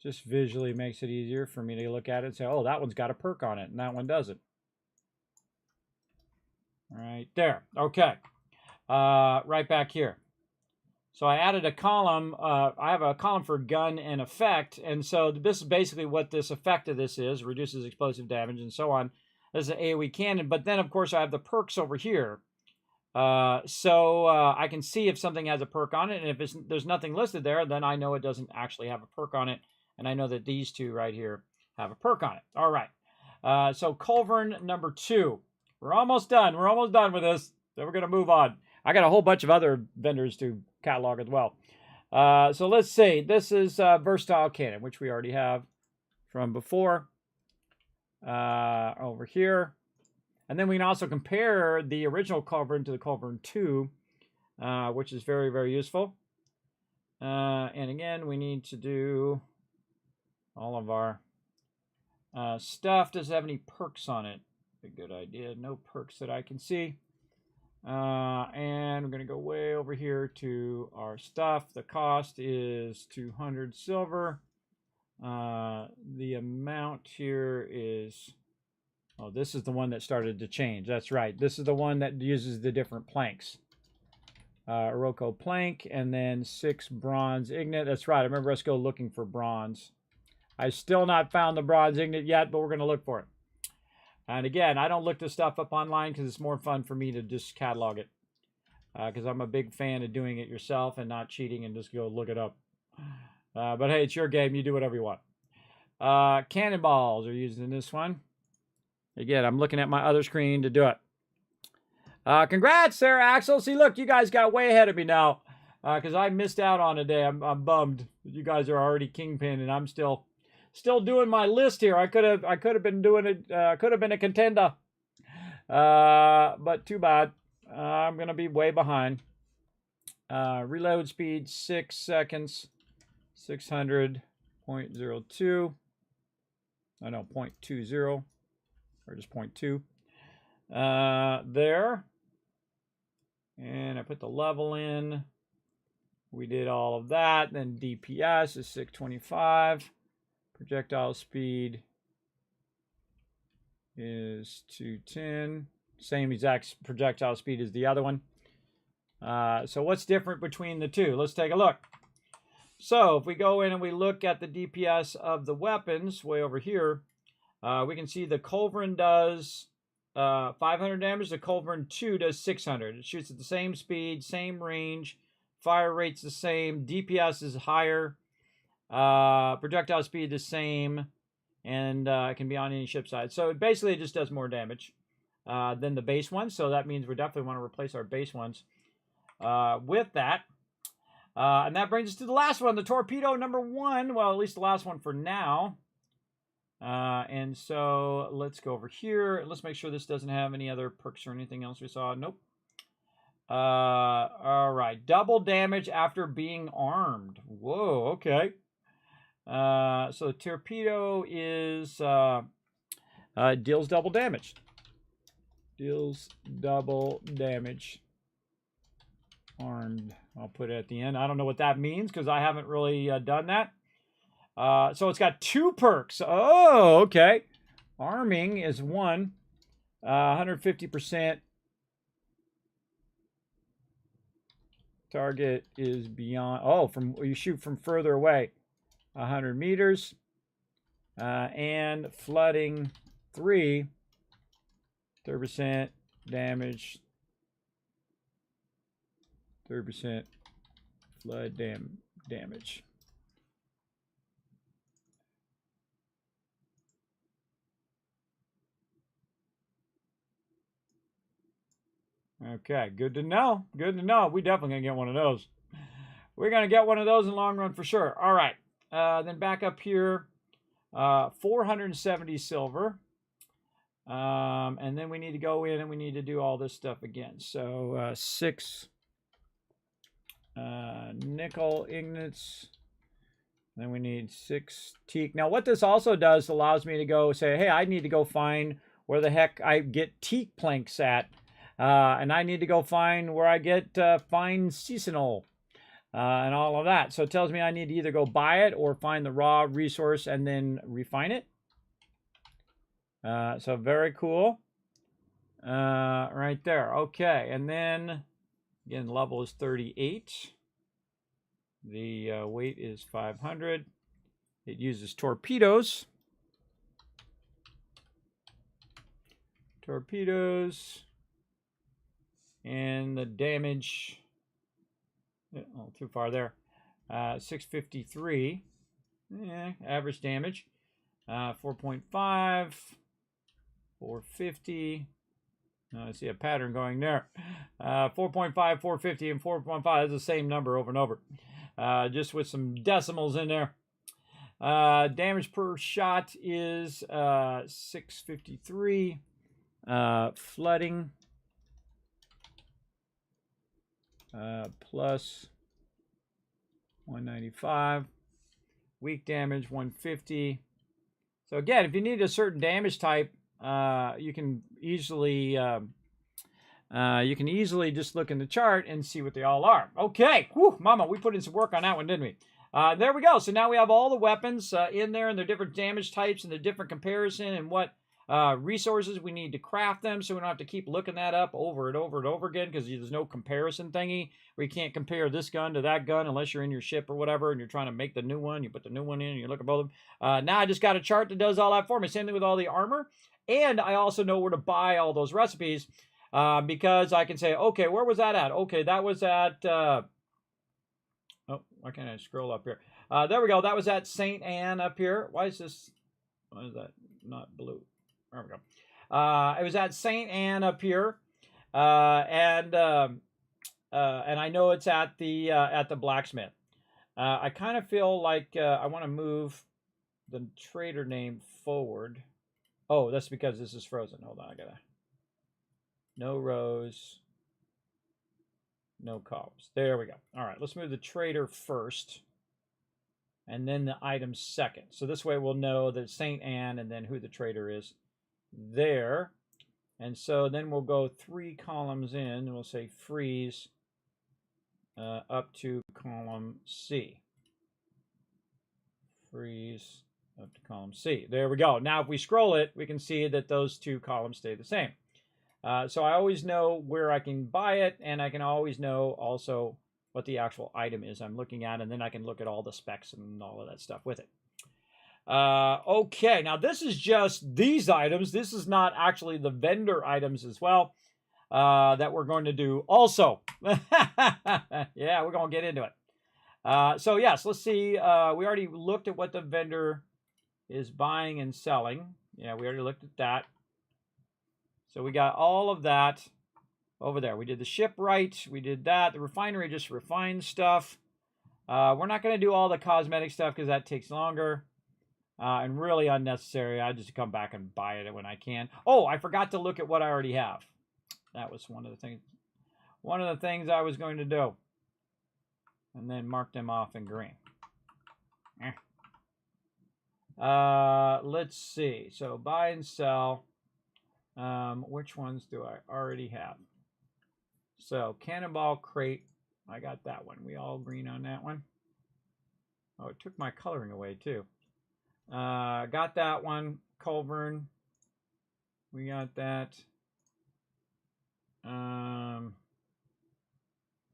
Just visually makes it easier for me to look at it and say, oh, that one's got a perk on it, and that one doesn't. Right there. Okay. Right back here. So I added a column. I have a column for gun and effect. And so this is basically what this effect of this is. Reduces explosive damage and so on. This is an AoE cannon. But then, of course, I have the perks over here. So I can see if something has a perk on it. And if there's nothing listed there, then I know it doesn't actually have a perk on it. And I know that these two right here have a perk on it. All right. So Culverin number 2. We're almost done. We're almost done with this. Then we're going to move on. I got a whole bunch of other vendors to catalog as well. So let's see. This is Versatile Cannon, which we already have from before. Over here. And then we can also compare the original Culverin to the Culverin 2, which is very, very useful. And again, we need to do all of our stuff. Does it have any perks on it? A good idea. No perks that I can see. And we're going to go way over here to our stuff. The cost is 200 silver. The amount here is... Oh, this is the one that started to change. That's right. This is the one that uses the different planks. Iroko plank, and then 6 bronze ignet. That's right. I remember us go looking for bronze. I still not found the bronze ignet yet, but we're going to look for it. And again, I don't look this stuff up online because it's more fun for me to just catalog it. Because I'm a big fan of doing it yourself and not cheating and just go look it up. But hey, it's your game. You do whatever you want. Cannonballs are used in this one. Again, I'm looking at my other screen to do it. Congrats, Sarah Axel. See, look, you guys got way ahead of me now. Because I missed out on a day. I'm bummed. You guys are already kingpin, and I'm still doing my list here. I could have been doing it. Could have been a contender. But too bad. I'm gonna be way behind. Reload speed 6 seconds. 600.02. I know 0.20 or just 0.2. There. And I put the level in. We did all of that. Then DPS is 625. Projectile speed is 210. Same exact projectile speed as the other one. So what's different between the two? Let's take a look. So if we go in and we look at the DPS of the weapons way over here, we can see the Culverin does 500 damage. The Culverin 2 does 600. It shoots at the same speed, same range. Fire rate's the same. DPS is higher. Projectile speed the same. And it can be on any ship side. So basically it just does more damage than the base one. So that means we definitely want to replace our base ones with that. And that brings us to the last one, the torpedo number 1. Well, at least the last one for now. And so let's go over here. Let's make sure this doesn't have any other perks or anything else we saw. Nope. All right. Double damage after being armed. Whoa, okay. So torpedo is deals double damage. Deals double damage. Armed. I'll put it at the end. I don't know what that means because I haven't really done that. So it's got 2 perks. Oh, okay. Arming is 1. 150%. Target is beyond. Oh, you shoot from further away. 100 meters. And flooding 3, 30% damage, 30% flood damage. Okay, good to know. Good to know. We definitely gonna get one of those. We're gonna get one of those in the long run for sure. All right. Then back up here, 470 silver. And then we need to go in and we need to do all this stuff again. So 6 nickel ingots. Then we need 6 teak. Now what this also does allows me to go say, hey, I need to go find where the heck I get teak planks at. And I need to go find where I get fine seasonal and all of that. So it tells me I need to either go buy it or find the raw resource and then refine it. So very cool. Right there. Okay. And then, again, level is 38. The weight is 500. It uses torpedoes. And the damage, oh, too far there, 653, average damage, 4.5, 450, I see a pattern going there, 4.5, 450, and 4.5, that's the same number over and over, just with some decimals in there. Damage per shot is 653, flooding, plus 195, weak damage 150. So again, if you need a certain damage type, you can easily just look in the chart and see what they all are. Okay, whew, mama, we put in some work on that one, didn't we? There we go. So now we have all the weapons in there and their different damage types and the different comparison and what resources we need to craft them, so we don't have to keep looking that up over and over and over again, because there's no comparison thingy where you can't compare this gun to that gun unless you're in your ship or whatever and you're trying to make the new one. You put the new one in and you look at both of them. Now I just got a chart that does all that for me. Same thing with all the armor. And I also know where to buy all those recipes because I can say, okay, where was that at? Okay, that was at, oh, why can't I scroll up here? There we go. That was at St. Anne up here. Why is that not blue? There we go. It was at St. Anne up here, and I know it's at the blacksmith. I kind of feel like I want to move the trader name forward. Oh, that's because this is frozen. Hold on, I gotta. No rows, no columns. There we go. All right, let's move the trader first, and then the items second. So this way we'll know that it's St. Anne and then who the trader is. There, and so then we'll go 3 columns in and we'll say freeze up to column C. Freeze up to column C. There we go. Now if we scroll it, we can see that those 2 columns stay the same. So I always know where I can buy it, and I can always know also what the actual item is I'm looking at, and then I can look at all the specs and all of that stuff with it. Okay, now this is just these items. This is not actually the vendor items as well that we're going to do also. Yeah, we're going to get into it. So yes, let's see. We already looked at what the vendor is buying and selling. Yeah, we already looked at that. So we got all of that over there. We did the shipwright. We did that. The refinery just refined stuff. We're not going to do all the cosmetic stuff because that takes longer. And really unnecessary. I just come back and buy it when I can. Oh, I forgot to look at what I already have. That was one of the things I was going to do. And then mark them off in green. Let's see. So buy and sell. Which ones do I already have? So cannonball crate. I got that one. We all green on that one. Oh, it took my coloring away too. Got that one. Colburn. We got that.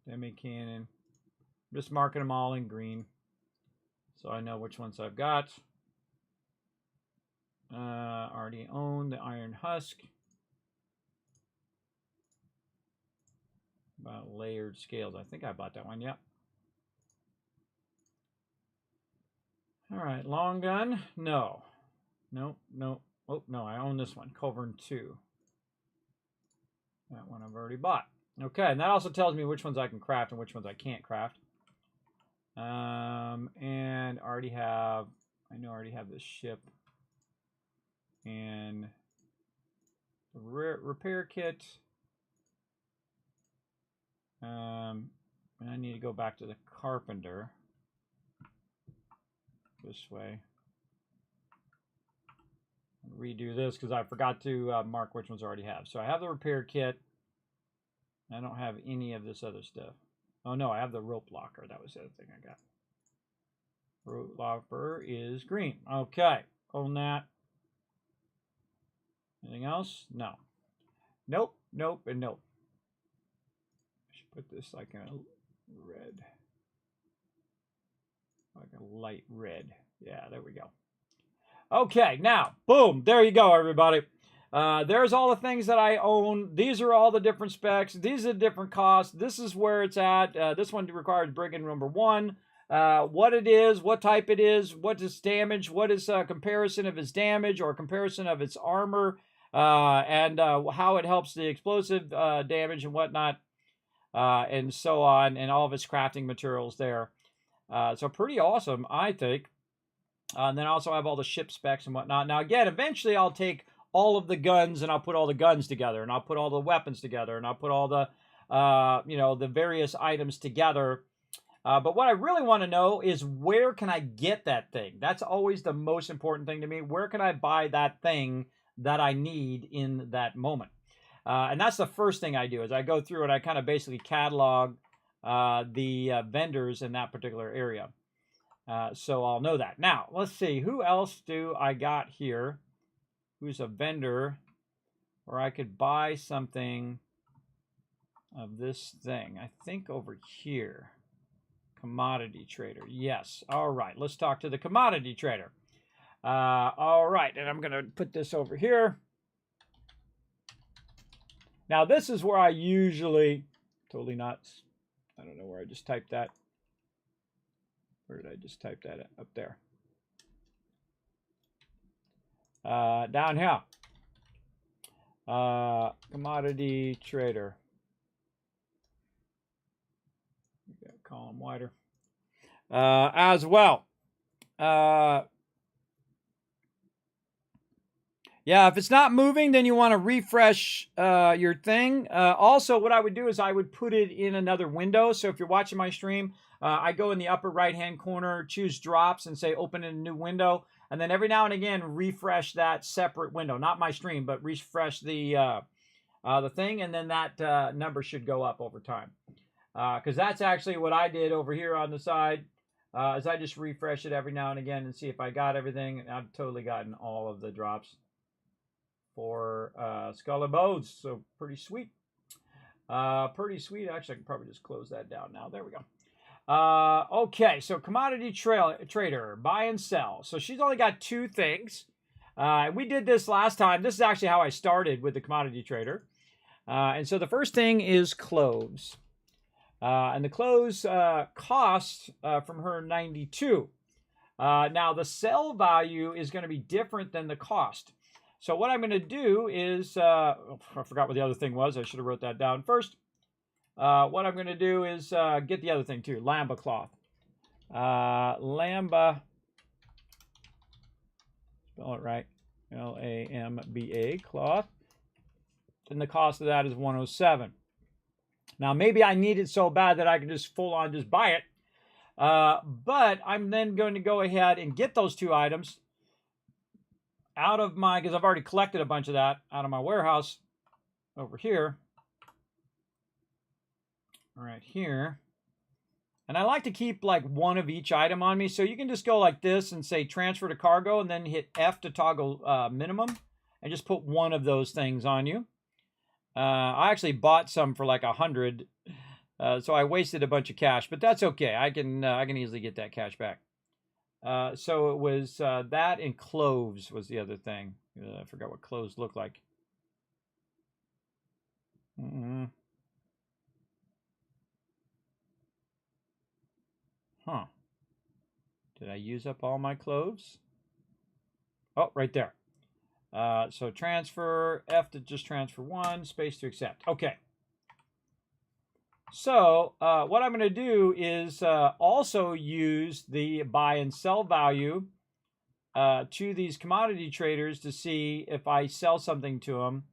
Demi cannon. Just marking them all in green. So I know which ones I've got. Already own the iron husk. About layered scales. I think I bought that one. Yep. All right, long gun. No. Nope. Nope. Oh, no, I own this one. Culverin 2. That one I've already bought. Okay, and that also tells me which ones I can craft and which ones I can't craft. And already have, I know I already have this ship. And the repair kit. And I need to go back to the carpenter. This way. Redo this because I forgot to mark which ones I already have. So I have the repair kit. I don't have any of this other stuff. Oh no, I have the rope locker. That was the other thing I got. Rope locker is green. Okay, own that. Anything else? No. Nope, nope, and nope. I should put this like in a red. Like a light red. Yeah, there we go. Okay, now, boom, there you go, everybody. There's all the things that I own. These are all the different specs. These are the different costs. This is where it's at. This one requires brigand number 1. What it is, what type it is, what is damage, what is comparison of its damage or comparison of its armor, and how it helps the explosive damage and whatnot, and so on, and all of its crafting materials there. So pretty awesome, I think. And then I also have all the ship specs and whatnot. Now, again, eventually I'll take all of the guns and I'll put all the guns together, and I'll put all the weapons together, and I'll put all the, the various items together. But what I really want to know is, where can I get that thing? That's always the most important thing to me. Where can I buy that thing that I need in that moment? And that's the first thing I do, is I go through and I kind of basically catalog the vendors in that particular area. So I'll know that. Now, let's see. Who else do I got here who's a vendor where I could buy something of this thing? I think over here. Commodity trader. Yes. All right. Let's talk to the commodity trader. All right. And I'm going to put this over here. Now, this is where I usually... Totally nuts. I don't know where I just typed that. Where did I just type that up there? Down here. Commodity trader. Column wider. As well. Yeah, if it's not moving, then you want to refresh your thing. Also, what I would do is I would put it in another window. So if you're watching my stream, I go in the upper right-hand corner, choose drops, and say open in a new window. And then every now and again, refresh that separate window. Not my stream, but refresh the thing, and then that number should go up over time. Because that's actually what I did over here on the side, is I just refresh it every now and again and see if I got everything. And I've totally gotten all of the drops for Skull and Bones, so pretty sweet. Pretty sweet. Actually, I can probably just close that down now. There we go. Okay, so commodity trader, buy and sell. So she's only got 2 things. We did this last time. This is actually how I started with the commodity trader. And so the first thing is cloves. And the clothes cost from her 92. Now, the sell value is going to be different than the cost. So what I'm going to do is, I forgot what the other thing was. I should have wrote that down first. What I'm going to do is get the other thing too, Lamba cloth. Lamba, spell it right, L-A-M-B-A, cloth. And the cost of that is 107. Now, maybe I need it so bad that I can just full on just buy it. But I'm then going to go ahead and get those 2 items out of my, because I've already collected a bunch of that out of my warehouse over here. Right here. And I like to keep like 1 of each item on me. So you can just go like this and say transfer to cargo, and then hit F to toggle minimum, and just put 1 of those things on you. I actually bought some for like 100, so I wasted a bunch of cash, but that's okay. I can easily get that cash back. So it was that and cloves was the other thing. I forgot what cloves look like. Huh. Did I use up all my cloves? Oh, right there. So transfer, F to just transfer 1, space to accept. Okay. So what I'm going to do is also use the buy and sell value to these commodity traders to see if I sell something to them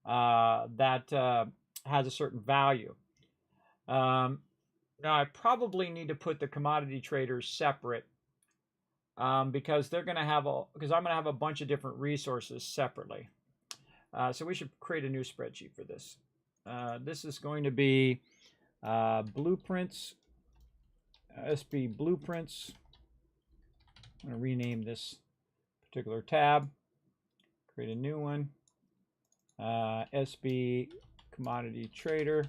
that has a certain value. Now I probably need to put the commodity traders separate because they're going to have I'm going to have a bunch of different resources separately. So we should create a new spreadsheet for this. This is going to be blueprints, SB blueprints. I'm going to rename this particular tab, create a new one, SB commodity trader.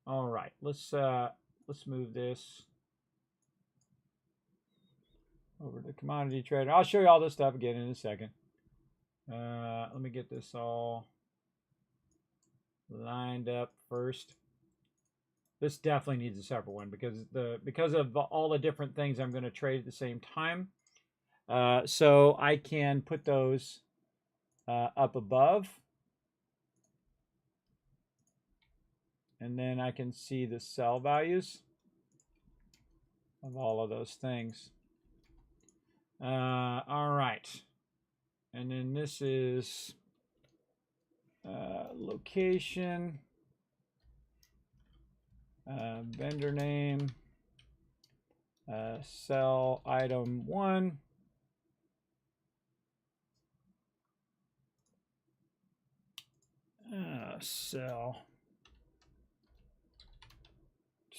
All right, let's move this over to commodity trader. I'll show you all this stuff again in a second. Let me get this all lined up first. This definitely needs a separate one because of all the different things I'm going to trade at the same time. So I can put those up above. And then I can see the sell values of all of those things. All right. And then this is location, vendor name, sell item 1. Sell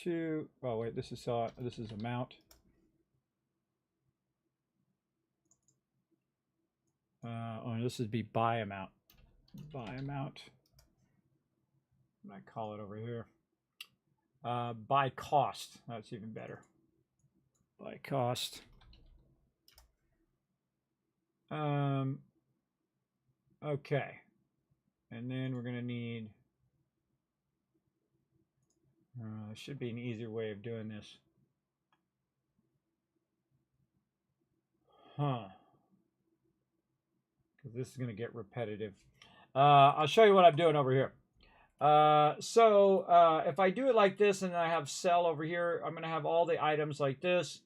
2. Oh wait, this is amount. Oh, this would be buy amount. Buy amount. What I call it over here. By cost. That's even better. By cost. Okay. And then we're going to need, there should be an easier way of doing this. Because this is going to get repetitive. I'll show you what I'm doing over here. So if I do it like this and I have sell over here, I'm going to have all the items like this.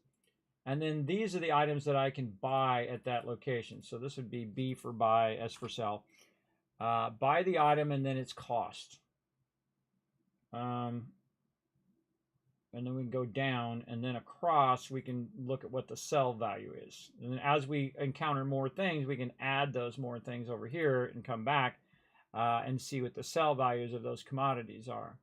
And then these are the items that I can buy at that location. So this would be B for buy, S for sell. Buy the item and then its cost. And then we can go down and then across we can look at what the sell value is. And then as we encounter more things, we can add those more things over here and come back and see what the sell values of those commodities are.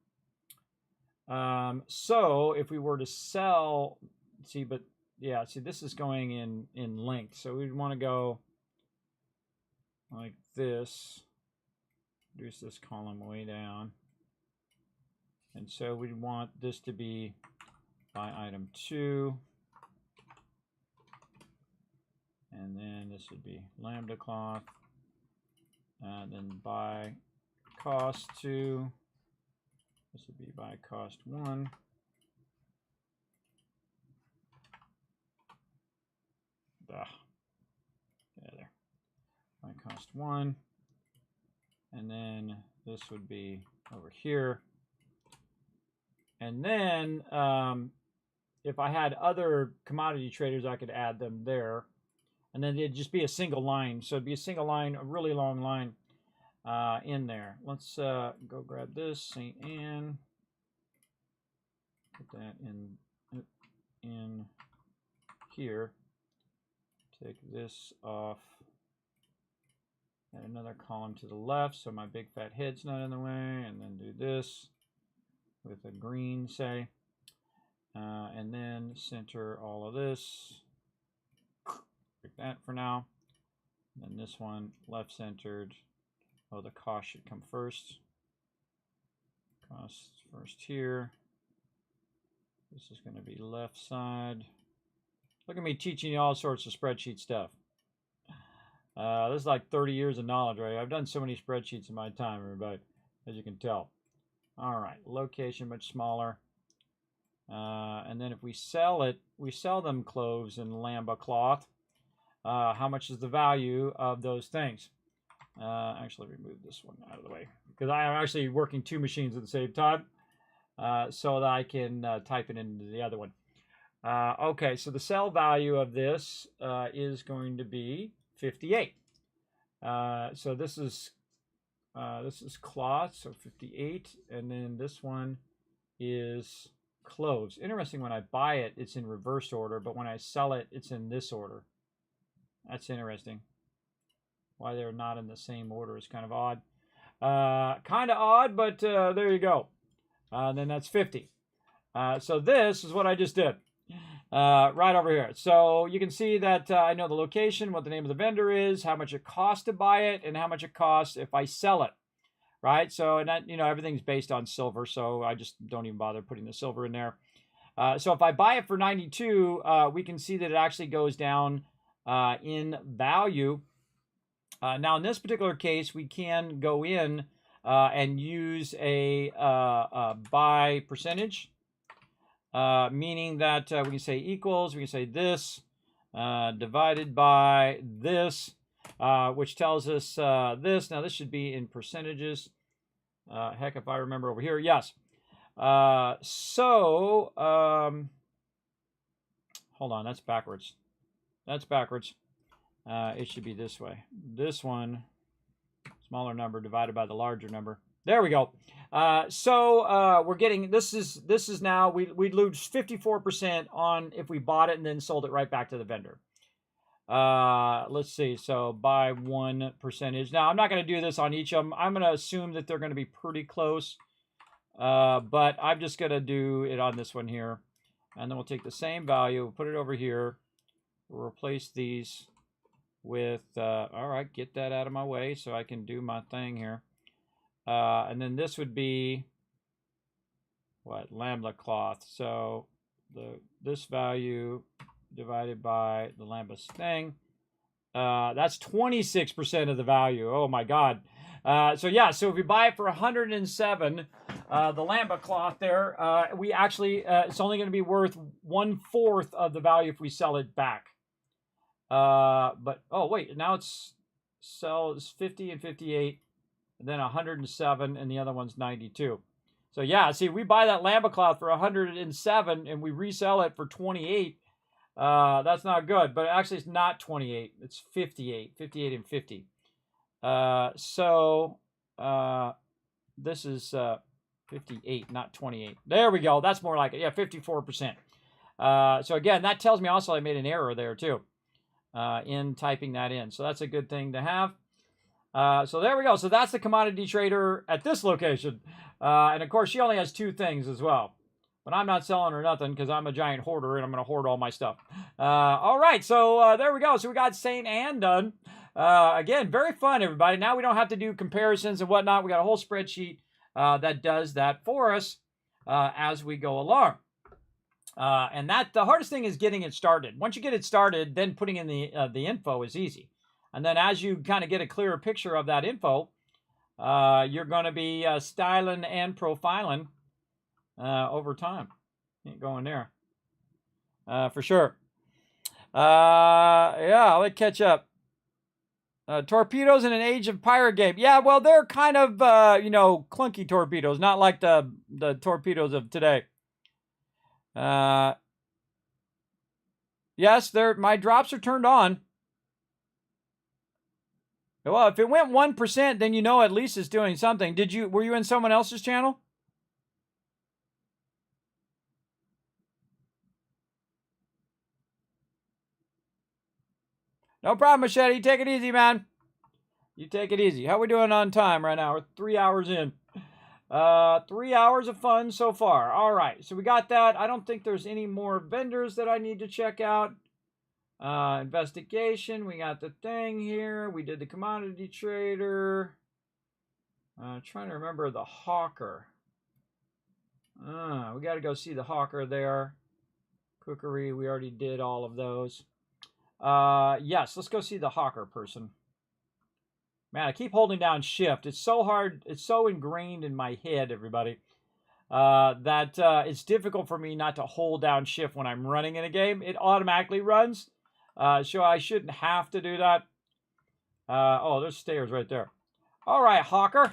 So if we were to sell, see, but yeah, see this is going in length. So we'd want to go like this. Reduce this column way down. And so we want this to be buy item 2. And then this would be lambda cloth. Then buy cost 2. This would be buy cost 1. Yeah, there. Buy cost 1. And then this would be over here. And then if I had other commodity traders, I could add them there. And then it'd just be a single line. So it'd be a single line, a really long line in there. Let's go grab this, St. Anne. Put that in here. Take this off. Add another column to the left so my big fat head's not in the way. And then do this with a green, say. And then center all of this. Like that for now. And then this one left centered. Oh, the cost should come first. Cost first here. This is going to be left side. Look at me teaching you all sorts of spreadsheet stuff. This is like 30 years of knowledge, right? I've done so many spreadsheets in my time, everybody, as you can tell. All right, location much smaller. And then if we sell it, we sell them cloves and lamba cloth. How much is the value of those things? Actually, remove this one out of the way because I am actually working two machines at the same time, so that I can type it into the other one. Okay, so the sell value of this is going to be 58. So this is cloth, so 58, and then this one is cloves. Interesting, when I buy it, it's in reverse order, but when I sell it, it's in this order. That's interesting. Why they're not in the same order is kind of odd. But there you go. Then that's 50. So this is what I just did. Right over here. So you can see that I know the location, what the name of the vendor is, how much it costs to buy it, and how much it costs if I sell it. Right? So, and that, everything's based on silver, so I just don't even bother putting the silver in there. So if I buy it for 92, we can see that it actually goes down in value. Now, in this particular case, we can go in and use a by percentage, meaning that we can say equals, we can say this divided by this, which tells us this. Now, this should be in percentages. Heck, if I remember over here, yes. Hold on, that's backwards. That's backwards. It should be this way. This one, smaller number divided by the larger number. There we go. We're getting, this is now, we'd lose 54% on if we bought it and then sold it right back to the vendor. Let's see. So by 1%. Now, I'm not going to do this on each of them. I'm going to assume that they're going to be pretty close. But I'm just going to do it on this one here. And then we'll take the same value, we'll put it over here. We'll replace these with, all right, get that out of my way so I can do my thing here. And then this would be, what, lambda cloth. So this value divided by the lambda's thing, that's 26% of the value. Oh my God. So if we buy it for 107, the lamba cloth there, we actually, it's only going to be worth 1/4 of the value if we sell it back. But, oh wait, now it's sells 50 and 58, and then 107, and the other one's 92. So yeah, see, we buy that lamba cloth for 107 and we resell it for 28. That's not good, but actually it's not 28, it's 58 and 50. This is 58, not 28. There we go. That's more like it. Yeah, 54%. So again, that tells me also I made an error there too in typing that in. So that's a good thing to have. So there we go. So that's the commodity trader at this location. And of course, she only has 2 things as well. But I'm not selling her nothing because I'm a giant hoarder and I'm going to hoard all my stuff. All right, so there we go. So we got St. Anne done. Again, very fun, everybody. Now we don't have to do comparisons and whatnot. We got a whole spreadsheet that does that for us as we go along. And the hardest thing is getting it started. Once you get it started, then putting in the info is easy. And then as you kind of get a clearer picture of that info, you're going to be styling and profiling over time. Ain't going there. For sure. Yeah, let's catch up. Torpedoes in an Age of Pirate game. Yeah, well, they're kind of, clunky torpedoes, not like the torpedoes of today. Yes, my drops are turned on. Well, if it went 1%, then at least it's doing something. Were you in someone else's channel? No problem, Machete. Take it easy, man. You take it easy. How we doing on time right now? We're 3 hours in. 3 hours of fun so far. All right, so we got that. I don't think there's any more vendors that I need to check out. Investigation. We got the thing here. We did the commodity trader. Trying to remember the hawker. We got to go see the hawker there. Cookery, we already did all of those. Yes, let's go see the hawker person. Man, I keep holding down shift. It's so hard. It's so ingrained in my head, everybody, that it's difficult for me not to hold down shift when I'm running in a game. It automatically runs. So I shouldn't have to do that. Oh, there's stairs right there. All right, hawker.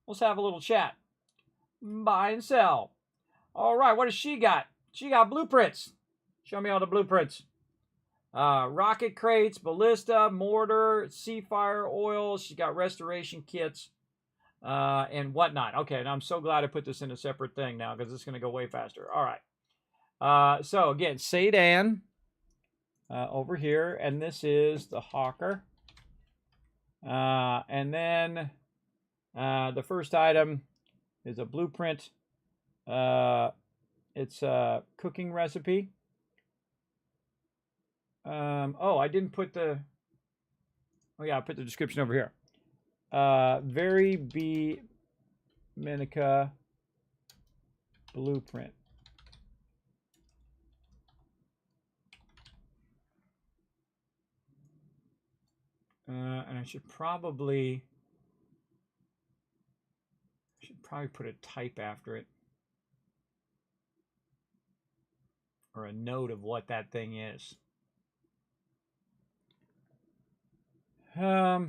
Let's have a little chat. Buy and sell. All right, what does she got? She got blueprints. Show me all the blueprints. Rocket crates, ballista, mortar, sea fire, oil. She's got restoration kits, and whatnot. Okay, and I'm so glad I put this in a separate thing now because it's going to go way faster. All right. So again, Sedan over here, and this is the hawker. And then the first item is a blueprint. It's a cooking recipe. Oh, I didn't put the... Oh, yeah, I put the description over here. Very B. Minica blueprint. And I should probably put a type after it. Or a note of what that thing is. All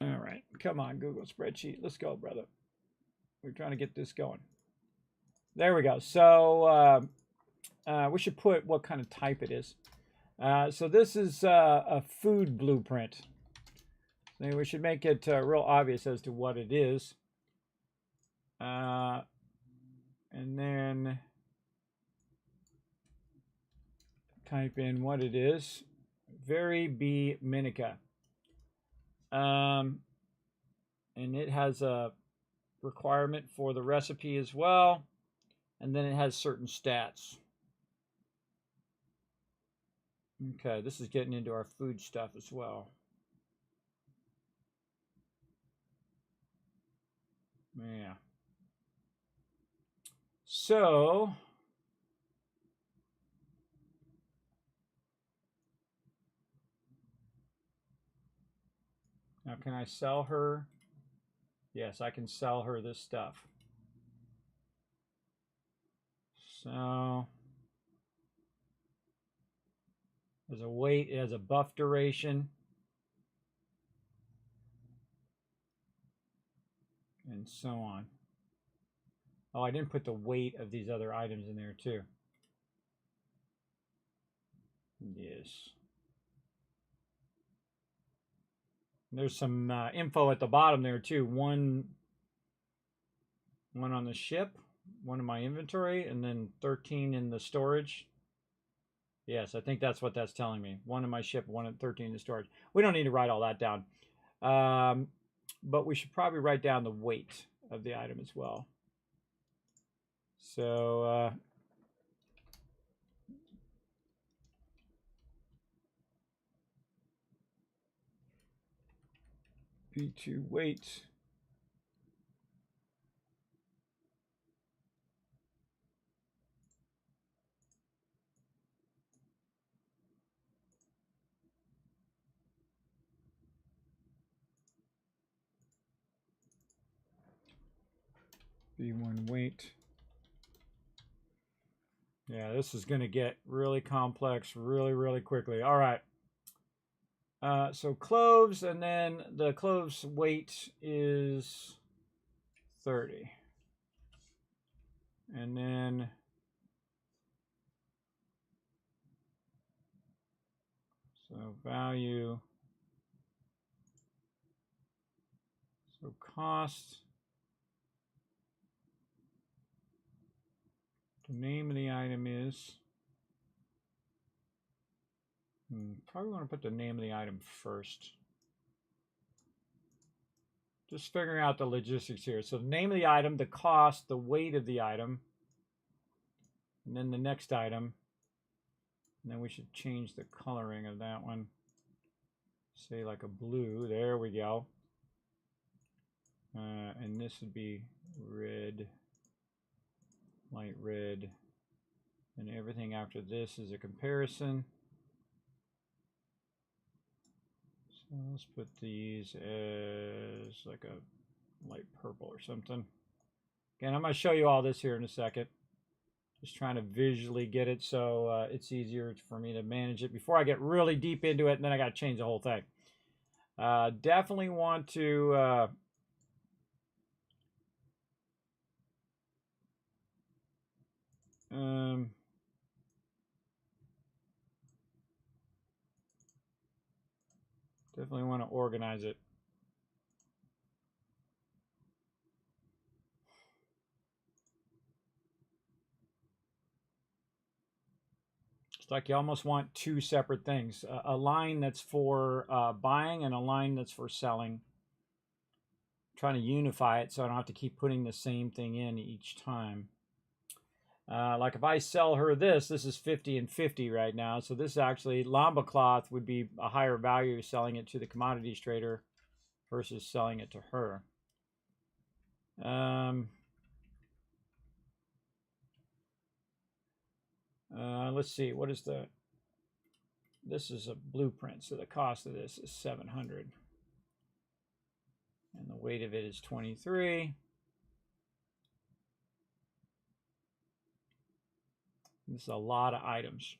right, come on, Google spreadsheet. Let's go, brother. We're trying to get this going. There we go. So we should put what kind of type it is. So this is a food blueprint. So we should make it real obvious as to what it is. And then type in what it is. Very B. Minica. And it has a requirement for the recipe as well. And then it has certain stats. Okay, this is getting into our food stuff as well. Yeah. So, now can I sell her? Yes, I can sell her this stuff. So, there's a weight, it has a buff duration. And so on. Oh, I didn't put the weight of these other items in there too. Yes. There's some info at the bottom there too. One on the ship, one in my inventory, and then 13 in the storage. Yes, I think that's what that's telling me. One in my ship, one at 13 in the storage. We don't need to write all that down. But we should probably write down the weight of the item as well. So B2 weight. B1 weight. Yeah, this is going to get really complex really quickly. All right. So cloves, and then the cloves weight is 30. And then so value, so cost, the name of the item is, probably want to put the name of the item first. Just figuring out the logistics here. So the name of the item, the cost, the weight of the item, and then the next item. And then we should change the coloring of that one. say like a blue. There we go. And this would be red, light red. And everything after this is a comparison. So let's put these as like a light purple or something. Again, I'm going to show you all this here in a second. Just trying to visually get it so it's easier for me to manage it before I get really deep into it, and then I got to change the whole thing. Definitely want to definitely want to organize it. It's like you almost want two separate things. A line that's for buying and a line that's for selling. I'm trying to unify it so I don't have to keep putting the same thing in each time. Like if I sell her this is 50 and 50 right now. So this actually, Lamba cloth would be a higher value selling it to the commodities trader versus selling it to her. Let's see, what is this is a blueprint. So the cost of this is 700. And the weight of it is 23. This is a lot of items.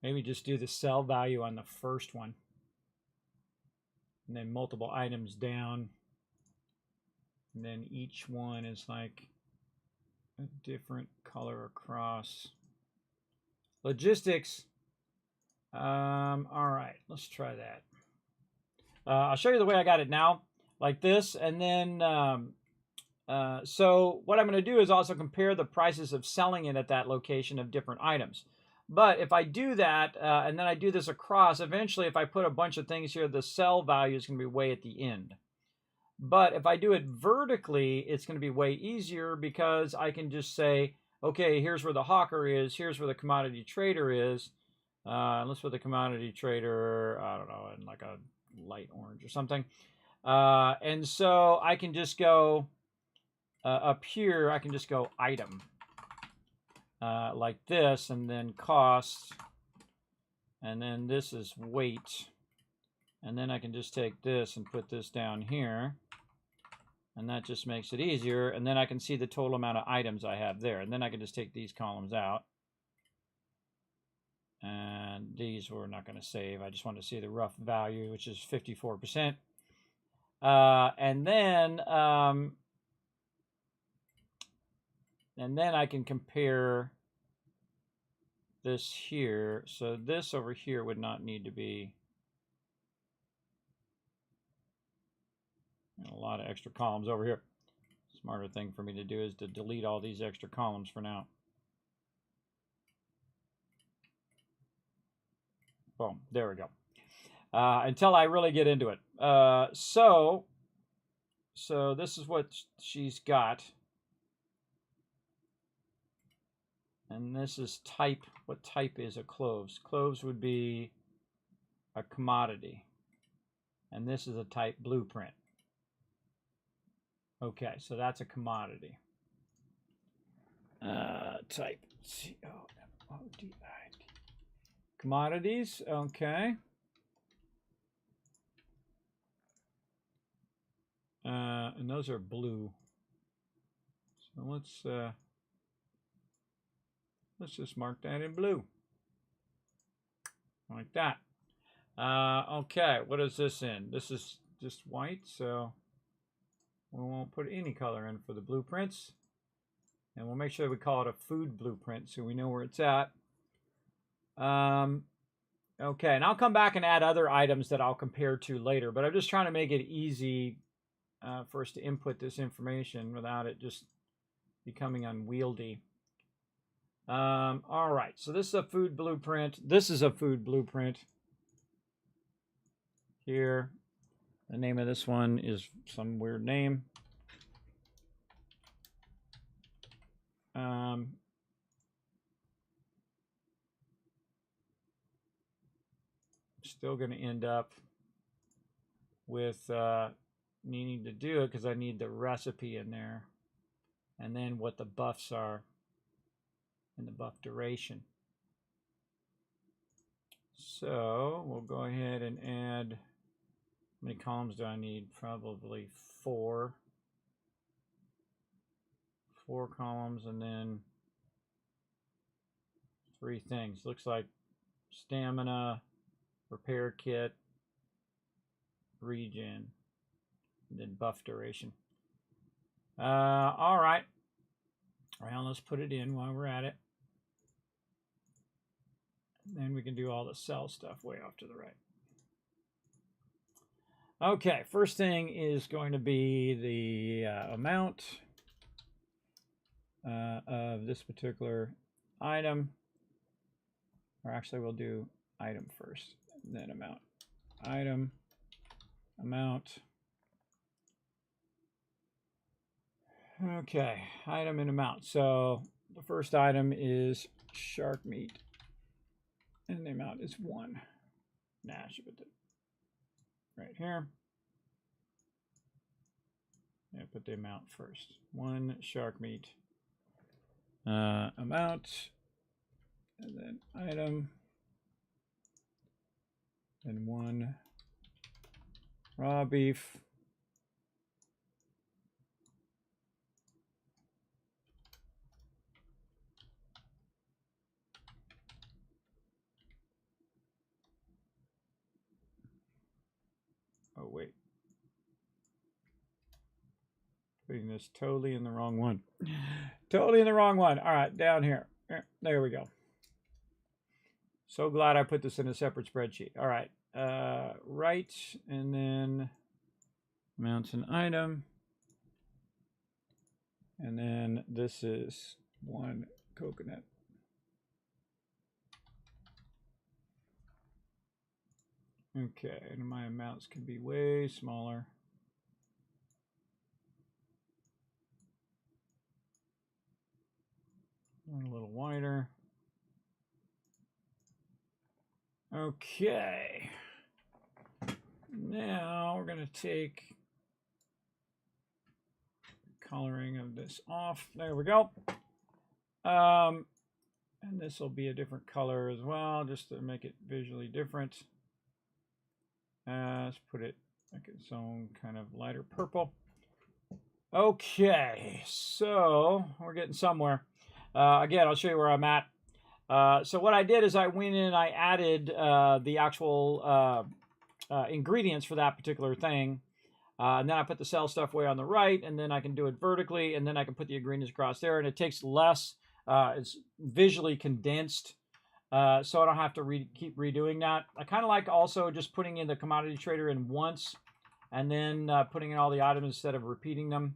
Maybe just do the sell value on the first one. And then multiple items down. And then each one is like a different color across. Logistics. All right, let's try that. I'll show you the way I got it now, like this. And then, so what I'm going to do is also compare the prices of selling it at that location of different items. But if I do that, and then I do this across, eventually if I put a bunch of things here, the sell value is going to be way at the end. But if I do it vertically, it's going to be way easier because I can just say, okay, here's where the hawker is, here's where the commodity trader is. Let's put the commodity trader, I don't know, in like a light orange or something. And so I can just go up here, I can just go item. Like this, and then cost, and then this is weight, and then I can just take this and put this down here, and that just makes it easier, and then I can see the total amount of items I have there, and then I can just take these columns out, and these we're not going to save. I just want to see the rough value, which is 54%, and then I can compare this here. So this over here would not need to be a lot of extra columns over here. Smarter thing for me to do is to delete all these extra columns for now. Boom, there we go. Until I really get into it. So this is what she's got. And this is type. What type is a cloves? Cloves would be a commodity. And this is a type blueprint. Okay, so that's a commodity. Type C-O-M-O-D-I-T. Commodities, okay. And those are blue. So let's just mark that in blue. Like that. Okay, what is this in? This is just white, so we won't put any color in for the blueprints. And we'll make sure we call it a food blueprint so we know where it's at. Okay, and I'll come back and add other items that I'll compare to later, but I'm just trying to make it easy for us to input this information without it just becoming unwieldy. All right, so this is a food blueprint. This is a food blueprint. here. The name of this one is some weird name. Still going to end up with needing to do it because I need the recipe in there. And then what the buffs are and the buff duration. So we'll go ahead and add, how many columns do I need? Probably 4. 4 columns and then 3 things. Looks like stamina, repair kit, regen, and then buff duration. All right. Well, let's put it in while we're at it. Then we can do all the cell stuff way off to the right. Okay, first thing is going to be the amount of this particular item. Or actually, we'll do item first, and then amount. Item, amount. Okay, item and amount. So the first item is shark meat. And the amount is 1. Nah, I should put it right here. Yeah, put the amount first. 1 shark meat. Amount. And then item. And 1 raw beef. Oh, wait. Putting this totally in the wrong one. Totally in the wrong one. All right, down here. There we go. So glad I put this in a separate spreadsheet. All right. Right, and then amounts an item. And then this is 1 coconut. Okay, and my amounts can be way smaller. And a little wider. Okay. Now we're going to take the coloring of this off. There we go. And this will be a different color as well, just to make it visually different. Let's put it like its own kind of lighter purple. Okay, so we're getting somewhere. Again, I'll show you where I'm at. So what I did is I went in and I added the actual ingredients for that particular thing. And then I put the cell stuff way on the right, and then I can do it vertically, and then I can put the ingredients across there, and it takes less. It's visually condensed. So I don't have to keep redoing that. I kind of like also just putting in the commodity trader in once and then putting in all the items instead of repeating them,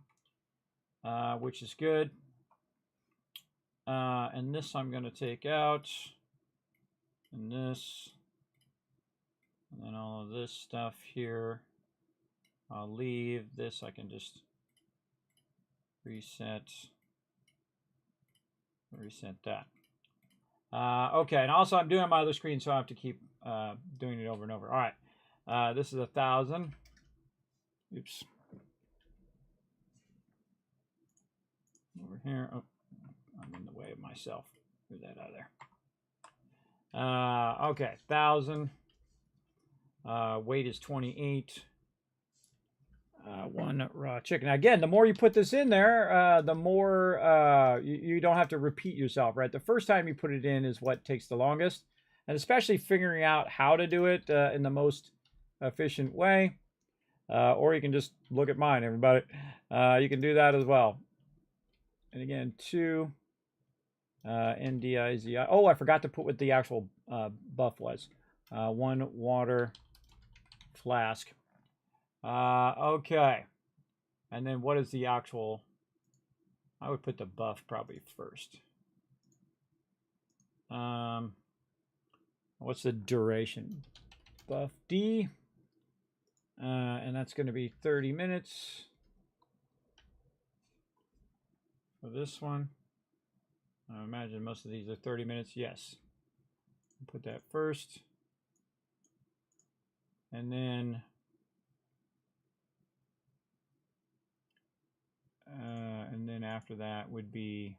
which is good. And this I'm going to take out, and this, and then all of this stuff here. I'll leave this. I can just reset that. Okay, and also I'm doing my other screen, so I have to keep doing it over and over. All right, this is 1,000. Oops. Over here. Oh, I'm in the way of myself. Move that out of there. Okay, 1,000. Weight is 28. 1 raw chicken. Again, the more you put this in there, the more you don't have to repeat yourself, right? The first time you put it in is what takes the longest, and especially figuring out how to do it in the most efficient way. Or you can just look at mine, everybody. You can do that as well. And again, 2 NDIZI. Oh, I forgot to put what the actual buff was. 1 water flask. Okay. And then what is the actual? I would put the buff probably first. What's the duration? Buff D. And that's going to be 30 minutes for this one. I imagine most of these are 30 minutes. Yes. Put that first. And then after that would be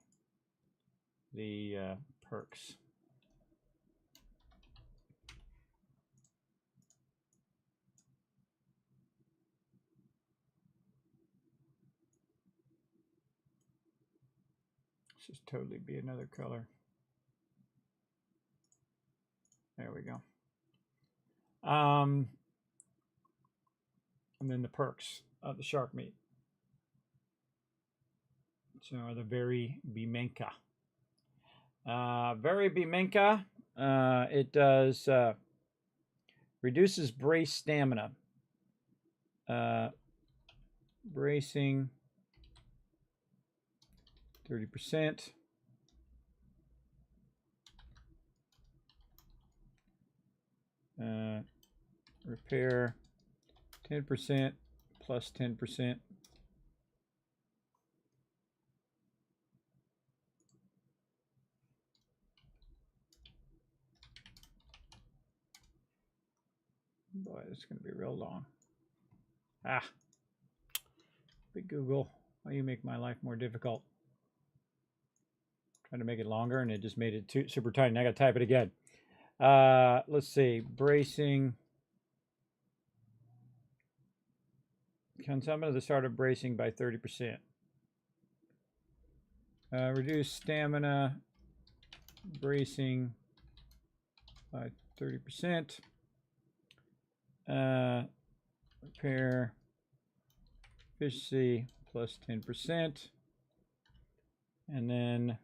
the perks. Let's just totally be another color. There we go. And then the perks of the shark meat. So the Very Bimenka. Very Bimenka, it does reduces brace stamina. Bracing 30%. Repair 10% plus 10%. Boy, this is going to be real long. Big Google, why do you make my life more difficult? Trying to make it longer and it just made it super tiny. I got to type it again. Let's see, bracing. Consumption of the start of bracing by 30%. Reduce stamina bracing by 30%. Repair efficiency plus 10%. And then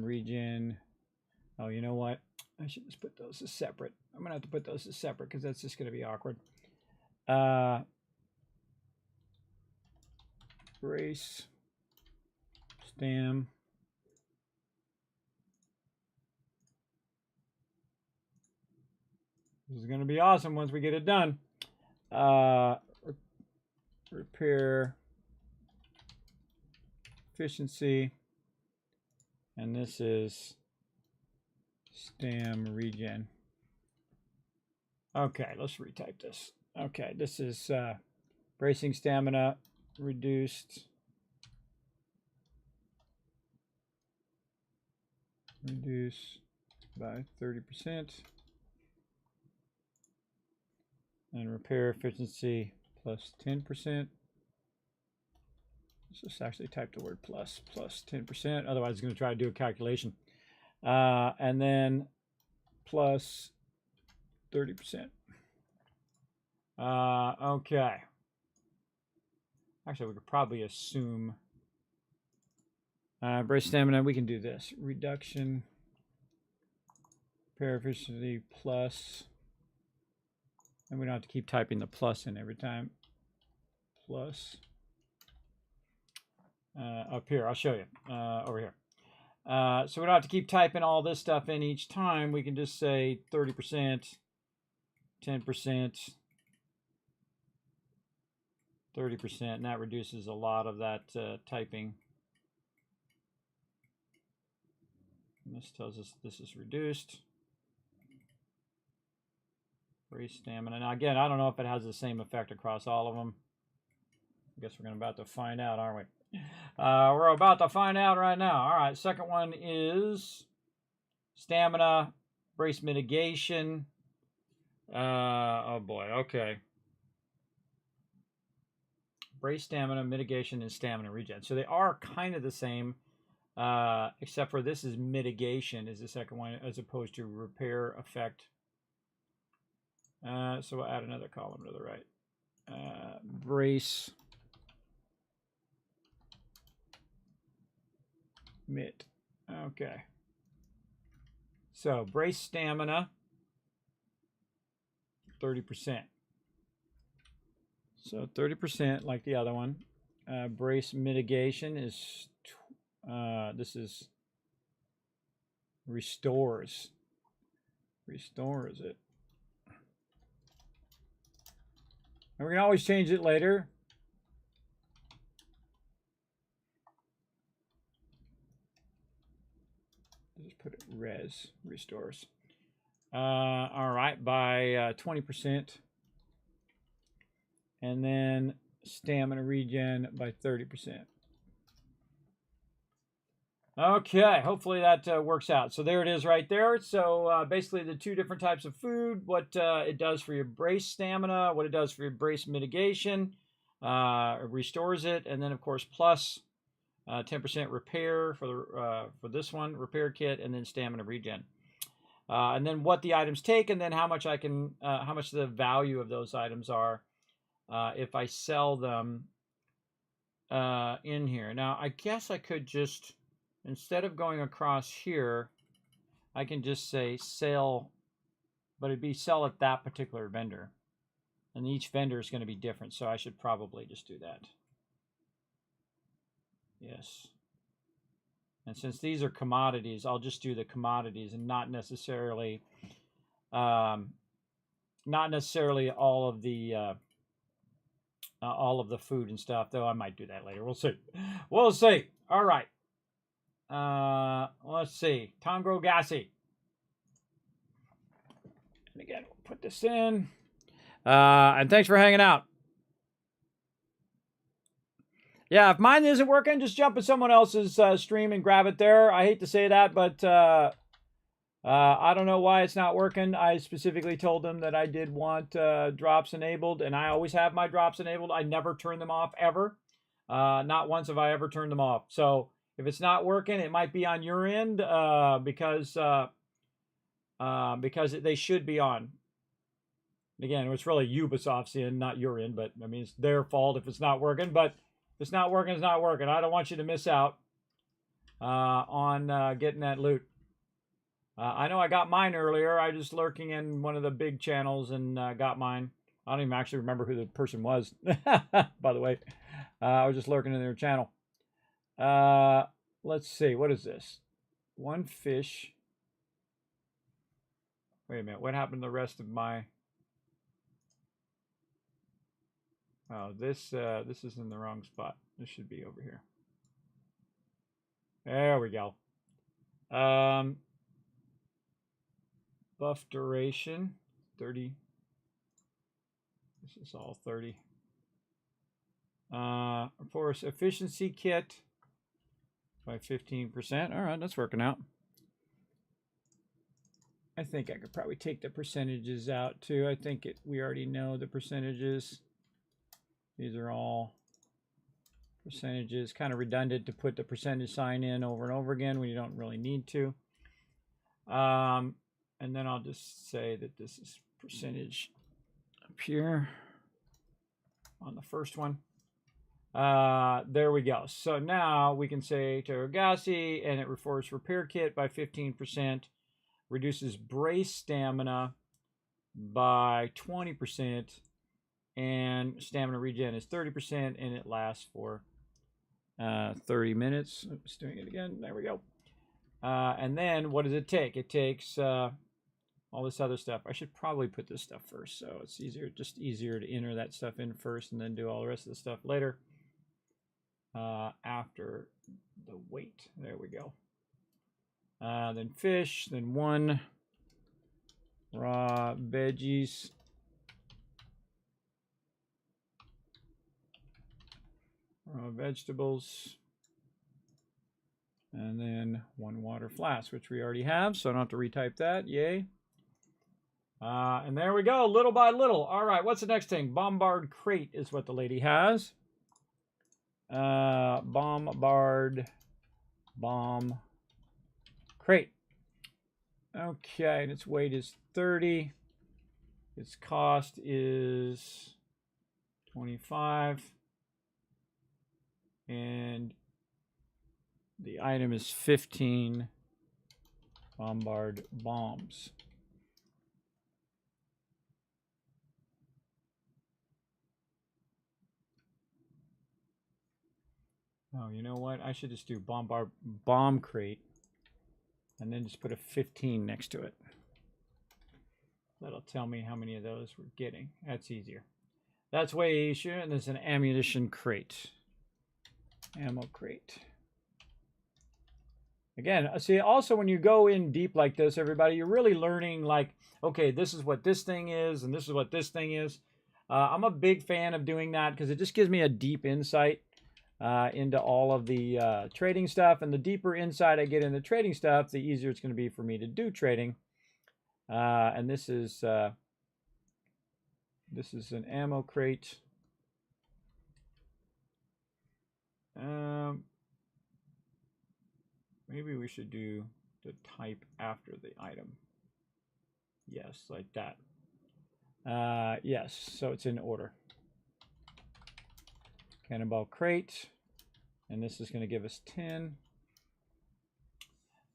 regen. Oh, you know what? I should just put those as separate. I'm going to have to put those as separate because that's just going to be awkward. Brace, stam, this is going to be awesome once we get it done. Repair, efficiency, and this is stam regen. Okay, let's retype this. Okay, this is bracing stamina reduced. Reduce by 30%. And repair efficiency plus 10%. Let's just actually type the word plus 10%. Otherwise, it's going to try to do a calculation. And then plus 30%. Okay. Actually, we could probably assume brace stamina. We can do this. Reduction, repair efficiency plus, and we don't have to keep typing the plus in every time. Plus. Up here, I'll show you. Over here. So we don't have to keep typing all this stuff in each time. We can just say 30%, 10%, 30%, and that reduces a lot of that typing. And this tells us this is reduced. Brace stamina. Now again, I don't know if it has the same effect across all of them. I guess we're about to find out, aren't we? We're about to find out right now. All right, second one is stamina, brace mitigation. Oh boy, okay. Brace stamina, mitigation, and stamina regen. So they are kind of the same, except for this is mitigation is the second one as opposed to repair effect. So we'll add another column to the right. Brace mit. Okay. So brace stamina, 30%. So 30% like the other one. Brace mitigation is, this is restores. Restores it. And we can always change it later. Just put it restores. All right, by 20%. And then stamina regen by 30%. Okay, hopefully that works out. So there it is right there. So basically the two different types of food, what it does for your brace stamina, what it does for your brace mitigation, it restores it, and then of course plus 10% repair for this one, repair kit, and then stamina regen. And then what the items take, and then how much how much the value of those items are if I sell them in here. Now I guess I could just, instead of going across here, I can just say sell, but it'd be sell at that particular vendor. And each vendor is going to be different, so I should probably just do that. Yes. And since these are commodities, I'll just do the commodities and not necessarily all of the food and stuff, though I might do that later. We'll see. We'll see. All right. Let's see. Tongro Gassi. And again, we'll put this in. And thanks for hanging out. Yeah, if mine isn't working, just jump in someone else's stream and grab it there. I hate to say that, but I don't know why it's not working. I specifically told them that I did want drops enabled, and I always have my drops enabled. I never turn them off, ever. Not once have I ever turned them off. So if it's not working, it might be on your end because they should be on. Again, it's really Ubisoft's end, not your end, but I mean, it's their fault if it's not working. But if it's not working, it's not working. I don't want you to miss out on getting that loot. I know I got mine earlier. I was just lurking in one of the big channels and got mine. I don't even actually remember who the person was, by the way. I was just lurking in their channel. Let's see. What is this? One fish. Wait a minute. What happened to the rest of my... Oh, this is in the wrong spot. This should be over here. There we go. Buff duration, 30. This is all 30. Force efficiency kit by 15%. All right, that's working out. I think I could probably take the percentages out too. I think we already know the percentages. These are all percentages. Kind of redundant to put the percentage sign in over and over again when you don't really need to. And then I'll just say that this is percentage up here on the first one. There we go. So now we can say Terragasi, and it reforms repair kit by 15%, reduces brace stamina by 20%, and stamina regen is 30%, and it lasts for 30 minutes. Oops, doing it again. There we go. And then what does it take? It takes all this other stuff. I should probably put this stuff first, so it's just easier to enter that stuff in first and then do all the rest of the stuff later. After the weight. There we go. Then fish, then 1 raw veggies. Raw vegetables. And then 1 water flask, which we already have, so I don't have to retype that. Yay. And there we go, little by little. All right, what's the next thing? Bombard crate is what the lady has. Bombard bomb crate. Okay, and its weight is 30. Its cost is 25. And the item is 15 bombard bombs. Oh, you know what? I should just do bombard bomb crate and then just put a 15 next to it. That'll tell me how many of those we're getting. That's easier. That's way easier. And there's an ammunition crate. Ammo crate. Again, see, also when you go in deep like this, everybody, you're really learning like, okay, this is what this thing is, and this is what this thing is. I'm a big fan of doing that because it just gives me a deep insight into all of the trading stuff. And the deeper insight I get in the trading stuff, the easier it's going to be for me to do trading. And this is an ammo crate. Maybe we should do the type after the item. Yes, like that. Yes, so it's in order. Cannonball crate. And this is going to give us 10.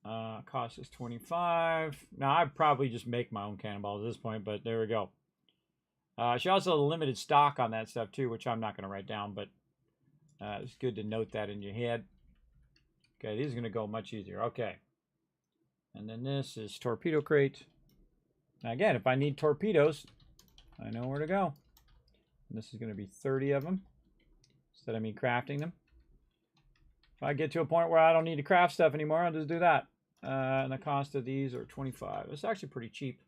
Cost is 25. Now, I'd probably just make my own cannonballs at this point, but there we go. She also has a limited stock on that stuff, too, which I'm not going to write down, but it's good to note that in your head. Okay, these are going to go much easier. Okay. And then this is torpedo crate. Now, again, if I need torpedoes, I know where to go. And this is going to be 30 of them instead of me crafting them. If I get to a point where I don't need to craft stuff anymore, I'll just do that. And the cost of these are 25. It's actually pretty cheap.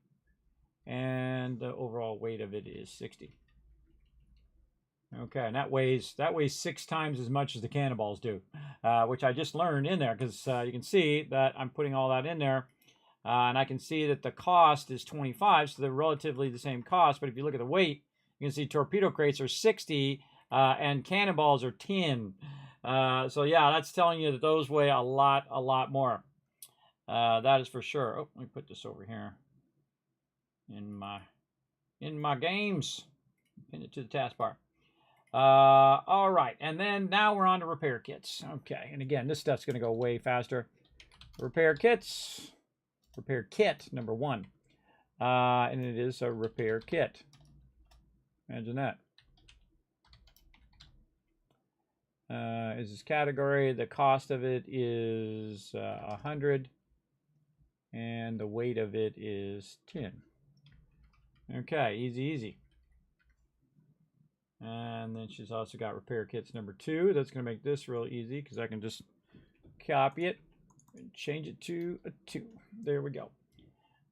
And the overall weight of it is 60. Okay, and that weighs 6 times as much as the cannonballs do, which I just learned in there because you can see that I'm putting all that in there. And I can see that the cost is 25, so they're relatively the same cost. But if you look at the weight, you can see torpedo crates are 60 and cannonballs are 10. So yeah, that's telling you that those weigh a lot more. That is for sure. Oh, let me put this over here in my games. Pin it to the taskbar. All right, and then now we're on to repair kits. Okay, and again, this stuff's going to go way faster. Repair kits. Repair kit number 1. And it is a repair kit. Imagine that. Is this category? The cost of it is 100. And the weight of it is 10. Okay, easy. And then she's also got repair kits number 2. That's going to make this real easy because I can just copy it and change it to a 2. There we go.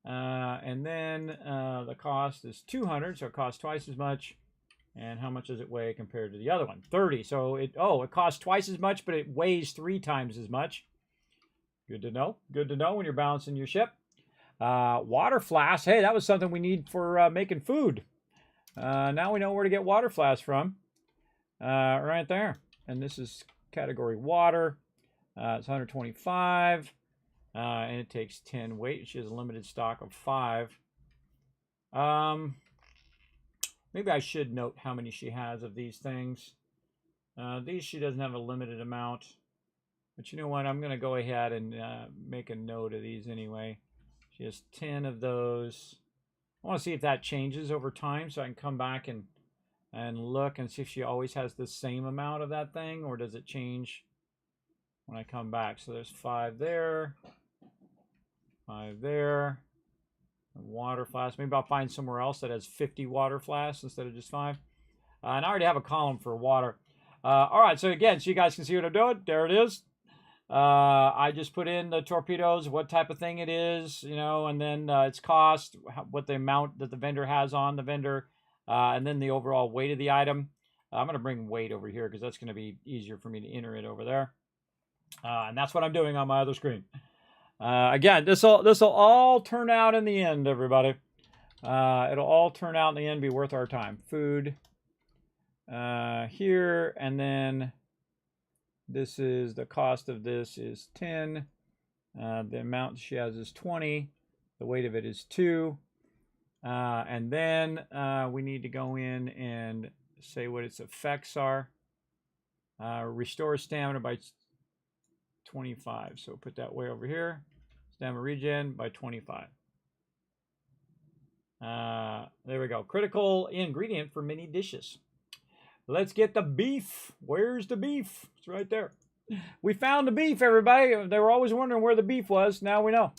And then the cost is 200, so it costs twice as much. And how much does it weigh compared to the other one? 30. So it costs twice as much, but it weighs 3 times as much. Good to know. Good to know when you're balancing your ship. Water flasks. Hey, that was something we need for making food. Now we know where to get water flasks from. Right there. And this is category water. It's 125. And it takes 10 weight. She has a limited stock of 5. Maybe I should note how many she has of these things. These she doesn't have a limited amount. But you know what? I'm going to go ahead and make a note of these anyway. She has 10 of those. I want to see if that changes over time so I can come back and look and see if she always has the same amount of that thing, or does it change when I come back. So there's 5 there, 5 there, and water flasks. Maybe I'll find somewhere else that has 50 water flasks instead of just 5. And I already have a column for water. All right, so again, so you guys can see what I'm doing. There it is. I just put in the torpedoes, what type of thing it is, you know, and then its cost, what the amount that the vendor has on the vendor, and then the overall weight of the item. I'm going to bring weight over here because that's going to be easier for me to enter it over there. And that's what I'm doing on my other screen. Again, this will all turn out in the end, everybody. It'll all turn out in the end, be worth our time. Food here, and then this is the cost of this is 10. The amount she has is 20. The weight of it is 2. And then we need to go in and say what its effects are. Restore stamina by 25. So put that way over here. Stamina regen by 25. There we go. Critical ingredient for many dishes. Let's get the beef. Where's the beef? It's right there. We found the beef, everybody. They were always wondering where the beef was. Now we know.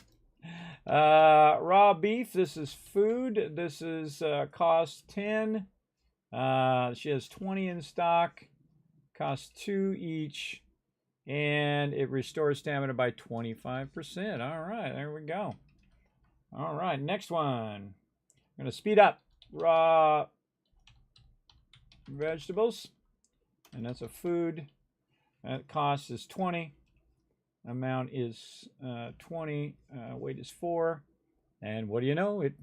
Raw beef. This is food. This is cost 10. She has 20 in stock, costs 2 each, and it restores stamina by 25%. All right, there we go. All right, next one. I'm going to speed up. Raw vegetables, and that's a food. That cost is 20. Amount is 20. Weight is 4. And what do you know? It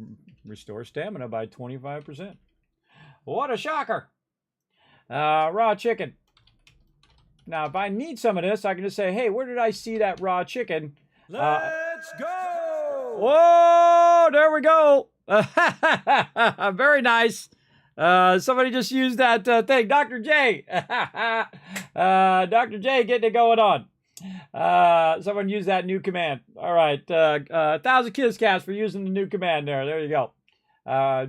restores stamina by 25%. What a shocker! Raw chicken. Now, if I need some of this, I can just say, hey, where did I see that raw chicken? Let's go! Whoa, there we go. Very nice. Somebody just used that thing. Dr. J. Dr. J getting it going on. Someone used that new command. All right. 1,000 Kiscats for using the new command there. There you go.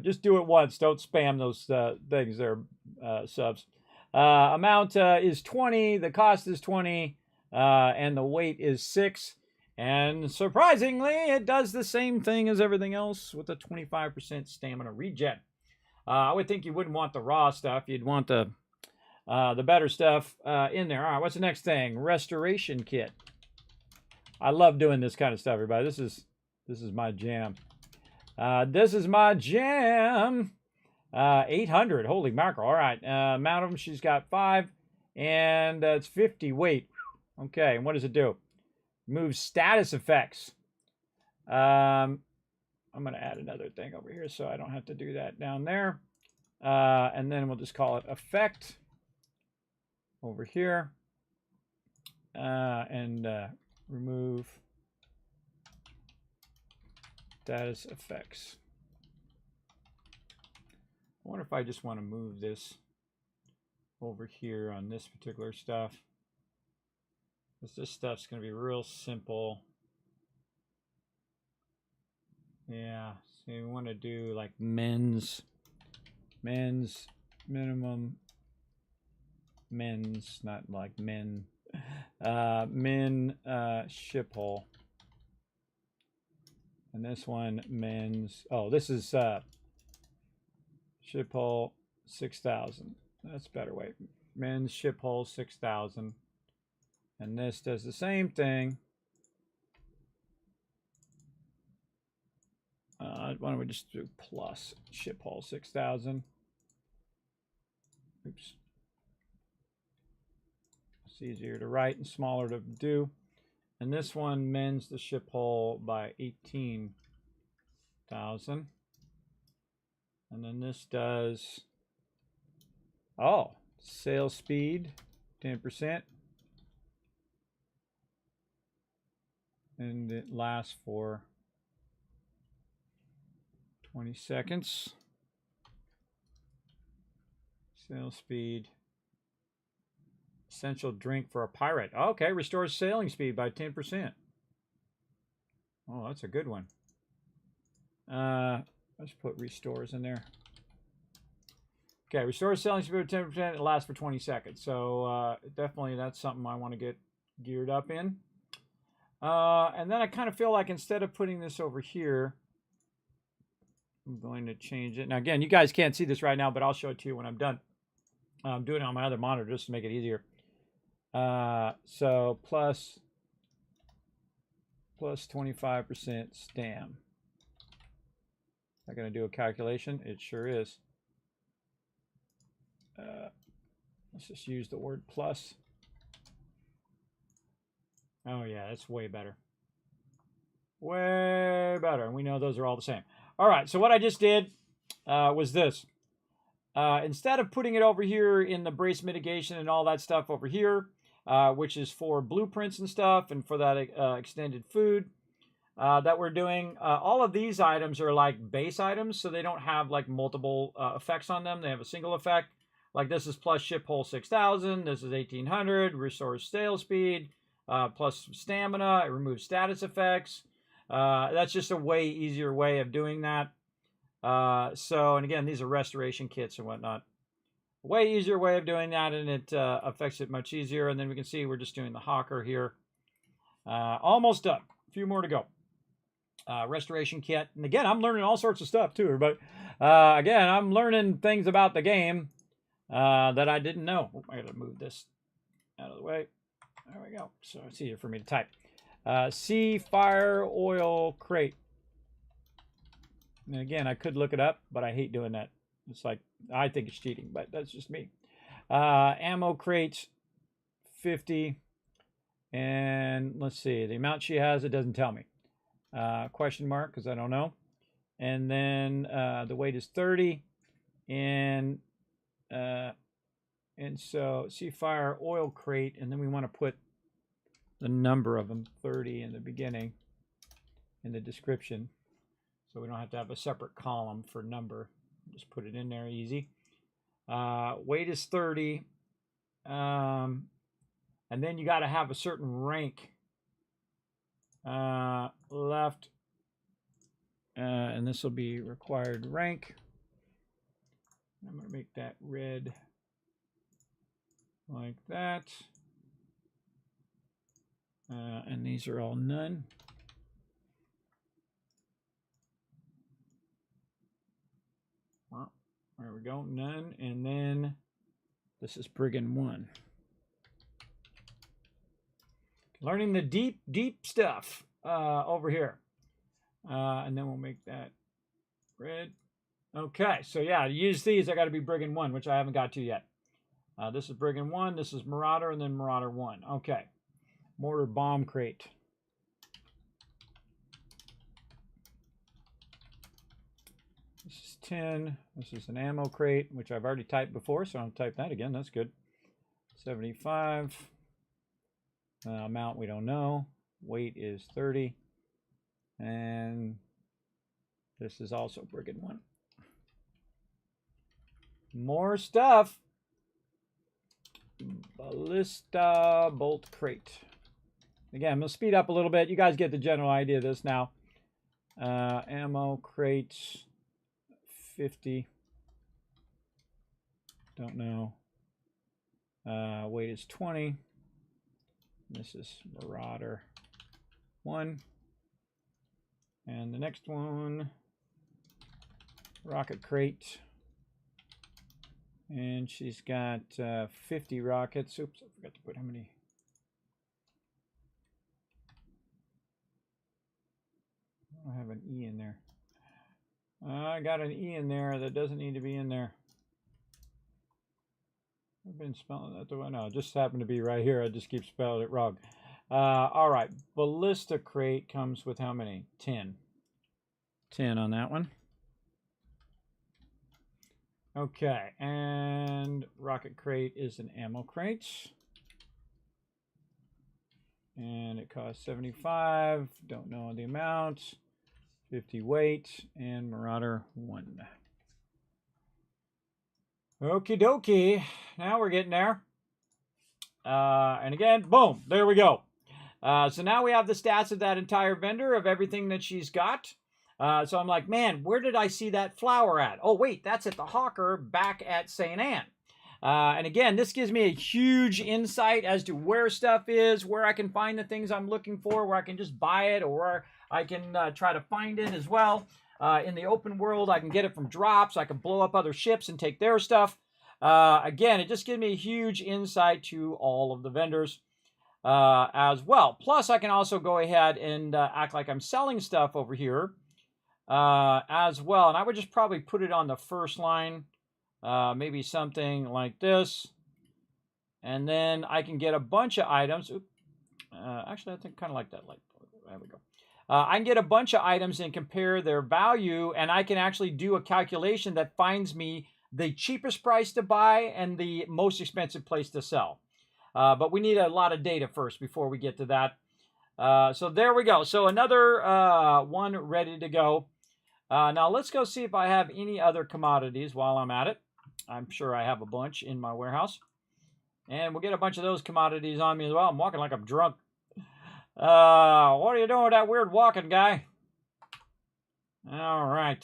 Just do it once. Don't spam those things there, subs. Amount is 20. The cost is 20. And the weight is 6. And surprisingly, it does the same thing as everything else with a 25% stamina regen. I would think you wouldn't want the raw stuff. You'd want the better stuff in there. All right, what's the next thing? Restoration kit. I love doing this kind of stuff, everybody. This is my jam. This is my jam. 800. Holy mackerel. All right. Amount of them. She's got 5, and it's 50 weight. Okay. And what does it do? Moves status effects. I'm going to add another thing over here so I don't have to do that down there. And then we'll just call it effect over here. And remove status effects. I wonder if I just want to move this over here on this particular stuff. Because this stuff's going to be real simple. Yeah, so we want to do like men's minimum, men's, not like men, men ship hole. And this one, men's, oh, this is ship hole 6,000. That's a better way. Men's ship hole 6,000. And this does the same thing. Why don't we just do plus ship hole 6,000? Oops. It's easier to write and smaller to do. And this one mends the ship hole by 18,000. And then this does, oh, sail speed, 10%. And it lasts for 20 seconds. Sail speed. Essential drink for a pirate. Okay, restores sailing speed by 10%. Oh, that's a good one. Let's put restores in there. Okay, restores sailing speed by 10%. It lasts for 20 seconds. So definitely that's something I want to get geared up in. And then I kind of feel like instead of putting this over here, I'm going to change it. Now, again, you guys can't see this right now, but I'll show it to you when I'm done. I'm doing it on my other monitor just to make it easier. So plus 25% stam. Am I going to do a calculation? It sure is. Let's just use the word plus. Oh, yeah, that's way better. Way better. And we know those are all the same. All right, so what I just did was this. Instead of putting it over here in the brace mitigation and all that stuff over here, which is for blueprints and stuff and for that extended food that we're doing, all of these items are like base items, so they don't have like multiple effects on them. They have a single effect. Like this is plus ship hole 6,000. This is 1,800. Restores sail speed. Plus stamina. It removes status effects. That's just a way easier way of doing that. And again, these are restoration kits and whatnot. Way easier way of doing that, and it affects it much easier. And then we can see we're just doing the hawker here. Almost done. A few more to go. restoration kit. And again, I'm learning all sorts of stuff too, everybody. Again, I'm learning things about the game that I didn't know. Oh, I gotta move this out of the way. There we go. So it's easier for me to type. Sea fire oil crate. And again, I could look it up, but I hate doing that. It's like, I think it's cheating, but that's just me. Ammo crates, 50. And let's see, the amount she has, it doesn't tell me. Question mark, because I don't know. And then the weight is 30. And so sea fire oil crate, and then we want to put the number of them, 30 in the beginning, in the description. So we don't have to have a separate column for number. Just put it in there easy. Weight is 30. And then you got to have a certain rank. Left. And this will be required rank. I'm going to make that red like that. And these are all none. Well, there we go, none. And then this is Brigand 1. Learning the deep, deep stuff over here. And then we'll make that red. Okay, so yeah, to use these, I got to be Brigand 1, which I haven't got to yet. This is Brigand 1, this is Marauder, and then Marauder 1. Okay. Mortar bomb crate. This is 10. This is an ammo crate, which I've already typed before, so I'll type that again. That's good. 75. Amount we don't know. Weight is 30. And this is also Brigand 1. More stuff. Ballista bolt crate. Again, I'm going to speed up a little bit. You guys get the general idea of this now. Ammo crates, 50. Don't know. Weight is 20. This is Marauder 1. And the next one, rocket crate. And she's got 50 rockets. Oops, I forgot to put how many. I have an E in there. I got an E in there that doesn't need to be in there. I've been spelling that the way. No, it just happened to be right here. I just keep spelling it wrong. All right. Ballista crate comes with how many? 10. 10 on that one. Okay. And rocket crate is an ammo crate. And it costs 75. Don't know the amount. 50 weight. And Marauder 1. Okie dokie. Now we're getting there. And again, boom. There we go. So now we have the stats of that entire vendor of everything that she's got. So I'm like, man, where did I see that flower at? Oh, wait, that's at the Hawker back at St. Anne. And again, this gives me a huge insight as to where stuff is, where I can find the things I'm looking for, where I can just buy it, or where I can try to find it as well. In the open world, I can get it from drops. I can blow up other ships and take their stuff. Again, it just gives me a huge insight to all of the vendors as well. Plus, I can also go ahead and act like I'm selling stuff over here as well. And I would just probably put it on the first line. Maybe something like this. And then I can get a bunch of items. Actually, I think kind of like that. There we go. I can get a bunch of items and compare their value, and I can actually do a calculation that finds me the cheapest price to buy and the most expensive place to sell. But we need a lot of data first before we get to that. So there we go. So another one ready to go. Now let's go see if I have any other commodities while I'm at it. I'm sure I have a bunch in my warehouse. And we'll get a bunch of those commodities on me as well. I'm walking like I'm drunk. What are you doing with that weird walking, guy? All right.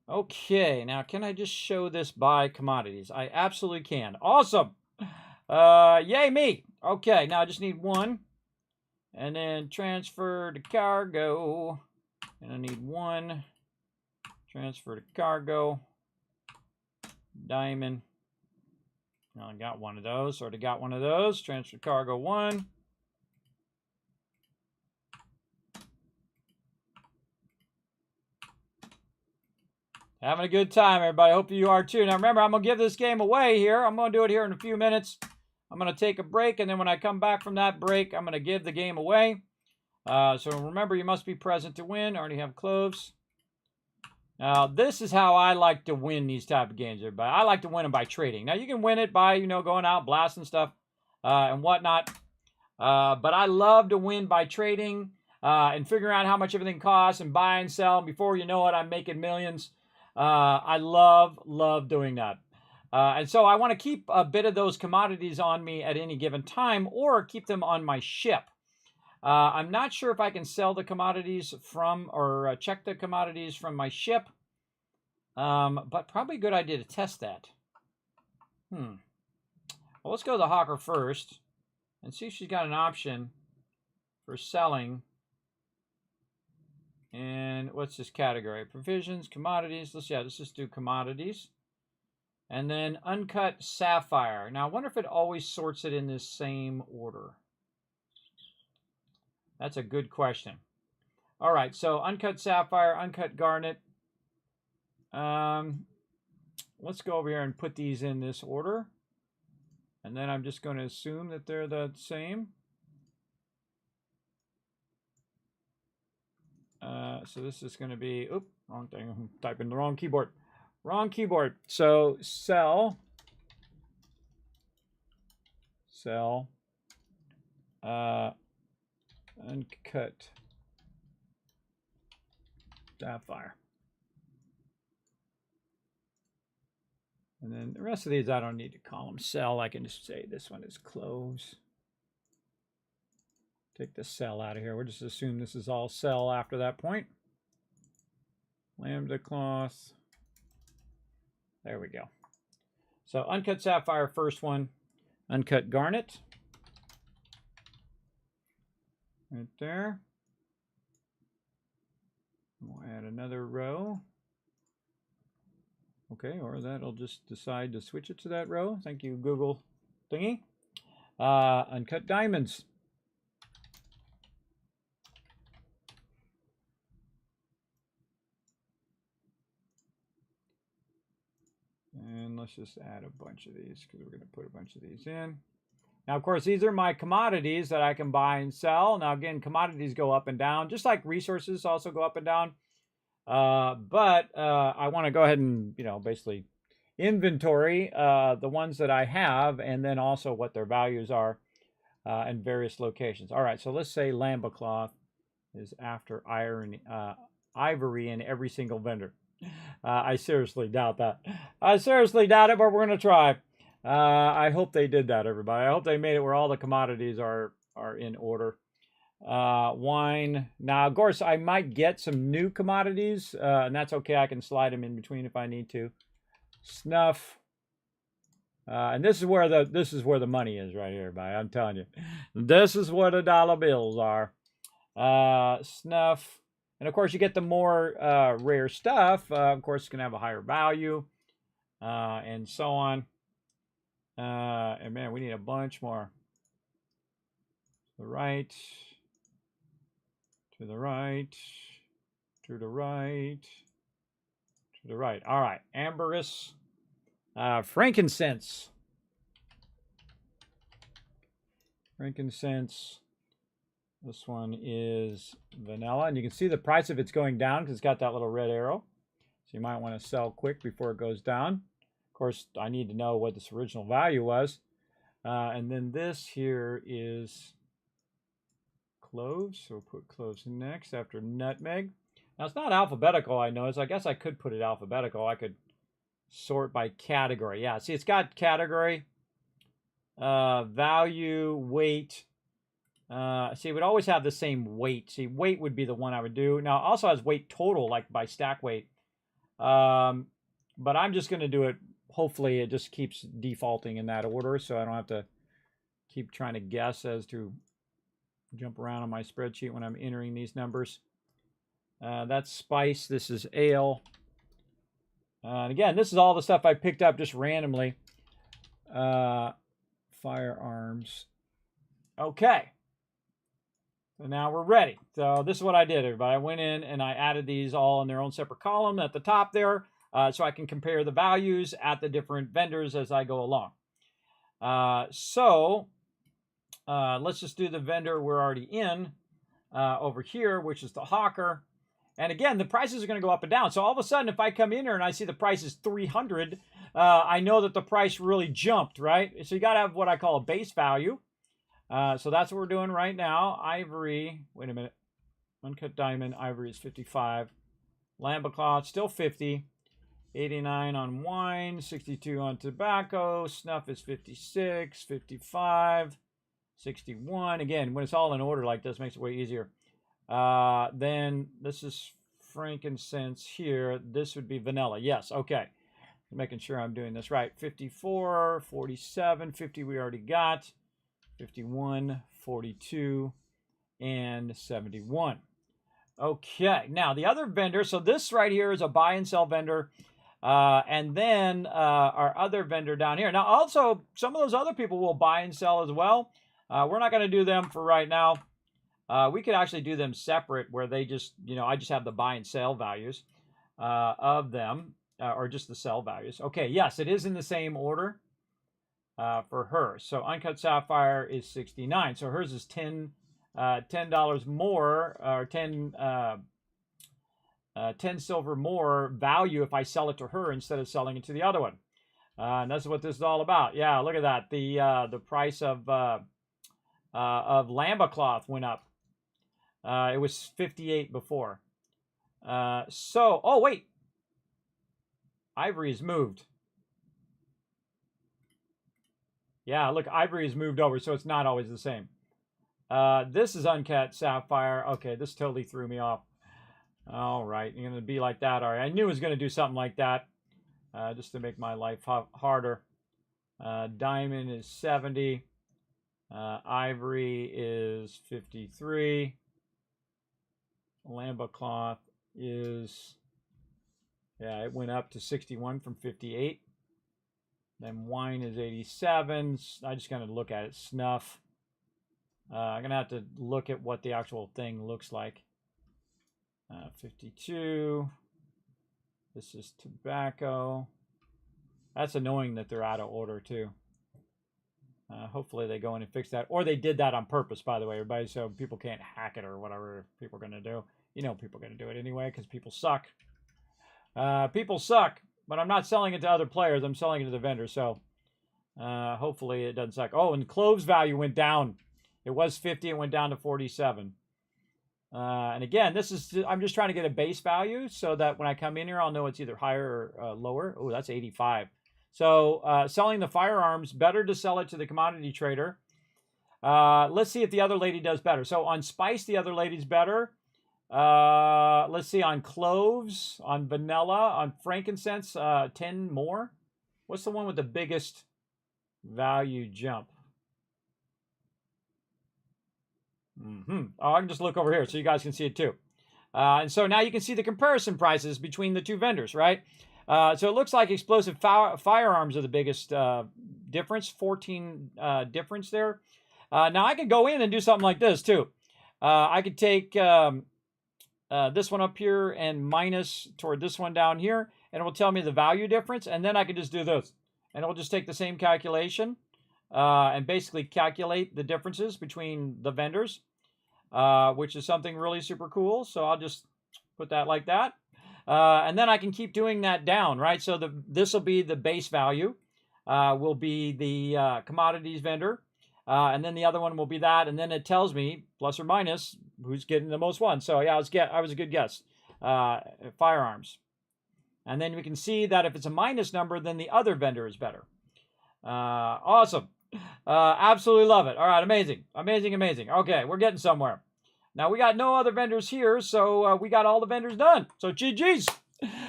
Okay, now can I just show this by commodities? I absolutely can. Awesome. Yay me. Okay, now I just need one. And then transfer to cargo. And I need 1. Transfer to cargo. Diamond. I got one of those. Already got one of those. Transfer to cargo 1. Having a good time, everybody. Hope you are too. Now, remember, I'm going to give this game away here. I'm going to do it here in a few minutes. I'm going to take a break, and then when I come back from that break, I'm going to give the game away. So remember, you must be present to win. I already have cloves. Now, this is how I like to win these type of games, everybody. I like to win them by trading. Now, you can win it by, you know, going out, blasting stuff and whatnot. But I love to win by trading and figuring out how much everything costs and buy and sell. And before you know it, I'm making millions. I love doing that. And so I want to keep a bit of those commodities on me at any given time or keep them on my ship. I'm not sure if I can sell the commodities from or check the commodities from my ship. But probably a good idea to test that. Well, let's go to the hawker first and see if she's got an option for selling. And what's this category? Provisions, commodities. Let's just do commodities. And then uncut sapphire. Now, I wonder if it always sorts it in this same order. That's a good question. All right, so uncut sapphire, uncut garnet. Let's go over here and put these in this order. And then I'm just going to assume that they're the same. So this is going to be, oops, wrong thing. I'm typing the wrong keyboard. Wrong keyboard. So sell, uncut sapphire. And then the rest of these, I don't need to call them sell. I can just say this one is close. Take the cell out of here. We'll just assume this is all cell after that point. Lambda cloth. There we go. So uncut sapphire, first one. Uncut garnet. Right there. We'll add another row. Okay, or that'll just decide to switch it to that row. Thank you, Google thingy. Uncut diamonds. And let's just add a bunch of these because we're going to put a bunch of these in. Now, of course, these are my commodities that I can buy and sell. Now, again, commodities go up and down, just like resources also go up and down. But I want to go ahead and, you know, basically inventory the ones that I have and then also what their values are in various locations. All right, so let's say lambda cloth is after ivory in every single vendor. I seriously doubt that. I seriously doubt it, but we're going to try. I hope they did that, everybody. I hope they made it where all the commodities are in order. Wine. Now, of course, I might get some new commodities, and that's okay. I can slide them in between if I need to. Snuff. And this is where the money is right here, everybody. I'm telling you. This is where the dollar bills are. Snuff. And, of course, you get the more rare stuff. Of course, it's going to have a higher value and so on. And, man, we need a bunch more. To the right. To the right. To the right. To the right. All right. Ambergris. Frankincense. Frankincense. This one is vanilla, and you can see the price of it's going down because it's got that little red arrow. So you might want to sell quick before it goes down. Of course, I need to know what this original value was. And then this here is cloves. So we'll put cloves next after nutmeg. Now, it's not alphabetical, I know. So I guess I could put it alphabetical. I could sort by category. Yeah, see, it's got category, value, weight. See, it would always have the same weight. See, weight would be the one I would do. Now, it also has weight total, like by stack weight. But I'm just going to do it. Hopefully, it just keeps defaulting in that order, so I don't have to keep trying to guess as to jump around on my spreadsheet when I'm entering these numbers. That's spice. This is ale. And again, this is all the stuff I picked up just randomly. Firearms. Okay. So now we're ready. So this is what I did, everybody. I went in and I added these all in their own separate column at the top there, so I can compare the values at the different vendors as I go along. Let's just do the vendor we're already in over here, which is the hawker. And again, the prices are going to go up and down. So all of a sudden, if I come in here and I see the price is 300, I know that the price really jumped, right? So you got to have what I call a base value. So that's what we're doing right now. Ivory, wait a minute. Uncut diamond, ivory is 55. Lamba cloth, still 50. 89 on wine, 62 on tobacco. Snuff is 56, 55, 61. Again, when it's all in order like this, makes it way easier. Then this is frankincense here. This would be vanilla. Yes, okay. Making sure I'm doing this right. 54, 47, 50 we already got. 51, 42, and 71. Okay, now the other vendor, so this right here is a buy and sell vendor. And then our other vendor down here. Now also, some of those other people will buy and sell as well. We're not going to do them for right now. We could actually do them separate where they just, I just have the buy and sell values of them, or just the sell values. Okay, yes, it is in the same order for her. So uncut sapphire is 69. So hers is $10 more, or 10 silver more value if I sell it to her instead of selling it to the other one. And that's what this is all about. Yeah, look at that. The price of lamba cloth went up. It was 58 before. Oh wait, ivory is moved. Yeah, look, ivory is moved over, so it's not always the same. This is uncut sapphire. Okay, this totally threw me off. All right, you're going to be like that. All right, I knew it was going to do something like that, just to make my life harder. Diamond is 70. Ivory is 53. Lamba cloth is, yeah, it went up to 61 from 58. Then wine is 87. I just got to look at it. Snuff. I'm going to have to look at what the actual thing looks like. 52. This is tobacco. That's annoying that they're out of order too. Hopefully they go in and fix that. Or they did that on purpose, by the way, everybody, so people can't hack it or whatever people are going to do. People are going to do it anyway because people suck. People suck. But I'm not selling it to other players. I'm selling it to the vendor. So hopefully it doesn't suck. Oh, and cloves value went down. It was 50. It went down to 47. And again, I'm just trying to get a base value so that when I come in here, I'll know it's either higher or lower. Oh, that's 85. So selling the firearms, better to sell it to the commodity trader. Let's see if the other lady does better. So on spice, the other lady's better. Let's see on cloves, on vanilla, on frankincense, 10 more. What's the one with the biggest value jump? Oh, I can just look over here so you guys can see it too. And so now you can see the comparison prices between the two vendors, right? So it looks like explosive firearms are the biggest difference, 14 difference there. Now I could go in and do something like this too. I could take this one up here and minus toward this one down here, and it will tell me the value difference, and then I can just do this. And it will just take the same calculation and basically calculate the differences between the vendors, which is something really super cool. So I'll just put that like that. And then I can keep doing that down, right? So this will be the base value, will be the commodities vendor. And then the other one will be that. And then it tells me, plus or minus, who's getting the most one. So yeah, I was a good guess. Firearms. And then we can see that if it's a minus number, then the other vendor is better. Awesome. Absolutely love it. All right, amazing. Amazing, amazing. Okay, we're getting somewhere. Now, we got no other vendors here, so we got all the vendors done. So, GG's.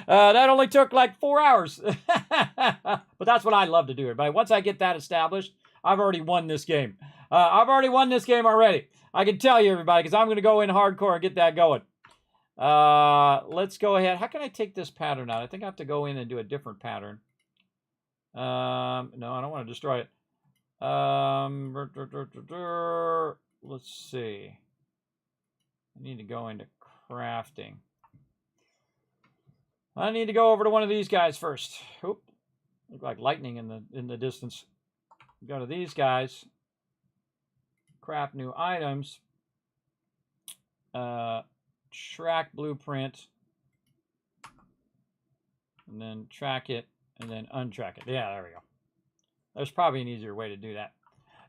That only took like 4 hours. But that's what I love to do, everybody. Once I get that established, I've already won this game. I've already won this game already. I can tell you, everybody, because I'm going to go in hardcore and get that going. Let's go ahead. How can I take this pattern out? I think I have to go in and do a different pattern. No, I don't want to destroy it. Let's see. I need to go into crafting. I need to go over to one of these guys first. Oop. Look like lightning in the distance. Go to these guys. Craft new items. Track blueprint. And then track it. And then untrack it. Yeah, there we go. There's probably an easier way to do that.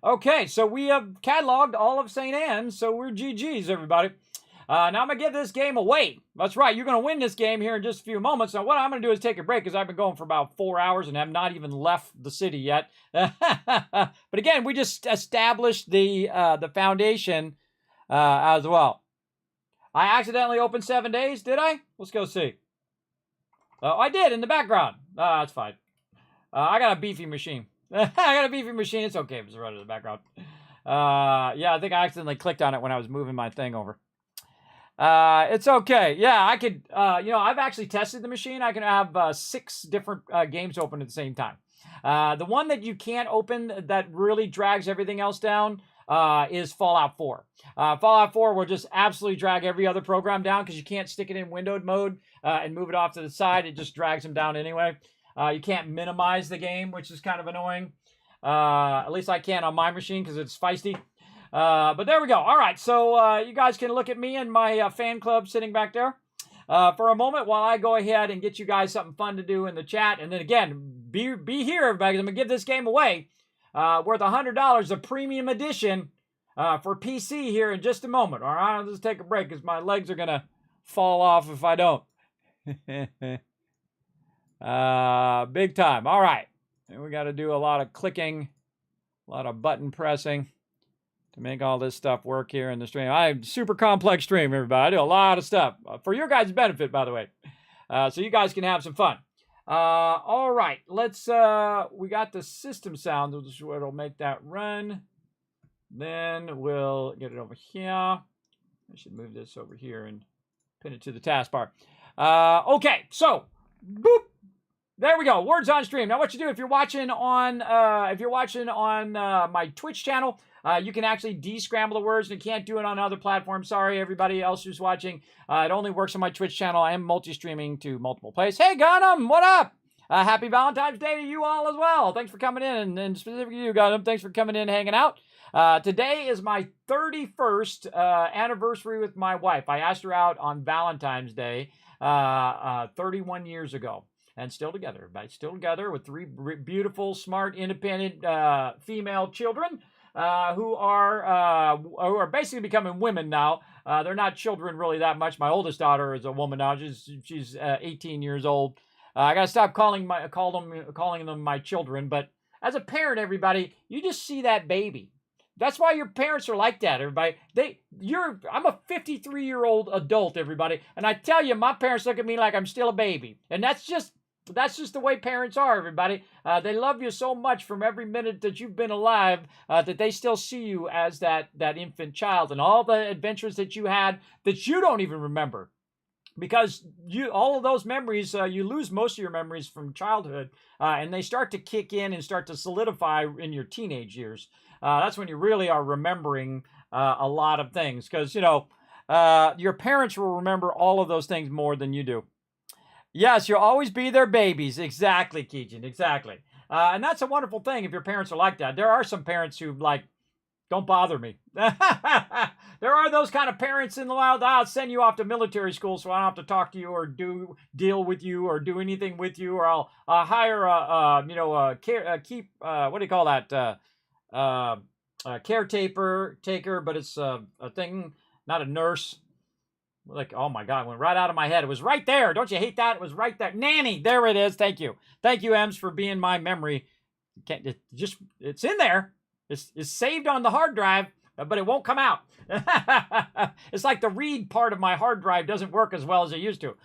Okay, so we have cataloged all of St. Anne's, so we're GG's, everybody. Now I'm going to give this game away. That's right, you're going to win this game here in just a few moments. Now what I'm going to do is take a break because I've been going for about 4 hours and have not even left the city yet. But again, we just established the foundation as well. I accidentally opened 7 days, did I? Let's go see. Oh, I did in the background. That's fine. I got a beefy machine. I got a beefy machine. It's okay if it's running in the background. Yeah, I think I accidentally clicked on it when I was moving my thing over. It's okay. Yeah, I could, I've actually tested the machine. I can have 6 different games open at the same time. The one that you can't open that really drags everything else down is Fallout 4. Fallout 4 will just absolutely drag every other program down because you can't stick it in windowed mode and move it off to the side. It just drags them down anyway. You can't minimize the game, which is kind of annoying. At least I can on my machine because it's feisty. But there we go. All right, so you guys can look at me and my fan club sitting back there for a moment while I go ahead and get you guys something fun to do in the chat. And then again, be here, everybody, 'cause I'm going to give this game away worth $100, a premium edition for PC here in just a moment. All right, I'll just take a break because my legs are going to fall off if I don't. Big time. All right. And we got to do a lot of clicking, a lot of button pressing to make all this stuff work here in the stream. I'm super complex stream, everybody. I do a lot of stuff for your guys' benefit, by the way. So you guys can have some fun. All right. Let's, we got the system sound, which is what'll make that run. Then we'll get it over here. I should move this over here and pin it to the taskbar. Okay. So, boop. There we go. Words on stream. Now, what you do if you're watching on my Twitch channel, you can actually descramble the words, and you can't do it on other platforms. Sorry, everybody else who's watching. It only works on my Twitch channel. I am multi-streaming to multiple places. Hey, Gunham, what up? Happy Valentine's Day to you all as well. Thanks for coming in, and specifically you, Gunham. Thanks for coming in and hanging out. Today is my 31st anniversary with my wife. I asked her out on Valentine's Day 31 years ago. And still together, everybody. Still together with 3 beautiful, smart, independent female children who are basically becoming women now. They're not children really that much. My oldest daughter is a woman now. She's 18 years old. I gotta stop calling them my children. But as a parent, everybody, you just see that baby. That's why your parents are like that, everybody. I'm a 53-year-old adult, everybody, and I tell you, my parents look at me like I'm still a baby, and that's just the way parents are, everybody. They love you so much from every minute that you've been alive that they still see you as that infant child and all the adventures that you had that you don't even remember. Because all of those memories, you lose most of your memories from childhood, and they start to kick in and start to solidify in your teenage years. That's when you really are remembering a lot of things. Because, your parents will remember all of those things more than you do. Yes, you'll always be their babies. Exactly, Keegan, exactly. And that's a wonderful thing if your parents are like that. There are some parents who, don't bother me. There are those kind of parents in the wild. I'll send you off to military school so I don't have to talk to you or deal with you or do anything with you, or I'll hire caretaker, but it's a thing, not a nurse. Oh my God, it went right out of my head. It was right there. Don't you hate that? It was right there. Nanny, there it is. Thank you. Thank you, Ems, for being my memory. It's in there. It's saved on the hard drive, but it won't come out. It's like the read part of my hard drive doesn't work as well as it used to.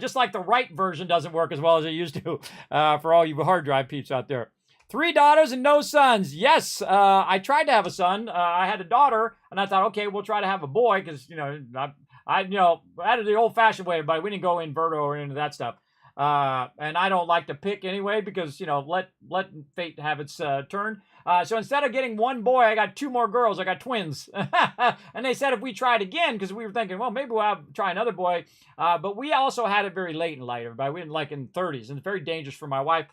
Just like the write version doesn't work as well as it used to, for all you hard drive peeps out there. 3 daughters and no sons. Yes, I tried to have a son. I had a daughter, and I thought, okay, we'll try to have a boy because, I had the old-fashioned way, but we didn't go in verto or into that stuff. And I don't like to pick anyway because, let fate have its turn. So instead of getting one boy, I got 2 more girls. I got twins. And they said if we tried again, because we were thinking, well, maybe we'll try another boy. But we also had it very late in life, everybody. We didn't like in 30s, and it's very dangerous for my wife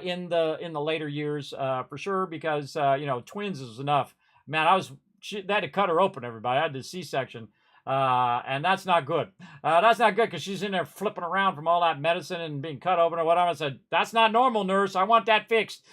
in the later years for sure because, twins is enough. Man, they had to cut her open, everybody. I had the C-section. And that's not good. That's not good because she's in there flipping around from all that medicine and being cut open or whatever. I said, that's not normal, nurse. I want that fixed.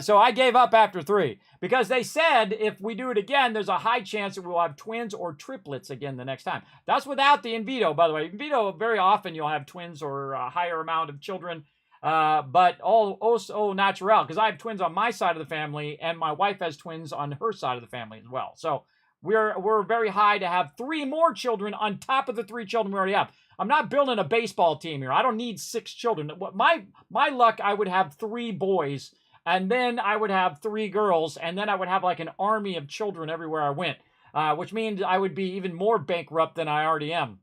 So I gave up after 3 because they said if we do it again, there's a high chance that we'll have twins or triplets again the next time. That's without the in vitro, by the way. In vitro, very often you'll have twins or a higher amount of children. But all natural because I have twins on my side of the family and my wife has twins on her side of the family as well. So we're very high to have 3 more children on top of the 3 children we already have. I'm not building a baseball team here. I don't need 6 children. My luck, I would have 3 boys, and then I would have 3 girls, and then I would have like an army of children everywhere I went, which means I would be even more bankrupt than I already am.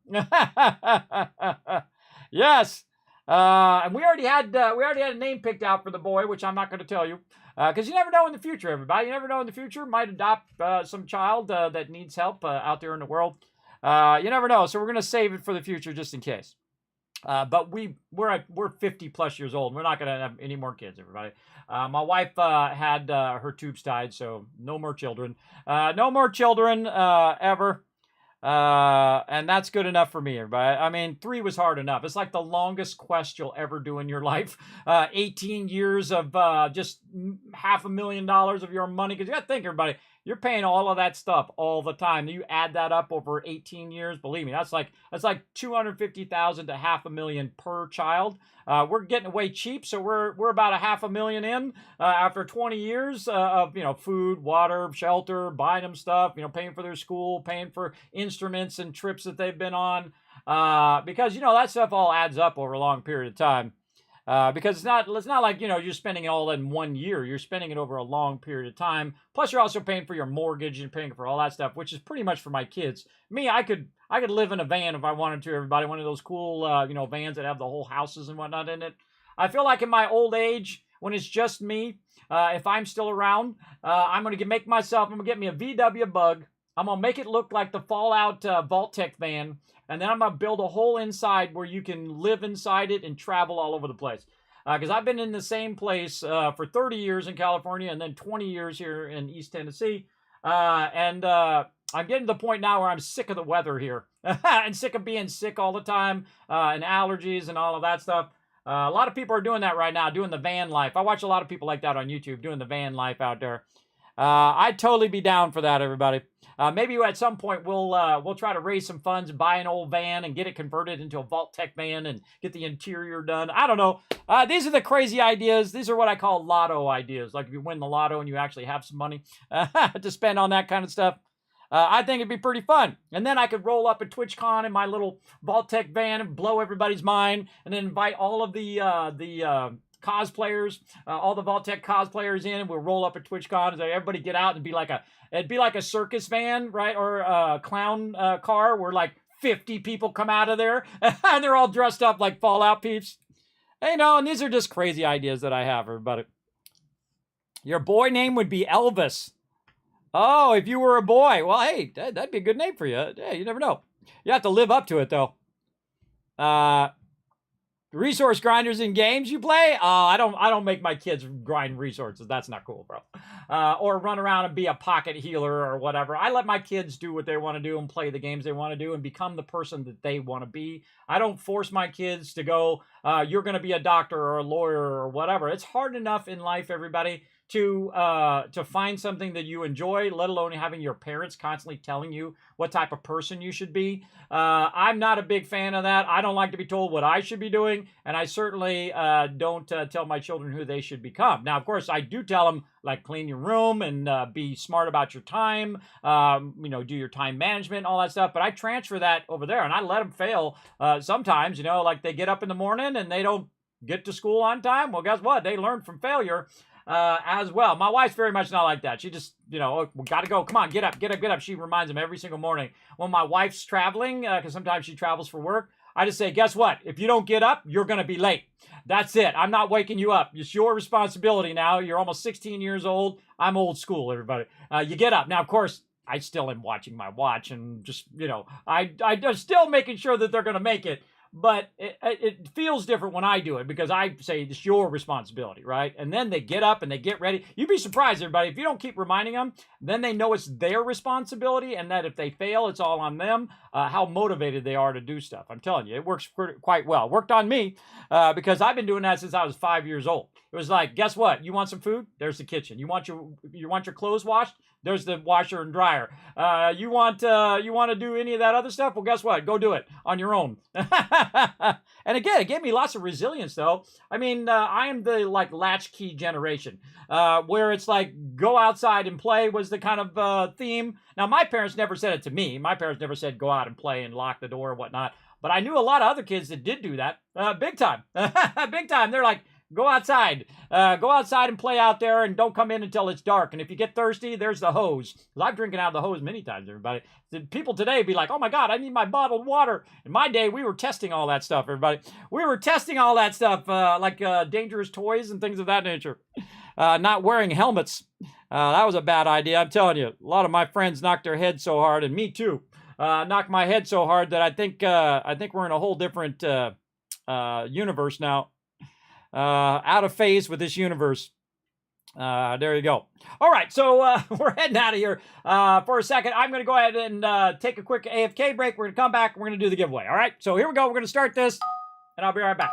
Yes. And we already had a name picked out for the boy, which I'm not going to tell you. Because you never know in the future, everybody. You never know in the future. Might adopt some child that needs help out there in the world. You never know. So we're going to save it for the future just in case. But we're 50 plus years old. We're not going to have any more kids, everybody. My wife had her tubes tied, so no more children. No more children ever. And that's good enough for me, everybody. I mean, 3 was hard enough. It's like the longest quest you'll ever do in your life. 18 years of just $500,000 of your money. Because you got to think, everybody, you're paying all of that stuff all the time. You add that up over 18 years. Believe me, that's like $250,000 to $500,000 per child. We're getting away cheap, so we're about $500,000 in after 20 years of food, water, shelter, buying them stuff, paying for their school, paying for instruments and trips that they've been on, because that stuff all adds up over a long period of time. Because it's not like, you're spending it all in 1 year. You're spending it over a long period of time. Plus, you're also paying for your mortgage and paying for all that stuff, which is pretty much for my kids. Me, I could live in a van if I wanted to, everybody. One of those cool, vans that have the whole houses and whatnot in it. I feel like in my old age, when it's just me, if I'm still around, I'm going to get me a VW Bug. I'm going to make it look like the Fallout Vault-Tec van. And then I'm going to build a whole inside where you can live inside it and travel all over the place. Because I've been in the same place for 30 years in California and then 20 years here in East Tennessee. And I'm getting to the point now where I'm sick of the weather here. And sick of being sick all the time and allergies and all of that stuff. A lot of people are doing that right now, doing the van life. I watch a lot of people like that on YouTube, doing the van life out there. I'd totally be down for that, everybody. Maybe at some point we'll try to raise some funds, buy an old van, and get it converted into a Vault-Tec van and get the interior done. I don't know. These are the crazy ideas. These are what I call lotto ideas. Like if you win the lotto and you actually have some money to spend on that kind of stuff. I think it'd be pretty fun. And then I could roll up at TwitchCon in my little Vault-Tec van and blow everybody's mind, and then invite all of the cosplayers, all the Vault-Tec cosplayers in, and we'll roll up at TwitchCon and everybody get out and it'd be like a circus van, right? Or a clown car where like 50 people come out of there and they're all dressed up like Fallout peeps. And these are just crazy ideas that I have, everybody. Your boy name would be Elvis. Oh, if you were a boy. Well, hey, that'd be a good name for you. Yeah, you never know. You have to live up to it, though. Resource grinders in games you play? Oh, I don't make my kids grind resources. That's not cool, bro. Or run around and be a pocket healer or whatever. I let my kids do what they want to do and play the games they want to do and become the person that they want to be. I don't force my kids to go, you're going to be a doctor or a lawyer or whatever. It's hard enough in life, everybody, to find something that you enjoy, let alone having your parents constantly telling you what type of person you should be. I'm not a big fan of that. I don't like to be told what I should be doing, and I certainly don't tell my children who they should become. Now, of course, I do tell them, like, clean your room and be smart about your time, do your time management, all that stuff, but I transfer that over there, and I let them fail sometimes, like they get up in the morning and they don't get to school on time. Well, guess what? They learn from failure as well. My wife's very much not like that. She just, oh, we got to go. Come on, get up, get up, get up. She reminds them every single morning. When my wife's traveling, because sometimes she travels for work, I just say, guess what? If you don't get up, you're going to be late. That's it. I'm not waking you up. It's your responsibility now. You're almost 16 years old. I'm old school, everybody. You get up. Now, of course, I still am watching my watch and just, I'm still making sure that they're going to make it. But it feels different when I do it because I say it's your responsibility, right? And then they get up and they get ready. You'd be surprised, everybody. If you don't keep reminding them, then they know it's their responsibility and that if they fail, it's all on them, how motivated they are to do stuff. I'm telling you, it works quite well. It worked on me because I've been doing that since I was 5 years old. It was like, guess what? You want some food? There's the kitchen. You want your clothes washed? There's the washer and dryer. You want to do any of that other stuff? Well, guess what? Go do it on your own. And again, it gave me lots of resilience, though. I mean, I am the latchkey generation, where it's like go outside and play was the kind of theme. Now, my parents never said it to me. My parents never said go out and play and lock the door or whatnot. But I knew a lot of other kids that did do that, big time, big time. They're like, go outside and play out there and don't come in until it's dark. And if you get thirsty, there's the hose. I've drinking out of the hose many times, everybody. The people today be like, oh my God, I need my bottled water. In my day, we were testing all that stuff, everybody. We were testing all that stuff, like dangerous toys and things of that nature. Not wearing helmets. That was a bad idea, I'm telling you. A lot of my friends knocked their heads so hard, and me too. Knocked my head so hard that I think we're in a whole different universe now. Out of phase with this universe. There you go. All right, so we're heading out of here for a second. I'm going to go ahead and take a quick AFK break. We're going to come back. We're going to do the giveaway. All right, so here we go. We're going to start this, and I'll be right back.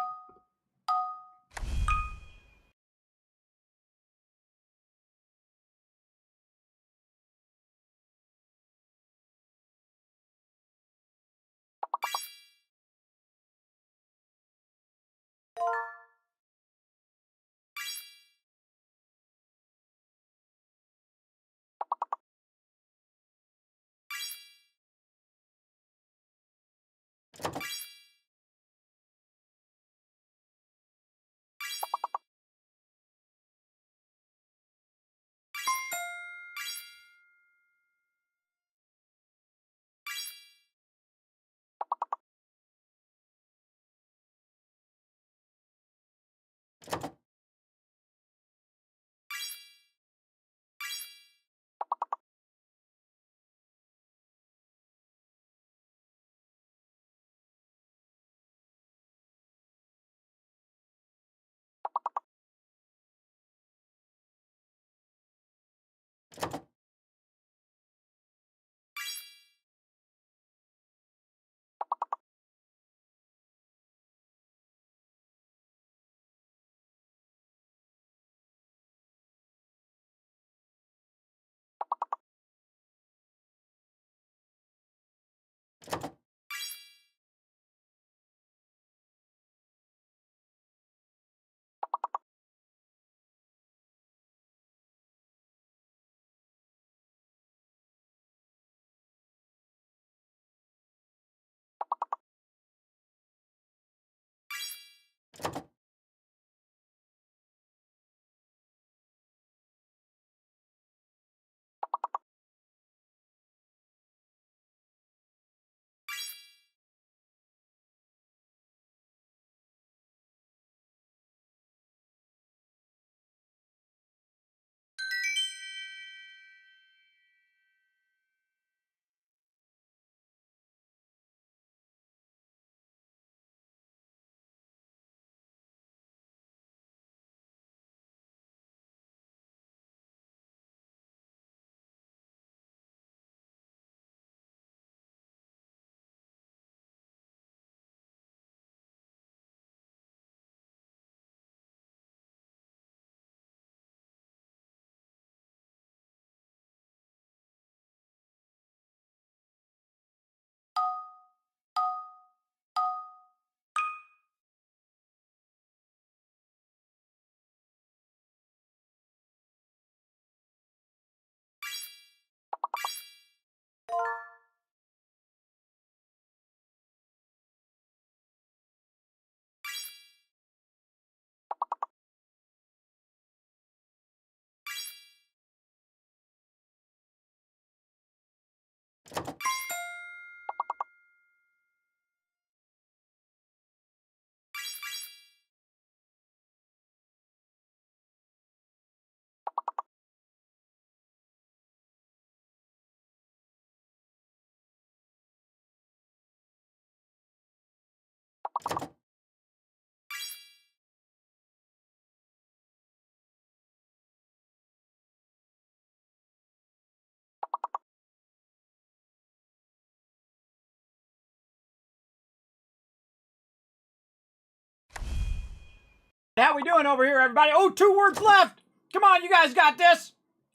How we doing over here, everybody? Oh, 2 words left. Come on, you guys got this.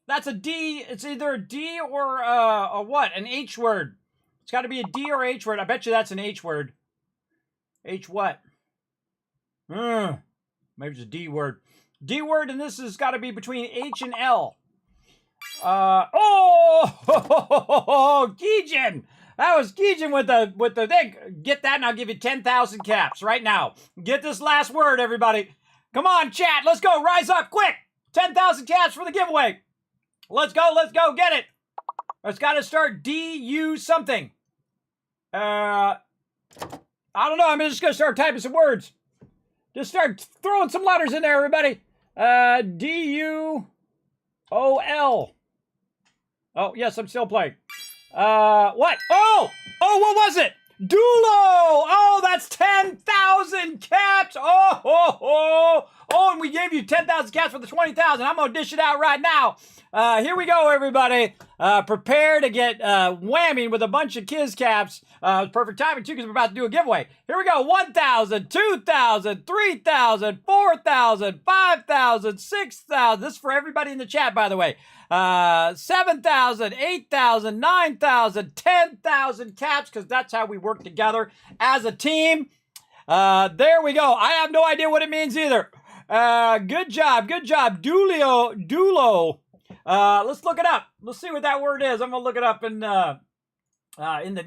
That's a D. It's either a D or a what? An H word. It's got to be a D or H word. I bet you that's an H word. H what? Maybe it's a D word. D word, and this has got to be between H and L. Geejin! That was Geejin with the thing. Get that, and I'll give you 10,000 caps right now. Get this last word, everybody. Come on, chat. Let's go. Rise up, quick. 10,000 caps for the giveaway. Let's go. Let's go. Get it. It's got to start D-U something. I don't know. I'm just going to start typing some words. Just start throwing some letters in there, everybody. D-U-O-L. Oh, yes, I'm still playing. What? Oh, what was it? Dulo! Oh, that's 10,000 caps! Oh, and we gave you 10,000 caps for the 20,000. I'm gonna dish it out right now. Here we go, everybody. Prepare to get whammied with a bunch of Kiz caps. Perfect timing, too, because we're about to do a giveaway. Here we go. 1,000, 2,000, 3,000, 4,000, 5,000, 6,000. This is for everybody in the chat, by the way. 7,000, 8,000, 9,000, 10,000 caps, because that's how we work together as a team. There we go. I have no idea what it means either. Good job. Dulo. Let's look it up. Let's see what that word is. I'm gonna look it up in the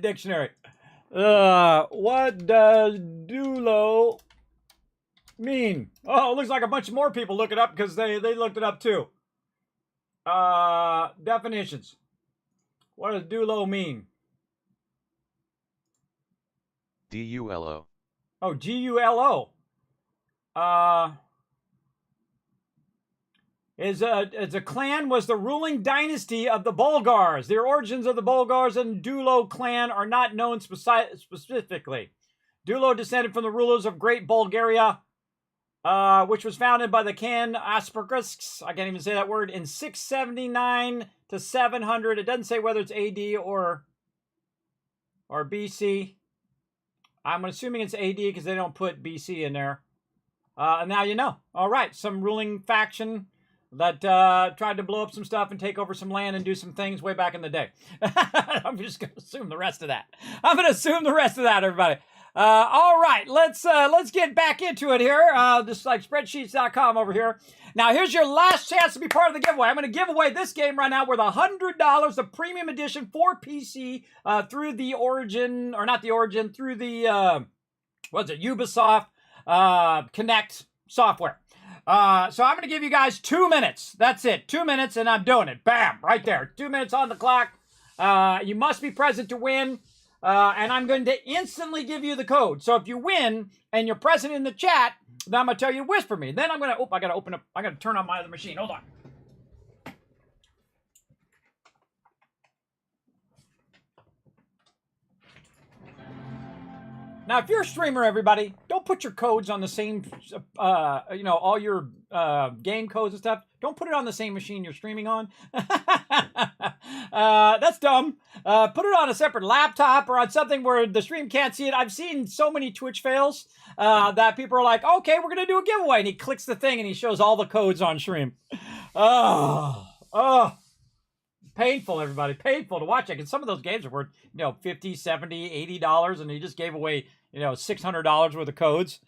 dictionary. What does Dulo mean? Oh, it looks like a bunch more people look it up because they looked it up too. Definitions. What does Dulo mean? D-U-L-O. Oh, G-U-L-O. Is a clan was the ruling dynasty of the Bulgars. The origins of the Bulgars and Dulo clan are not known specifically. Dulo descended from the rulers of Great Bulgaria, which was founded by the Khan Aspergisks, I can't even say that word, in 679 to 700. It doesn't say whether it's AD or BC. I'm assuming it's AD because they don't put BC in there. And now you know. All right, some ruling faction that tried to blow up some stuff and take over some land and do some things way back in the day. I'm just going to assume the rest of that. Everybody. All right, let's get back into it here. Just like spreadsheets.com over here. Now, here's your last chance to be part of the giveaway. I'm going to give away this game right now worth $100, the premium edition for PC through the Origin, or not the Origin, through the, Ubisoft Connect software. So I'm going to give you guys 2 minutes. That's it. 2 minutes, and I'm doing it. Bam! Right there. 2 minutes on the clock. You must be present to win. And I'm going to instantly give you the code. So if you win and you're present in the chat, then I'm going to tell you to whisper me. Then I'm going to, I got to open up, I got to turn on my other machine. Hold on. Now, if you're a streamer, everybody, don't put your codes on the same, all your game codes and stuff. Don't put it on the same machine you're streaming on. That's dumb. Put it on a separate laptop or on something where the stream can't see it. I've seen so many Twitch fails that people are like, okay, we're going to do a giveaway. And he clicks the thing and he shows all the codes on stream. Painful, everybody. Painful to watch it. And some of those games are worth, $50, $70, $80, and he just gave away, $600 worth of codes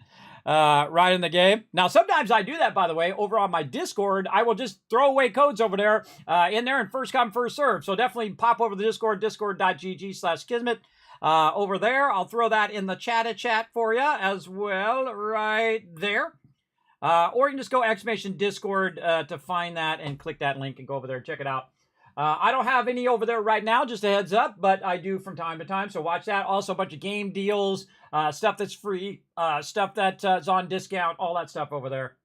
right in the game. Now, sometimes I do that, by the way, over on my Discord. I will just throw away codes over there, and first come, first serve. So definitely pop over to the Discord, discord.gg/Kismet. Over there, I'll throw that in the chat for you as well, right there. Or you can just go !Discord to find that and click that link and go over there and check it out. I don't have any over there right now, just a heads up, but I do from time to time, so watch that. Also, a bunch of game deals, stuff that's free, stuff that's on discount, all that stuff over there.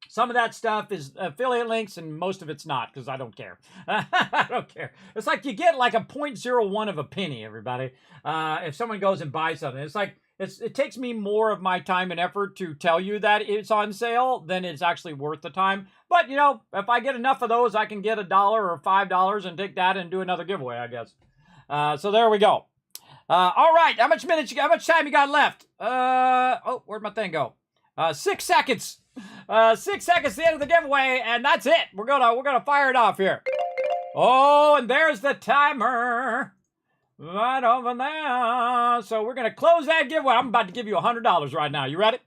Some of that stuff is affiliate links, and most of it's not, because I don't care. I don't care. It's like you get like a 0.01 of a penny, everybody, if someone goes and buys something. It's like, it takes me more of my time and effort to tell you that it's on sale than it's actually worth the time. But, you know, if I get enough of those, I can get $1 or $5 and take that and do another giveaway, I guess. So there we go. All right, how much time you got left? Oh, where'd my thing go? 6 seconds. 6 seconds to the end of the giveaway, and that's it. We're gonna fire it off here. Oh, and there's the timer. Right over there. So we're going to close that giveaway. I'm about to give you $100 right now. You ready?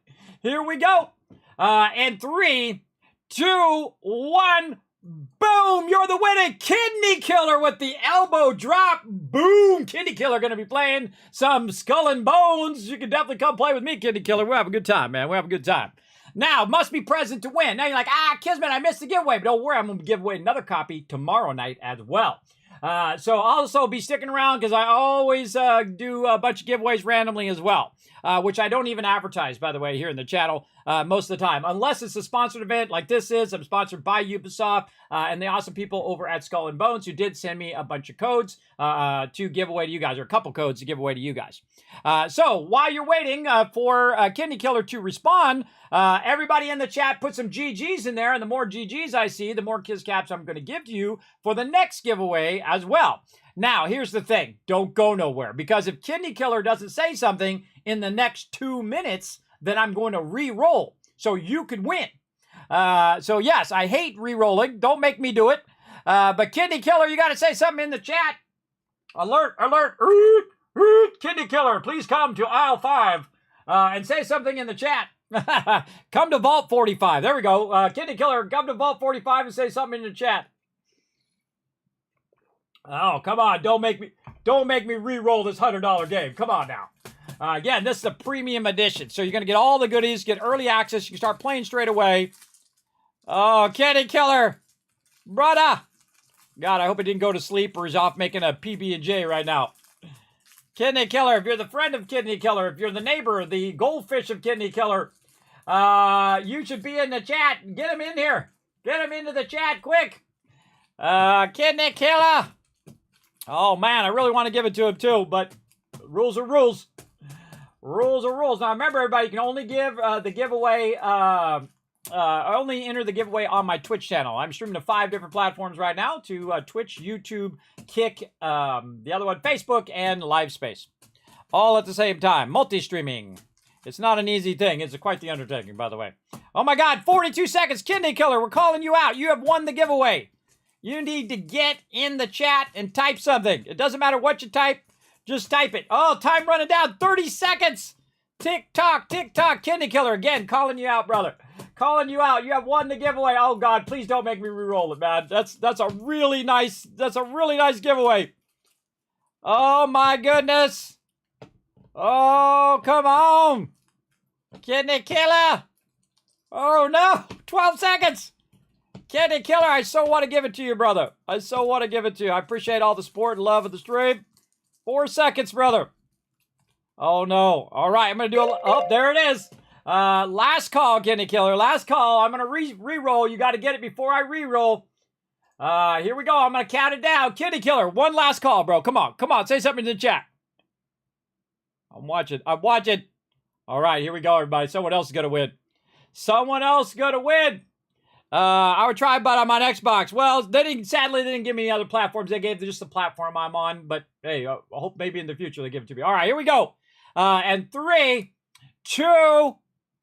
Here we go. And 3, 2, 1. Boom! You're the winner. Kidney Killer with the elbow drop. Boom! Kidney Killer going to be playing some Skull and Bones. You can definitely come play with me, Kidney Killer. We'll have a good time, man. We'll have a good time. Now, must be present to win. Now you're like, Kismet, I missed the giveaway. But don't worry, I'm going to give away another copy tomorrow night as well. So also be sticking around because I always do a bunch of giveaways randomly as well, which I don't even advertise, by the way, here in the channel most of the time. Unless it's a sponsored event like this is. I'm sponsored by Ubisoft and the awesome people over at Skull and Bones who did send me a bunch of codes to give away to you guys, or a couple codes to give away to you guys. So while you're waiting for Kidney Killer to respond, everybody in the chat put some GGs in there, and the more GGs I see, the more Kiz Caps I'm going to give to you for the next giveaway as well. Now, here's the thing. Don't go nowhere, because if Kidney Killer doesn't say something in the next 2 minutes, then I'm going to re-roll so you could win. So yes, I hate re-rolling. Don't make me do it. But Kidney Killer, you got to say something in the chat. Alert, alert, Kidney Killer, please come to aisle 5 and say something in the chat. Come to Vault 45. There we go. Kidney Killer, come to Vault 45 and say something in the chat. Oh, come on. Don't make me re-roll this $100 game. Come on now. Again, this is a premium edition. So you're going to get all the goodies, get early access. You can start playing straight away. Oh, Kidney Killer. Brother. God, I hope he didn't go to sleep or he's off making a PB&J right now. Kidney Killer, if you're the friend of Kidney Killer, if you're the neighbor, the goldfish of Kidney Killer, you should be in the chat. Get him in here. Get him into the chat quick. Kidney Killer. Oh, man, I really want to give it to him, too, but rules are rules. Rules are rules. Now, remember, everybody, you can only give the giveaway, only enter the giveaway on my Twitch channel. I'm streaming to 5 different platforms right now, to Twitch, YouTube, Kick, the other one, Facebook, and LiveSpace. All at the same time. Multi-streaming. It's not an easy thing. It's quite the undertaking, by the way. Oh, my God, 42 seconds. Kidney Killer, we're calling you out. You have won the giveaway. You need to get in the chat and type something. It doesn't matter what you type. Just type it. Oh, time running down. 30 seconds. Tick-tock, tick-tock. Kidney Killer, again, calling you out, brother. Calling you out. You have won the giveaway. Oh, God, please don't make me re-roll it, man. That's a really nice giveaway. Oh, my goodness. Oh, come on. Kidney Killer. Oh, no. 12 seconds. Kidney Killer, I so want to give it to you, brother. I so want to give it to you. I appreciate all the support and love of the stream. 4 seconds, brother. Oh, no. All right, I'm going to do a... Oh, there it is. Last call, Kidney Killer. Last call. I'm going to re-roll. You got to get it before I re-roll. Here we go. I'm going to count it down. Kidney Killer, one last call, bro. Come on. Come on. Say something in the chat. I'm watching. I'm watching. All right, here we go, everybody. Someone else is going to win. Someone else is going to win. I would try, but I'm on Xbox. Well, sadly, they didn't give me any other platforms. They gave just the platform I'm on. But, hey, I hope maybe in the future they give it to me. All right, here we go. And 3, 2,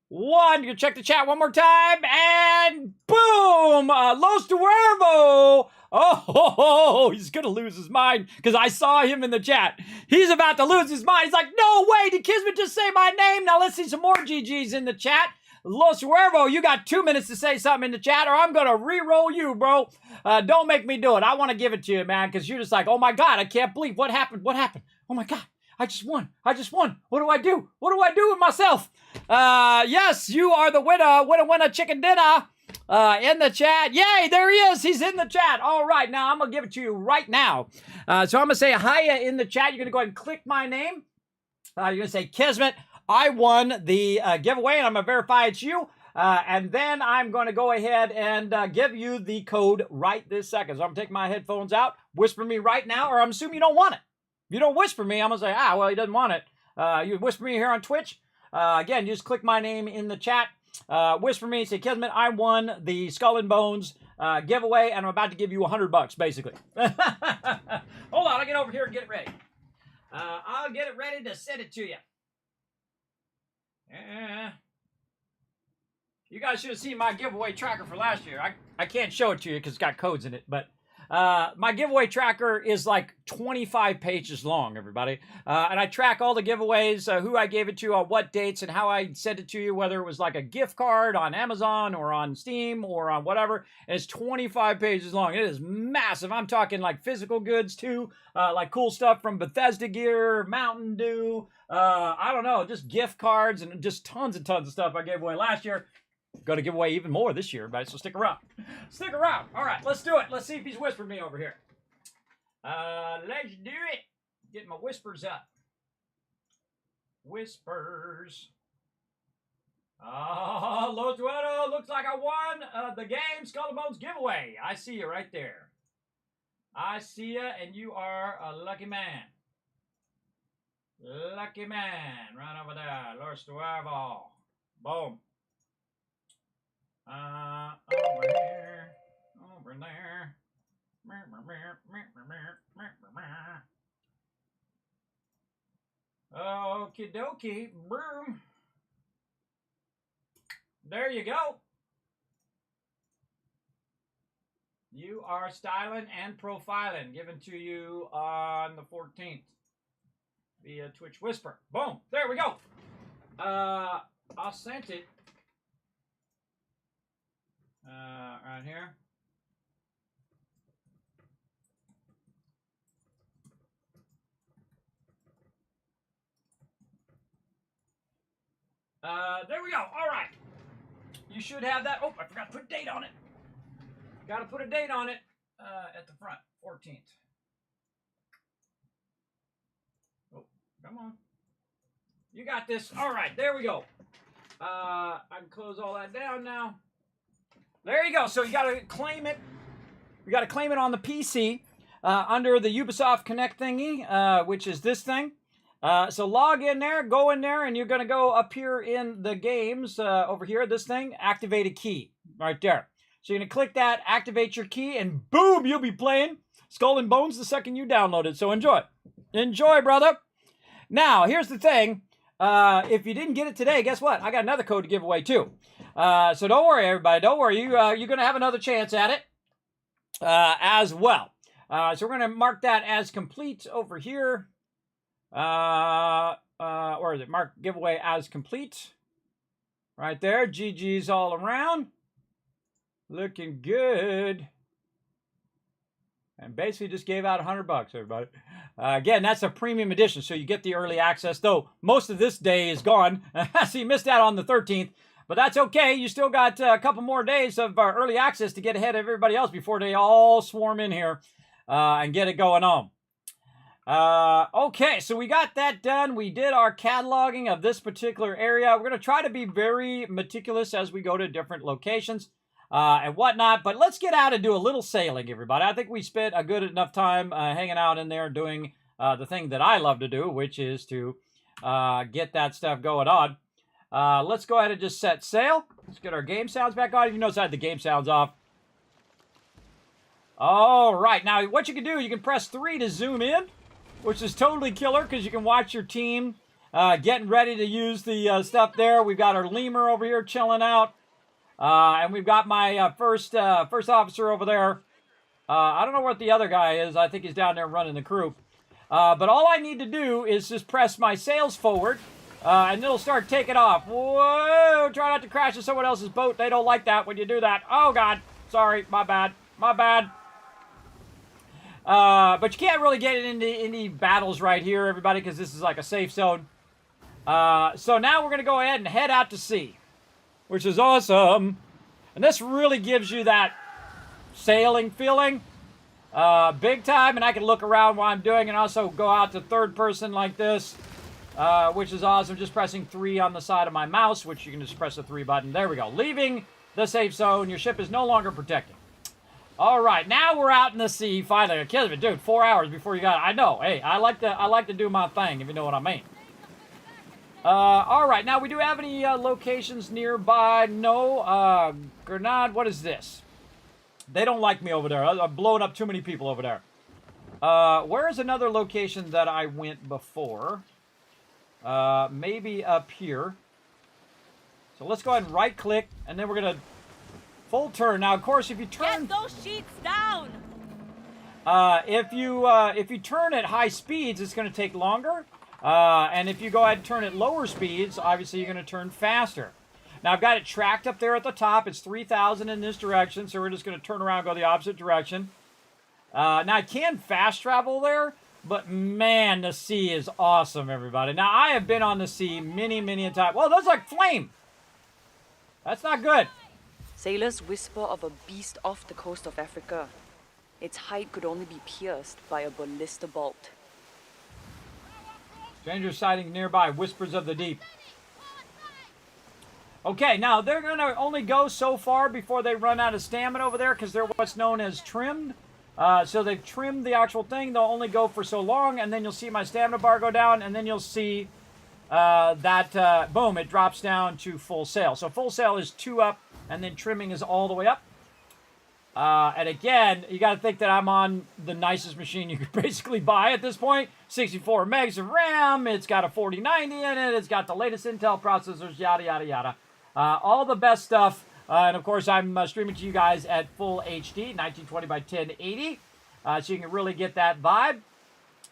1. You can check the chat one more time. And boom! Los Duervo. Oh, he's going to lose his mind because I saw him in the chat. He's about to lose his mind. He's like, no way. Did Kismet just say my name? Now let's see some more GGs in the chat. Los Huervo, you got 2 minutes to say something in the chat or I'm going to re-roll you, bro. Don't make me do it. I want to give it to you, man, because you're just like, oh, my God, I can't believe what happened. What happened? Oh, my God, I just won. I just won. What do I do? What do I do with myself? Yes, you are the winner. Winner, chicken dinner. in the chat. Yay, there he is. He's in the chat. All right, now I'm going to give it to you right now. So I'm going to say hiya in the chat. You're going to go ahead and click my name. You're going to say, Kismet, I won the giveaway, and I'm going to verify it's you. And then I'm going to go ahead and give you the code right this second. So I'm going to take my headphones out, whisper me right now, or I'm assuming you don't want it. If you don't whisper me, I'm going to say, well, he doesn't want it. You whisper me here on Twitch. Again, you just click my name in the chat. Whisper me, say, Kismet, I won the Skull and Bones giveaway, and I'm about to give you $100, basically. Hold on, I'll get over here and get it ready. I'll get it ready to send it to you. You guys should have seen my giveaway tracker for last year. I can't show it to you because it's got codes in it, but my giveaway tracker is like 25 pages long, everybody. And I track all the giveaways, who I gave it to, on what dates, and how I sent it to you, whether it was like a gift card on Amazon or on Steam or on whatever. And it's 25 pages long. It is massive. I'm talking like physical goods too, like cool stuff from Bethesda gear, Mountain Dew, I don't know, just gift cards and just tons and tons of stuff I gave away last year. Going to give away even more this year, everybody, so stick around. Stick around. All right, let's do it. Let's see if he's whispered me over here. Let's do it. Get my whispers up. Whispers. Oh, Los Dueto, looks like I won the game Skull and Bones giveaway. I see you right there. I see you, and you are a lucky man. Lucky man. Right over there. Los Dueto. Boom. Over here, over there. Okie dokie, boom. There you go. You are styling and profiling, given to you on the 14th via Twitch Whisper. Boom, there we go. I sent it. Right here. There we go. All right. You should have that. Oh, I forgot to put a date on it. Got to put a date on it at the front. 14th. Oh, come on. You got this. All right. There we go. I can close all that down now. There you go. So you got to claim it. You got to claim it on the PC under the Ubisoft Connect thingy, which is this thing. So log in there, go in there, and you're going to go up here in the games over here, this thing, activate a key right there. So you're going to click that, activate your key, and boom, you'll be playing Skull and Bones the second you download it. So enjoy. Enjoy, brother. Now, here's the thing. If you didn't get it today, guess what? I got another code to give away too. So don't worry, everybody. Don't worry. You're going to have another chance at it as well. So we're going to mark that as complete over here. Or is it mark giveaway as complete? Right there. GG's all around. Looking good. And basically just gave out $100, everybody. Again, that's a premium edition, so you get the early access, though most of this day is gone. So you missed out on the 13th. But that's okay. You still got a couple more days of early access to get ahead of everybody else before they all swarm in here and get it going on. Okay, so we got that done. We did our cataloging of this particular area. We're going to try to be very meticulous as we go to different locations and whatnot. But let's get out and do a little sailing, everybody. I think we spent a good enough time hanging out in there doing the thing that I love to do, which is to get that stuff going on. Let's go ahead and just set sail. Let's get our game sounds back on. You notice I had the game sounds off. All right. Now, what you can do, you can press 3 to zoom in, which is totally killer because you can watch your team getting ready to use the stuff there. We've got our lemur over here chilling out. And we've got my first officer over there. I don't know what the other guy is. I think he's down there running the crew. But all I need to do is just press my sails forward. And it'll start taking off. Whoa! Try not to crash into someone else's boat. They don't like that when you do that. Oh, God. Sorry. My bad. My bad. But you can't really get into any battles right here, everybody, because this is like a safe zone. So now we're going to go ahead and head out to sea, which is awesome. And this really gives you that sailing feeling. Big time, and I can look around while I'm doing and also go out to third person like this, which is awesome. Just pressing 3 on the side of my mouse, which you can just press the 3 button. There we go. Leaving the safe zone. Your ship is no longer protected. All right, now we're out in the sea finally. Kismet, dude, 4 hours before you got it. I know. Hey, I like to do my thing, if you know what I mean. All right, now we do have any locations nearby? No. Grenade, what is this? They don't like me over there. I'm blowing up too many people over there. Where is another location that I went before? Maybe up here. So let's go ahead and right-click, and then we're going to full turn. Now, of course, if you turn... Get those sheets down! If you turn at high speeds, it's going to take longer. And if you go ahead and turn at lower speeds, obviously you're going to turn faster. Now, I've got it tracked up there at the top. It's 3,000 in this direction, so we're just going to turn around and go the opposite direction. Now, I can fast travel there, but man, the sea is awesome, everybody. Now, I have been on the sea many, many a time. Well, that's like flame. That's not good. Sailors whisper of a beast off the coast of Africa. Its height could only be pierced by a ballista bolt. Stranger sighting nearby. Whispers of the deep. Okay, now they're going to only go so far before they run out of stamina over there because they're what's known as trimmed. So they've trimmed the actual thing. They'll only go for so long, and then you'll see my stamina bar go down, and then you'll see boom, it drops down to full sail. So full sail is 2 up, and then trimming is all the way up. And again, you got to think that I'm on the nicest machine you could basically buy at this point. 64 megs of RAM. It's got a 4090 in it. It's got the latest Intel processors, yada, yada, yada. All the best stuff. And, of course, I'm streaming to you guys at full HD, 1920 by 1080. So you can really get that vibe.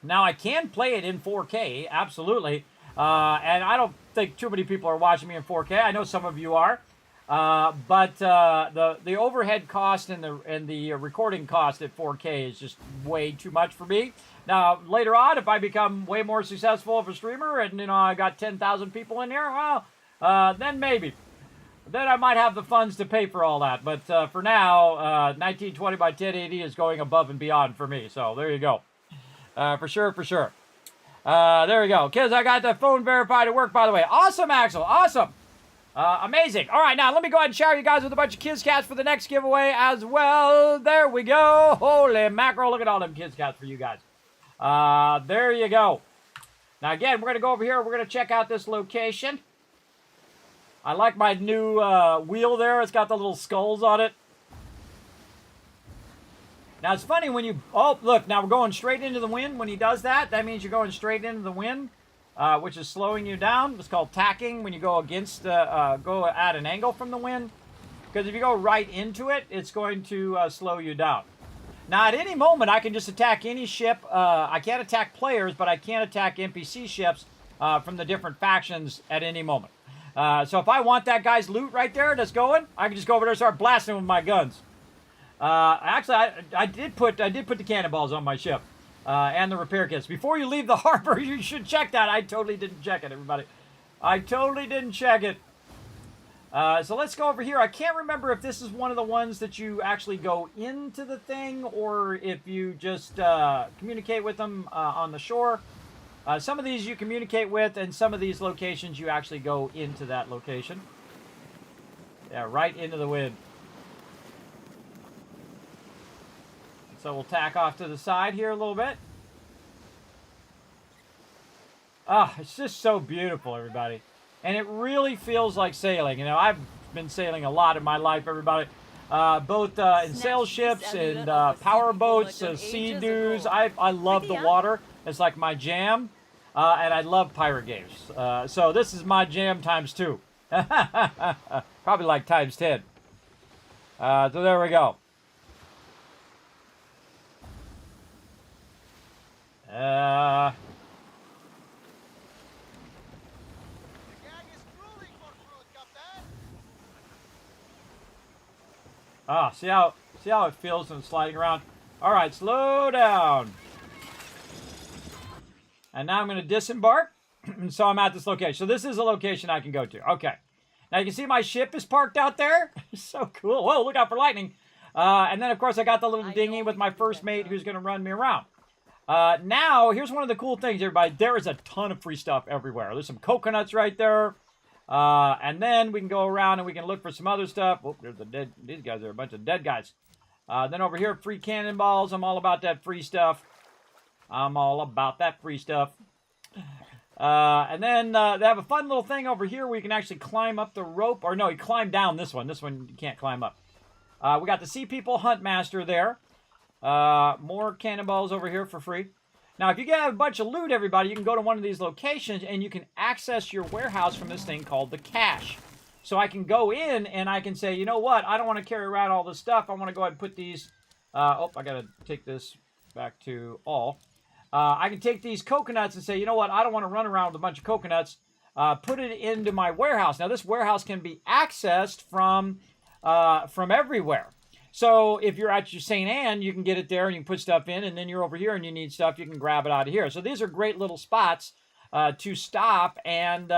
Now, I can play it in 4K, absolutely. And I don't think too many people are watching me in 4K. I know some of you are. But the overhead cost and the recording cost at 4K is just way too much for me. Now, later on, if I become way more successful of a streamer and, you know, I got 10,000 people in here, well, then maybe. Then I might have the funds to pay for all that. But for now, 1920 by 1080 is going above and beyond for me. So there you go. For sure, for sure. There we go. Kids, I got the phone verified at work, by the way. Awesome, Axel. Awesome. Amazing. All right, now let me go ahead and shower you guys with a bunch of Kids Cats for the next giveaway as well. There we go. Holy mackerel. Look at all them Kids Cats for you guys. There you go. Now, again, we're going to go over here. We're going to check out this location. I like my new wheel there. It's got the little skulls on it. Now, it's funny when you... Oh, look. Now, we're going straight into the wind. When he does that, that means you're going straight into the wind, which is slowing you down. It's called tacking when you go against... go at an angle from the wind. Because if you go right into it, it's going to slow you down. Now, at any moment, I can just attack any ship. I can't attack players, but I can attack NPC ships from the different factions at any moment. So if I want that guy's loot right there that's going, I can just go over there and start blasting with my guns. Actually, I did put the cannonballs on my ship and the repair kits. Before you leave the harbor, you should check that. I totally didn't check it, everybody. I totally didn't check it. So let's go over here. I can't remember if this is one of the ones that you actually go into the thing or if you just communicate with them on the shore. Some of these you communicate with, and some of these locations you actually go into that location. Yeah, right into the wind. So we'll tack off to the side here a little bit. Ah, it's just so beautiful, everybody. And it really feels like sailing. You know, I've been sailing a lot in my life, everybody. Both in sail ships and power boats, sea doos. I love the water. It's like my jam. And I love pirate games. So this is my jam times 2. Probably like times 10. So there we go. See how it feels when it's sliding around? All right, slow down. And now I'm going to disembark. So I'm at this location. So this is a location I can go to. Okay. Now you can see my ship is parked out there. So cool. Whoa, look out for lightning. And then, of course, I got the little dinghy with my first mate who's going to run me around. Now, here's one of the cool things, everybody. There is a ton of free stuff everywhere. There's some coconuts right there. And then we can go around and we can look for some other stuff. Oh, there's the dead. These guys are a bunch of dead guys. Then over here, free cannonballs. I'm all about that free stuff. I'm all about that free stuff. And then they have a fun little thing over here where you can actually climb up the rope. Or no, you climb down this one. This one you can't climb up. We got the Sea People Hunt Master there. More cannonballs over here for free. Now, if you get a bunch of loot, everybody, you can go to one of these locations and you can access your warehouse from this thing called the cache. So I can go in and I can say, you know what? I don't want to carry around all this stuff. I want to go ahead and put these... oh, I got to take this back to all. I can take these coconuts and say, you know what? I don't want to run around with a bunch of coconuts. Put it into my warehouse. Now, this warehouse can be accessed from everywhere. So if you're at your St. Anne, you can get it there and you can put stuff in, and then you're over here and you need stuff, you can grab it out of here. So these are great little spots to stop and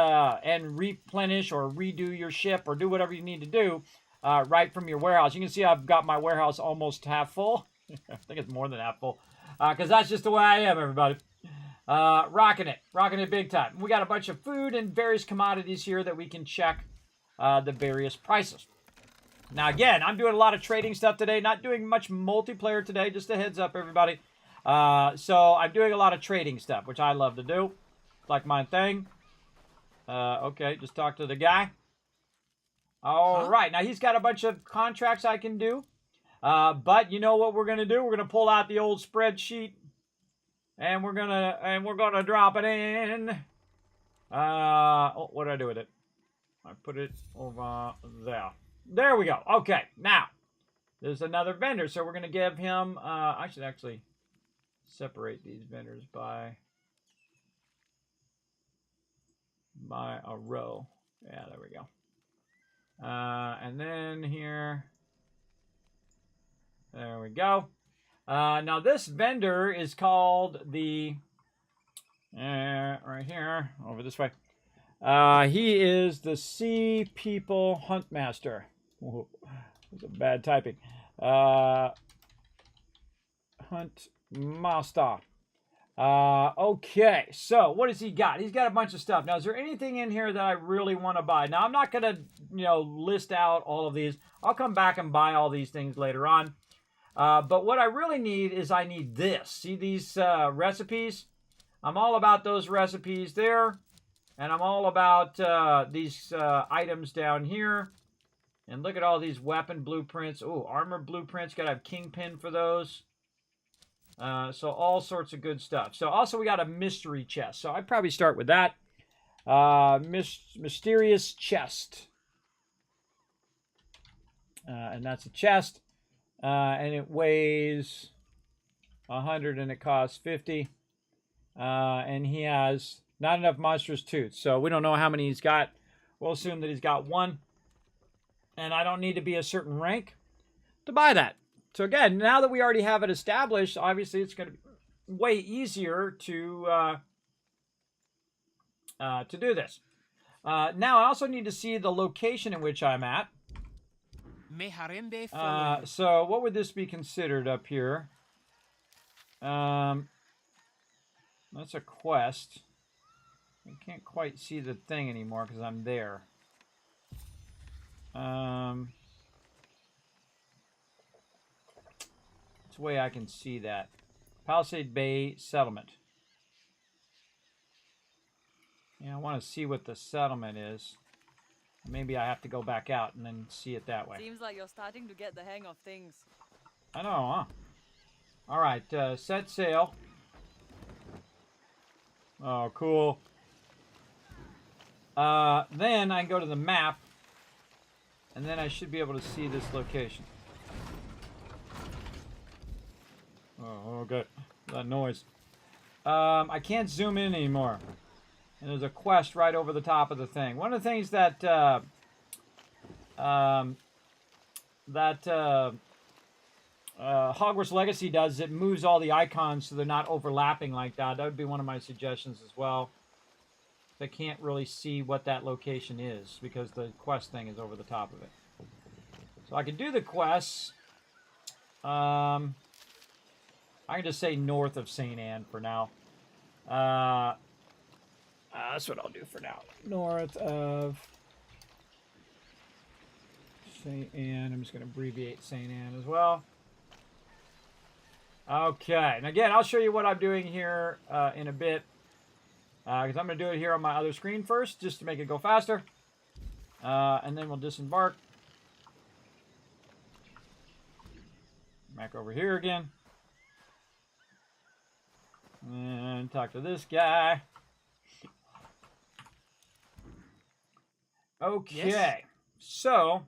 replenish or redo your ship or do whatever you need to do right from your warehouse. You can see I've got my warehouse almost half full. I think it's more than half full because that's just the way I am, everybody. Rocking it big time. We got a bunch of food and various commodities here that we can check the various prices. Now, again, I'm doing a lot of trading stuff today. Not doing much multiplayer today. Just a heads up, everybody. So I'm doing a lot of trading stuff, which I love to do. It's like my thing. Okay, just talk to the guy. All right. Now, he's got a bunch of contracts I can do. But you know what we're going to do? We're going to pull out the old spreadsheet. And we're gonna drop it in. Oh, what did I do with it? I put it over there. There we go. Okay, now, there's another vendor, so we're going to give him, I should actually separate these vendors by a row. Yeah, there we go. And then here, there we go. Now, this vendor is called the, right here, over this way. He is the Sea People Hunt Master. That's a bad typing. Hunt Master. Okay, so what has he got? He's got a bunch of stuff. Now, is there anything in here that I really want to buy? Now, I'm not going to, list out all of these. I'll come back and buy all these things later on. But what I really need is I need this. See these recipes? I'm all about those recipes there. And I'm all about these items down here. And look at all these weapon blueprints. Oh, armor blueprints. Got to have Kingpin for those. So all sorts of good stuff. So also we got a mystery chest. So I'd probably start with that. Mysterious chest. And that's a chest. And it weighs 100 and it costs 50. And he has not enough monstrous tooths. So we don't know how many he's got. We'll assume that he's got one. And I don't need to be a certain rank to buy that. So again, now that we already have it established, obviously it's going to be way easier to do this. Now I also need to see the location in which I'm at. So what would this be considered up here? That's a quest. I can't quite see the thing anymore because I'm there. It's the way I can see that. Palisade Bay Settlement. Yeah, I want to see what the settlement is. Maybe I have to go back out and then see it that way. Seems like you're starting to get the hang of things. I know, huh? All right, set sail. Oh, cool. Then I can go to the map, and then I should be able to see this location. Oh, okay. That noise. I can't zoom in anymore. And there's a quest right over the top of the thing. One of the things that Hogwarts Legacy does is it moves all the icons so they're not overlapping like that. That would be one of my suggestions as well. I can't really see what that location is because the quest thing is over the top of it. So I can do the quests. I can just say north of St. Anne for now. That's what I'll do for now. North of St. Anne. I'm just going to abbreviate St. Anne as well. Okay. And again, I'll show you what I'm doing here in a bit. Because I'm going to do it here on my other screen first, just to make it go faster. And then we'll disembark. Back over here again. And talk to this guy. Okay. Yes. So,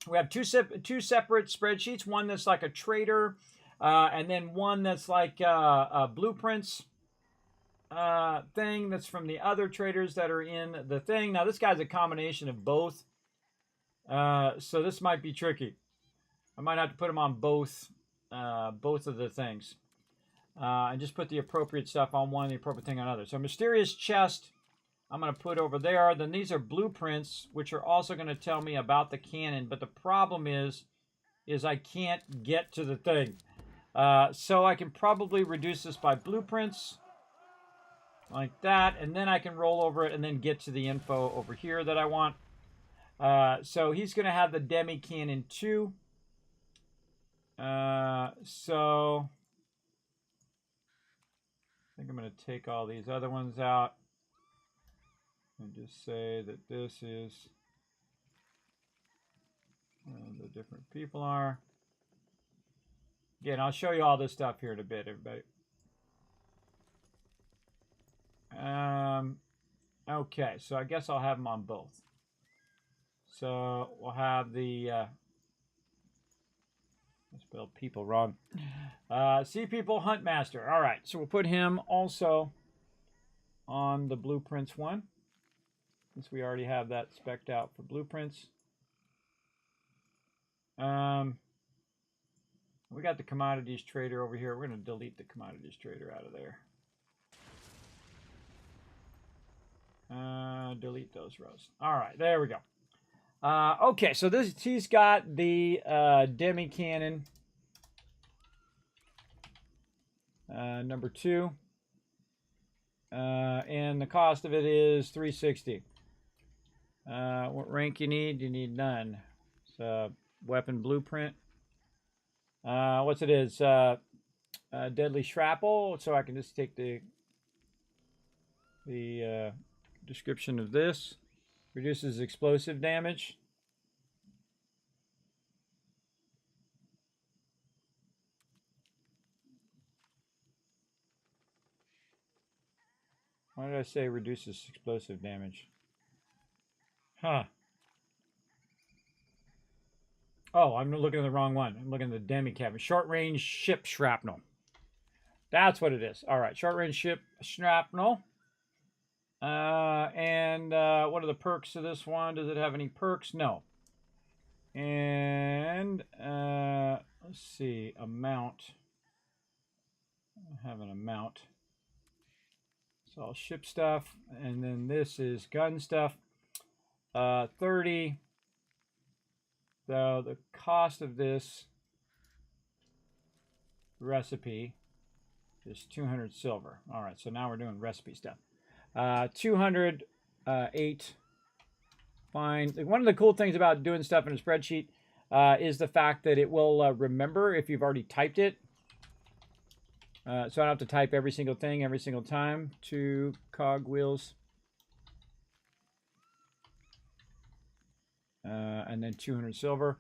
we have two separate spreadsheets. One that's like a trader, and then one that's like a blueprints thing that's from the other traders that are in the thing. Now, this guy's a combination of both. So this might be tricky. I might have to put him on both of the things. And just put the appropriate stuff on one, the appropriate thing on another. So mysterious chest, I'm going to put over there. Then these are blueprints, which are also going to tell me about the cannon. But the problem is I can't get to the thing. So I can probably reduce this by blueprints. Like that. And then I can roll over it and then get to the info over here that I want. So he's going to have the demi cannon too. So I think I'm going to take all these other ones out and just say that this is where the different people are. Again, I'll show you all this stuff here in a bit, everybody. Okay, so I guess I'll have them on both. So we'll have the I spelled people wrong. See people, Hunt Master. All right, so we'll put him also on the blueprints one, since we already have that spec'd out for blueprints. We got the commodities trader over here. We're going to delete the commodities trader out of there. Delete those rows. All right, there we go. Okay, so he's got the demi cannon number 2, and the cost of it is 360. What rank you need? You need none. It's weapon blueprint. What's it is? Deadly shrapnel. So I can just take the description of this. Reduces explosive damage. Why did I say reduces explosive damage? Huh. Oh, I'm looking at the wrong one. I'm looking at the demi cabin. Short range ship shrapnel. That's what it is. All right, short range ship shrapnel. And what are the perks of this one? Does it have any perks? No. And let's see, amount. I have an amount. So I'll ship stuff, and then this is gun stuff. 30. So the cost of this recipe is 200 silver. All right, so now we're doing recipe stuff. 208. Fine. One of the cool things about doing stuff in a spreadsheet is the fact that it will remember if you've already typed it. So I don't have to type every single thing every single time. 2 cogwheels. And then 200 silver.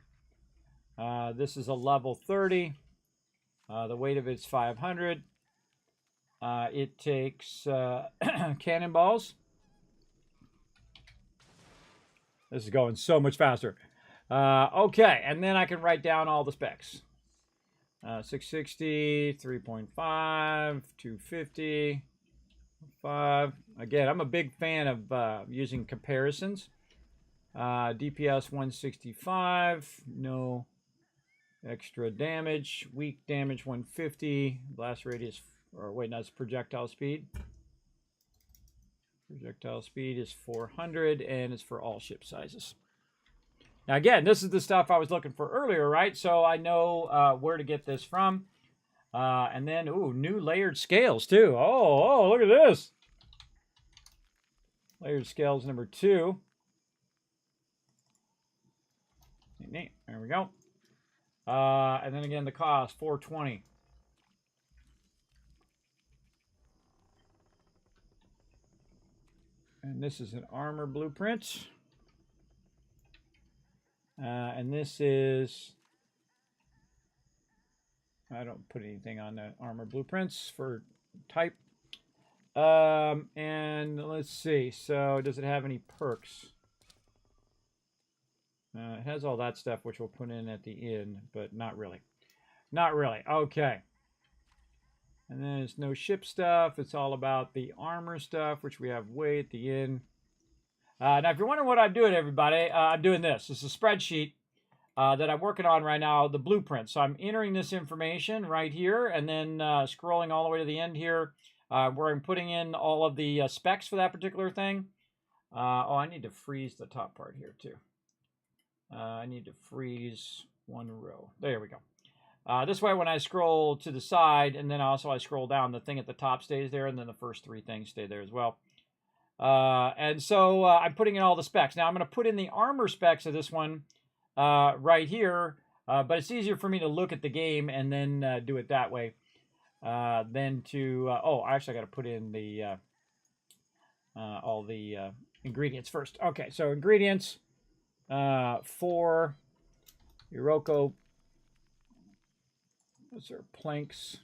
This is a level 30. The weight of it's 500. It takes cannonballs. This is going so much faster. Okay, and then I can write down all the specs. 660, 3.5, 250, 5. Again, I'm a big fan of using comparisons. DPS 165, no extra damage. Weak damage 150. Blast radius, or wait, that's projectile speed. Projectile speed is 400, and it's for all ship sizes. Now, again, this is the stuff I was looking for earlier, right? So I know where to get this from. And then, ooh, new layered scales, too. Oh, look at this. Layered scales number 2. Neat. There we go. And then again, the cost, $420. And this is an armor blueprint. And this is, I don't put anything on the armor blueprints for type. And let's see. So does it have any perks? It has all that stuff, which we'll put in at the end, but not really. Not really. Okay. And then it's no ship stuff. It's all about the armor stuff, which we have way at the end. Now, if you're wondering what I'm doing, everybody, I'm doing this. This is a spreadsheet that I'm working on right now, the blueprint. So I'm entering this information right here and then scrolling all the way to the end here where I'm putting in all of the specs for that particular thing. Oh, I need to freeze the top part here, too. I need to freeze one row. There we go. This way, when I scroll to the side, and then also I scroll down, the thing at the top stays there, and then the first 3 things stay there as well. And so I'm putting in all the specs. Now, I'm going to put in the armor specs of this one right here, but it's easier for me to look at the game and then do it that way than to... oh, actually, I got to put in the all the ingredients first. Okay, so ingredients for Iroko. Those are planks.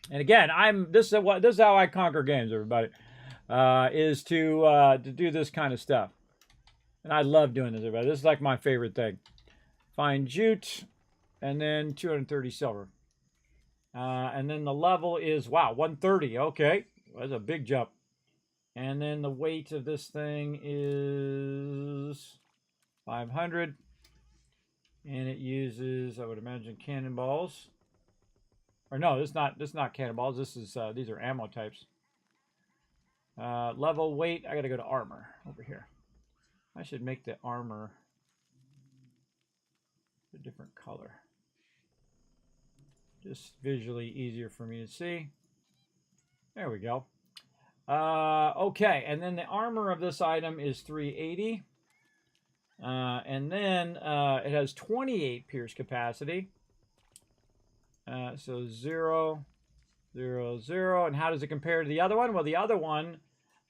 And again, this is how I conquer games, everybody. Is to do this kind of stuff. And I love doing this, everybody. This is like my favorite thing. Find jute, and then 230 silver. And then the level is, wow, 130. Okay, that's a big jump. And then the weight of this thing is 500. And it uses, I would imagine, cannonballs. Or no, this is not cannonballs. This is these are ammo types. Level, weight. I got to go to armor over here. I should make the armor a different color. Just visually easier for me to see. There we go. Okay, and then the armor of this item is 380. And then it has 28 pierce capacity. So 0, 0, 0. And how does it compare to the other one? Well, the other one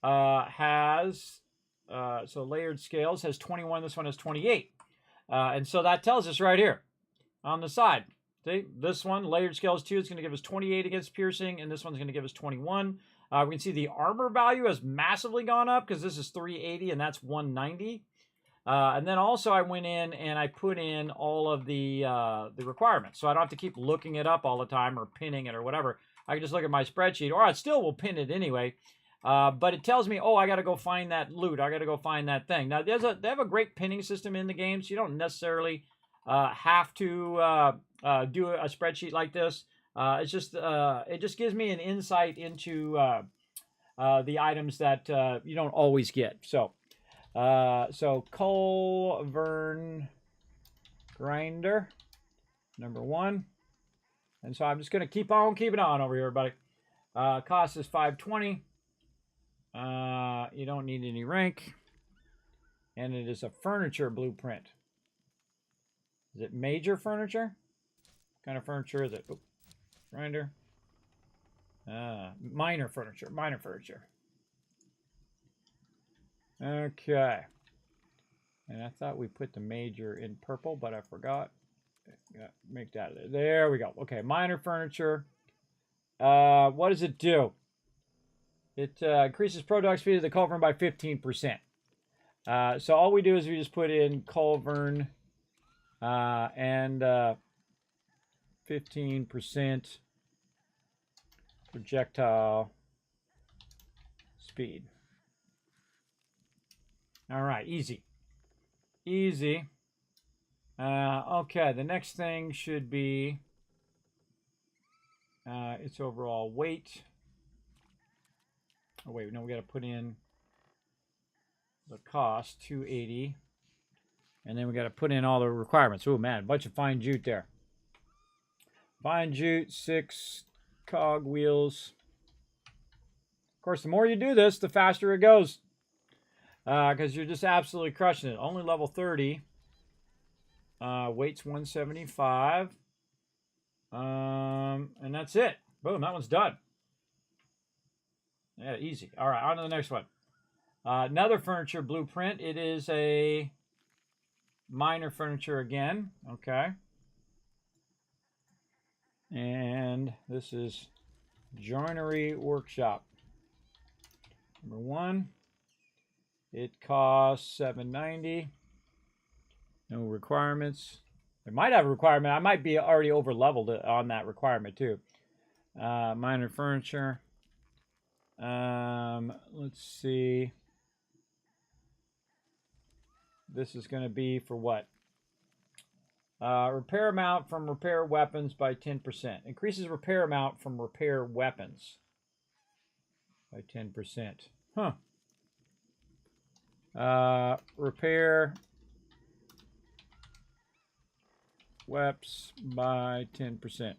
has, so layered scales has 21. This one has 28. And so that tells us right here on the side. See, this one, layered scales 2, is going to give us 28 against piercing, and this one's going to give us 21. We can see the armor value has massively gone up because this is 380 and that's 190. And then also I went in and I put in all of the requirements. So I don't have to keep looking it up all the time or pinning it or whatever. I can just look at my spreadsheet, or I still will pin it anyway. But it tells me, oh, I got to go find that loot. I got to go find that thing. Now, they have a great pinning system in the game, so you don't necessarily have to do a spreadsheet like this. It just gives me an insight into the items that you don't always get. So Culvern Grinder, number 1. And so I'm just going to keep on keeping on over here, everybody. Cost is 520. You don't need any rank. And it is a furniture blueprint. Is it major furniture? What kind of furniture is it? Oh, grinder. Minor furniture. Minor furniture. Okay. And I thought we put the major in purple, but I forgot. Make that. There we go. Okay, minor furniture. What does it do? It increases product speed of the culverin by 15%. So all we do is we just put in culverin and 15% projectile speed. All right, easy. Easy. Okay, the next thing should be its overall weight. Oh wait, no, we got to put in the cost, 280. And then we got to put in all the requirements. Oh man, a bunch of fine jute there. Fine jute, 6 cog wheels. Of course, the more you do this, the faster it goes. Because you're just absolutely crushing it. Only level 30. Weight's 175. And that's it. Boom, that one's done. Yeah, easy. All right, on to the next one. Another furniture blueprint. It is a minor furniture again. Okay. And this is joinery workshop. Number 1. It costs $7.90. No requirements. It might have a requirement. I might be already over leveled on that requirement too. Minor furniture. Let's see. This is going to be for what? Repair amount from repair weapons by 10%. Increases repair amount from repair weapons by 10%. Huh. Repair weps by 10%.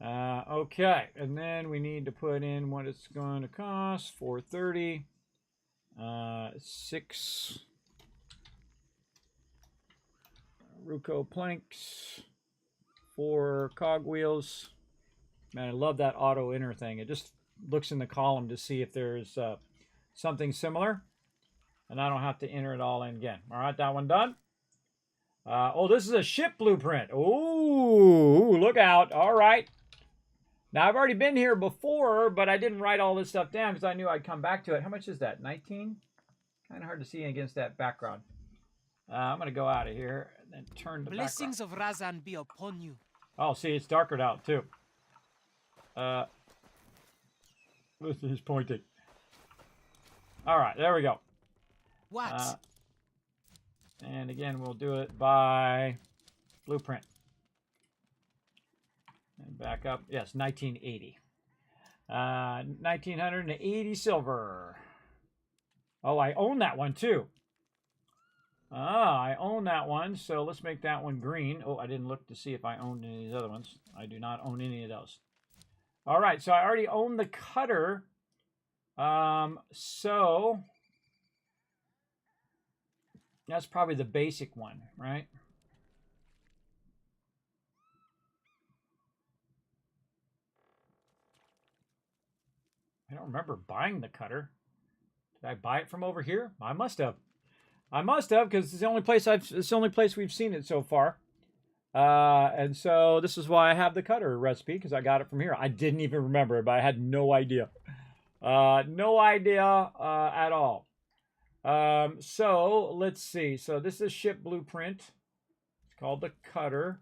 Okay, and then we need to put in what it's going to cost. $4.30. 6 Ruco planks, 4 cogwheels. Man, I love that auto enter thing. It just looks in the column to see if there's something similar, and I don't have to enter it all in again. All right, that one done. Oh, this is a ship blueprint. Ooh, look out. All right. Now, I've already been here before, but I didn't write all this stuff down because I knew I'd come back to it. How much is that? 19? Kind of hard to see against that background. I'm going to go out of here and then turn the Blessings background. of Razan be upon you. Oh, see, it's darker out, too. Listen, he's pointing. All right, there we go. What? And again, we'll do it by blueprint. And back up. Yes, 1980. 1980 silver. Oh, I own that one too. I own that one. So let's make that one green. Oh, I didn't look to see if I owned any of these other ones. I do not own any of those. All right, so I already own the cutter. So that's probably the basic one, right? I don't remember buying the cutter. Did I buy it from over here? I must have. I must have, because it's the only place it's the only place we've seen it so far. And so this is why I have the cutter recipe, because I got it from here. I didn't even remember it, but I had no idea. No idea at all. So let's see. So this is ship blueprint. It's called the cutter.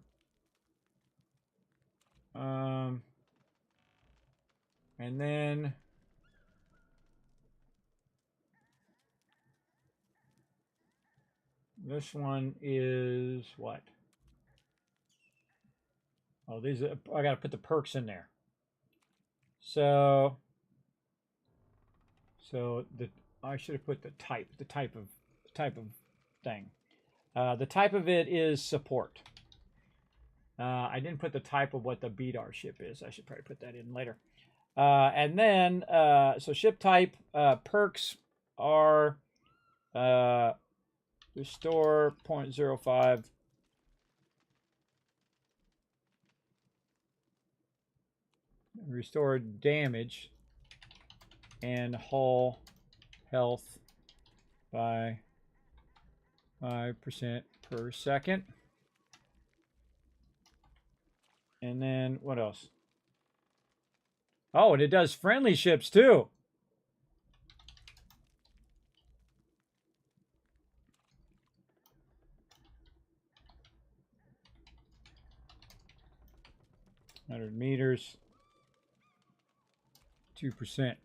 And then this one is what? Oh, these are, I got to put the perks in there. So I should have put the type of thing. The type of it is support. I didn't put the type of what the BDAR ship is. I should probably put that in later. And then so ship type perks are restore 0.05. Restore damage and hull health by 5% per second. And then what else? Oh, and it does friendly ships too. $100 meters, 2%.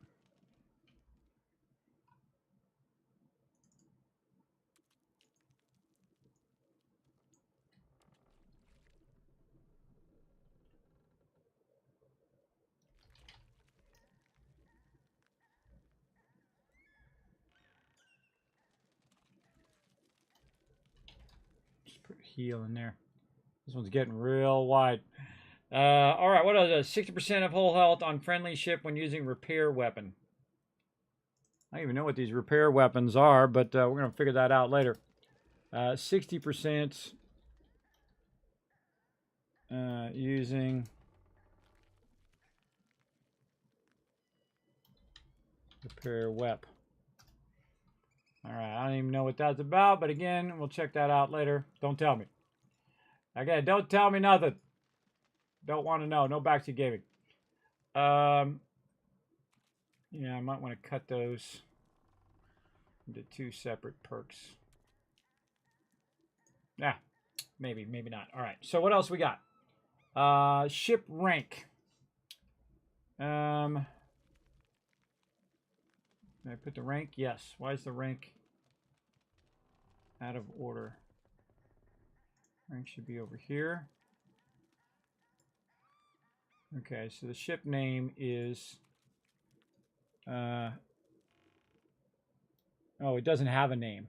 heal in there. This one's getting real wide. All right, what is it? 60% of whole health on friendly ship when using repair weapon. I don't even know what these repair weapons are, but we're going to figure that out later. 60% using repair wep. All right, I don't even know what that's about, but again, we'll check that out later. Don't tell me. Okay, don't tell me nothing. Don't want to know. No backseat gaming. Yeah, I might want to cut those into 2 separate perks. Yeah, maybe not. All right, so what else we got? Ship rank. Did I put the rank? Yes. Why is the rank out of order? Rank should be over here. Okay, so the ship name is... oh, it doesn't have a name.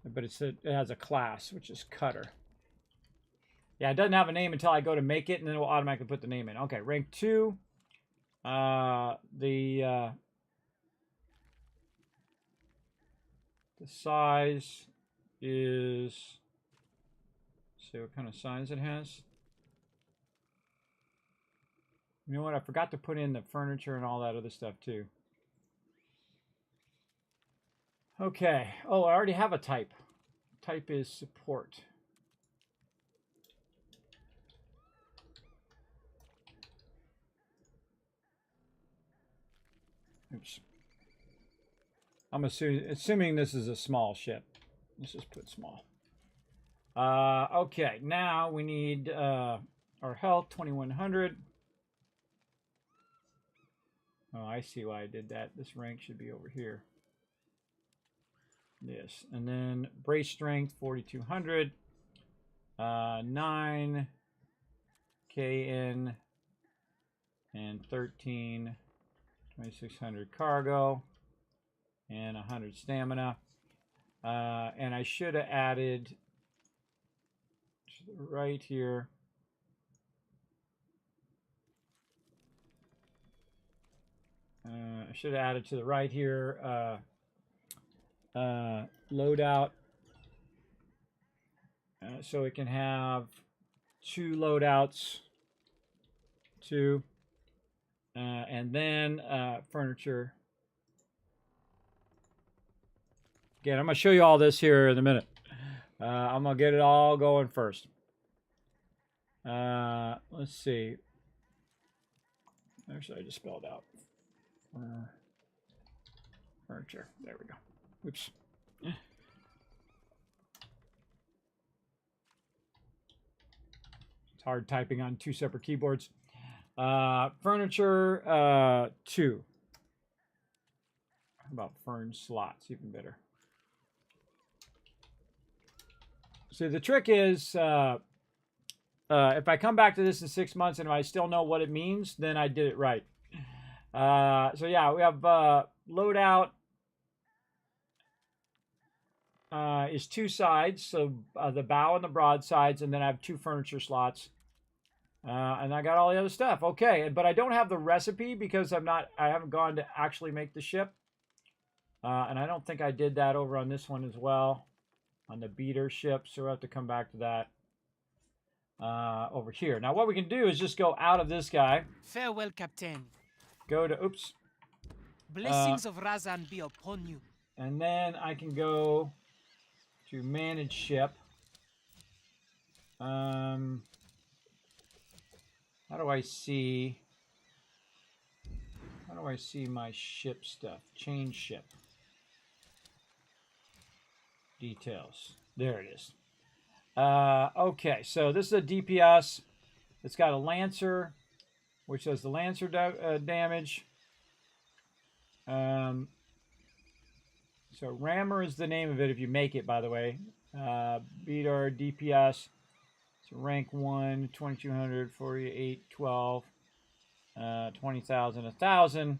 But it has a class, which is Cutter. Yeah, it doesn't have a name until I go to make it, and then it will automatically put the name in. Okay, rank 2. The size is... see what kind of size it has. You know what? I forgot to put in the furniture and all that other stuff too. Okay. Oh, I already have a type. Type is support. Oops. I'm assuming this is a small ship. Let's just put small. Okay, now we need our health, 2100. Oh, I see why I did that. This rank should be over here. Yes, and then brace strength, 4200. 9 KN and 13, 2600 cargo, and 100 stamina. And I should have added right here. I should have added to the right here loadout, so it can have 2 loadouts, 2, and then furniture. Again, I'm going to show you all this here in a minute. I'm going to get it all going first. Let's see. Actually, I just spelled out furniture. There we go. Oops. It's hard typing on 2 separate keyboards. Furniture 2. How about fern slots? Even better. So the trick is, if I come back to this in 6 months and if I still know what it means, then I did it right. So yeah, we have loadout is 2 sides, so the bow and the broadsides, and then I have 2 furniture slots, and I got all the other stuff. Okay, but I don't have the recipe because I haven't gone to actually make the ship, and I don't think I did that over on this one as well, on the beater ship. So we'll have to come back to that over here. Now what we can do is just go out of this guy. Farewell, Captain. Go to oops. Blessings of Razan be upon you. And then I can go to manage ship. How do I see my ship stuff? Change ship. Details. There it is. Okay, so this is a DPS. It's got a Lancer, which does the Lancer damage. So Rammer is the name of it if you make it, by the way. Beat our DPS. So rank 1, 2200, 48, 12, 20,000, 1,000.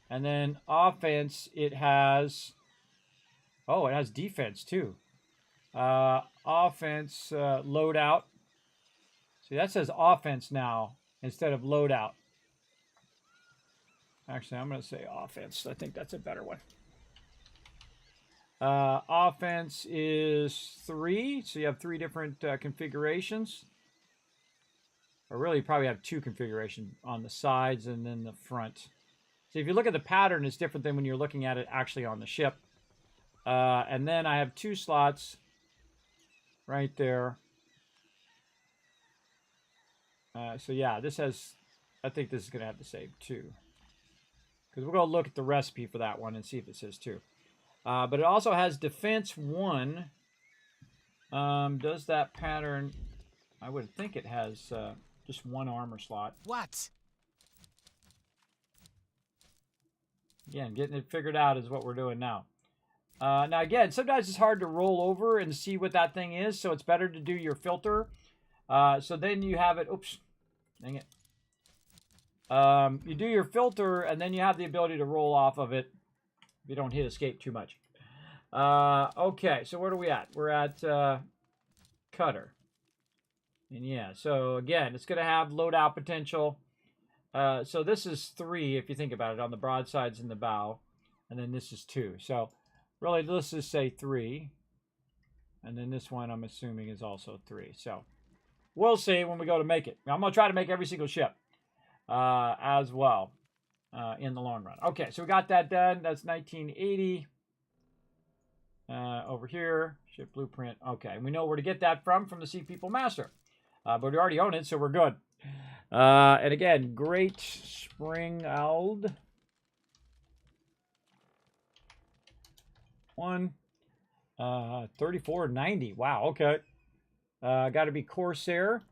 And then offense, it has... oh, it has defense too. Offense loadout. See, that says offense now instead of loadout. Actually, I'm going to say offense. I think that's a better one. Offense is 3, so you have 3 different configurations. Or really, you probably have 2 configurations on the sides and then the front. So if you look at the pattern, it's different than when you're looking at it actually on the ship. And then I have 2 slots right there. So yeah, this has, I think this is going to have to say 2. Because we're going to look at the recipe for that one and see if it says 2. But it also has defense 1. Does that pattern, I would think it has just 1 armor slot. What? Again, getting it figured out is what we're doing now. Now again, sometimes it's hard to roll over and see what that thing is, so it's better to do your filter. So then you have it, oops, dang it. You do your filter, and then you have the ability to roll off of it if you don't hit escape too much. Okay, so where are we at? We're at cutter. And yeah, so again, it's going to have loadout potential. So this is 3, if you think about it, on the broadsides and the bow. And then this is 2. So really, let's just say 3. And then this one, I'm assuming, is also 3. So we'll see when we go to make it. I'm going to try to make every single ship as well in the long run. Okay, so we got that done. That's 1980. Over here, ship blueprint. Okay, and we know where to get that from the Sea People Master. But we already own it, so we're good. And again, Great Springald 1. 3490. Wow, okay. Got to be Corsair.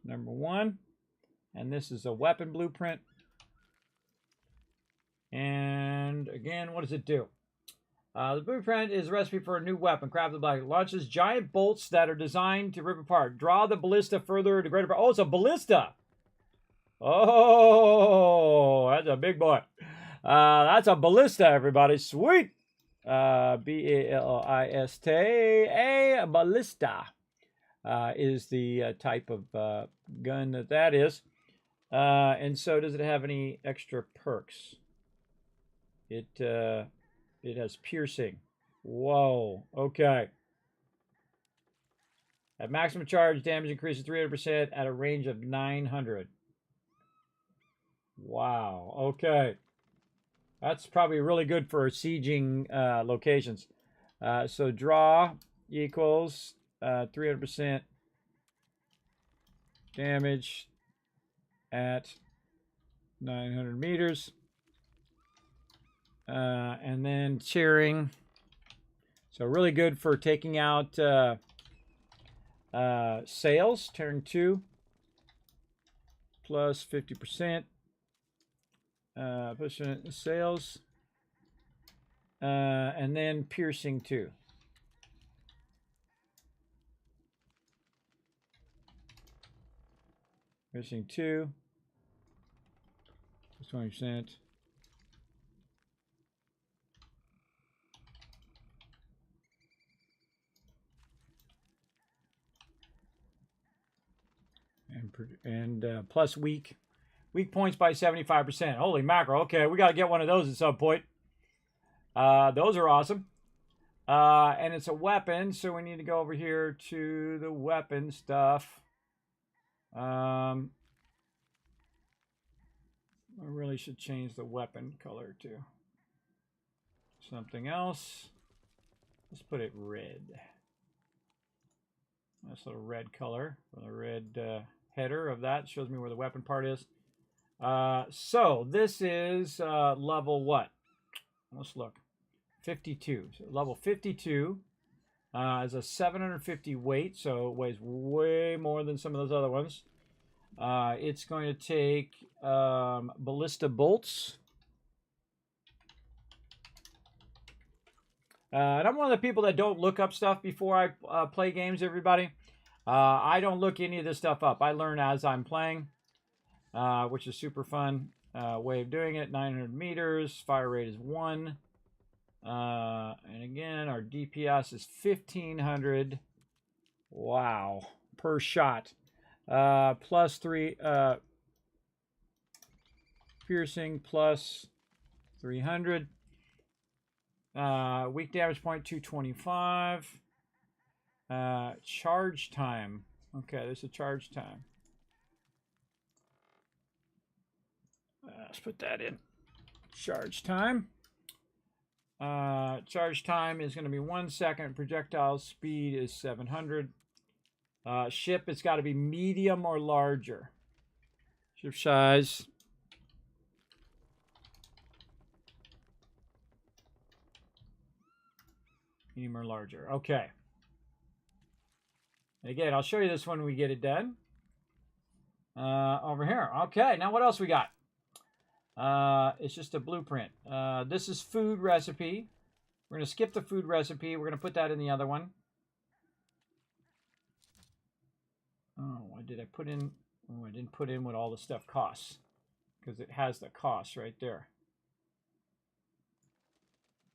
Number 1. And this is a weapon blueprint. And again, what does it do? The blueprint is a recipe for a new weapon. Crafted by launches giant bolts that are designed to rip apart. Draw the ballista further to greater. Oh, it's a ballista. Oh, that's a big boy. That's a ballista, everybody. Sweet. B-A-L-I-S-T-A, ballista is the type of gun that is. And so, does it have any extra perks? It has piercing. Whoa. Okay. At maximum charge, damage increases 300% at a range of 900. Wow. Okay. That's probably really good for sieging locations. So draw equals 300% damage at 900 meters. And then cheering. So really good for taking out sails. Tearing 2 plus 50%. Pushing sails. And then piercing 2. Piercing 2. 20%. And plus weak points by 75%. Holy mackerel. Okay, we got to get one of those at some point. Those are awesome. And it's a weapon, so we need to go over here to the weapon stuff. I really should change the weapon color to something else. Let's put it red. Nice little red color for the red header of that. Shows me where the weapon part is. So this is level what? Let's look. 52. So level 52 is a 750 weight, so it weighs way more than some of those other ones. It's going to take ballista bolts. And I'm one of the people that don't look up stuff before I play games, everybody. I don't look any of this stuff up. I learn as I'm playing, which is super fun way of doing it. 900 meters. Fire rate is 1. And again, our DPS is 1500. Wow, per shot. Plus 3 piercing, plus 300. Weak damage point 225. Charge time. Okay, there's a charge time. Let's put that in. Charge time. Charge time is going to be 1 second. Projectile speed is 700. Ship, it's got to be medium or larger. Ship size. Medium or larger. Okay. Again, I'll show you this when we get it done. Over here. Okay, now what else we got? It's just a blueprint. This is food recipe. We're going to skip the food recipe. We're going to put that in the other one. Oh, what did I put in? Oh, I didn't put in what all the stuff costs, because it has the cost right there.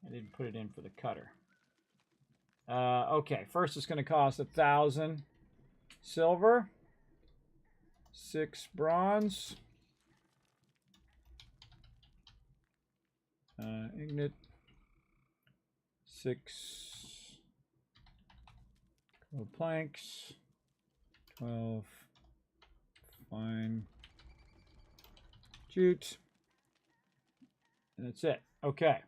I didn't put it in for the cutter. Okay, first it's going to cost 1,000 silver, 6 bronze, ignite, 6 gold planks, 12 fine jute, and that's it. Okay.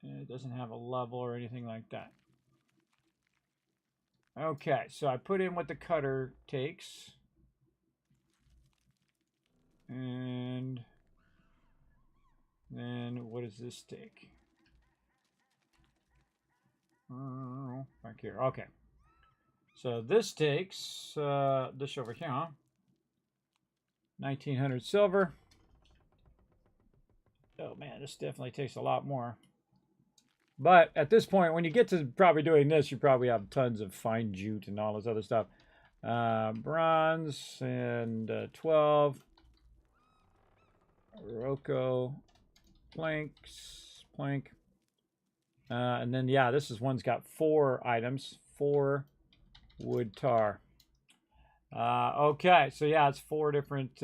It doesn't have a level or anything like that. Okay, so I put in what the cutter takes. And then what does this take? Back here. Okay. So this takes this over here. 1,900 silver. Oh man, this definitely takes a lot more. But at this point, when you get to probably doing this, you probably have tons of fine jute and all this other stuff. Bronze and 12. Rocco. Plank. And then, yeah, this is one's got 4 items. 4 wood tar. Okay, so yeah, it's 4 different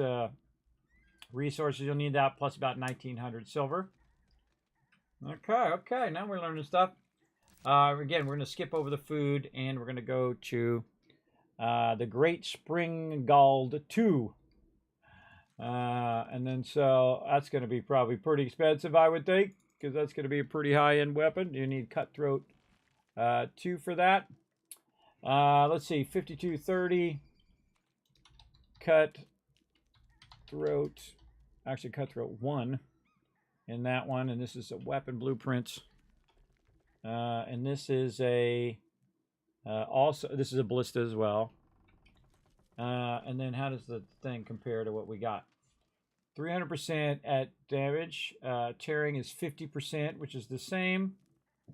resources. You'll need that plus about 1,900 silver. Okay, now we're learning stuff. Again, we're going to skip over the food, and we're going to go to the Great Spring Gald 2. And then, so that's going to be probably pretty expensive, I would think, because that's going to be a pretty high-end weapon. You need Cutthroat 2 for that. Let's see, 5230. Cutthroat, actually Cutthroat 1. In that one, and this is a weapon blueprint, and this is a also this is a ballista as well. And then how does the thing compare to what we got? 300% at damage. Tearing is 50%, which is the same,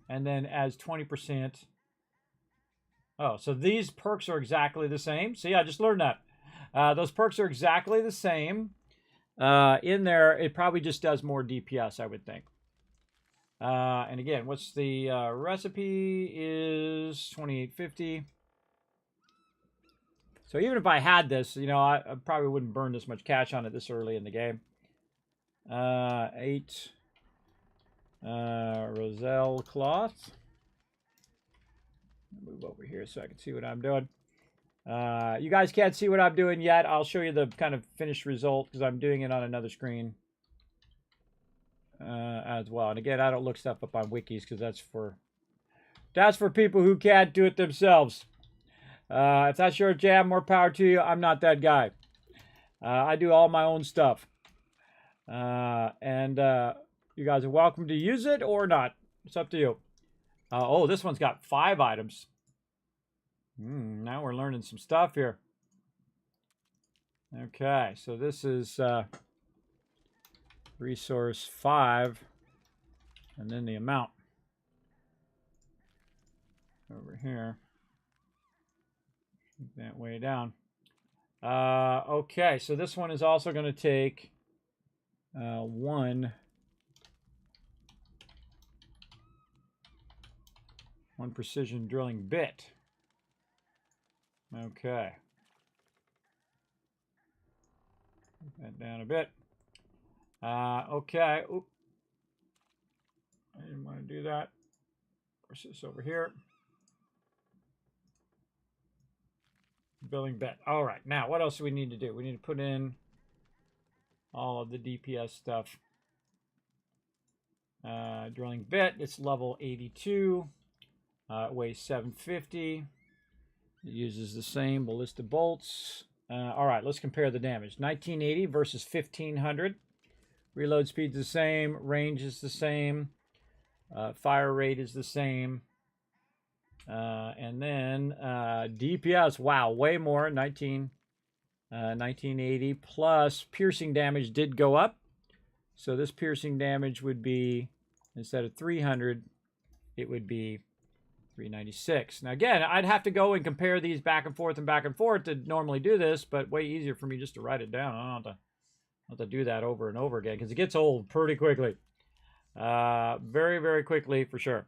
and then as 20%. Oh, so these perks are exactly the same. So yeah, I just learned that. Those perks are exactly the same. In there, it probably just does more DPS, I would think. And again, what's the recipe is 2850. So even if I had this, you know, I probably wouldn't burn this much cash on it this early in the game. 8 Roselle cloth. Move over here so I can see what I'm doing. You guys can't see what I'm doing yet. I'll show you the kind of finished result because I'm doing it on another screen as well. And again, I don't look stuff up on wikis because that's for people who can't do it themselves. If that's your jam, more power to you. I'm not that guy. I do all my own stuff. And you guys are welcome to use it or not. It's up to you. Oh, this one's got 5 items. Now we're learning some stuff here. Okay, so this is resource 5, and then the amount over here. Keep that way down. Okay, so this one is also going to take one precision drilling bit. Okay. Put that down a bit. Okay. Oop. I didn't want to do that. Push this over here. Drilling bit. All right. Now, what else do we need to do? We need to put in all of the DPS stuff. Drilling bit. It's level 82. It weighs 750. It uses the same ballista bolts. All right, let's compare the damage. 1980 versus 1500. Reload speed's the same. Range is the same. Fire rate is the same. And then DPS, wow, way more. 1980 plus piercing damage did go up. So this piercing damage would be, instead of 300, it would be 396. Now again, I'd have to go and compare these back and forth to normally do this, but way easier for me just to write it down. I don't have to do that over and over again because it gets old pretty quickly. Very, very quickly for sure.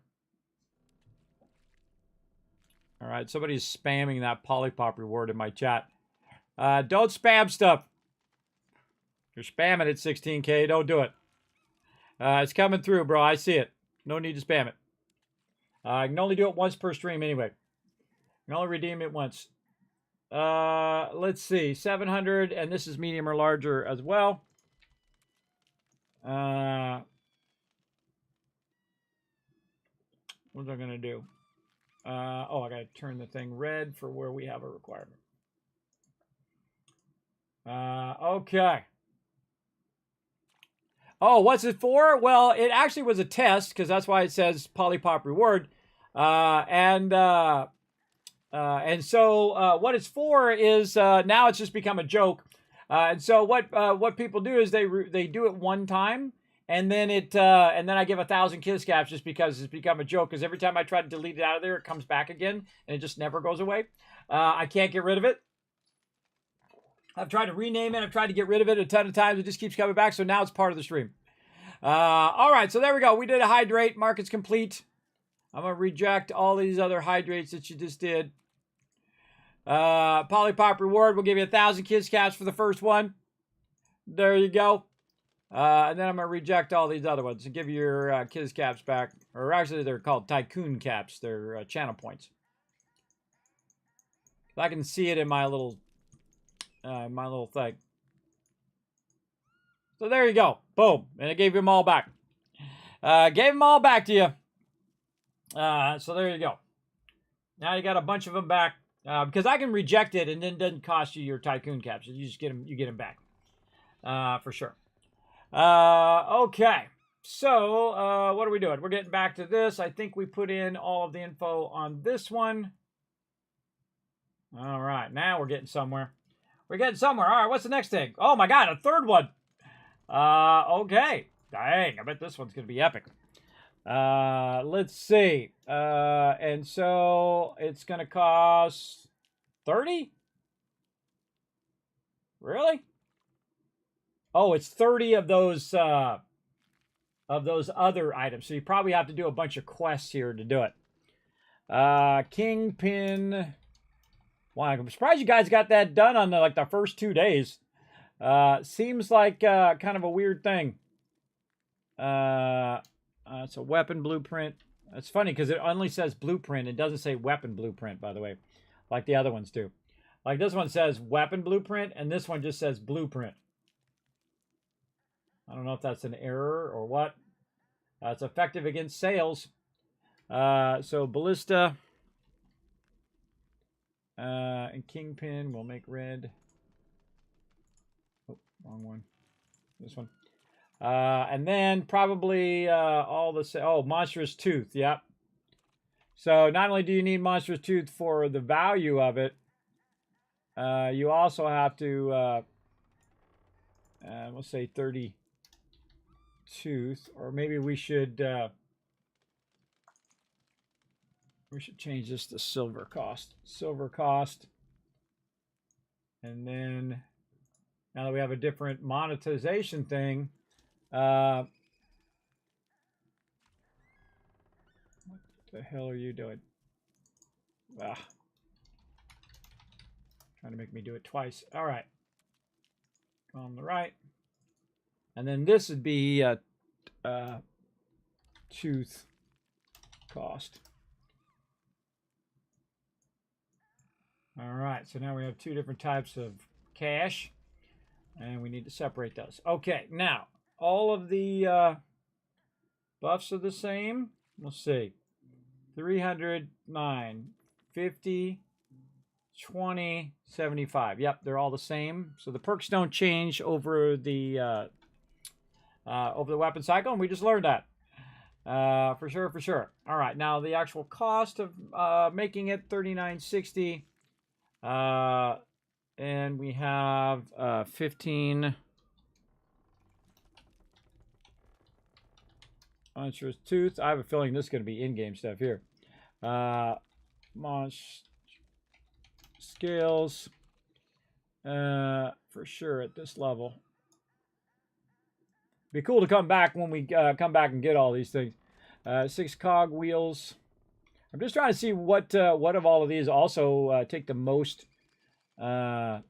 All right, somebody's spamming that Polypop reward in my chat. Don't spam stuff. You're spamming at 16K. Don't do it. It's coming through, bro. I see it. No need to spam it. I can only do it once per stream anyway. I can only redeem it once. Let's see. 700, and this is medium or larger as well. What was I going to do? Oh, I got to turn the thing red for where we have a requirement. Okay. Oh, what's it for? Well, it actually was a test because that's why it says Polypop reward. And so what it's for is now it's just become a joke. And so what people do is they do it one time, and then and then I give 1,000 kiss caps just because it's become a joke. Because every time I try to delete it out of there, it comes back again, and it just never goes away. I can't get rid of it. I've tried to rename it. I've tried to get rid of it a ton of times. It just keeps coming back. So now it's part of the stream. All right. So there we go. We did a hydrate. Market's complete. I'm going to reject all these other hydrates that you just did. Polypop reward. We'll give you 1,000 kiss caps for the first one. There you go. And then I'm going to reject all these other ones and give you your kiss caps back. Or actually, they're called Tycoon caps. They're channel points. I can see it in my little thing. So there you go. Boom. And it gave them all back. Gave them all back to you. So there you go. Now you got a bunch of them back. Because I can reject it and then it doesn't cost you your Tycoon caps. You just get them back. For sure. Okay. So, what are we doing? We're getting back to this. I think we put in all of the info on this one. All right. Now we're getting somewhere. We're getting somewhere. All right, what's the next thing? Oh my God, a third one. Okay. Dang, I bet this one's going to be epic. Let's see. And so it's going to cost 30? Really? Oh, it's 30 of those other items. So you probably have to do a bunch of quests here to do it. Kingpin. Wow, I'm surprised you guys got that done on the first 2 days. Seems like kind of a weird thing. It's a weapon blueprint. It's funny because it only says blueprint. It doesn't say weapon blueprint, by the way, like the other ones do. Like this one says weapon blueprint, and this one just says blueprint. I don't know if that's an error or what. It's effective against sales. So ballista. And Kingpin will make red. Oh, wrong one. This one. And then probably all the... Oh, Monstrous Tooth. Yep. So not only do you need Monstrous Tooth for the value of it, you also have to... let's say 30 tooth. Or maybe we should... we should change this to silver cost. Silver cost. And then, now that we have a different monetization thing, What the hell are you doing? Ah. Trying to make me do it twice. All right. Go on the right. And then this would be tooth cost. All right. So now we have two different types of cash. And we need to separate those. Okay. Now, all of the buffs are the same. Let's see. 300, 9, 50, 20, 75. Yep, they're all the same. So the perks don't change over the weapon cycle, and we just learned that. For sure, for sure. All right, now the actual cost of making it $39.60. And we have 15 monstrous tooth. I have a feeling this is going to be in-game stuff here. Scales, for sure at this level. Be cool to come back when we come back and get all these things. 6 cog wheels. I'm just trying to see what of all of these also take the most items.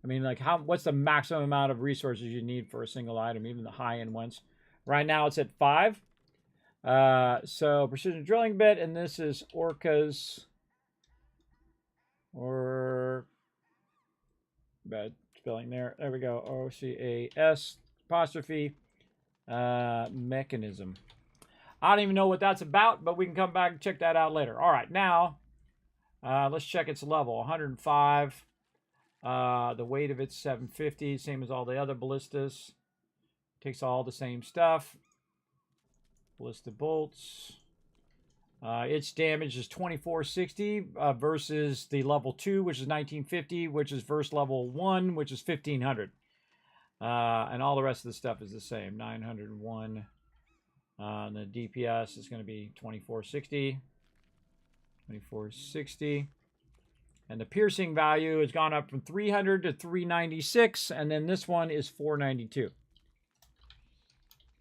I mean, like, what's the maximum amount of resources you need for a single item, even the high-end ones? Right now it's at 5. So precision drilling bit, and this is Orca's, or bad spelling there. There we go. OCAS apostrophe mechanism. I don't even know what that's about, but we can come back and check that out later. All right, now let's check its level. 105. The weight of it's 750, same as all the other ballistas. Takes all the same stuff. Ballista bolts. Its damage is 2460 versus the level 2, which is 1950, which is versus level 1, which is 1500. And all the rest of the stuff is the same. 901. And the DPS is going to be 2460. 2460. And the piercing value has gone up from 300 to 396, and then this one is 492.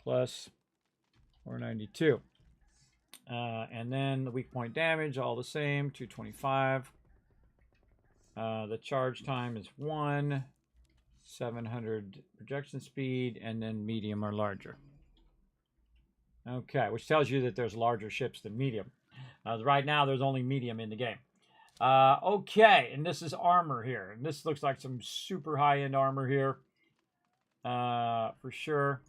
Plus 492. And then the weak point damage, all the same, 225. The charge time is 1. 700 projection speed, and then medium or larger. Okay, which tells you that there's larger ships than medium. Right now, there's only medium in the game. Okay, and this is armor here. And this looks like some super high-end armor here. For sure.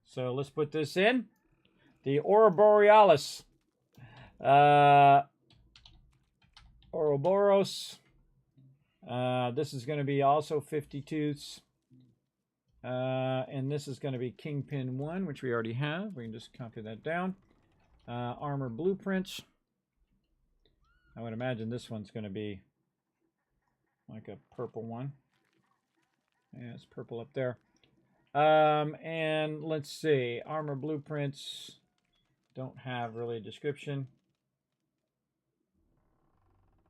So let's put this in. The Aurora Borealis. Ouroboros. This is going to be also 50 tooths. And this is going to be Kingpin 1, which we already have. We can just copy that down. Armor blueprints. I would imagine this one's going to be like a purple one. Yeah, it's purple up there. And let's see. Armor blueprints don't have really a description.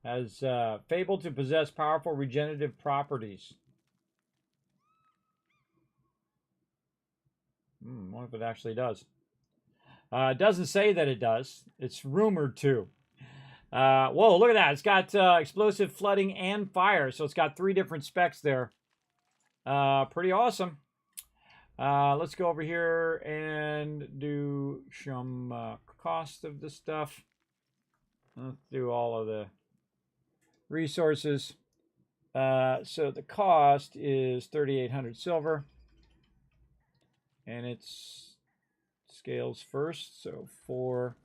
Has fabled to possess powerful regenerative properties. What if it actually does? It doesn't say that it does. It's rumored to. Whoa, look at that. It's got explosive, flooding, and fire. So it's got 3 different specs there. Pretty awesome. Let's go over here and do some cost of the stuff. Let's do all of the resources. So the cost is 3,800 silver. And it's scales first. So 4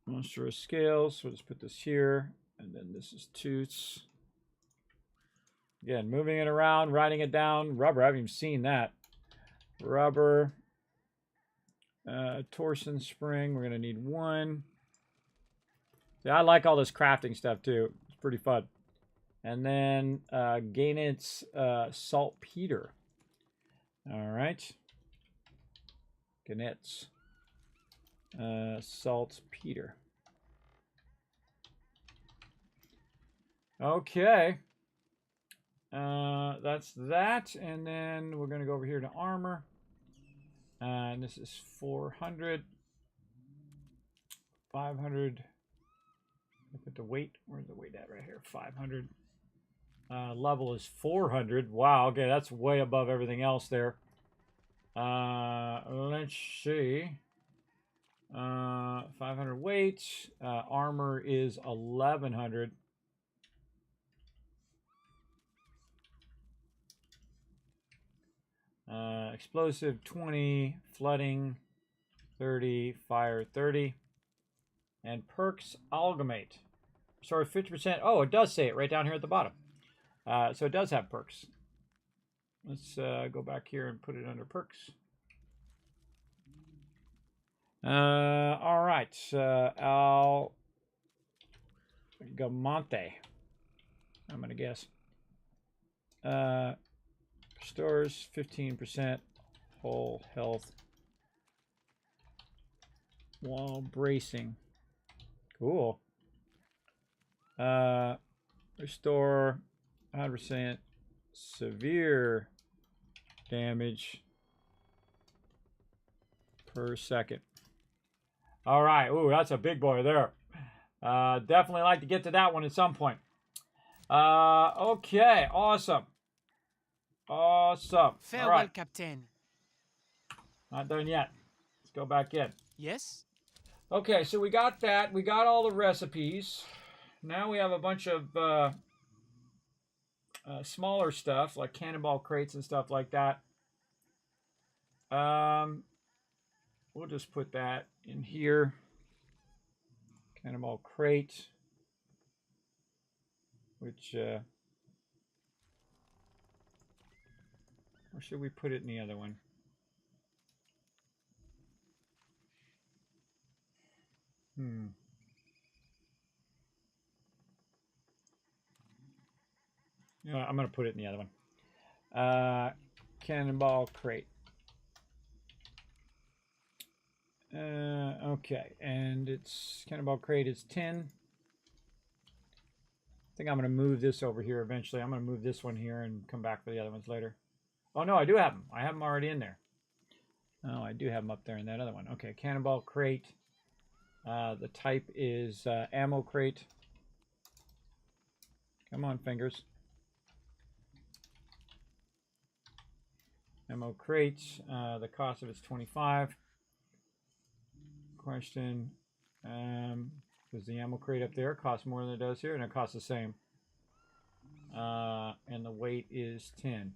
monstrous scales. So let's put this here. And then this is tooths. Again, moving it around, writing it down. Rubber, I haven't even seen that. Rubber. Torsion spring, we're going to need 1. Yeah, I like all this crafting stuff too. It's pretty fun. And then Gainit's saltpeter. All right. Gainit's saltpeter. Okay. That's that. And then we're going to go over here to armor. And this is 400. 500. I put the weight. Where's the weight at? Right here. 500. Level is 400. Wow. Okay, that's way above everything else there. Let's see. 500 weight. Armor is 1100. Explosive 20. Flooding 30. Fire 30. And perks Algamate. Sorry, 50%. Oh, it does say it right down here at the bottom. So it does have perks. Let's go back here and put it under perks. All right. Algamante. I'm going to guess. Restores 15% whole health while bracing. Cool. Restore 100% severe damage per second. All right. Ooh, that's a big boy there. Definitely like to get to that one at some point. Okay. Awesome. Awesome. Farewell, All right. Captain. Not done yet. Let's go back in. Yes? Okay, so we got that. We got all the recipes. Now we have a bunch of smaller stuff, like cannonball crates and stuff like that. We'll just put that in here. Cannonball crate. Which, or should we put it in the other one? You know, I'm going to put it in the other one. Cannonball crate. Okay, and it's cannonball crate is 10. I think I'm going to move this over here eventually. I'm going to move this one here and come back for the other ones later. Oh, no, I do have them. I have them already in there. Oh, I do have them up there in that other one. Okay, cannonball crate. The type is ammo crate. Come on, fingers. Ammo crate. The cost of it's 25. Question. Does the ammo crate up there cost more than it does here? And it costs the same. And the weight is 10.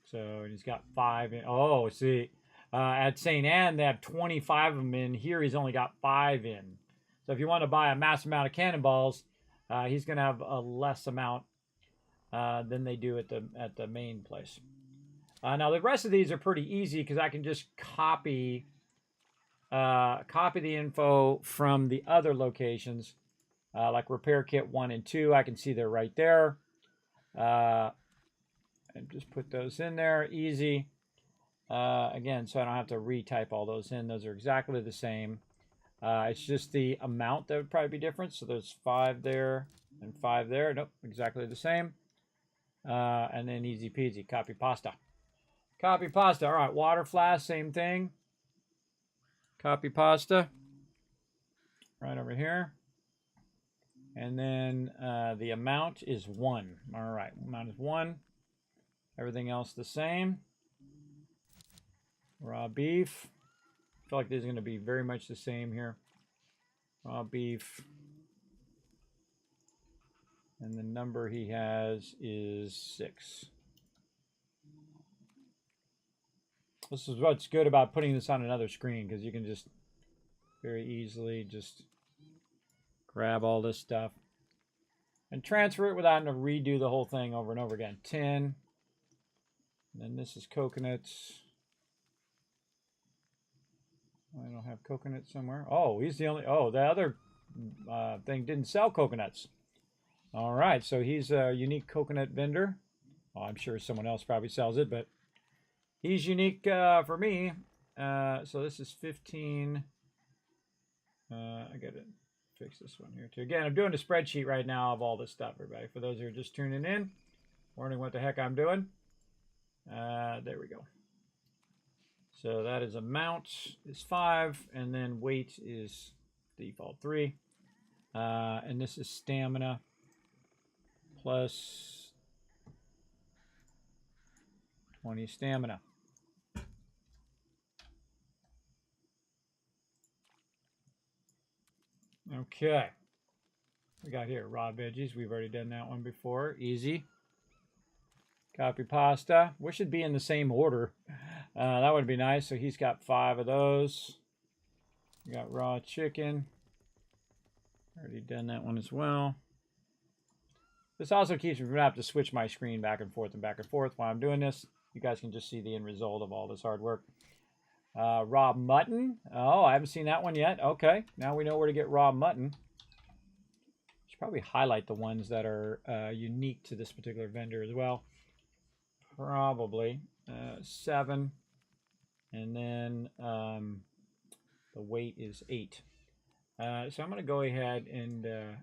So he's got 5 in. Oh, see. At St. Anne, they have 25 of them in. Here, he's only got 5 in. So if you want to buy a mass amount of cannonballs, he's going to have a less amount than they do at the main place. Now, the rest of these are pretty easy because I can just copy the info from the other locations, like Repair Kit 1 and 2. I can see they're right there. And just put those in there. Easy. Again, so I don't have to retype all those in. Those are exactly the same. It's just the amount that would probably be different. So there's 5 there and 5 there. Nope, exactly the same. And then easy peasy. Copy pasta. Copy pasta. All right, water flask, same thing. Copy pasta. Right over here. And then the amount is 1. All right, amount is 1. Everything else the same. Raw beef. I feel like these are going to be very much the same here. Raw beef. And the number he has is 6. This is what's good about putting this on another screen, because you can just very easily just grab all this stuff and transfer it without having to redo the whole thing over and over again. 10. And then this is coconuts. I don't have coconut somewhere. Oh, he's the only... Oh, the other thing didn't sell coconuts. All right, so he's a unique coconut vendor. Oh, I'm sure someone else probably sells it, but he's unique for me. So this is 15. I got it. fix this one here too. Again, I'm doing a spreadsheet right now of all this stuff, everybody. For those who are just tuning in, wondering what the heck I'm doing. There we go. So that is amount is 5, and then weight is default 3. And this is stamina plus 20 stamina. Okay. We got here raw veggies. We've already done that one before. Easy. Copy pasta. We should be in the same order. That would be nice. So he's got 5 of those. We got raw chicken. Already done that one as well. This also keeps me from having to switch my screen back and forth while I'm doing this. You guys can just see the end result of all this hard work. Raw mutton. Oh, I haven't seen that one yet. Okay, now we know where to get raw mutton. Should probably highlight the ones that are unique to this particular vendor as well. Probably 7, and then the weight is 8. So I'm going to go ahead and do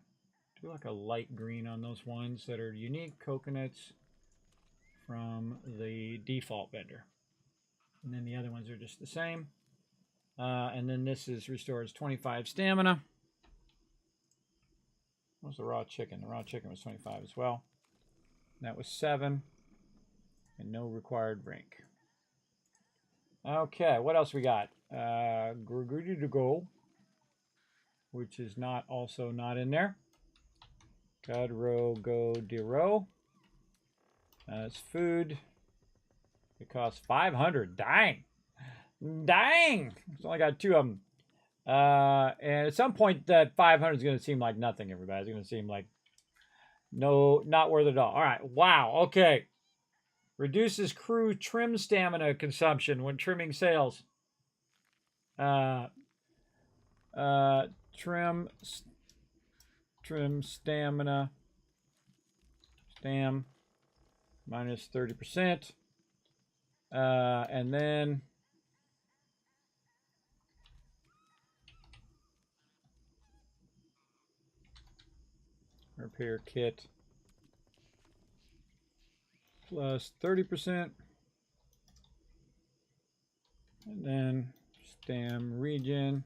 like a light green on those ones that are unique coconuts from the default vendor. And then the other ones are just the same. And then this is restores 25 stamina. What was the raw chicken? The raw chicken was 25 as well. And that was 7. And no required rank. Okay, what else we got? Good to go, which is not also not in there. Godro go dero. It's food. It costs 500. Dang. Dang. It's only got 2 of them. And at some point, that 500 is going to seem like nothing, everybody. It's going to seem like not worth it at all. All right. Wow. Okay. Reduces crew trim stamina consumption when trimming sails. Trim stamina. Stam minus 30%. And then repair kit plus 30%. And then stam region.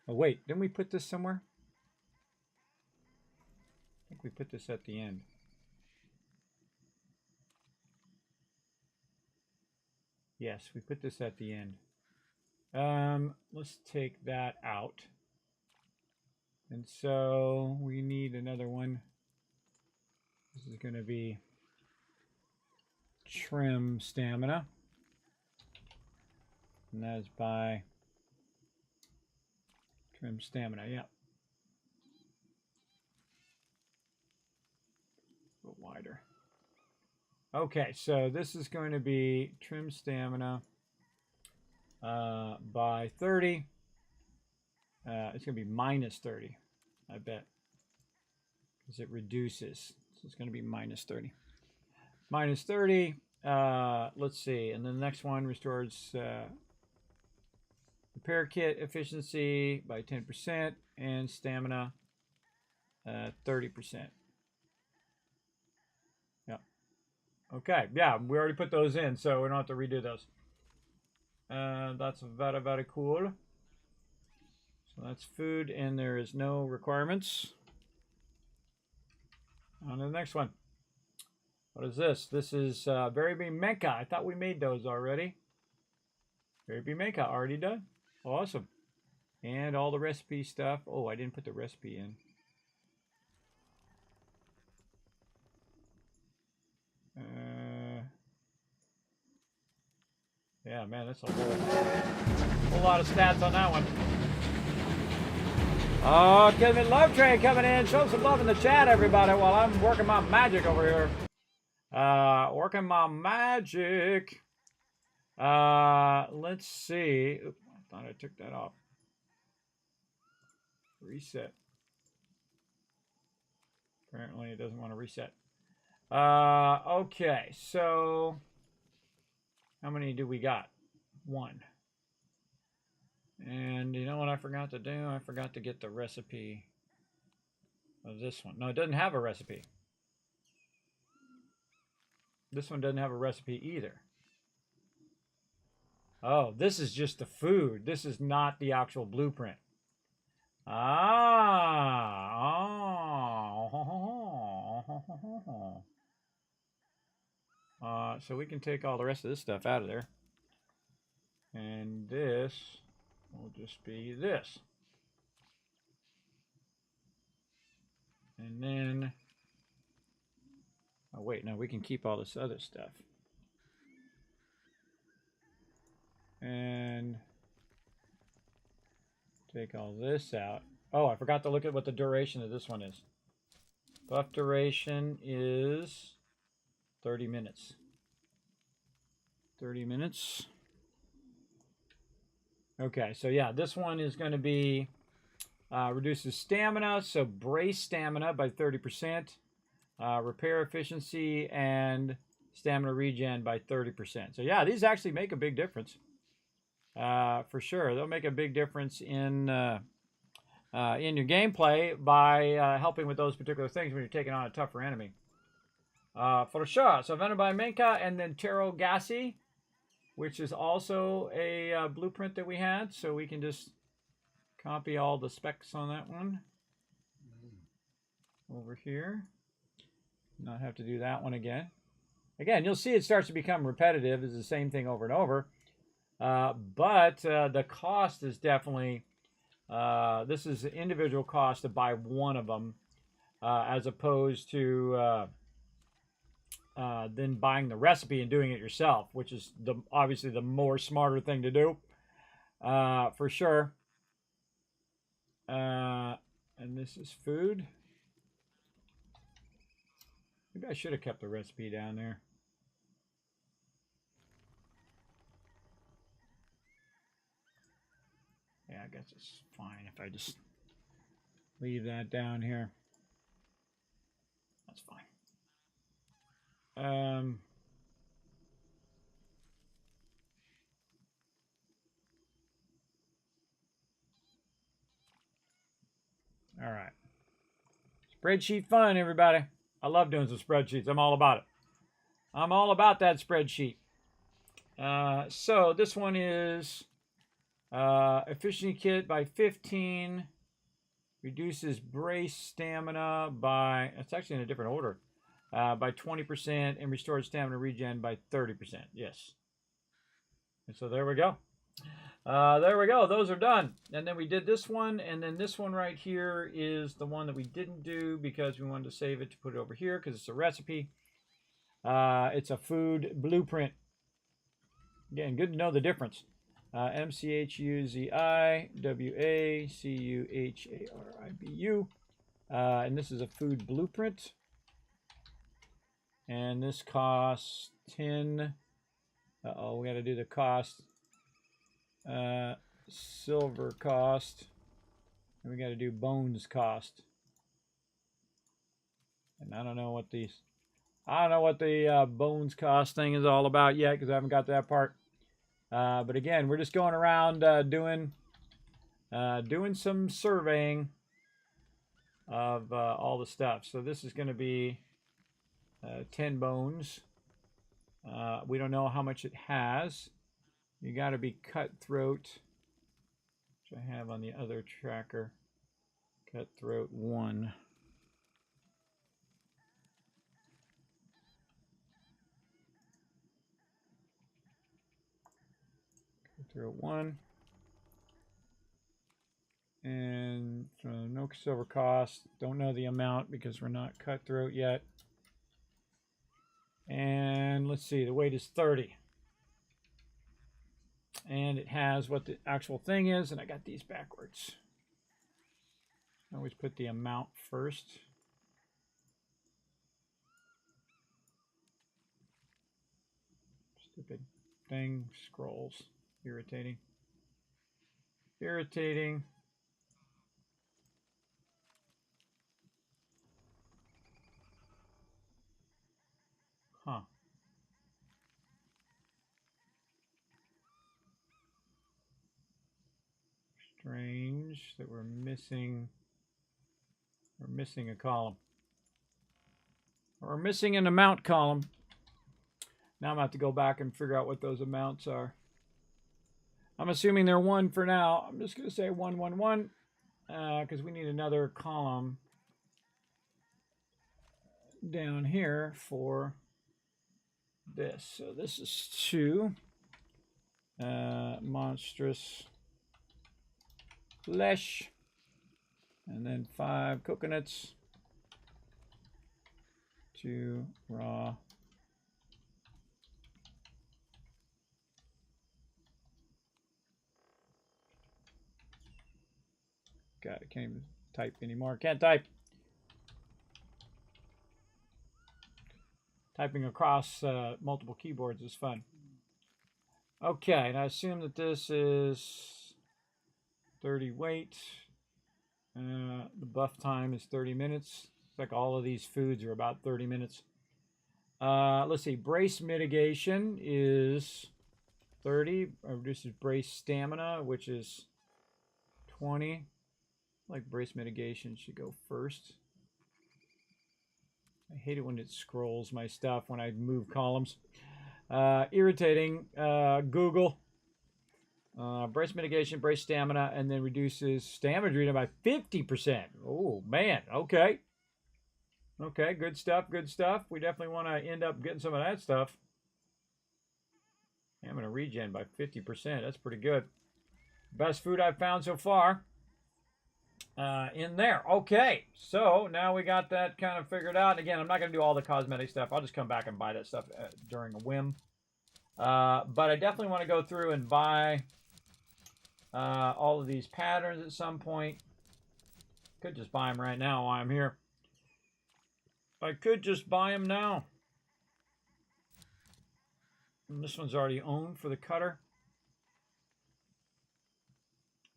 Oh wait, didn't we put this somewhere? I think we put this at the end. Yes, we put this at the end. Let's take that out. And so we need another one. This is going to be trim stamina. And that is by trim stamina, yeah. A little wider. Okay, so this is going to be trim stamina by 30. It's going to be minus 30, I bet, because it reduces. So it's going to be minus 30. Minus 30. Let's see. And then the next one restores repair kit efficiency by 10% and stamina 30%. Yeah. Okay. Yeah, we already put those in, so we don't have to redo those. That's very, very cool. So that's food, and there is no requirements. On to the next one. What is this? This is Very Mecha. I thought we made those already. Very Mecha, already done. Awesome. And all the recipe stuff. Oh, I didn't put the recipe in. Yeah, man, that's a whole lot of stats on that one. Oh, Kismet Love Train coming in. Show some love in the chat, everybody, while I'm working my magic over here. Working my magic. Let's see. Oop, I thought I took that off. Reset. Apparently it doesn't want to reset. Okay, so how many do we got? 1. And you know what I forgot to do? I forgot to get the recipe of this one. No, it doesn't have a recipe. This one doesn't have a recipe either. Oh, this is just the food. This is not the actual blueprint. So we can take all the rest of this stuff out of there. And this will just be this. And then, oh wait, no, we can keep all this other stuff. And take all this out. Oh, I forgot to look at what the duration of this one is. Buff duration is 30 minutes. 30 minutes. Okay, so yeah, this one is going to be reduces stamina, so brace stamina by 30%, repair efficiency, and stamina regen by 30%. So yeah, these actually make a big difference. For sure, they'll make a big difference in your gameplay by helping with those particular things when you're taking on a tougher enemy. For sure. So Venom by Menka, and then Taro Gassi, which is also a blueprint that we had. So we can just copy all the specs on that one over here. Not have to do that one again. Again, you'll see it starts to become repetitive. It's the same thing over and over. But the cost is definitely, this is the individual cost to buy one of them, as opposed to then buying the recipe and doing it yourself, which is obviously the more smarter thing to do, for sure. And this is food. Maybe I should have kept the recipe down there. Yeah, I guess it's fine if I just leave that down here. That's fine. All right. Spreadsheet fun, everybody. I love doing some spreadsheets. I'm all about it. I'm all about that spreadsheet. So this one is efficiency kit by 15. Reduces brace stamina by, it's actually in a different order, by 20%, and restores stamina regen by 30%. Yes. And so there we go. There we go. Those are done. And then we did this one, and then this one right here is the one that we didn't do because we wanted to save it to put it over here because it's a recipe. It's a food blueprint. Again, good to know the difference. MCHUZIWACUHARIBU. And this is a food blueprint. And this costs 10. Uh-oh, we got to do the cost. Silver cost. And we got to do bones cost. And I don't know what the bones cost thing is all about yet because I haven't got that part. But again, we're just going around doing some surveying of all the stuff. So this is going to be 10 bones. We don't know how much it has. You got to be cutthroat, which I have on the other tracker. Cutthroat 1. Cutthroat 1. And no silver cost. Don't know the amount because we're not cutthroat yet. And let's see, the weight is 30. And it has what the actual thing is, and I got these backwards. I always put the amount first. Stupid thing scrolls. Irritating. Irritating. Huh. Strange that we're missing. We're missing a column. We're missing an amount column. Now I'm going to have to go back and figure out what those amounts are. I'm assuming they're 1 for now. I'm just going to say 1, 1, 1 because we need another column down here for this. So this is 2. Monstrous flesh. And then 5 coconuts. 2 raw. God, I can't even type anymore. Can't type. Typing across multiple keyboards is fun. Okay, and I assume that this is 30 weight. The buff time is 30 minutes. It's like all of these foods are about 30 minutes. Let's see. Brace mitigation is 30. Reduces brace stamina, which is 20. Like brace mitigation should go first. I hate it when it scrolls my stuff when I move columns. Irritating. Google. Brace mitigation, brace stamina, and then reduces stamina drain by 50%. Oh, man. Okay. Okay, good stuff, good stuff. We definitely want to end up getting some of that stuff. I'm going to regen by 50%. That's pretty good. Best food I've found so far. In there. Okay, so now we got that kind of figured out. Again, I'm not going to do all the cosmetic stuff. I'll just come back and buy that stuff during a whim. But I definitely want to go through and buy all of these patterns at some point. Could just buy them right now while I'm here. I could just buy them now. And this one's already owned for the cutter.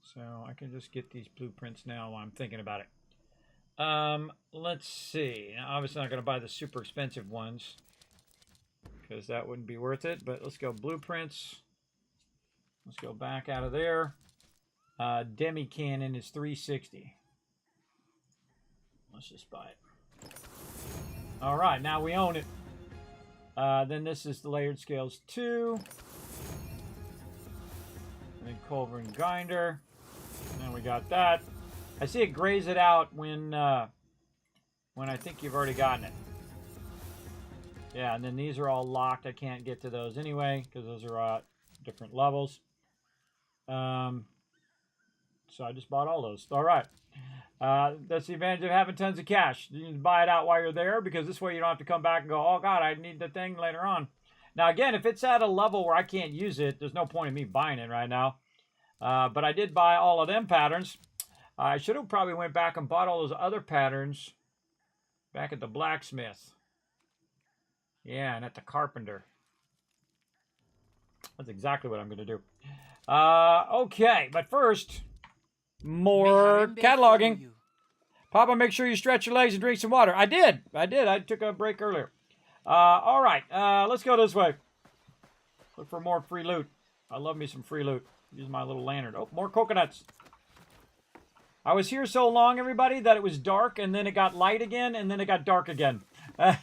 So I can just get these blueprints now while I'm thinking about it. Let's see. Now, obviously not going to buy the super expensive ones because that wouldn't be worth it. But let's go blueprints. Let's go back out of there. Demi cannon is 360. Let's just buy it. All right, now we own it. Then this is the layered scales 2. And then culverin grinder. And we got that. I see it grays it out when I think you've already gotten it. Yeah, and then these are all locked. I can't get to those anyway because those are different levels. So I just bought all those. All right. That's the advantage of having tons of cash. You can buy it out while you're there because this way you don't have to come back and go, oh, God, I need the thing later on. Now, again, if it's at a level where I can't use it, there's no point in me buying it right now. But I did buy all of them patterns. I should have probably went back and bought all those other patterns back at the blacksmith. Yeah, and at the carpenter. That's exactly what I'm going to do. Okay, but first, more cataloging. Papa, make sure you stretch your legs and drink some water. I did. I took a break earlier. All right, let's go this way. Look for more free loot. I love me some free loot. Use my little lantern. Oh, more coconuts. I was here so long, everybody, that it was dark, and then it got light again, and then it got dark again. I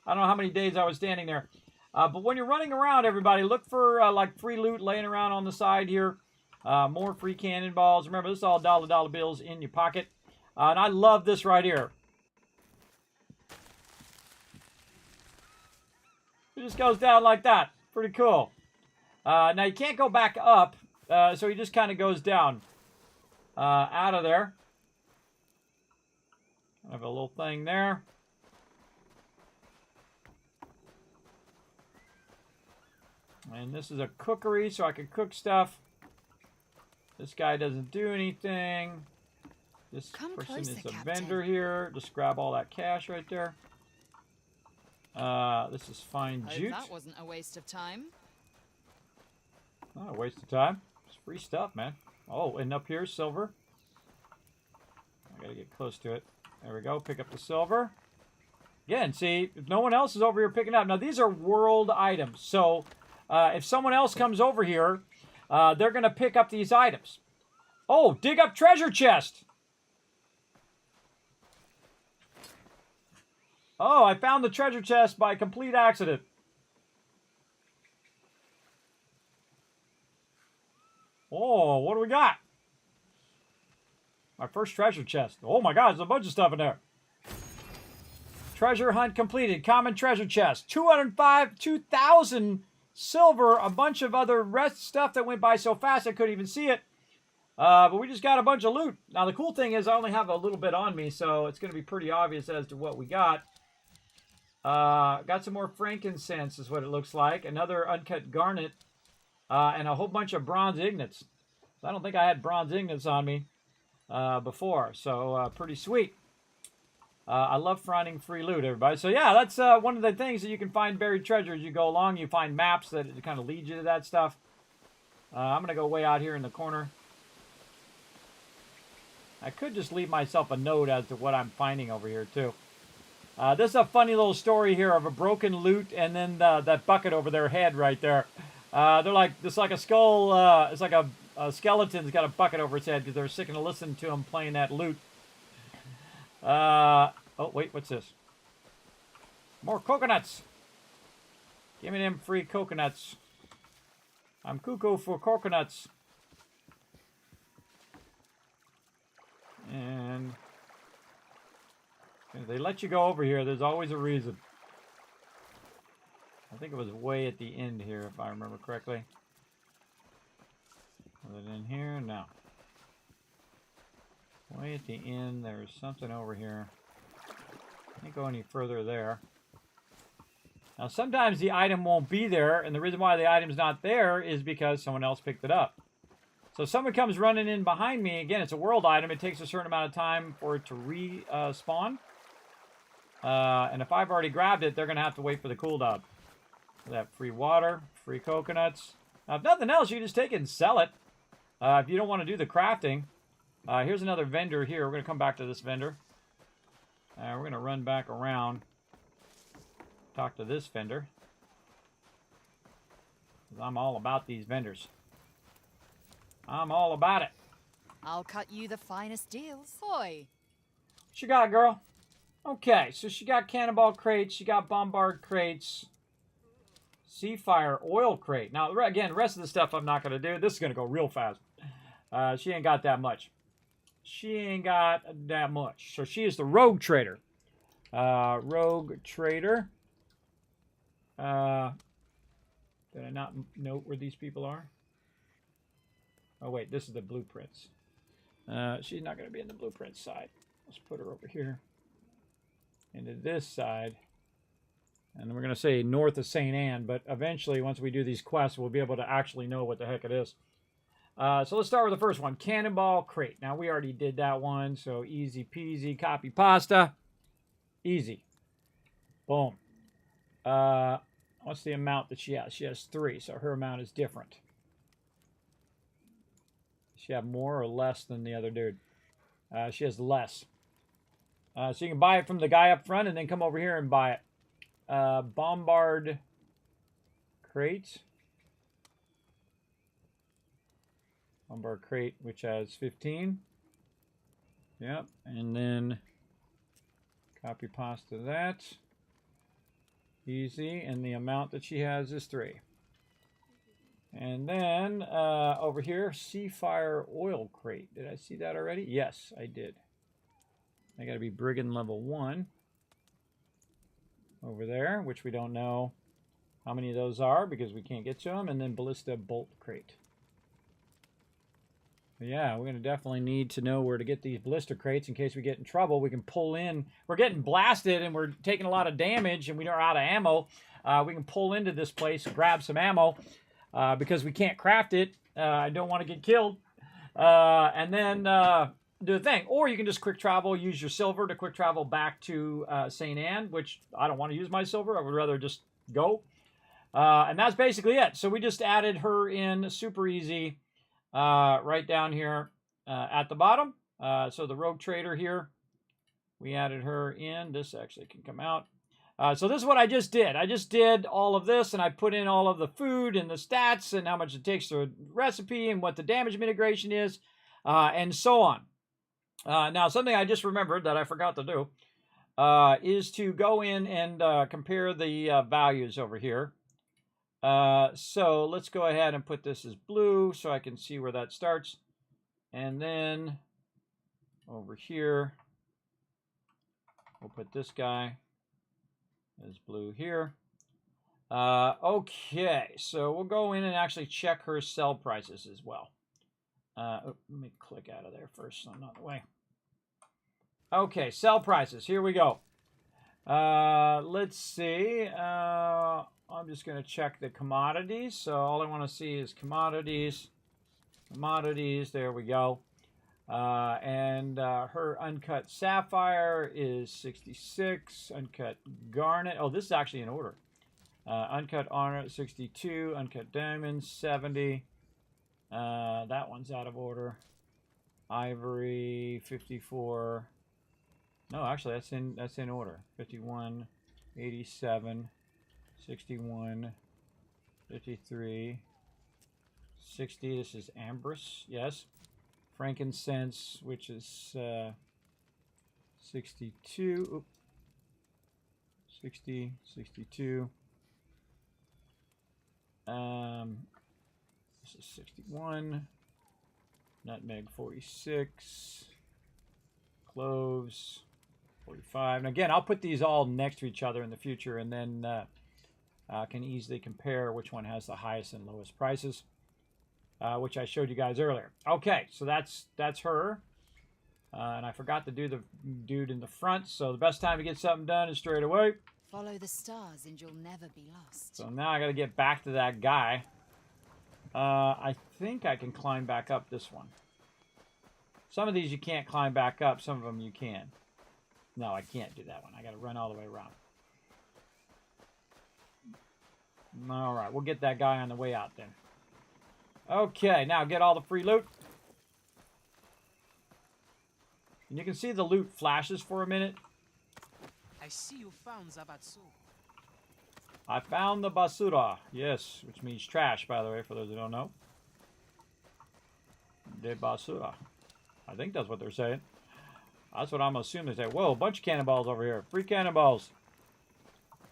don't know how many days I was standing there. But when you're running around, everybody, look for like free loot laying around on the side here. More free cannonballs. Remember, this is all dollar bills in your pocket. And I love this right here. It just goes down like that. Pretty cool. Now, you can't go back up, so he just kind of goes down out of there. I have a little thing there. And this is a cookery, so I can cook stuff. This guy doesn't do anything. This person is a vendor here. Just grab all that cash right there. This is fine jute. That wasn't a waste of time. Not a waste of time. It's free stuff, man. Oh, and up here, silver. I gotta get close to it. There we go. Pick up the silver. Again, see, if no one else is over here picking up. Now, these are world items. So, if someone else comes over here they're going to pick up these items. Oh, dig up treasure chest. Oh, I found the treasure chest by complete accident. Oh, what do we got? My first treasure chest. Oh my God, there's a bunch of stuff in there. Treasure hunt completed. Common treasure chest. 205, 2,000 silver. A bunch of other rest stuff that went by so fast I couldn't even see it. But we just got a bunch of loot. Now the cool thing is I only have a little bit on me, so it's going to be pretty obvious as to what we got. Got some more frankincense is what it looks like. Another uncut garnet. And a whole bunch of bronze ingots. I don't think I had bronze ingots on me before, so pretty sweet. I love finding free loot, everybody. So yeah, that's one of the things that you can find buried treasure as you go along. You find maps that kind of lead you to that stuff. I'm going to go way out here in the corner. I could just leave myself a note as to what I'm finding over here, too. This is a funny little story here of a broken loot and then that bucket over their head right there. They're like, it's like a skull, it's like a skeleton's got a bucket over its head because they're sick of listening to him playing that loot. Oh, wait, what's this? More coconuts. Give me them free coconuts. I'm cuckoo for coconuts. And if they let you go over here, there's always a reason. I think it was way at the end here, if I remember correctly. Was it in here? No. Way at the end, there's something over here. Can't go any further there. Now, sometimes the item won't be there, and the reason why the item's not there is because someone else picked it up. So if someone comes running in behind me, again, it's a world item. It takes a certain amount of time for it to respawn. And if I've already grabbed it, they're going to have to wait for the cooldown. That free water, free coconuts. Now, if nothing else, you just take it and sell it. If you don't want to do the crafting. Here's another vendor here. We're going to come back to this vendor. We're going to run back around. Talk to this vendor. I'm all about these vendors. I'm all about it. I'll cut you the finest deals. Hoy. What you got, girl? Okay, so she got cannonball crates. She got bombard crates. Seafire oil crate. Now, again, the rest of the stuff I'm not going to do. This is going to go real fast. She ain't got that much. She ain't got that much. So she is the rogue trader. Rogue trader. Did I not note where these people are? Oh, wait, this is the blueprints. She's not going to be in the blueprint side. Let's put her over here. Into this side. And we're going to say north of St. Anne, but eventually, once we do these quests, we'll be able to actually know what the heck it is. So let's start with the first one, Cannonball Crate. Now, we already did that one, so easy peasy, copy pasta. Easy. Boom. What's the amount that she has? She has 3, so her amount is different. Does she have more or less than the other dude? She has less. So you can buy it from the guy up front and then come over here and buy it. Bombard crate. Bombard crate, which has 15. Yep, and then copy pasta that. Easy, and the amount that she has is 3. And then over here, Seafire oil crate. Did I see that already? Yes, I did. I got to be Brigand level 1 over there, which we don't know how many of those are because we can't get to them. And then Ballista bolt crate. But yeah, we're going to definitely need to know where to get these blister crates in case we get in trouble. We can pull in. We're getting blasted and we're taking a lot of damage and we are out of ammo. We can pull into this place and grab some ammo because we can't craft it. I don't want to get killed. And then do the thing. Or you can just quick travel, use your silver to quick travel back to St. Anne, which I don't want to use my silver. I would rather just go. And that's basically it. So we just added her in super easy. Right down here at the bottom. So the rogue trader here, we added her in. This actually can come out. So this is what I just did. I just did all of this, and I put in all of the food and the stats and how much it takes to recipe and what the damage mitigation is, and so on. Now, something I just remembered that I forgot to do is to go in and compare the values over here. So let's go ahead and put this as blue so I can see where that starts. And then over here, we'll put this guy as blue here. Okay, so we'll go in and actually check her sell prices as well. Let me click out of there first so I'm not in the way. Okay, sell prices. Here we go. Let's see. I'm just going to check the commodities. So all I want to see is commodities. Commodities. There we go. And her uncut sapphire is 66. Uncut garnet. Oh, this is actually in order. Uncut honor 62. Uncut diamond 70. That one's out of order. Ivory 54. No, actually that's in order. 51, 87, 61, 53, 60. This is ambergris, yes. Frankincense, which is 62. Oop. 60, 62. This is 61. Nutmeg 46. Cloves 45. And again, I'll put these all next to each other in the future, and then can easily compare which one has the highest and lowest prices, which I showed you guys earlier. Okay, so that's her. And I forgot to do the dude in the front, so the best time to get something done is straight away. Follow the stars and you'll never be lost. So now I got to get back to that guy. I think I can climb back up this one. Some of these you can't climb back up. Some of them you can. No, I can't do that one. I got to run all the way around. All right, we'll get that guy on the way out then. Okay, now get all the free loot. And you can see the loot flashes for a minute. I see you found Zabatsu. I found the basura. Yes, which means trash, by the way, for those who don't know. De basura. I think that's what they're saying. That's what I'm assuming they say. Whoa, a bunch of cannonballs over here. Free cannonballs.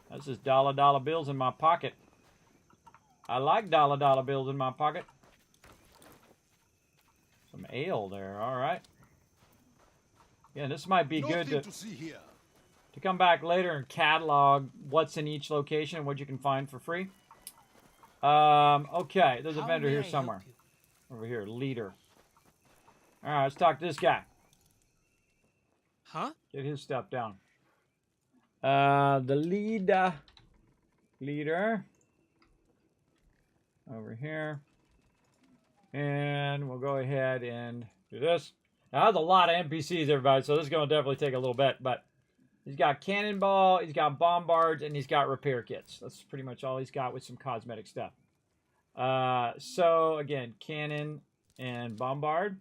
That's just dollar bills in my pocket. I like dollar bills in my pocket. Some ale there. All right. Yeah, this might be good to come back later and catalog what's in each location and what you can find for free. Okay, there's a vendor here somewhere. Over here, leader. All right, let's talk to this guy. Huh? Get his stuff down. The leader. Over here. And we'll go ahead and do this. Now, that's a lot of NPCs, everybody, so this is going to definitely take a little bit, but he's got cannonball, he's got bombards, and he's got repair kits. That's pretty much all he's got with some cosmetic stuff. So, again, cannon and bombard.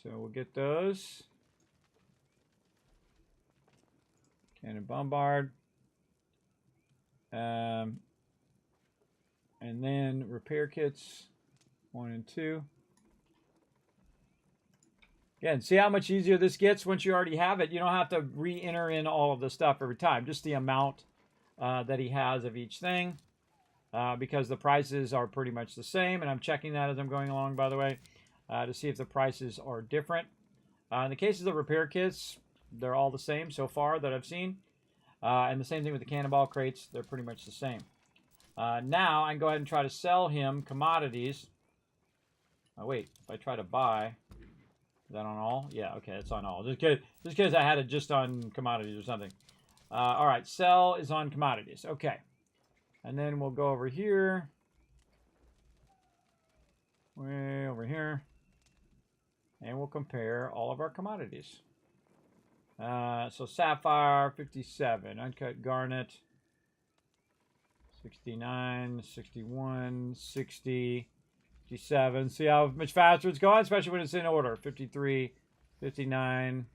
So we'll get those. Cannon bombard. And then repair kits 1 and 2. Again, see how much easier this gets once you already have it. You don't have to re-enter in all of the stuff every time. Just the amount that he has of each thing. Because the prices are pretty much the same. And I'm checking that as I'm going along, by the way, to see if the prices are different. In the cases of repair kits, they're all the same so far that I've seen. And the same thing with the cannonball crates. They're pretty much the same. Now, I can go ahead and try to sell him commodities. Oh, wait. If I try to buy... Is that on all? Yeah, okay, it's on all. Just because I had it just on commodities or something. All right, sell is on commodities. Okay. And then we'll go over here. Way over here. And we'll compare all of our commodities. So sapphire, 57. Uncut garnet, 69, 61, 60. 57. See how much faster it's going, especially when it's in order. 53, 59,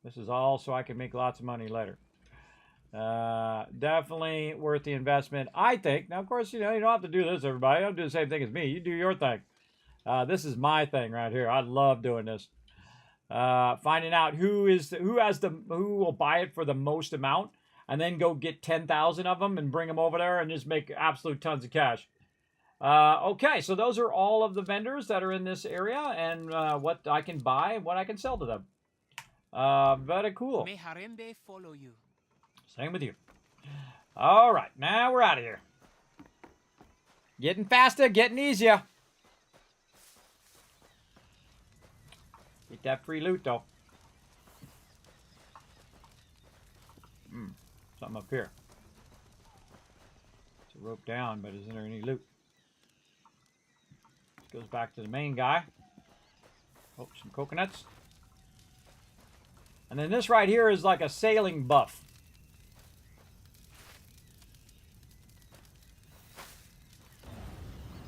This is all so I can make lots of money later. Definitely worth the investment, I think. Now, of course, you know, you don't have to do this, everybody. Don't do the same thing as me. You do your thing. This is my thing right here. I love doing this. Finding out who will buy it for the most amount, and then go get 10,000 of them and bring them over there and just make absolute tons of cash. Okay, so those are all of the vendors that are in this area, and what I can buy and what I can sell to them. Very cool. May Harembe follow you. Same with you. All right, now we're out of here. Getting faster, getting easier. Get that free loot, though. Something up here. It's a rope down, but isn't there any loot? Goes back to the main guy. Oh, some coconuts. And then this right here is like a sailing buff.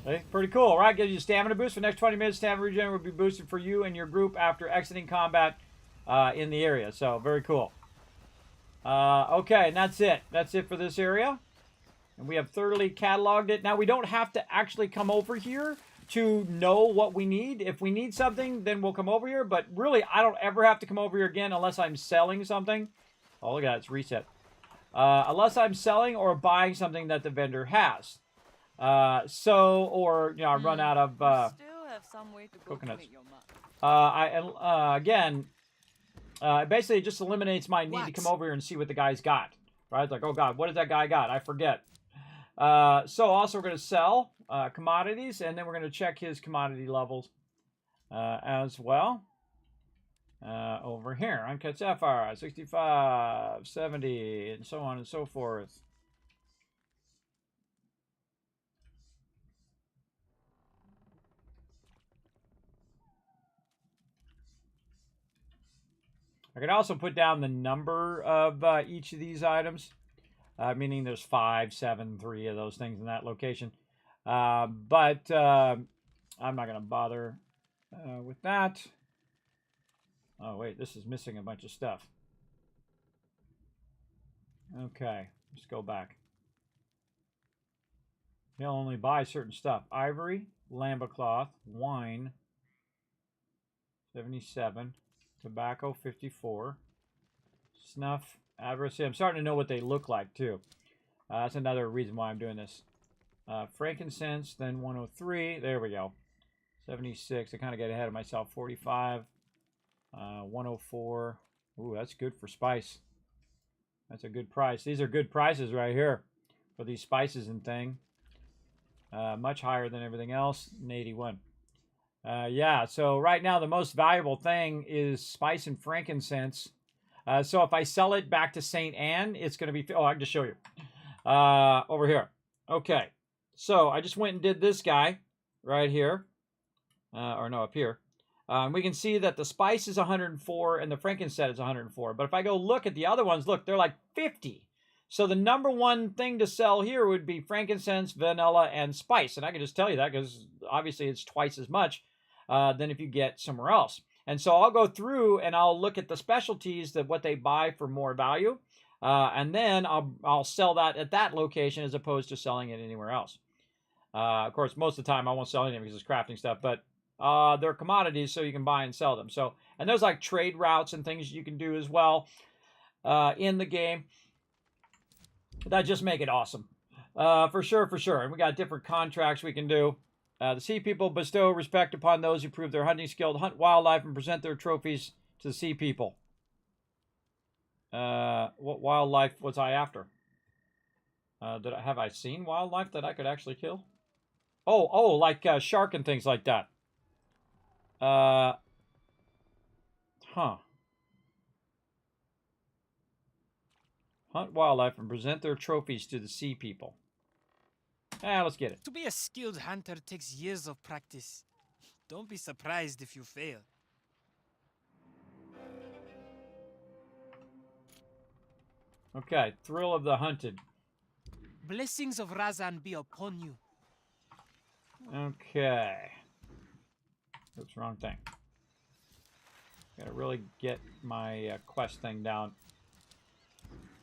Okay, pretty cool, right? Gives you a stamina boost. For the next 20 minutes, stamina regen will be boosted for you and your group after exiting combat in the area. So, very cool. Okay, and that's it. That's it for this area. And we have thoroughly cataloged it. Now, we don't have to actually come over here to know what we need. If we need something, then we'll come over here. But really, I don't ever have to come over here again unless I'm selling something. Oh, look at that. It's reset. Unless I'm selling or buying something that the vendor has. Or, you know, I run out of still have some way to go coconuts. to make your mark. Again, it basically just eliminates my need to come over here and see what the guy's got. Right? It's like, oh, God, what does that guy got? I forget. So also we're going to sell commodities, and then we're going to check his commodity levels as well. Over here, uncut sapphire, 65, 70, and so on and so forth. I can also put down the number of each of these items, meaning there's 5, 7, 3 of those things in that location. But I'm not going to bother with that. Oh, wait, this is missing a bunch of stuff. Okay, let's go back. You'll only buy certain stuff. Ivory, lamba cloth, wine, 77. Tobacco, 54. Snuff, adversity. I'm starting to know what they look like, too. That's another reason why I'm doing this. Frankincense, then 103. There we go. 76. I kind of get ahead of myself. 45. 104. Ooh, that's good for spice. That's a good price. These are good prices right here for these spices and thing. Much higher than everything else. 81. Yeah, so right now the most valuable thing is spice and frankincense. So if I sell it back to St. Anne, it's going to be... Oh, I can just show you. Over here. Okay, so I just went and did this guy right here. Or no, up here. We can see that the spice is 104 and the frankincense is 104. But if I go look at the other ones, look, they're like 50. So the number one thing to sell here would be frankincense, vanilla, and spice. And I can just tell you that because obviously it's twice as much than if you get somewhere else. And so I'll go through and I'll look at the specialties, that what they buy for more value. And then I'll sell that at that location as opposed to selling it anywhere else. Of course, most of the time I won't sell anything because it's crafting stuff. But they're commodities, so you can buy and sell them. So, and there's like trade routes and things you can do as well in the game that just make it awesome. For sure, for sure. And we got different contracts we can do. The sea people bestow respect upon those who prove their hunting skill, hunt wildlife, and present their trophies to the sea people. What wildlife was I after? Have I seen wildlife that I could actually kill? Oh, like shark and things like that. Huh. Hunt wildlife and present their trophies to the sea people. Let's get it. To be a skilled hunter takes years of practice. Don't be surprised if you fail. Okay, thrill of the hunted. Blessings of Razan be upon you. Okay. Oops, wrong thing. Gotta really get my quest thing down.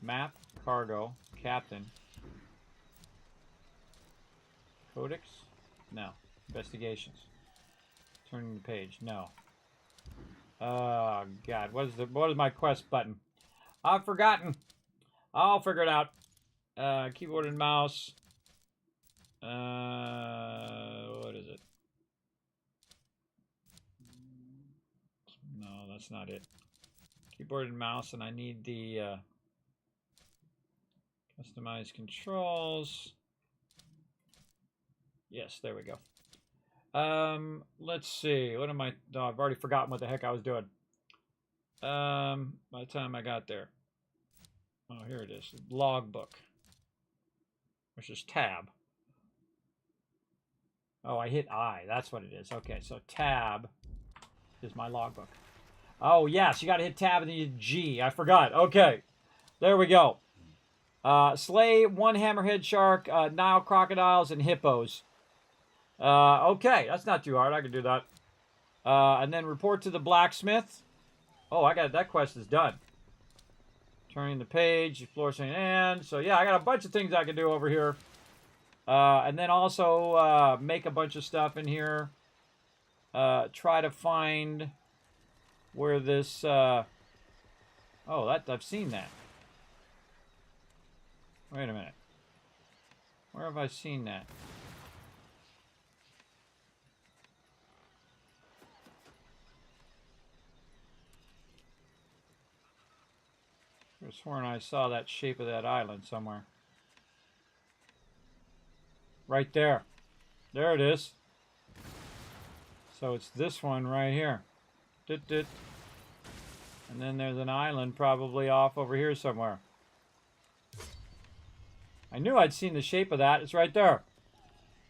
Map, cargo, captain. Codex? No. Investigations. Turning the page. No. Oh, God. What is my quest button? I've forgotten. I'll figure it out. Keyboard and mouse. What is it? No, that's not it. Keyboard and mouse, and I need the customize controls. Yes, there we go. Let's see. What am I? No, I've already forgotten what the heck I was doing. By the time I got there. Oh, here it is. Logbook. Which is tab. Oh, I hit I. That's what it is. Okay, so tab is my logbook. Oh, yes, you got to hit tab and then you hit G. I forgot. Okay, there we go. Slay 1 hammerhead shark, Nile crocodiles, and hippos. Okay, that's not too hard. I can do that. And then report to the blacksmith. Oh, I got that quest is done. Turning the page, flourishing and so yeah, I got a bunch of things I can do over here. And then also make a bunch of stuff in here. Try to find where this. Oh, that I've seen that. Wait a minute. Where have I seen that? I could have sworn I saw that shape of that island somewhere. Right there. There it is. So it's this one right here. And then there's an island probably off over here somewhere. I knew I'd seen the shape of that. It's right there.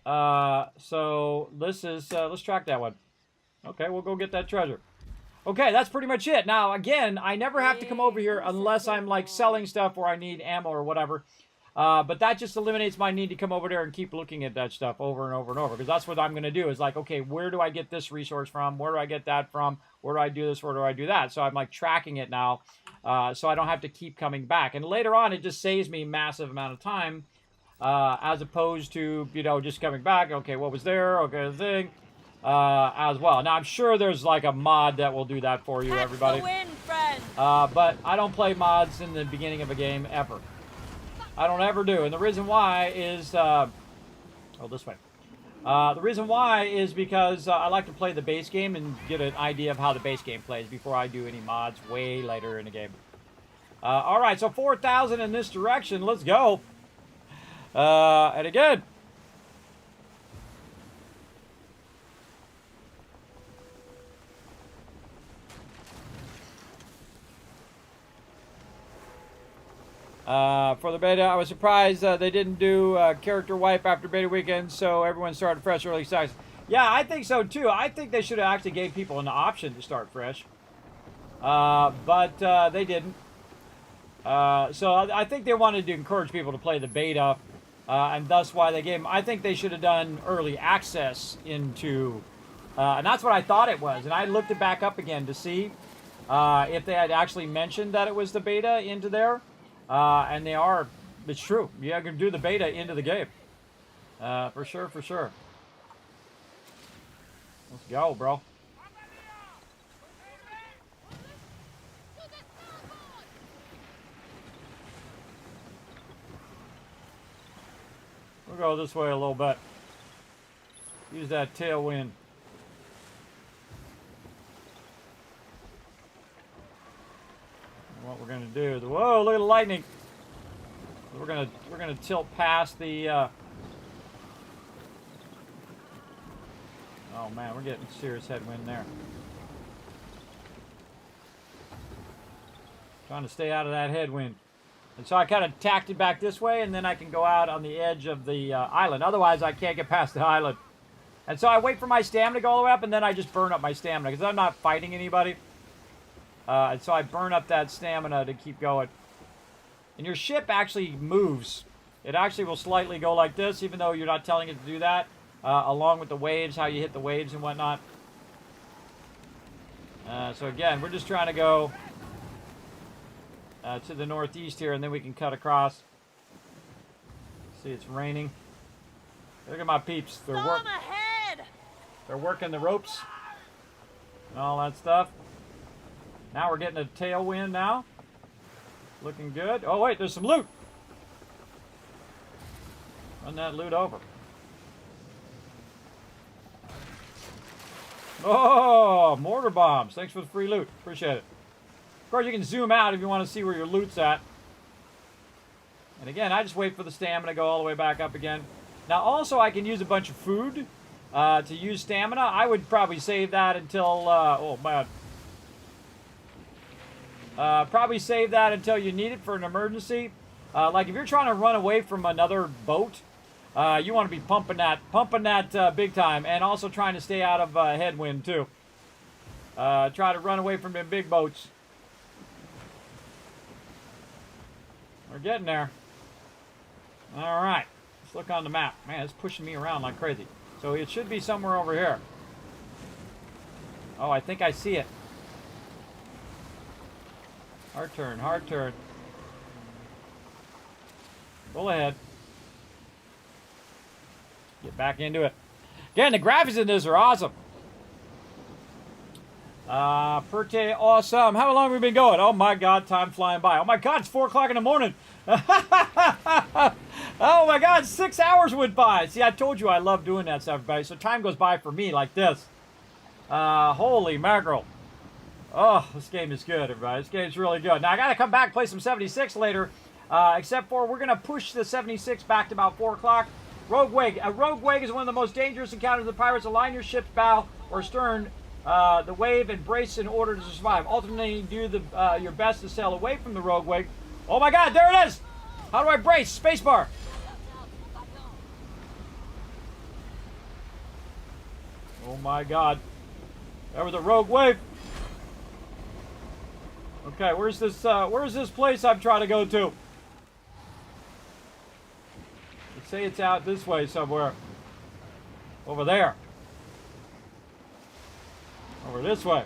So this is, let's track that one. Okay, we'll go get that treasure. Okay, that's pretty much it. Now, again, I never have to come over here unless I'm, like, selling stuff or I need ammo or whatever. But that just eliminates my need to come over there and keep looking at that stuff over and over and over. Because that's what I'm going to do is, like, okay, where do I get this resource from? Where do I get that from? Where do I do this? Where do I do that? So I'm, like, tracking it now. So I don't have to keep coming back. And later on, it just saves me a massive amount of time. As opposed to, you know, just coming back. Okay, what was there? Okay, the thing. As well. Now, I'm sure there's like a mod that will do that for you, everybody. But I don't play mods in the beginning of a game, ever. I don't ever do. And the reason why is... oh, this way. The reason why is because I like to play the base game and get an idea of how the base game plays before I do any mods way later in the game. Alright, so 4,000 in this direction. Let's go. And again... for the beta, I was surprised they didn't do character wipe after beta weekend, so everyone started fresh early size. Yeah, I think so too. I think they should have actually gave people an option to start fresh, but they didn't. So I think they wanted to encourage people to play the beta, and thus why they gave them. I think they should have done early access into, and that's what I thought it was. And I looked it back up again to see if they had actually mentioned that it was the beta into there. And they are, it's true. You can do the beta into the game. For sure, for sure. Let's go, bro. We'll go this way a little bit. Use that tailwind. What we're gonna do is, whoa, look at the lightning. We're gonna tilt past the oh man, we're getting serious headwind there. Trying to stay out of that headwind. And so I kind of tacked it back this way, and then I can go out on the edge of the island. Otherwise, I can't get past the island. And so I wait for my stamina to go all the way up, and then I just burn up my stamina, because I'm not fighting anybody. And so I burn up that stamina to keep going. And your ship actually moves. It actually will slightly go like this, even though you're not telling it to do that. Along with the waves, how you hit the waves and whatnot. So again, we're just trying to go to the northeast here, and then we can cut across. See, it's raining. Look at my peeps. They're working the ropes and all that stuff. Now we're getting a tailwind now. Looking good. Oh, wait, there's some loot. Run that loot over. Oh, mortar bombs. Thanks for the free loot. Appreciate it. Of course, you can zoom out if you want to see where your loot's at. And again, I just wait for the stamina to go all the way back up again. Now, also, I can use a bunch of food to use stamina. I would probably save that until... oh, man. Probably save that until you need it for an emergency. Like, if you're trying to run away from another boat, you want to be pumping that big time. And also trying to stay out of headwind, too. Try to run away from the big boats. We're getting there. All right. Let's look on the map. Man, it's pushing me around like crazy. So it should be somewhere over here. Oh, I think I see it. Hard turn, hard turn. Pull ahead. Get back into it. Again, the graphics in this are awesome. Pretty awesome. How long have we been going? Oh my God, time flying by. Oh my God, it's 4 o'clock in the morning. Oh my God, 6 hours went by. See, I told you I love doing that stuff, everybody. So time goes by for me like this. Holy mackerel. Oh, this game is good, everybody. This game's really good. Now, I got to come back and play some 76 later. Except for we're going to push the 76 back to about 4 o'clock. Rogue Wake. A rogue wake is one of the most dangerous encounters of the pirates. Align your ship's bow or stern, the wave, and brace in order to survive. Ultimately, do your best to sail away from the rogue wake. Oh my God, there it is! How do I brace? Spacebar. Oh my God. There was a rogue wave. Okay, where's this place I'm trying to go to? Let's say it's out this way somewhere. Over there. Over this way.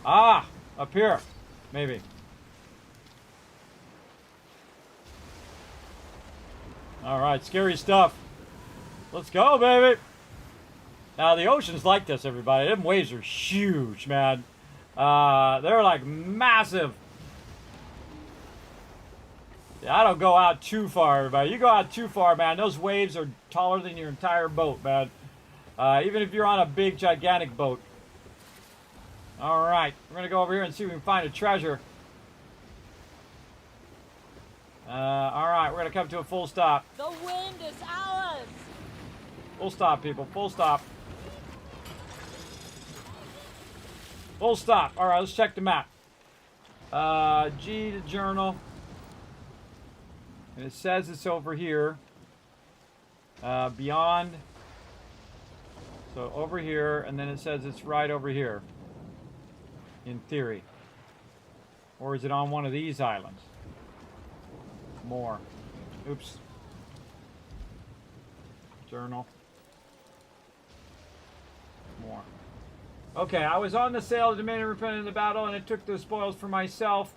Ah, up here, maybe. All right, scary stuff. Let's go, baby. Now, the ocean's like this, everybody. Them waves are huge, man. They're like massive. Yeah, I don't go out too far, everybody. You go out too far, man. Those waves are taller than your entire boat, man. Even if you're on a big, gigantic boat. All right, we're going to go over here and see if we can find a treasure. All right, we're going to come to a full stop. The wind is ours. Full stop, people. Full stop. Full stop. All right, let's check the map. G to journal. And it says it's over here. Beyond. So over here, and then it says it's right over here. In theory. Or is it on one of these islands? More. Oops. Journal. More. Okay, I was on the sail of the Dominion repented in the battle, and I took the spoils for myself.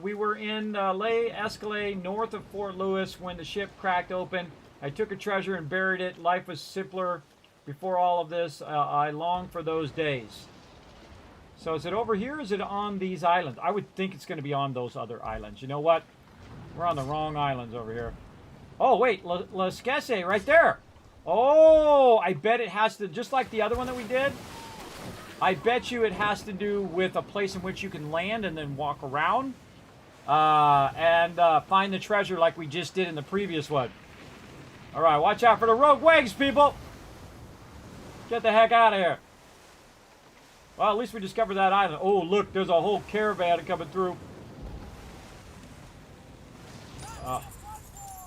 We were in Lay Escalade, north of Fort Lewis, when the ship cracked open. I took a treasure and buried it. Life was simpler before all of this. I long for those days. So is it over here, or is it on these islands? I would think it's going to be on those other islands. You know what? We're on the wrong islands over here. Oh, wait. La Skesse, right there. Oh, I bet it has to, just like the other one that we did, I bet you it has to do with a place in which you can land and then walk around and find the treasure like we just did in the previous one. All right, watch out for the rogue waves, people. Get the heck out of here. Well, at least we discovered that island. Oh, look, there's a whole caravan coming through.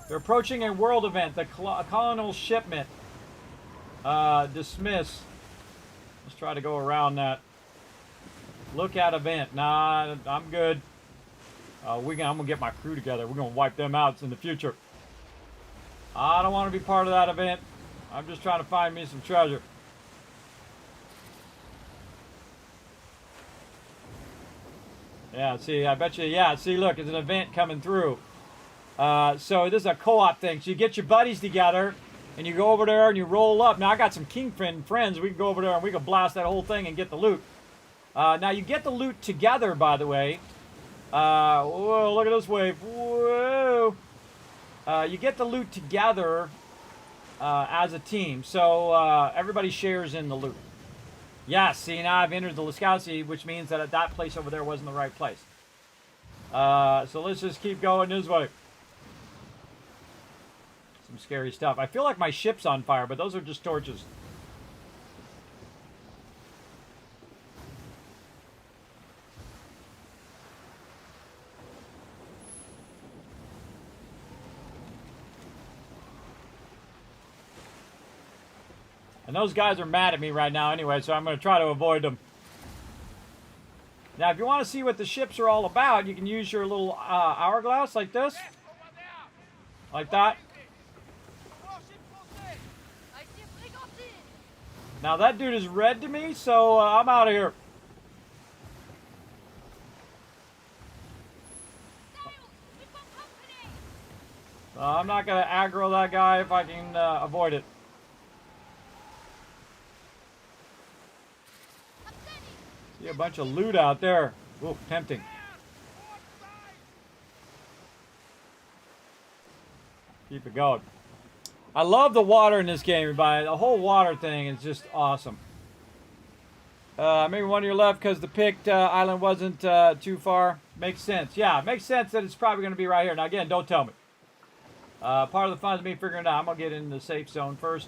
They're approaching a world event, the colonial shipment. Dismiss. Let's try to go around that. Look at event. Nah, I'm good. I'm going to get my crew together. We're going to wipe them out in the future. I don't want to be part of that event. I'm just trying to find me some treasure. Yeah, see, I bet you, yeah, see, look, it's an event coming through. So this is a co-op thing. So you get your buddies together, and you go over there and you roll up. Now, I got some Kingfin friends. We can go over there and we can blast that whole thing and get the loot. Now, you get the loot together, by the way. Whoa, look at this wave. Whoa. You get the loot together as a team. So everybody shares in the loot. Yes, see, now I've entered the Lascausi, which means that that place over there wasn't the right place. So let's just keep going this way. Some scary stuff. I feel like my ship's on fire, but those are just torches. And those guys are mad at me right now anyway, so I'm going to try to avoid them. Now, if you want to see what the ships are all about, you can use your little hourglass like this. Like that. Now, that dude is red to me, so I'm out of here. I'm not going to aggro that guy if I can avoid it. See a bunch of loot out there. Ooh, tempting. Keep it going. I love the water in this game, everybody. The whole water thing is just awesome. Maybe one to your left because the picked island wasn't too far. Makes sense. Yeah, it makes sense that it's probably going to be right here. Now, again, don't tell me. Part of the fun is me figuring it out. I'm going to get in the safe zone first.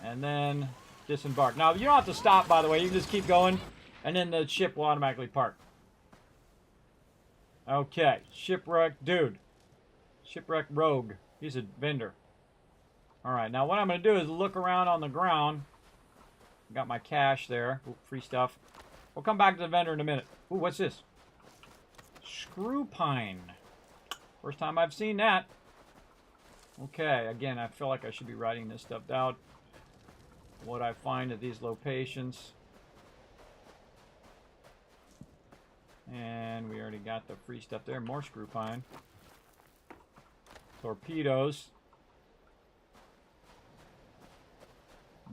And then disembark. Now, you don't have to stop, by the way. You can just keep going. And then the ship will automatically park. Okay. Shipwreck dude. Shipwreck rogue. He's a vendor. Alright, now what I'm going to do is look around on the ground. Got my cash there. Ooh, free stuff. We'll come back to the vendor in a minute. Ooh, what's this? Screw pine. First time I've seen that. Okay, again, I feel like I should be writing this stuff down. What I find at these locations. And we already got the free stuff there. More screw pine. Torpedoes.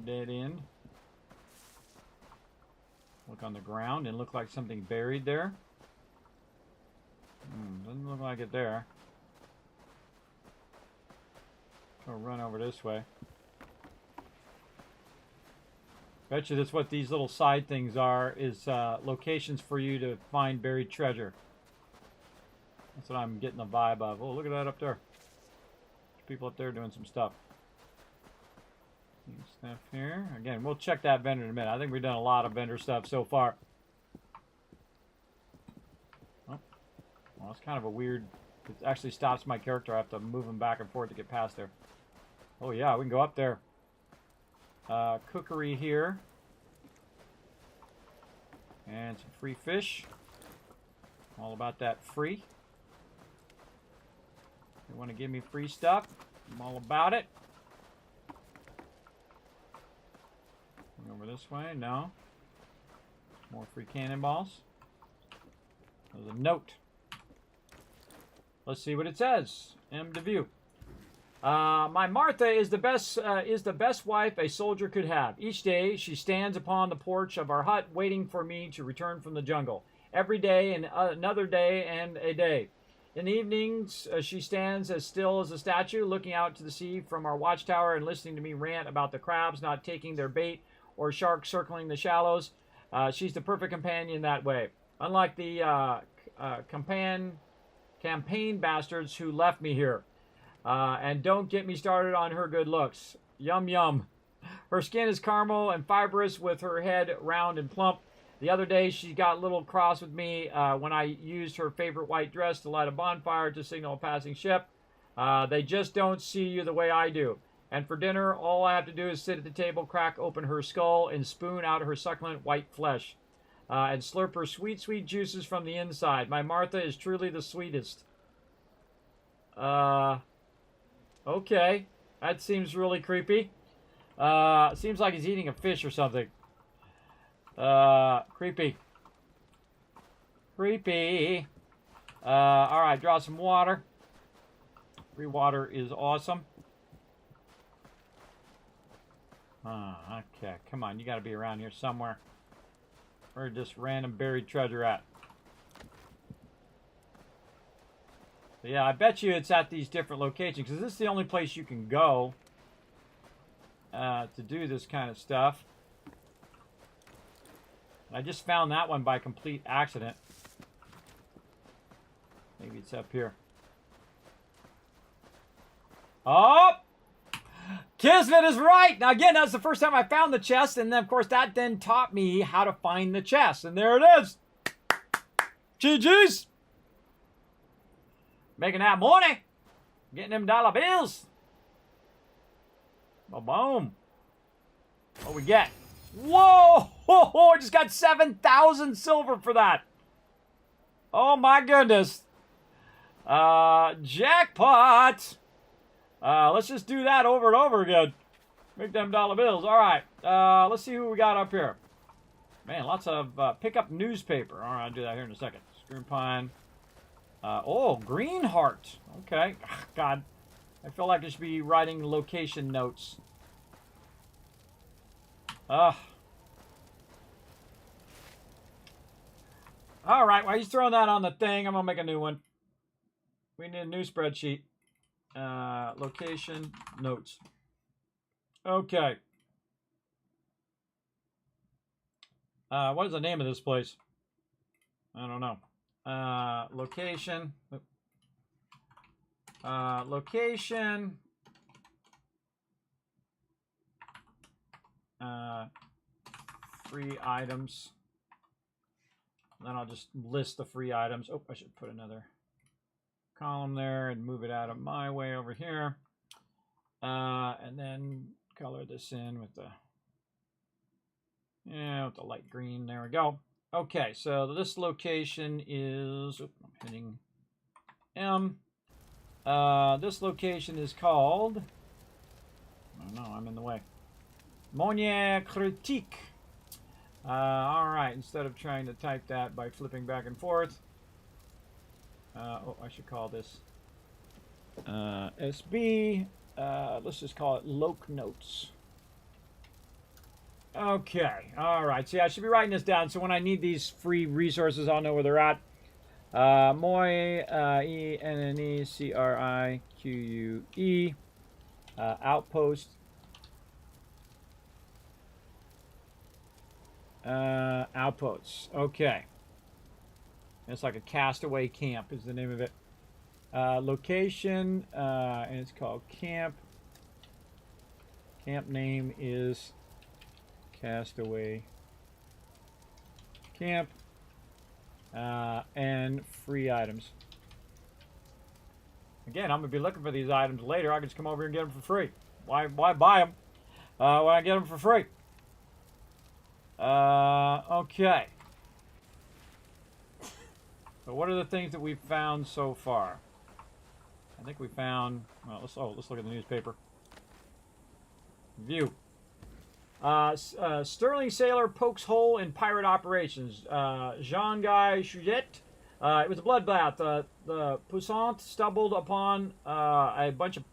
Dead end. Look on the ground and look like something buried there. Doesn't look like it there. I'll run over this way. Bet you that's what these little side things are, is locations for you to find buried treasure. That's what I'm getting the vibe of. Oh, look at that up there. There's people up there doing some stuff. Stuff here. Again, we'll check that vendor in a minute. I think we've done a lot of vendor stuff so far. Oh, well, it's kind of a weird... It actually stops my character. I have to move him back and forth to get past there. Oh, yeah, we can go up there. Cookery here. And some free fish. All about that free. You want to give me free stuff? I'm all about it. Over this way? No. More free cannonballs. There's a note. Let's see what it says. M to view. My Martha is the best wife a soldier could have. Each day she stands upon the porch of our hut waiting for me to return from the jungle. Every day and another day and a day. In the evenings she stands as still as a statue looking out to the sea from our watchtower and listening to me rant about the crabs not taking their bait or sharks circling the shallows. She's the perfect companion that way. Unlike the campaign bastards who left me here. And don't get me started on her good looks. Yum yum. Her skin is caramel and fibrous with her head round and plump. The other day she got a little cross with me when I used her favorite white dress to light a bonfire to signal a passing ship. They just don't see you the way I do. And for dinner, all I have to do is sit at the table, crack open her skull, and spoon out her succulent white flesh. And slurp her sweet, sweet juices from the inside. My Martha is truly the sweetest. Okay. That seems really creepy. Seems like he's eating a fish or something. Creepy. Creepy. Alright, draw some water. Free water is awesome. Okay, come on, you gotta be around here somewhere. Where's this random buried treasure at? So yeah, I bet you it's at these different locations, because this is the only place you can go to do this kind of stuff. I just found that one by complete accident. Maybe it's up here. Oh! Kismet is right! Now again, that's the first time I found the chest, and then of course that then taught me how to find the chest. And there it is! GG's! Making that money! Getting them dollar bills! Boom! What we get? Whoa! I just got 7,000 silver for that! Oh my goodness! Jackpot! Let's just do that over and over again. Make them dollar bills. Alright, let's see who we got up here. Man, lots of pick up newspaper. Alright, I'll do that here in a second. Screw pine. Oh, green heart. Okay. God, I feel like I should be writing location notes. Alright, while he's throwing that on the thing, I'm going to make a new one. We need a new spreadsheet. Location notes. Okay. What is the name of this place? I don't know. Location. Location. Free items. Then I'll just list the free items. Oh, I should put another column there and move it out of my way over here. And then color this in with the light green. There we go. Okay, so this location is, I'm hitting M. This location is called, oh no, I'm in the way. Monnier Critique. Alright, instead of trying to type that by flipping back and forth, oh, I should call this SB. Let's just call it Loc Notes. Okay, alright. See, I should be writing this down so when I need these free resources, I'll know where they're at. Moi, ENNECRIQUE, Outpost. Outposts. Okay. It's like a castaway camp is the name of it. Location, and it's called camp. Camp name is Castaway Camp. And free items. Again, I'm going to be looking for these items later. I can just come over here and get them for free. Why buy them when I get them for free? Okay. So what are the things that we've found so far? I think we found, well, let's look at the newspaper. View. Sterling sailor pokes hole in pirate operations. Jean-Guy Chouget. It was a bloodbath. The Puissant stumbled upon a bunch of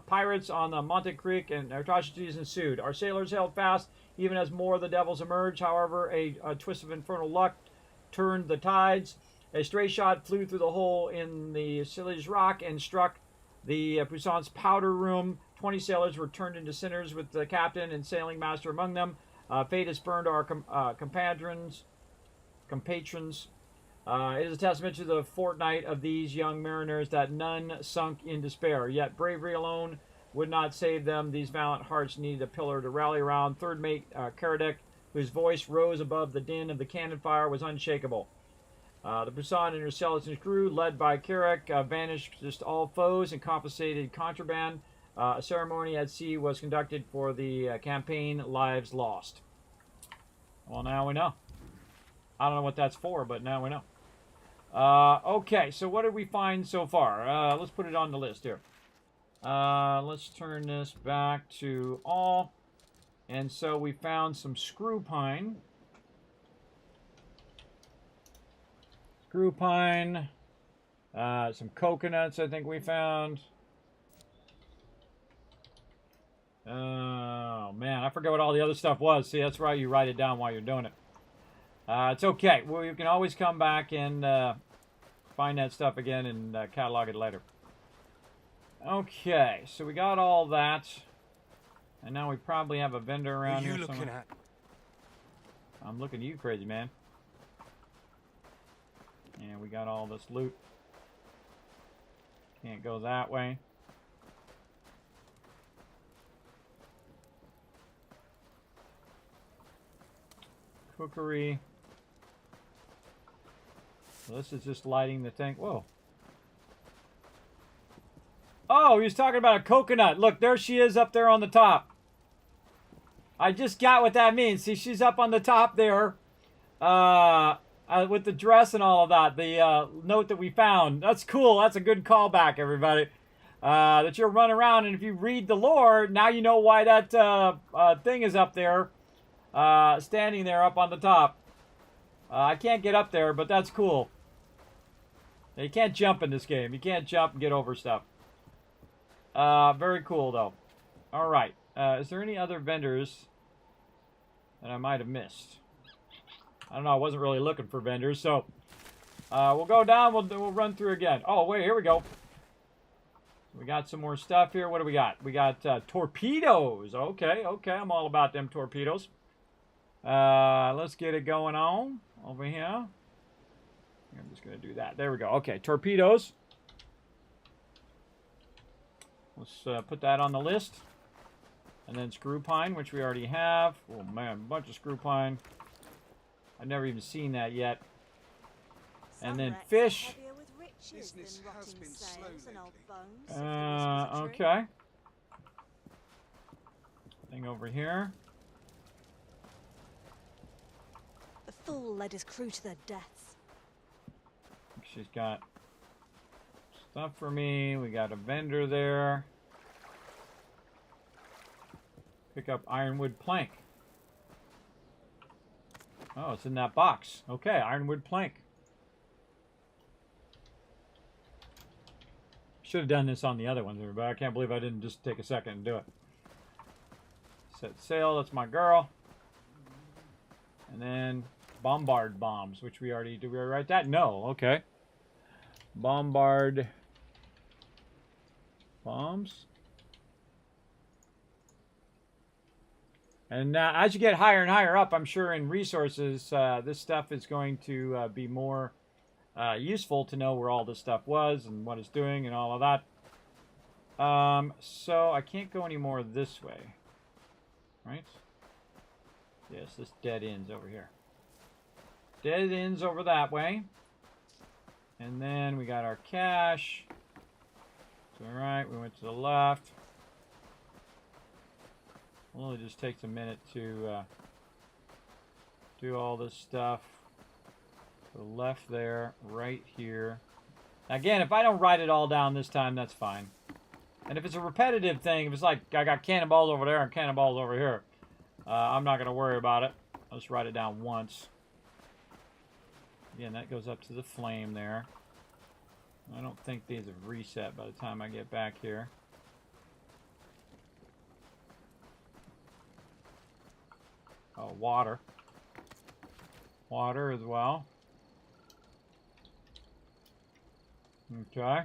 pirates on the Monte Creek, and atrocities ensued. Our sailors held fast even as more of the devils emerged. However, a twist of infernal luck turned the tides. A stray shot flew through the hole in the Silage Rock and struck the Puissant's powder room. 20 sailors were turned into sinners, with the captain and sailing master among them. Fate has spurned our compatrons. It is a testament to the fortnight of these young mariners that none sunk in despair. Yet bravery alone would not save them. These valiant hearts needed a pillar to rally around. Third mate Karadec, whose voice rose above the din of the cannon fire, was unshakable. The Puissant and her skeleton crew, led by Carrick, vanished just all foes and confiscated contraband. A ceremony at sea was conducted for the campaign Lives Lost. Well, now we know. I don't know what that's for, but now we know. Okay, so what did we find so far? Let's put it on the list here. Let's turn this back to all. And so we found some screw pine. screw pine. Some coconuts I think we found. Oh, man. I forget what all the other stuff was. See, that's right. You write it down while you're doing it. It's okay. Well, you can always come back and find that stuff again and catalog it later. Okay, so we got all that. And now we probably have a vendor around here somewhere. What are you looking at? I'm looking at you, crazy man. And we got all this loot. Can't go that way. Cookery. So this is just lighting the tank. Whoa. Oh, he was talking about a coconut. Look, there she is up there on the top. I just got what that means. See, she's up on the top there. With the dress and all of that. The note that we found. That's cool. That's a good callback, everybody. That you're running around, and if you read the lore, now you know why that thing is up there. Standing there up on the top. I can't get up there, but that's cool. You can't jump in this game. You can't jump and get over stuff. Very cool, though. Alright. Is there any other vendors that I might have missed? I don't know. I wasn't really looking for vendors, so we'll go down. We'll run through again. Oh, wait. Here we go. We got some more stuff here. What do we got? We got torpedoes. Okay, okay. I'm all about them torpedoes. Let's get it going on over here. I'm just going to do that. There we go. Okay, torpedoes. Let's put that on the list. And then screw pine, which we already have. Oh, man, a bunch of screw pine. I've never even seen that yet. And then fish. Okay. Thing over here. The fool led his crew to their deaths. She's got stuff for me. We got a vendor there. Pick up ironwood plank. Oh, it's in that box. Okay, ironwood plank. Should have done this on the other ones, but I can't believe I didn't just take a second and do it. Set sail, that's my girl. And then bombard bombs, which we already, did we already write that? No, okay. Bombard bombs. And as you get higher and higher up, I'm sure in resources, this stuff is going to be more useful to know where all this stuff was and what it's doing and all of that. So I can't go any more this way, right? Yes, this dead ends over here. Dead ends over that way. And then we got our cache. It's alright, we went to the left. Well, it just takes a minute to do all this stuff. To the left there, right here. Again, if I don't write it all down this time, that's fine. And if it's a repetitive thing, if it's like I got cannonballs over there and cannonballs over here, I'm not going to worry about it. I'll just write it down once. Again, that goes up to the flame there. I don't think these have reset by the time I get back here. Oh, water. Water as well. Okay.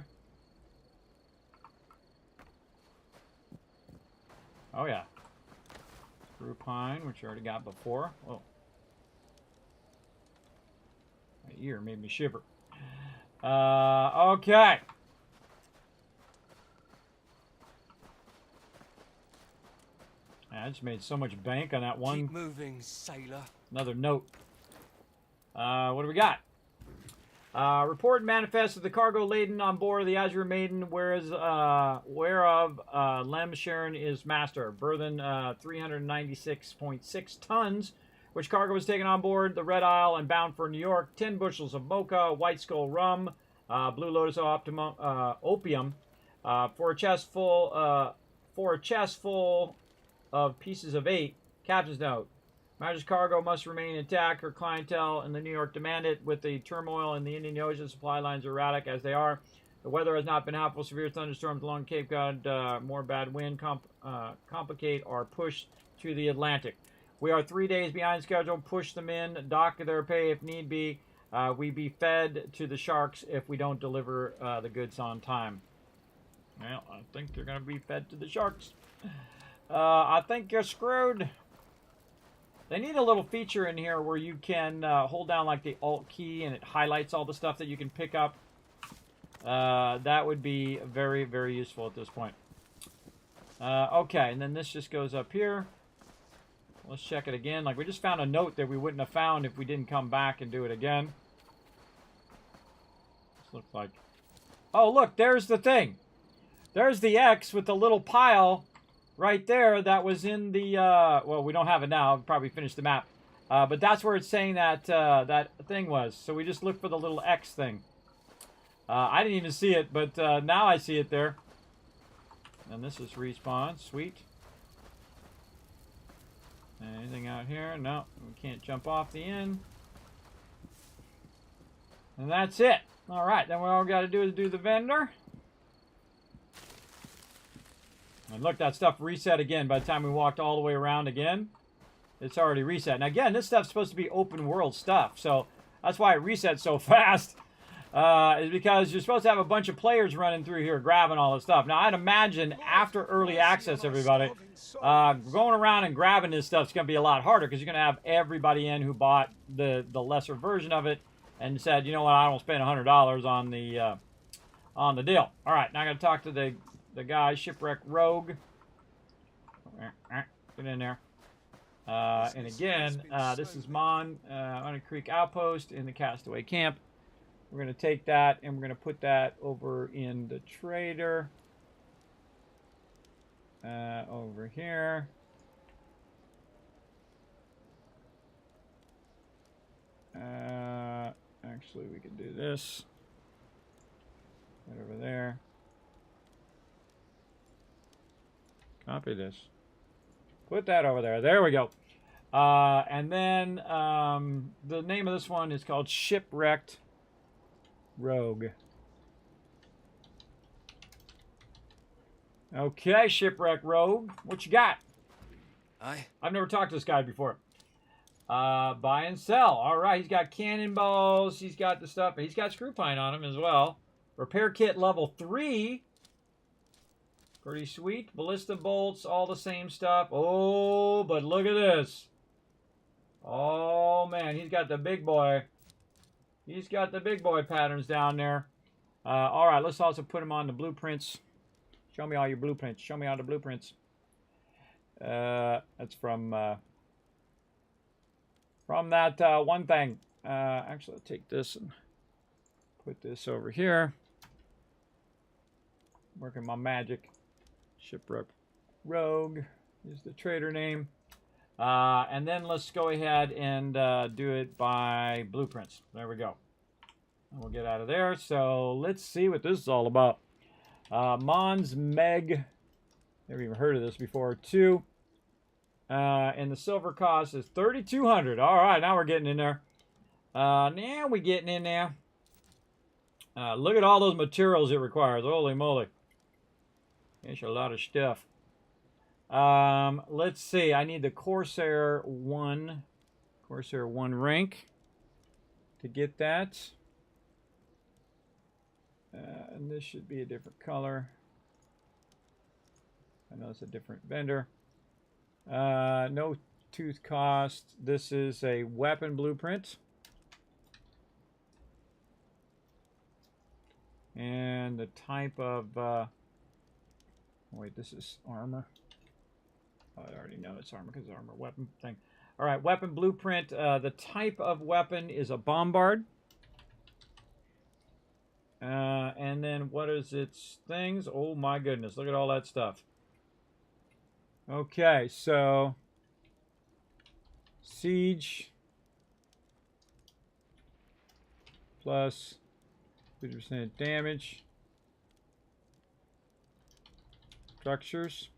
Oh, yeah. Screw pine, which you already got before. Oh. My ear made me shiver. Okay. I just made so much bank on that one. Keep moving, sailor. Another note. What do we got? Report and manifest of the cargo laden on board the Azure Maiden, whereof Lem Sharon is master. Burthen 396.6 tons, which cargo was taken on board the Red Isle and bound for New York. 10 bushels of mocha, White Skull rum, Blue Lotus opium, for a chest full of pieces of 8. Captain's note. Magic cargo must remain intact. Her clientele in the New York demand it. With the turmoil in the Indian Ocean, supply lines are erratic as they are. The weather has not been helpful. Severe thunderstorms along Cape Cod, more bad wind complicate our push to the Atlantic. We are 3 days behind schedule. Push them in, dock their pay if need be. We be fed to the sharks if we don't deliver the goods on time. Well, I think you're going to be fed to the sharks. I think you're screwed. They need a little feature in here where you can hold down like the Alt key and it highlights all the stuff that you can pick up. That would be very, very useful at this point. Okay, and then this just goes up here. Let's check it again. Like, we just found a note that we wouldn't have found if we didn't come back and do it again. This looks like... Oh, look, there's the thing. There's the X with the little pile right there that was in the... well, we don't have it now. We'll probably finished the map. But that's where it's saying that that thing was. So we just look for the little X thing. I didn't even see it, but now I see it there. And this is respawn. Sweet. Anything out here? No, we can't jump off the end. And that's it. All right, then what all we got to do is do the vendor. And look, that stuff reset again by the time we walked all the way around again. It's already reset. And again, this stuff's supposed to be open world stuff, so that's why it resets so fast. Is because you're supposed to have a bunch of players running through here grabbing all this stuff. Now, I'd imagine after early access, everybody, going around and grabbing this stuff is going to be a lot harder because you're going to have everybody in who bought the lesser version of it and said, you know what, I don't spend $100 on the deal. All right, now I got to talk to the guy, Shipwreck Rogue. Get in there. And again, this is Mon, on a Creek Outpost in the Castaway Camp. We're going to take that and we're going to put that over in the trader. Over here. Actually, we can do this. Right over there. Copy this. Put that over there. There we go. And then the name of this one is called Shipwrecked Rogue. Okay, Shipwreck Rogue. What you got? I've never talked to this guy before. Buy and sell. All right, he's got cannonballs. He's got the stuff. He's got screw pine on him as well. Repair kit level 3. Pretty sweet. Ballista bolts, all the same stuff. Oh, but look at this. Oh, man, he's got the big boy. He's got the big boy patterns down there. All right, let's also put him on the blueprints. Show me all your blueprints. Show me all the blueprints. That's from that one thing. Actually, I'll take this and put this over here. Working my magic. Shipwreck Rogue is the trader name. And then let's go ahead and do it by blueprints. There we go. And we'll get out of there. So let's see what this is all about. Mons Meg. Never even heard of this before, too. And the silver cost is 3,200. All right, now we're getting in there. Now we're getting in there. Look at all those materials it requires. Holy moly. It's a lot of stuff. Let's see. I need the Corsair 1 rank to get that. And this should be a different color. I know it's a different vendor. No tooth cost. This is a weapon blueprint. And the type of... wait, this is armor. Oh, I already know it's armor because it's armor weapon thing. All right, weapon blueprint. The type of weapon is a bombard. And then what is its things? Oh my goodness, look at all that stuff. Okay, so siege plus 50% damage. Structures.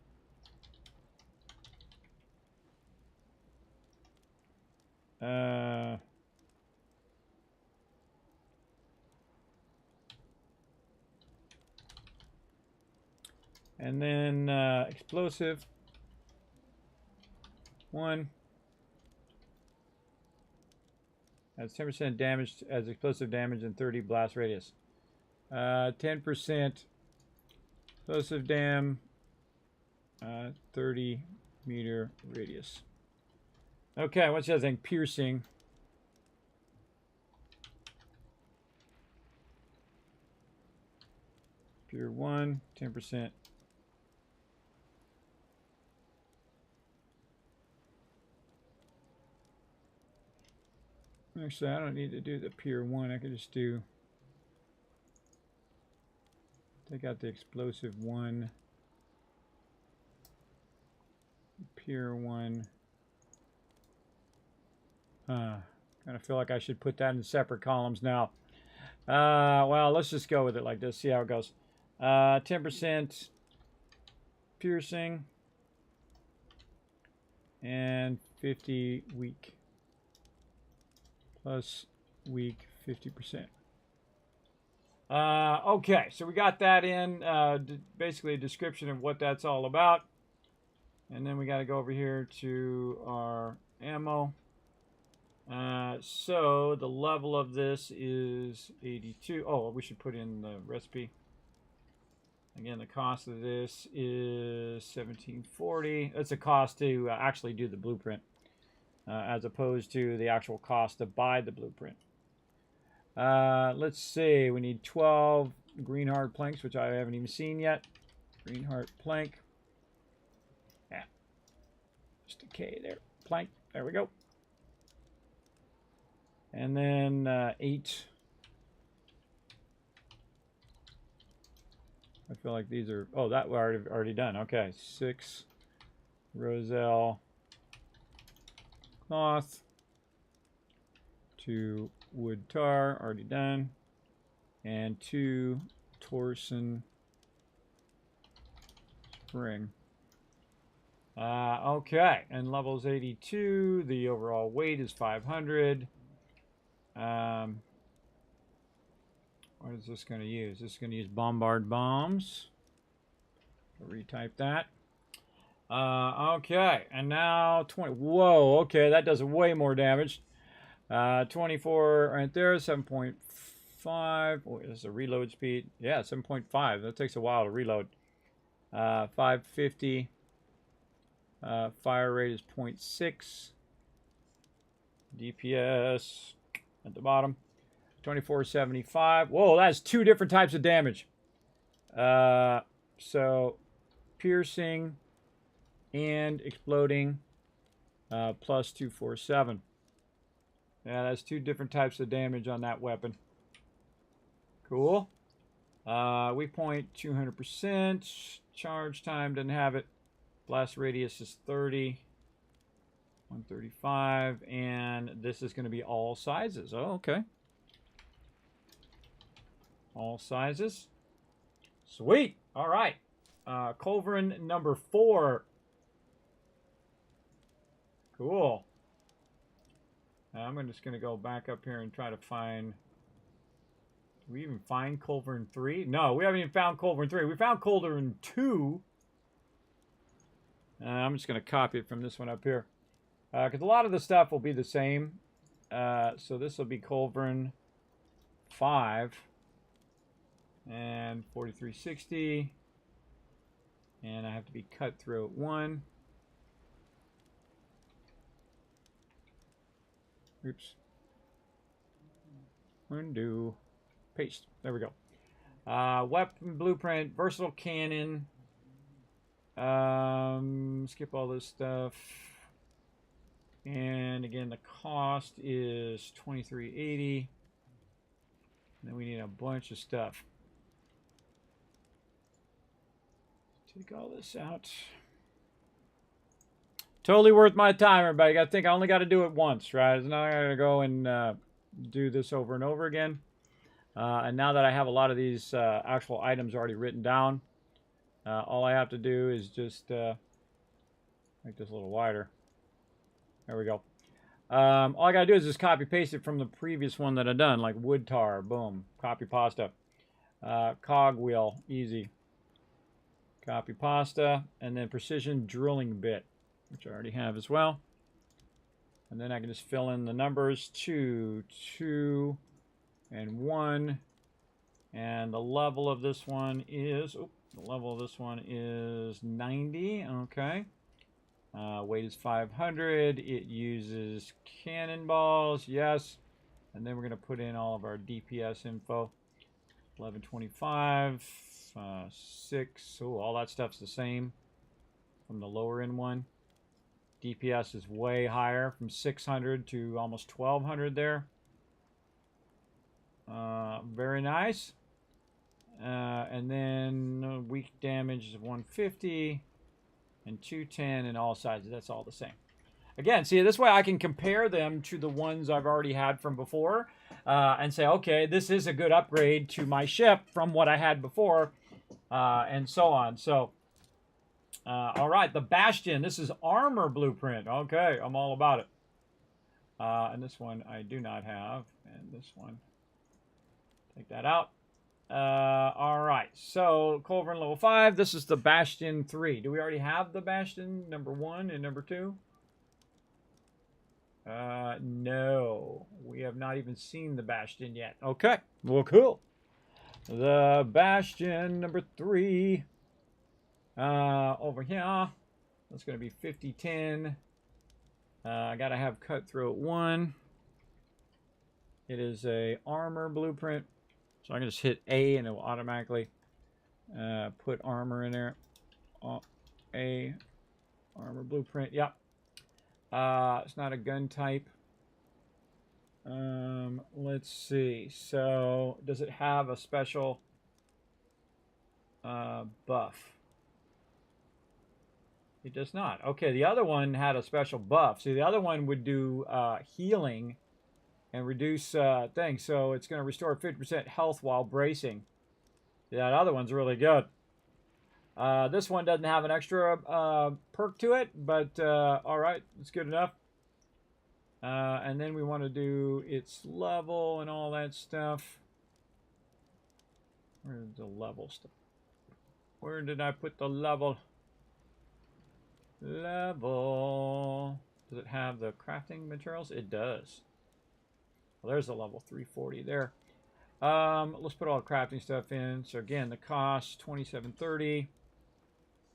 And then explosive 1. That's 10% damage as explosive damage and 30 blast radius. 10% explosive dam, 30 meter radius. Okay, what's the other thing? Piercing. Pure 1, 10%. Actually, I don't need to do the pure 1. I could just do... Take out the explosive 1. Pure 1. Kind of feel like I should put that in separate columns now. Well, let's just go with it like this. See how it goes. 10% piercing. And 50 weak. Plus weak 50%. Okay, so we got that in. Basically a description of what that's all about. And then we got to go over here to our ammo. So the level of this is 82. Oh, we should put in the recipe. Again, the cost of this is $17.40. That's a cost to actually do the blueprint, as opposed to the actual cost to buy the blueprint. Let's see. We need 12 green heart planks, which I haven't even seen yet. Green heart plank. Yeah. Just a K there. Plank. There we go. And then 8. I feel like these are... Oh, that we're already done. Okay. 6 Roselle cloth. 2 wood tar, already done. And 2 torsion spring. Okay, and level's 82. The overall weight is 500. What is this going to use? This is going to use bombard bombs. I'll retype that. Okay, and now 20. Whoa, okay, that does way more damage. 24 right there, 7.5. Oh, this is a reload speed. Yeah, 7.5. That takes a while to reload. 550. Fire rate is 0.6. DPS at the bottom. 2475. Whoa, that's 2 different types of damage. So piercing and exploding plus 247. Yeah, that's 2 different types of damage on that weapon. Cool. Weak point 200%. Charge time doesn't have it. Blast radius is 30. 135. And this is going to be all sizes. Oh, okay. All sizes. Sweet. All right. Culverin number 4. Cool. I'm just going to go back up here and try to find... Did we even find Culverin 3? No, we haven't even found Culverin 3. We found Culverin 2. I'm just going to copy it from this one up here. Because a lot of the stuff will be the same. So this will be Culverin 5. And 4360. And I have to be Cutthroat 1. Oops. Undo. Paste. There we go. Weapon blueprint. Versatile cannon. Skip all this stuff. And again, the cost is $23.80. Then we need a bunch of stuff. Take all this out. Totally worth my time, everybody. I think I only got to do it once, right? It's not going to go and do this over and over again. And now that I have a lot of these actual items already written down, all I have to do is just make this a little wider. There we go. All I gotta do is just copy paste it from the previous one that I done, like wood tar, boom, copy pasta. Cog wheel, easy. Copy pasta, and then precision drilling bit, which I already have as well. And then I can just fill in the numbers, 2, 2, and 1. And the level of this one is, is 90, okay. Weight is 500, it uses cannonballs, yes. And then we're gonna put in all of our DPS info. 1125, 6, oh, all that stuff's the same from the lower end one. DPS is way higher, from 600 to almost 1200 there. Very nice. And then weak damage is 150 and 210 in all sizes. That's all the same. Again, see, this way I can compare them to the ones I've already had from before and say, okay, this is a good upgrade to my ship from what I had before and so on. So, all right, the Bastion. This is armor blueprint. Okay, I'm all about it. And this one I do not have. And this one, take that out. All right, so Culverin level 5. This is the Bastion 3. Do we already have the Bastion number 1 and number 2? No, we have not even seen the Bastion yet. Okay, well, cool. The Bastion number 3. Over here, that's going to be 5010. I got to have cutthroat 1. It is a armor blueprint. So I can just hit A and it will automatically put armor in there. A armor blueprint. Yep. It's not a gun type. Let's see. So does it have a special buff? It does not. Okay, the other one had a special buff. See, the other one would do healing and reduce things. So it's going to restore 50% health while bracing. That other one's really good. This one doesn't have an extra perk to it, but all right, it's good enough. And then we want to do its level and all that stuff. Where's the level stuff? Where did I put the level? Level. Does it have the crafting materials? It does. Well, there's the level 340 there. Let's put all the crafting stuff in. So again, the cost 2730.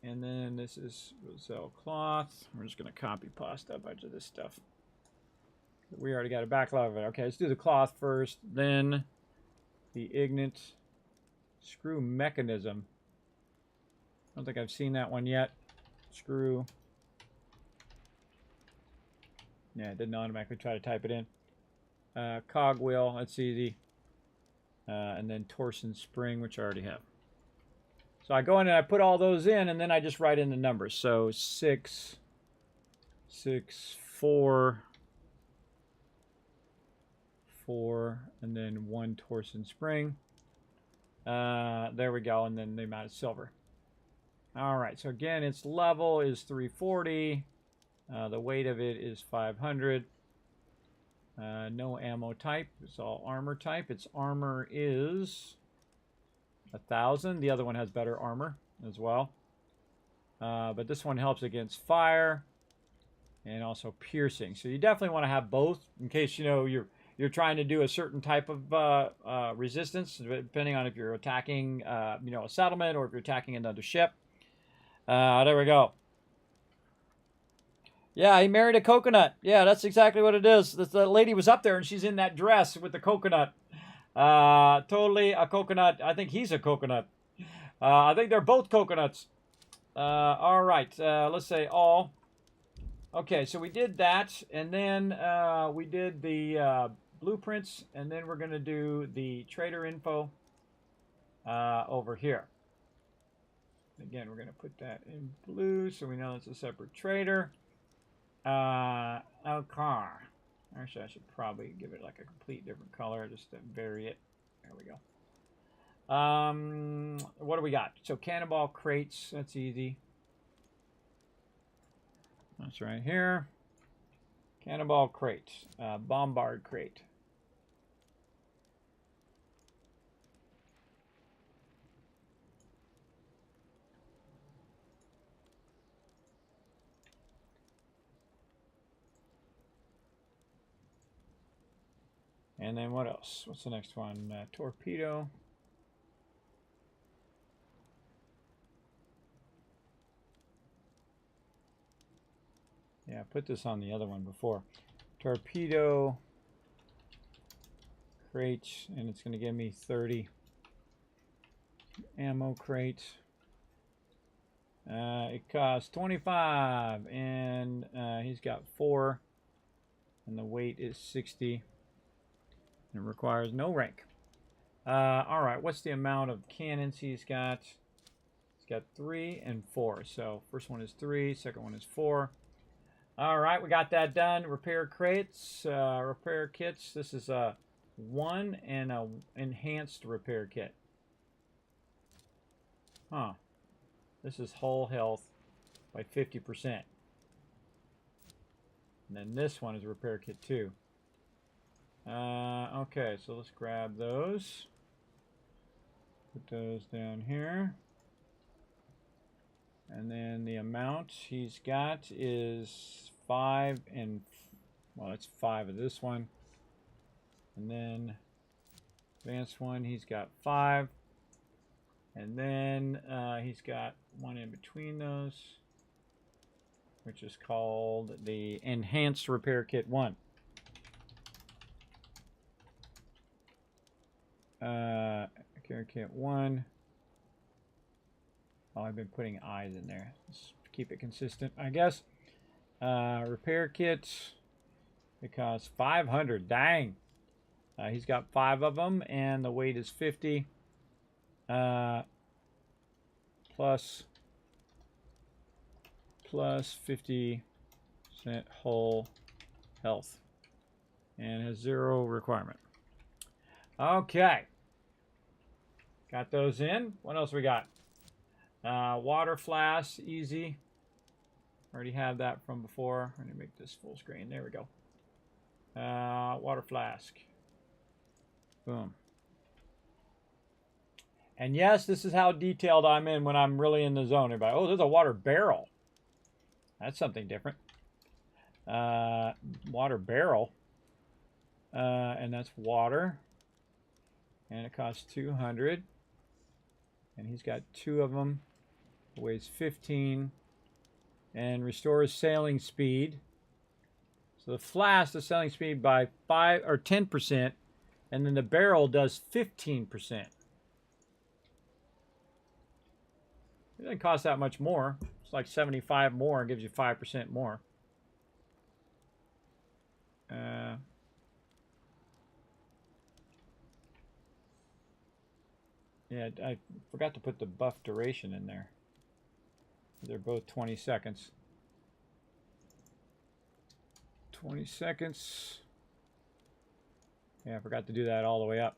And then this is sell cloth. We're just going to copy pasta a bunch of this stuff. We already got a backlog of it. Okay, let's do the cloth first. Then the Ignite screw mechanism. I don't think I've seen that one yet. Screw. Yeah, it didn't automatically try to type it in. Cogwheel, that's easy. And then torsion spring, which I already have. So I go in and I put all those in, and then I just write in the numbers. So 6, 6, 4, 4, and then 1 torsion spring. There we go, and then the amount of silver. All right, so again, its level is 340. The weight of it is 500. No ammo type. It's all armor type. Its armor is 1,000. The other one has better armor as well. But this one helps against fire and also piercing. So you definitely want to have both in case you're trying to do a certain type of resistance, depending on if you're attacking a settlement or if you're attacking another ship. There we go. Yeah, he married a coconut. Yeah, that's exactly what it is. The lady was up there, and she's in that dress with the coconut. Totally a coconut. I think he's a coconut. I think they're both coconuts. All right, let's say all. Okay, so we did that, and then we did the blueprints, and then we're going to do the trader info over here. Again, we're going to put that in blue so we know it's a separate trader. Okay. Actually, I should probably give it like a complete different color just to vary it. There we go. What do we got? So cannonball crates, that's easy. That's right here. Cannonball crate. Bombard crate. And then what else? What's the next one? Torpedo. Yeah, I put this on the other one before. Torpedo crates, and it's going to give me 30 ammo crates. It costs 25, and he's got 4, and the weight is 60. It requires no rank. All right, what's the amount of cannons he's got? He's got 3 and 4. So first one is 3, second one is 4. All right, we got that done. Repair crates, repair kits. This is a 1 and a enhanced repair kit. Huh. This is whole health by 50%. And then this one is a repair kit too. Okay, so let's grab those. Put those down here. And then the amount he's got is 5 and, well, it's 5 of this one. And then advanced one, he's got 5. And then he's got one in between those, which is called the Enhanced Repair Kit 1. Repair Kit 1. Oh, I've been putting I's in there. Let's keep it consistent, I guess. Repair kits. It costs 500. Dang. He's got 5 of them, and the weight is 50. Plus 50% whole health, and has 0 requirement. Okay. Got those in. What else we got? Water flask, easy. Already have that from before. I'm going to make this full screen. There we go. Water flask. Boom. And yes, this is how detailed I'm in when I'm really in the zone. Everybody, oh, there's a water barrel. That's something different. Water barrel. And that's water. And it costs 200. And he's got 2 of them. Weighs 15. And restores sailing speed. So the flask, the sailing speed by 5 or 10%. And then the barrel does 15%. It doesn't cost that much more. It's like 75 more and gives you 5% more. Yeah, I forgot to put the buff duration in there. They're both 20 seconds. 20 seconds. Yeah, I forgot to do that all the way up.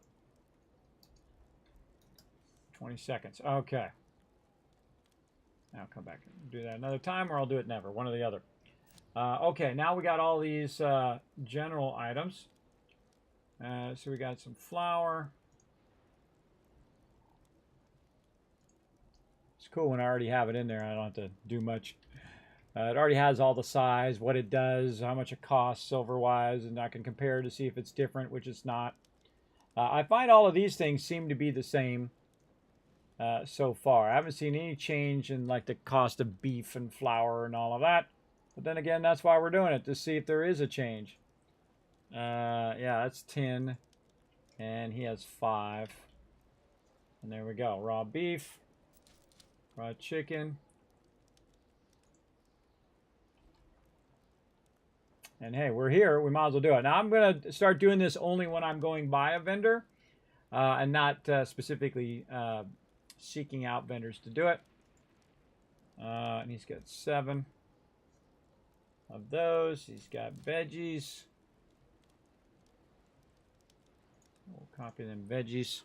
20 seconds. Okay. Now come back and do that another time, or I'll do it never. One or the other. Okay, now we got all these general items. So we got some flour. It's cool when I already have it in there. I don't have to do much. It already has all the size, what it does, how much it costs silver-wise, and I can compare to see if it's different, which it's not. I find all of these things seem to be the same so far. I haven't seen any change in like the cost of beef and flour and all of that. But then again, that's why we're doing it, to see if there is a change. Yeah, that's 10. And he has 5. And there we go. Raw beef. Raw chicken. And hey, we're here. We might as well do it. Now, I'm going to start doing this only when I'm going by a vendor. And not specifically seeking out vendors to do it. And he's got 7 of those. He's got veggies. We'll copy them veggies.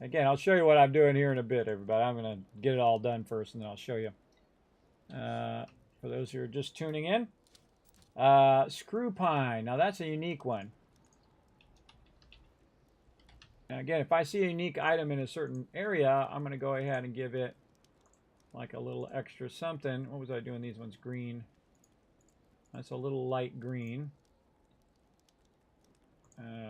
Again, I'll show you what I'm doing here in a bit, everybody. I'm going to get it all done first, and then I'll show you. For those who are just tuning in, Screw pine. Now that's a unique one. And again, if I see a unique item in a certain area, I'm going to go ahead and give it like a little extra something. What was I doing? These ones green. That's a little light green.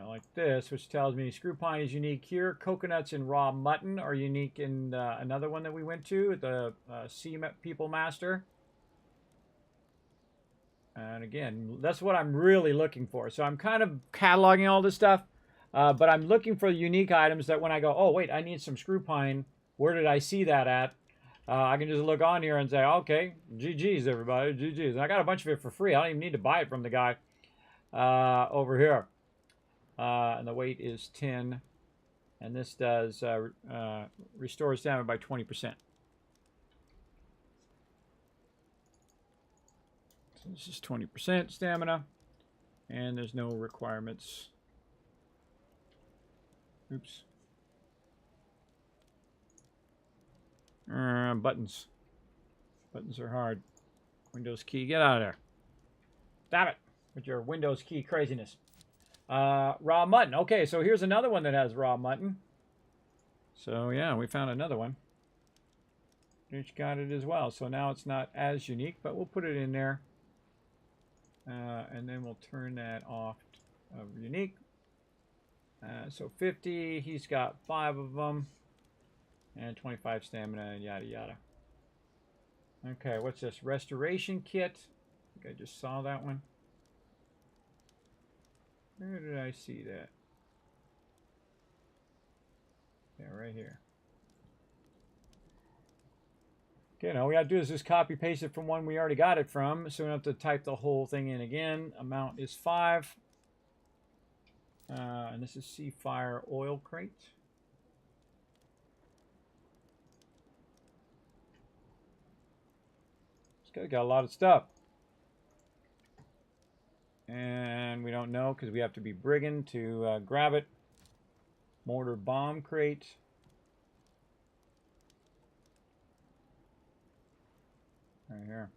Like this, which tells me screw pine is unique here. Coconuts and raw mutton are unique in another one that we went to, the Sea People Master. And again, that's what I'm really looking for. So I'm kind of cataloging all this stuff, but I'm looking for unique items that when I go, oh, wait, I need some screw pine. Where did I see that at? I can just look on here and say, okay, GG's, everybody, GG's. And I got a bunch of it for free. I don't even need to buy it from the guy over here. And the weight is 10. And this does restores stamina by 20%. So this is 20% stamina. And there's no requirements. Oops. Buttons. Buttons are hard. Windows key, get out of there. Stop it with your Windows key craziness. Raw mutton. Okay, so here's another one that has raw mutton. So yeah, we found another one. Each got it as well. So now it's not as unique, but we'll put it in there. And then we'll turn that off of unique. So 50, he's got 5 of them. And 25 stamina, yada yada. Okay, what's this? Restoration kit. I think I just saw that one. Where did I see that? Yeah, right here. Okay, now all we gotta do is just copy paste it from one we already got it from, so we don't have to type the whole thing in again. Amount is 5. And this is Sea Fire oil crate. This guy's got a lot of stuff. And we don't know because we have to be brigand to grab it. Mortar bomb crate. Right here.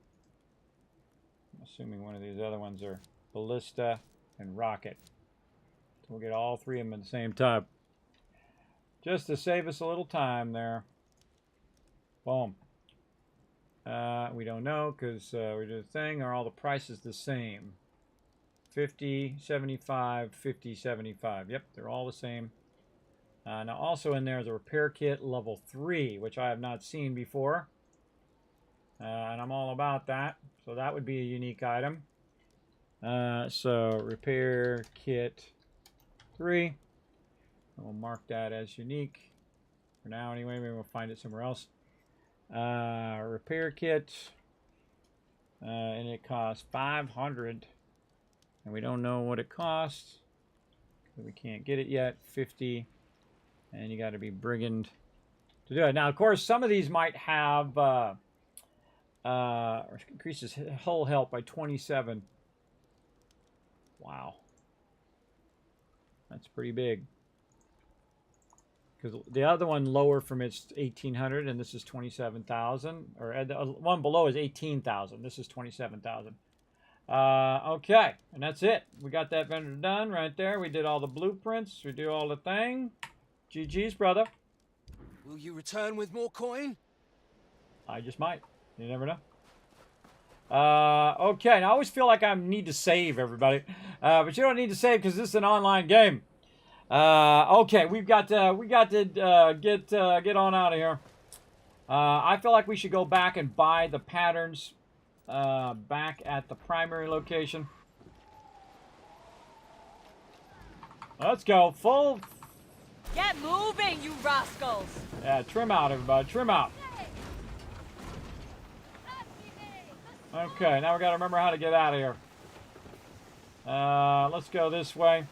I'm assuming one of these other ones are ballista and rocket. So we'll get all 3 of them at the same time. Just to save us a little time there. Boom. We don't know because we did a thing. Are all the prices the same? 50, 75, 50, 75. Yep, they're all the same. Now also in there is a repair kit level 3, which I have not seen before. And I'm all about that. So that would be a unique item. So repair kit 3. And we'll mark that as unique. For now anyway, maybe we'll find it somewhere else. Repair kit. And it costs 500. And we don't know what it costs. We can't get it yet. 50. And you got to be brigand to do it. Now, of course, some of these might have increases hull health by 27. Wow. That's pretty big. Because the other one lower from its 1800 and this is 27,000. Or the one below is 18,000. This is 27,000. Okay, and that's it. We got that vendor done right there. We did all the blueprints. We do all the thing. GG's, brother. Will you return with more coin? I just might. You never know. Okay, and I always feel like I need to save, everybody. But you don't need to save because this is an online game. Okay, we got to get on out of here. I feel like we should go back and buy the patterns back at the primary location. Let's go. Full. Get moving, you rascals! Yeah, trim out, everybody. Trim out. Okay, now we got to remember how to get out of here. Let's go this way.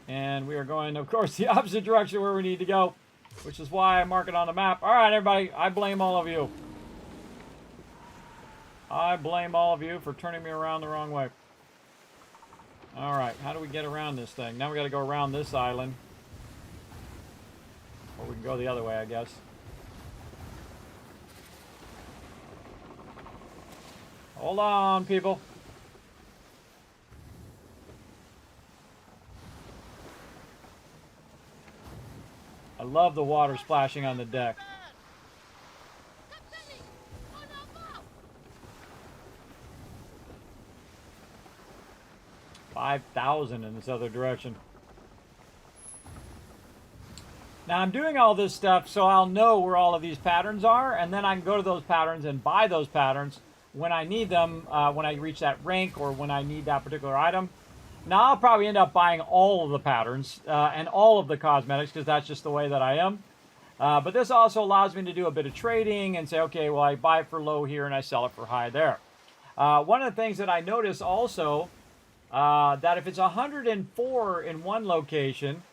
And we are going, of course, the opposite direction where we need to go, which is why I mark it on the map. All right, everybody, I blame all of you. I blame all of you for turning me around the wrong way. All right, how do we get around this thing? Now we got to go around this island. Or we can go the other way, I guess. Hold on, people. I love the water splashing on the deck. 5,000 in this other direction. Now I'm doing all this stuff so I'll know where all of these patterns are, and then I can go to those patterns and buy those patterns when I need them, when I reach that rank or when I need that particular item. Now I'll probably end up buying all of the patterns and all of the cosmetics because that's just the way that I am. But this also allows me to do a bit of trading and say, okay, well, I buy for low here and I sell it for high there. One of the things that I notice also, that if it's 104 in one location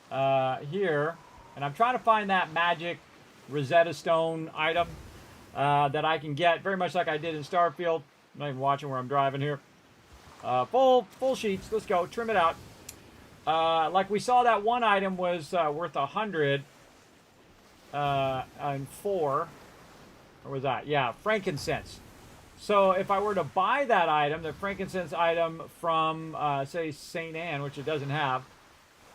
here, and I'm trying to find that magic Rosetta Stone item that I can get, very much like I did in Starfield. I'm not even watching where I'm driving here. Full sheets. Let's go. Trim it out. Like we saw, that one item was worth 100 and 4. Or was that? Yeah, frankincense. So if I were to buy that item, the frankincense item from, say, St. Anne, which it doesn't have,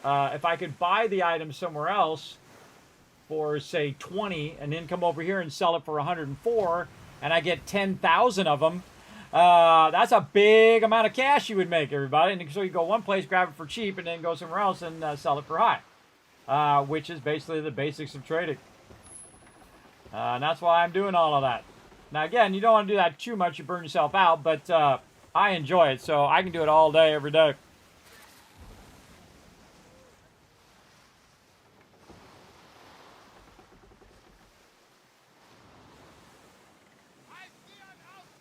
if I could buy the item somewhere else for, say, 20, and then come over here and sell it for 104, and I get 10,000 of them, that's a big amount of cash you would make, everybody. And so you go one place, grab it for cheap, and then go somewhere else and sell it for high, which is basically the basics of trading. And that's why I'm doing all of that. Now, again, you don't want to do that too much. You burn yourself out, but I enjoy it, so I can do it all day, every day.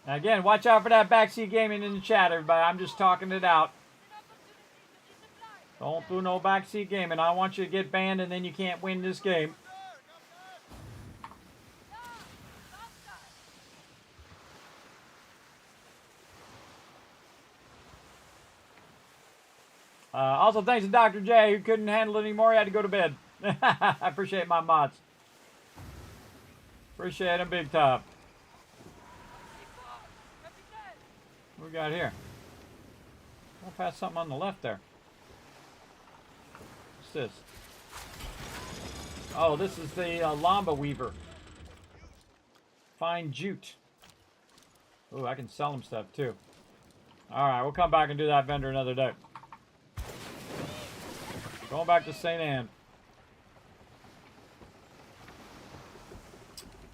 Now, again, watch out for that backseat gaming in the chat, everybody. I'm just talking it out. Don't do no backseat gaming. I don't want you to get banned and then you can't win this game. Also, thanks to Dr. J, who couldn't handle it anymore. He had to go to bed. I appreciate my mods. Appreciate them big time. What we got here? We'll pass something on the left there. What's this? Oh, this is the Lamba Weaver. Fine jute. Ooh, I can sell them stuff too. Alright, we'll come back and do that vendor another day. Going back to St. Anne.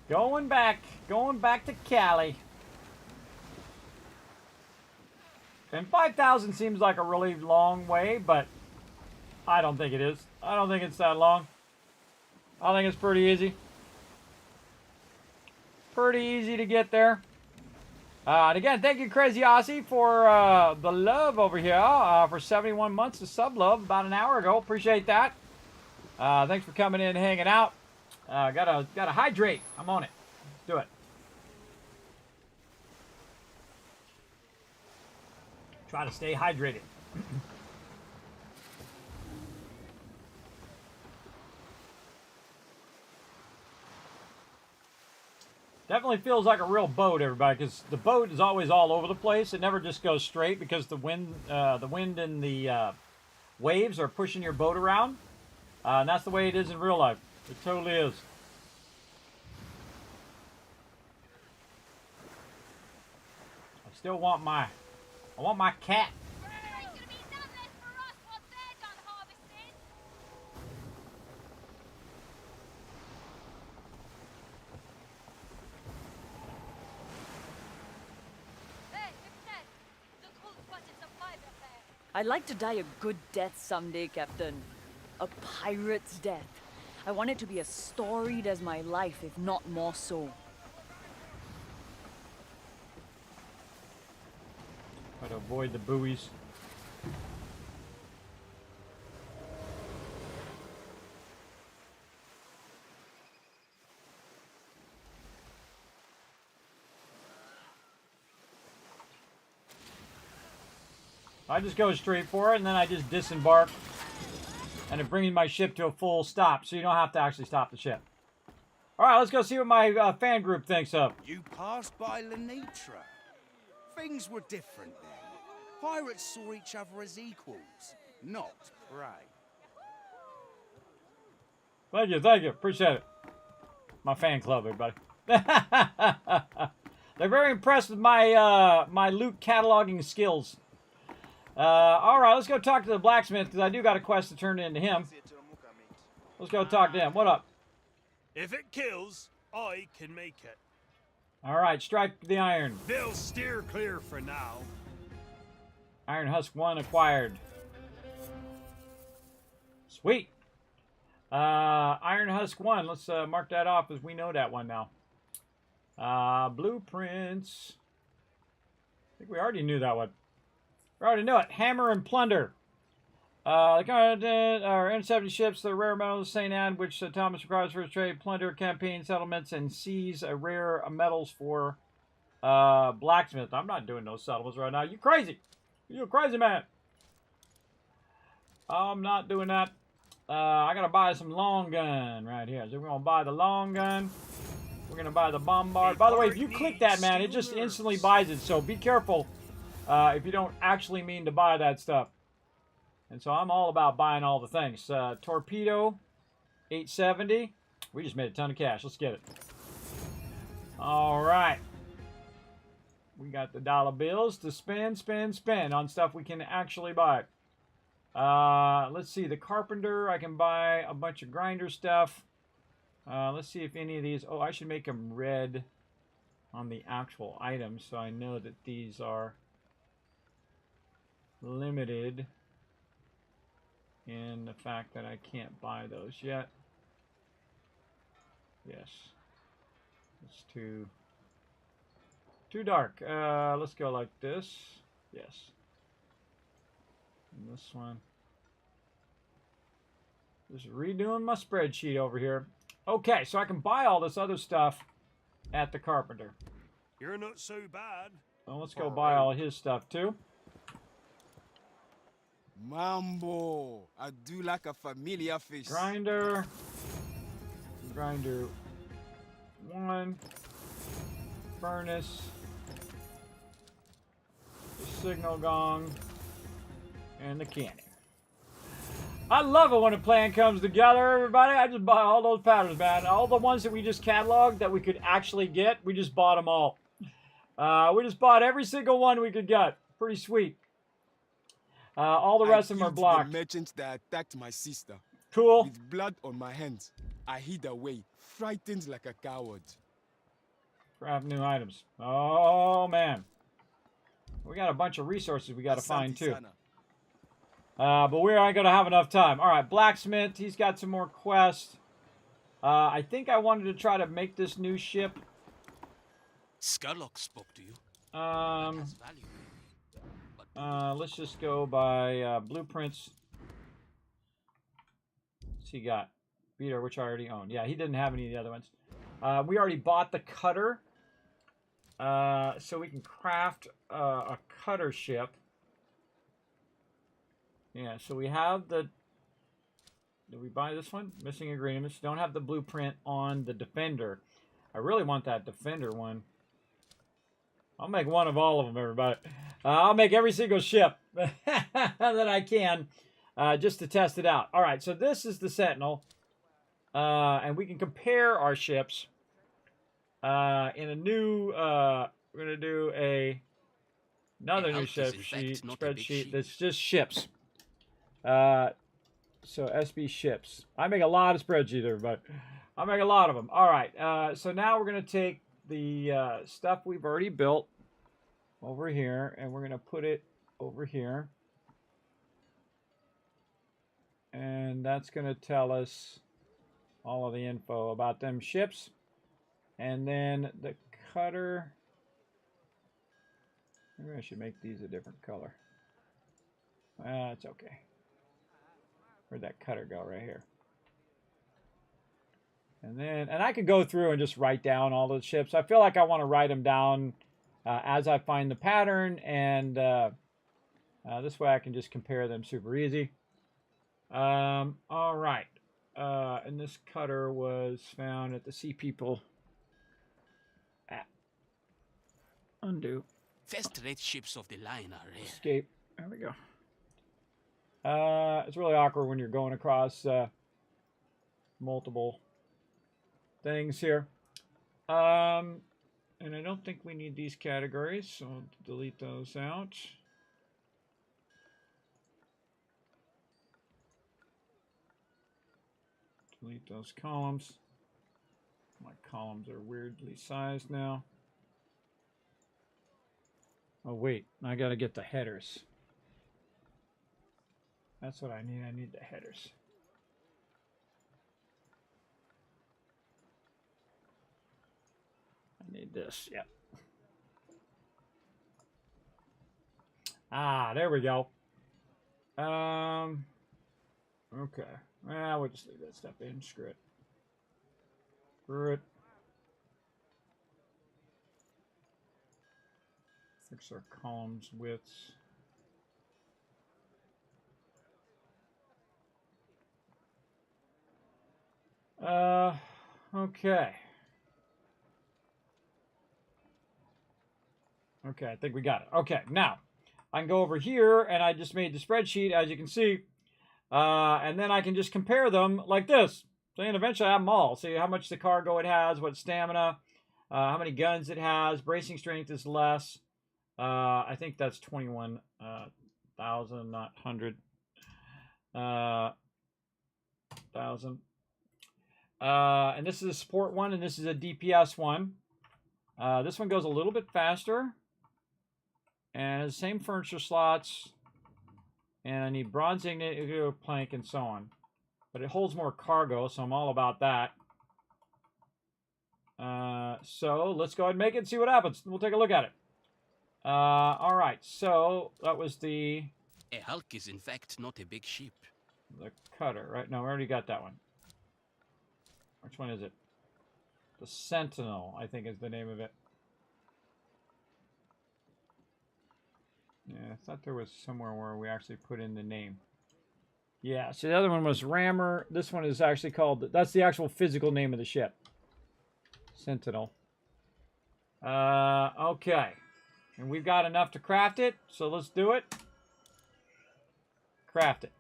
Going back to Cali. And 5,000 seems like a really long way, but I don't think it is. I don't think it's that long. I think it's pretty easy. Pretty easy to get there. And again, thank you, Crazy Aussie, for the love over here, for 71 months of sub love about an hour ago. Appreciate that. Thanks for coming in and hanging out. Gotta hydrate. I'm on it. Let's do it. Try to stay hydrated. Definitely feels like a real boat, everybody, because the boat is always all over the place. It never just goes straight because the wind and the waves are pushing your boat around. And that's the way it is in real life. It totally is. I still want my cat. I'd like to die a good death someday, Captain. A pirate's death. I want it to be as storied as my life, if not more so. Try to avoid the buoys. I just go straight for it, and then I just disembark, and it brings my ship to a full stop, so you don't have to actually stop the ship. All right, let's go see what my fan group thinks of. You passed by Lenitra. Things were different then. Pirates saw each other as equals, not prey. Thank you, appreciate it. My fan club, everybody. They're very impressed with my my loot cataloging skills. All right, let's go talk to the blacksmith because I do got a quest to turn into him. Let's go talk to him. What up? If it kills, I can make it. All right, strike the iron. They'll steer clear for now. Iron Husk 1 acquired. Sweet. Iron Husk 1. Let's mark that off as we know that one now. Blueprints. I think we already knew that one. We already know it. Hammer and Plunder. The content are intercepting ships, the rare metals of St. Anne, which Thomas requires for his trade, plunder, campaign, settlements, and seize rare metals for blacksmith. I'm not doing those settlements right now. You crazy. You a crazy man. I'm not doing that. I gotta buy some long gun right here. So we're gonna buy the long gun. We're gonna buy the bombard. By the way, if you click that, man, it just instantly buys it. So be careful if you don't actually mean to buy that stuff. And so I'm all about buying all the things. Torpedo, 870. We just made a ton of cash. Let's get it. All right. We got the dollar bills to spend on stuff we can actually buy. Let's see. The carpenter, I can buy a bunch of grinder stuff. Let's see if any of these... Oh, I should make them red on the actual items so I know that these are limited in the fact that I can't buy those yet. Yes. It's too dark. Let's go like this. Yes. And this one. Just redoing my spreadsheet over here. Okay, so I can buy all this other stuff at the carpenter. You're not so bad. Well, let's go buy all his stuff too. Mambo, I do like a familiar fish. Grinder 1, furnace, the signal gong, and the cannon. I love it when a plan comes together, everybody. I just buy all those patterns, man. All the ones that we just cataloged that we could actually get, we just bought them all. We just bought every single one we could get. Pretty sweet. All the rest of them are blocked. The merchant that attacked my sister. Cool. With blood on my hands, I hid away, frightened like a coward. Craft new items. Oh, man. We got a bunch of resources we got to find, too. But we aren't going to have enough time. All right, blacksmith. He's got some more quests. I think I wanted to try to make this new ship. Scarlock spoke to you. Let's just go by blueprints. What's he got? Beater, which I already own. Yeah, he didn't have any of the other ones. We already bought the cutter. So we can craft a cutter ship. Yeah, so we have the... Did we buy this one? Missing agreements. Don't have the blueprint on the Defender. I really want that Defender one. I'll make one of all of them, everybody. I'll make every single ship that I can just to test it out. All right, so this is the Sentinel. And we can compare our ships in a new... we're going to do another new spreadsheet that's just ships. So SB ships. I make a lot of spreadsheets, everybody. I make a lot of them. All right, so now we're going to take the stuff we've already built over here, and we're going to put it over here. And that's going to tell us all of the info about them ships. And then the cutter. Maybe I should make these a different color. It's okay. Where'd that cutter go? Right here. And I could go through and just write down all those ships. I feel like I want to write them down as I find the pattern, and this way I can just compare them super easy. All right. And this cutter was found at the Sea People. Undo. First-rate ships of the line are rare. Escape. There we go. It's really awkward when you're going across multiple things here. And I don't think we need these categories, so I'll delete those out. Delete those columns. My columns are weirdly sized now. Oh wait, I gotta get the headers. That's what I need. I need the headers. I need this, yeah. Ah, there we go. Okay. Well, we'll just leave that stuff in. Screw it. Screw it. Fix our columns widths. Okay. Okay, I think we got it. Okay, now I can go over here and I just made the spreadsheet, as you can see, and then I can just compare them like this. So, and eventually I have them all. See how much the cargo it has, what stamina, how many guns it has, bracing strength is less. I think that's 21,000, not 100. 1,000. And this is a support one, and this is a DPS one. This one goes a little bit faster. And has the same furniture slots. And I need bronze ignite, plank, and so on. But it holds more cargo, so I'm all about that. So let's go ahead and make it and see what happens. We'll take a look at it. Alright, so that was the... A hulk is in fact not a big ship. The cutter, right? No, we already got that one. Which one is it? The Sentinel, I think is the name of it. Yeah, I thought there was somewhere where we actually put in the name. Yeah, so the other one was Rammer. This one is actually called... That's the actual physical name of the ship. Sentinel. Okay. And we've got enough to craft it, so let's do it. Craft it.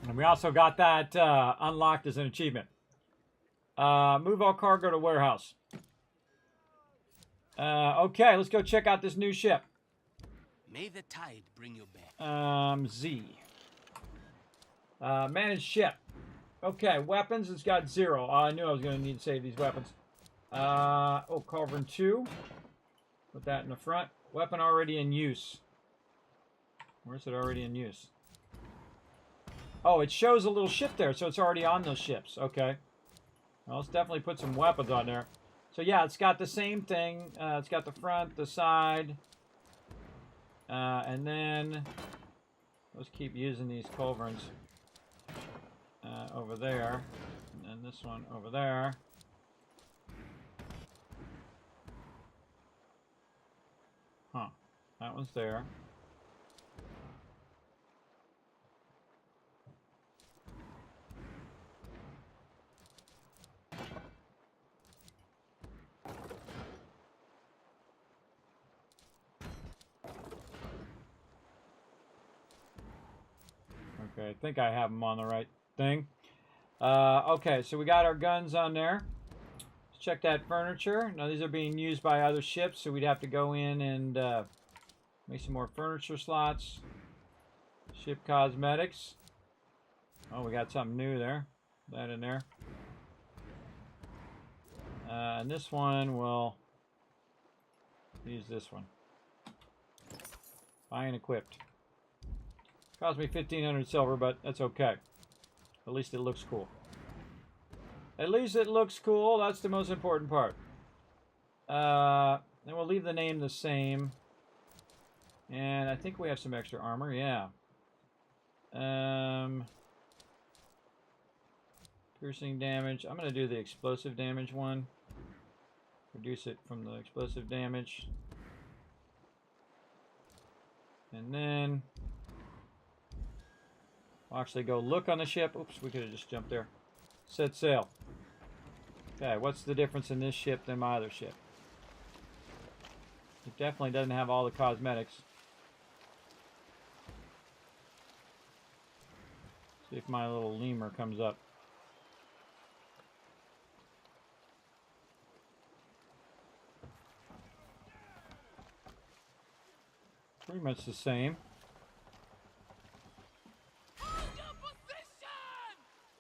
And we also got that unlocked as an achievement. Move all cargo to warehouse. Okay, let's go check out this new ship. May the tide bring you back. Z. Manage ship. Okay, weapons, it's got 0. I knew I was going to need to save these weapons. Oh, Culverin 2. Put that in the front. Weapon already in use. Where's it already in use? Oh, it shows a little ship there, so it's already on those ships. Okay. Well, let's definitely put some weapons on there. So, yeah, it's got the same thing. It's got the front, the side. And then... Let's keep using these culverins. Over there. And then this one over there. Huh. That one's there. Okay, I think I have them on the right thing. Okay, so we got our guns on there. Let's check that furniture. Now, these are being used by other ships, so we'd have to go in and make some more furniture slots. Ship cosmetics. Oh, we got something new there. That in there. And this one will use this one. Buy and equipped. Cost me 1,500 silver, but that's okay. At least it looks cool. At least it looks cool. That's the most important part. Then we'll leave the name the same. And I think we have some extra armor. Yeah. Piercing damage. I'm going to do the explosive damage one. Reduce it from the explosive damage. And then... We'll actually go look on the ship. Oops, we could have just jumped there. Set sail. Okay, what's the difference in this ship than my other ship? It definitely doesn't have all the cosmetics. See if my little lemur comes up. Pretty much the same.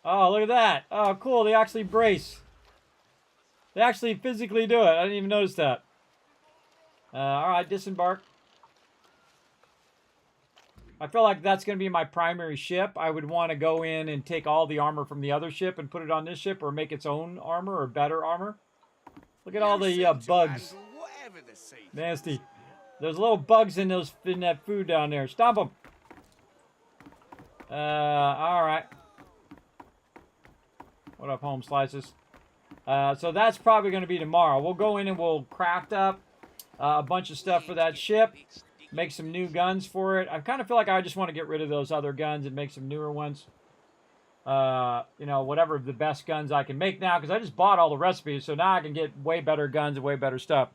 Oh, look at that. Oh, cool. They actually brace. They actually physically do it. I didn't even notice that. Alright, disembark. I feel like that's going to be my primary ship. I would want to go in and take all the armor from the other ship and put it on this ship, or make its own armor or better armor. Look at all the bugs. Nasty. There's little bugs in that food down there. Stomp them. Alright. What up, home slices? So that's probably going to be tomorrow. We'll go in and we'll craft up a bunch of stuff for that ship. Make some new guns for it. I kind of feel like I just want to get rid of those other guns and make some newer ones. You know, whatever the best guns I can make now, because I just bought all the recipes, so now I can get way better guns and way better stuff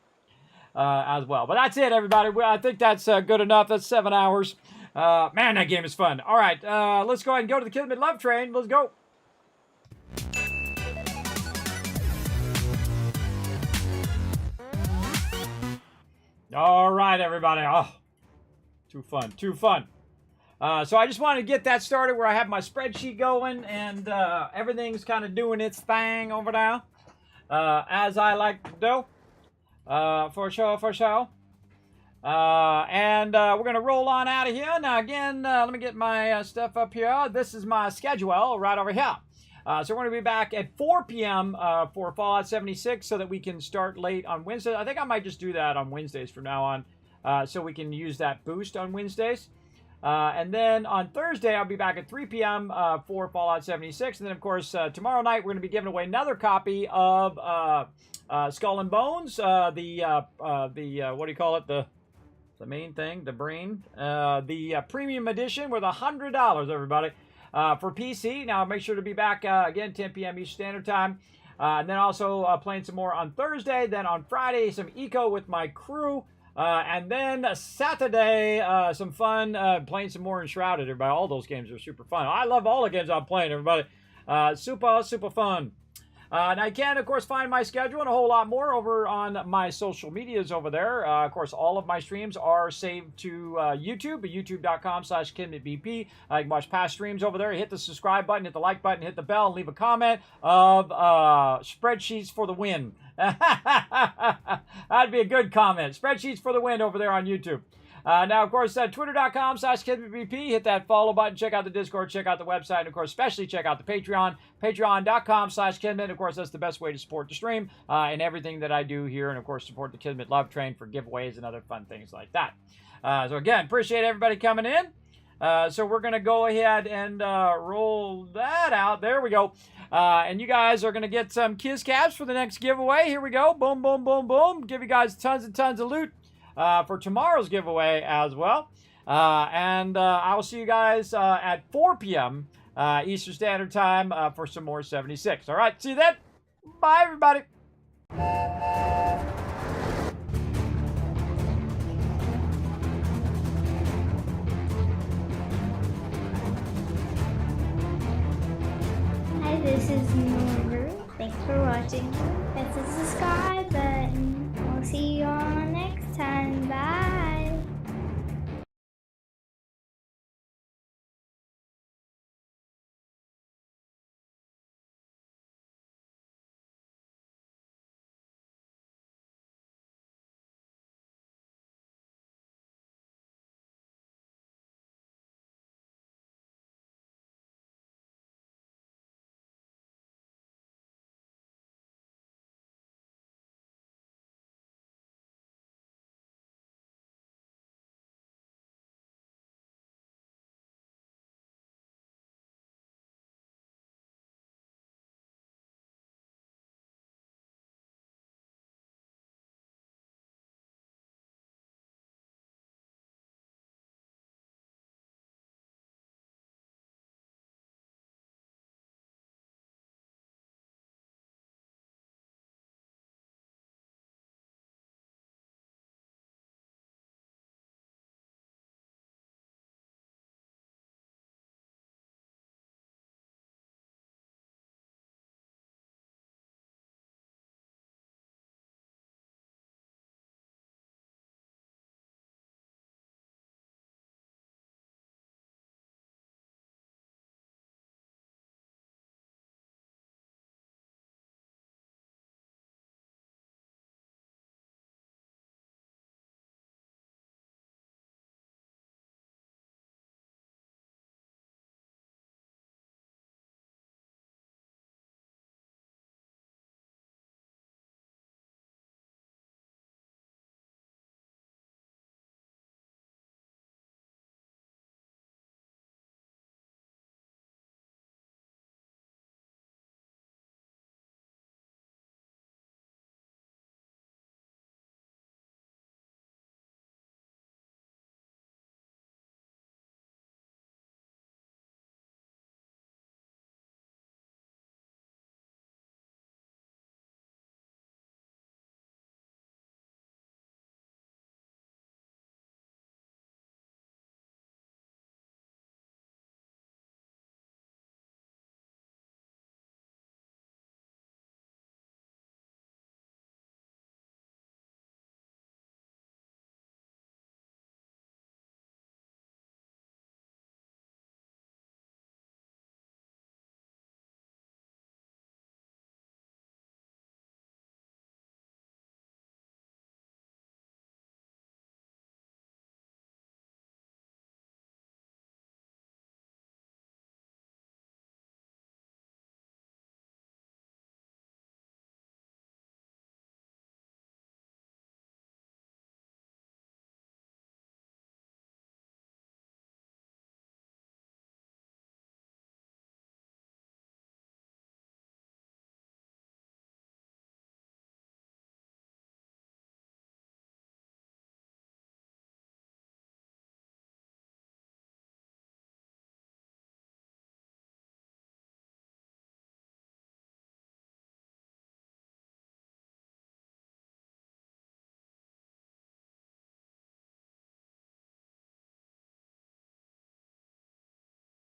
as well. But that's it, everybody. I think that's good enough. That's 7 hours. Man, that game is fun. All right, let's go ahead and go to the Kismet Love Train. Let's go. All right, everybody. Oh, too fun, too fun. So I just wanted to get that started where I have my spreadsheet going and everything's kind of doing its thing over now, as I like to do, for sure, for sure. And we're going to roll on out of here. Now, again, let me get my stuff up here. This is my schedule right over here. So we're going to be back at 4 p.m. For Fallout 76 so that we can start late on Wednesday. I think I might just do that on Wednesdays from now on, so we can use that boost on Wednesdays. And then on Thursday, I'll be back at 3 p.m. For Fallout 76. And then, of course, tomorrow night, we're going to be giving away another copy of Skull and Bones, what do you call it? The main thing, the brain. The premium edition with $100, everybody. For PC. Now, make sure to be back, again, 10 p.m. Eastern Standard Time. And then also playing some more on Thursday. Then on Friday, some Eco with my crew. And then Saturday, some fun playing some more Enshrouded. Everybody, all those games are super fun. I love all the games I'm playing, everybody. Super, super fun. Now, you can, of course, find my schedule and a whole lot more over on my social medias over there. Of course, all of my streams are saved to YouTube at youtube.com/KismetBP. You can watch past streams over there. Hit the subscribe button, hit the like button, hit the bell, and leave a comment of spreadsheets for the win. That'd be a good comment. Spreadsheets for the win over there on YouTube. Now, of course, twitter.com/KismetBP. Hit that follow button. Check out the Discord. Check out the website. And, of course, especially check out the Patreon. Patreon.com/Kismet. Of course, that's the best way to support the stream and everything that I do here. And, of course, support the Kismet Love Train for giveaways and other fun things like that. So, again, appreciate everybody coming in. So we're going to go ahead and roll that out. There we go. And you guys are going to get some Kiss Caps for the next giveaway. Here we go. Boom, boom, boom, boom. Give you guys tons and tons of loot for tomorrow's giveaway as well. And I will see you guys at 4 p.m. Eastern Standard Time for some more 76. All right, see you then. Bye, everybody. Hi, this is Noor. Thanks for watching.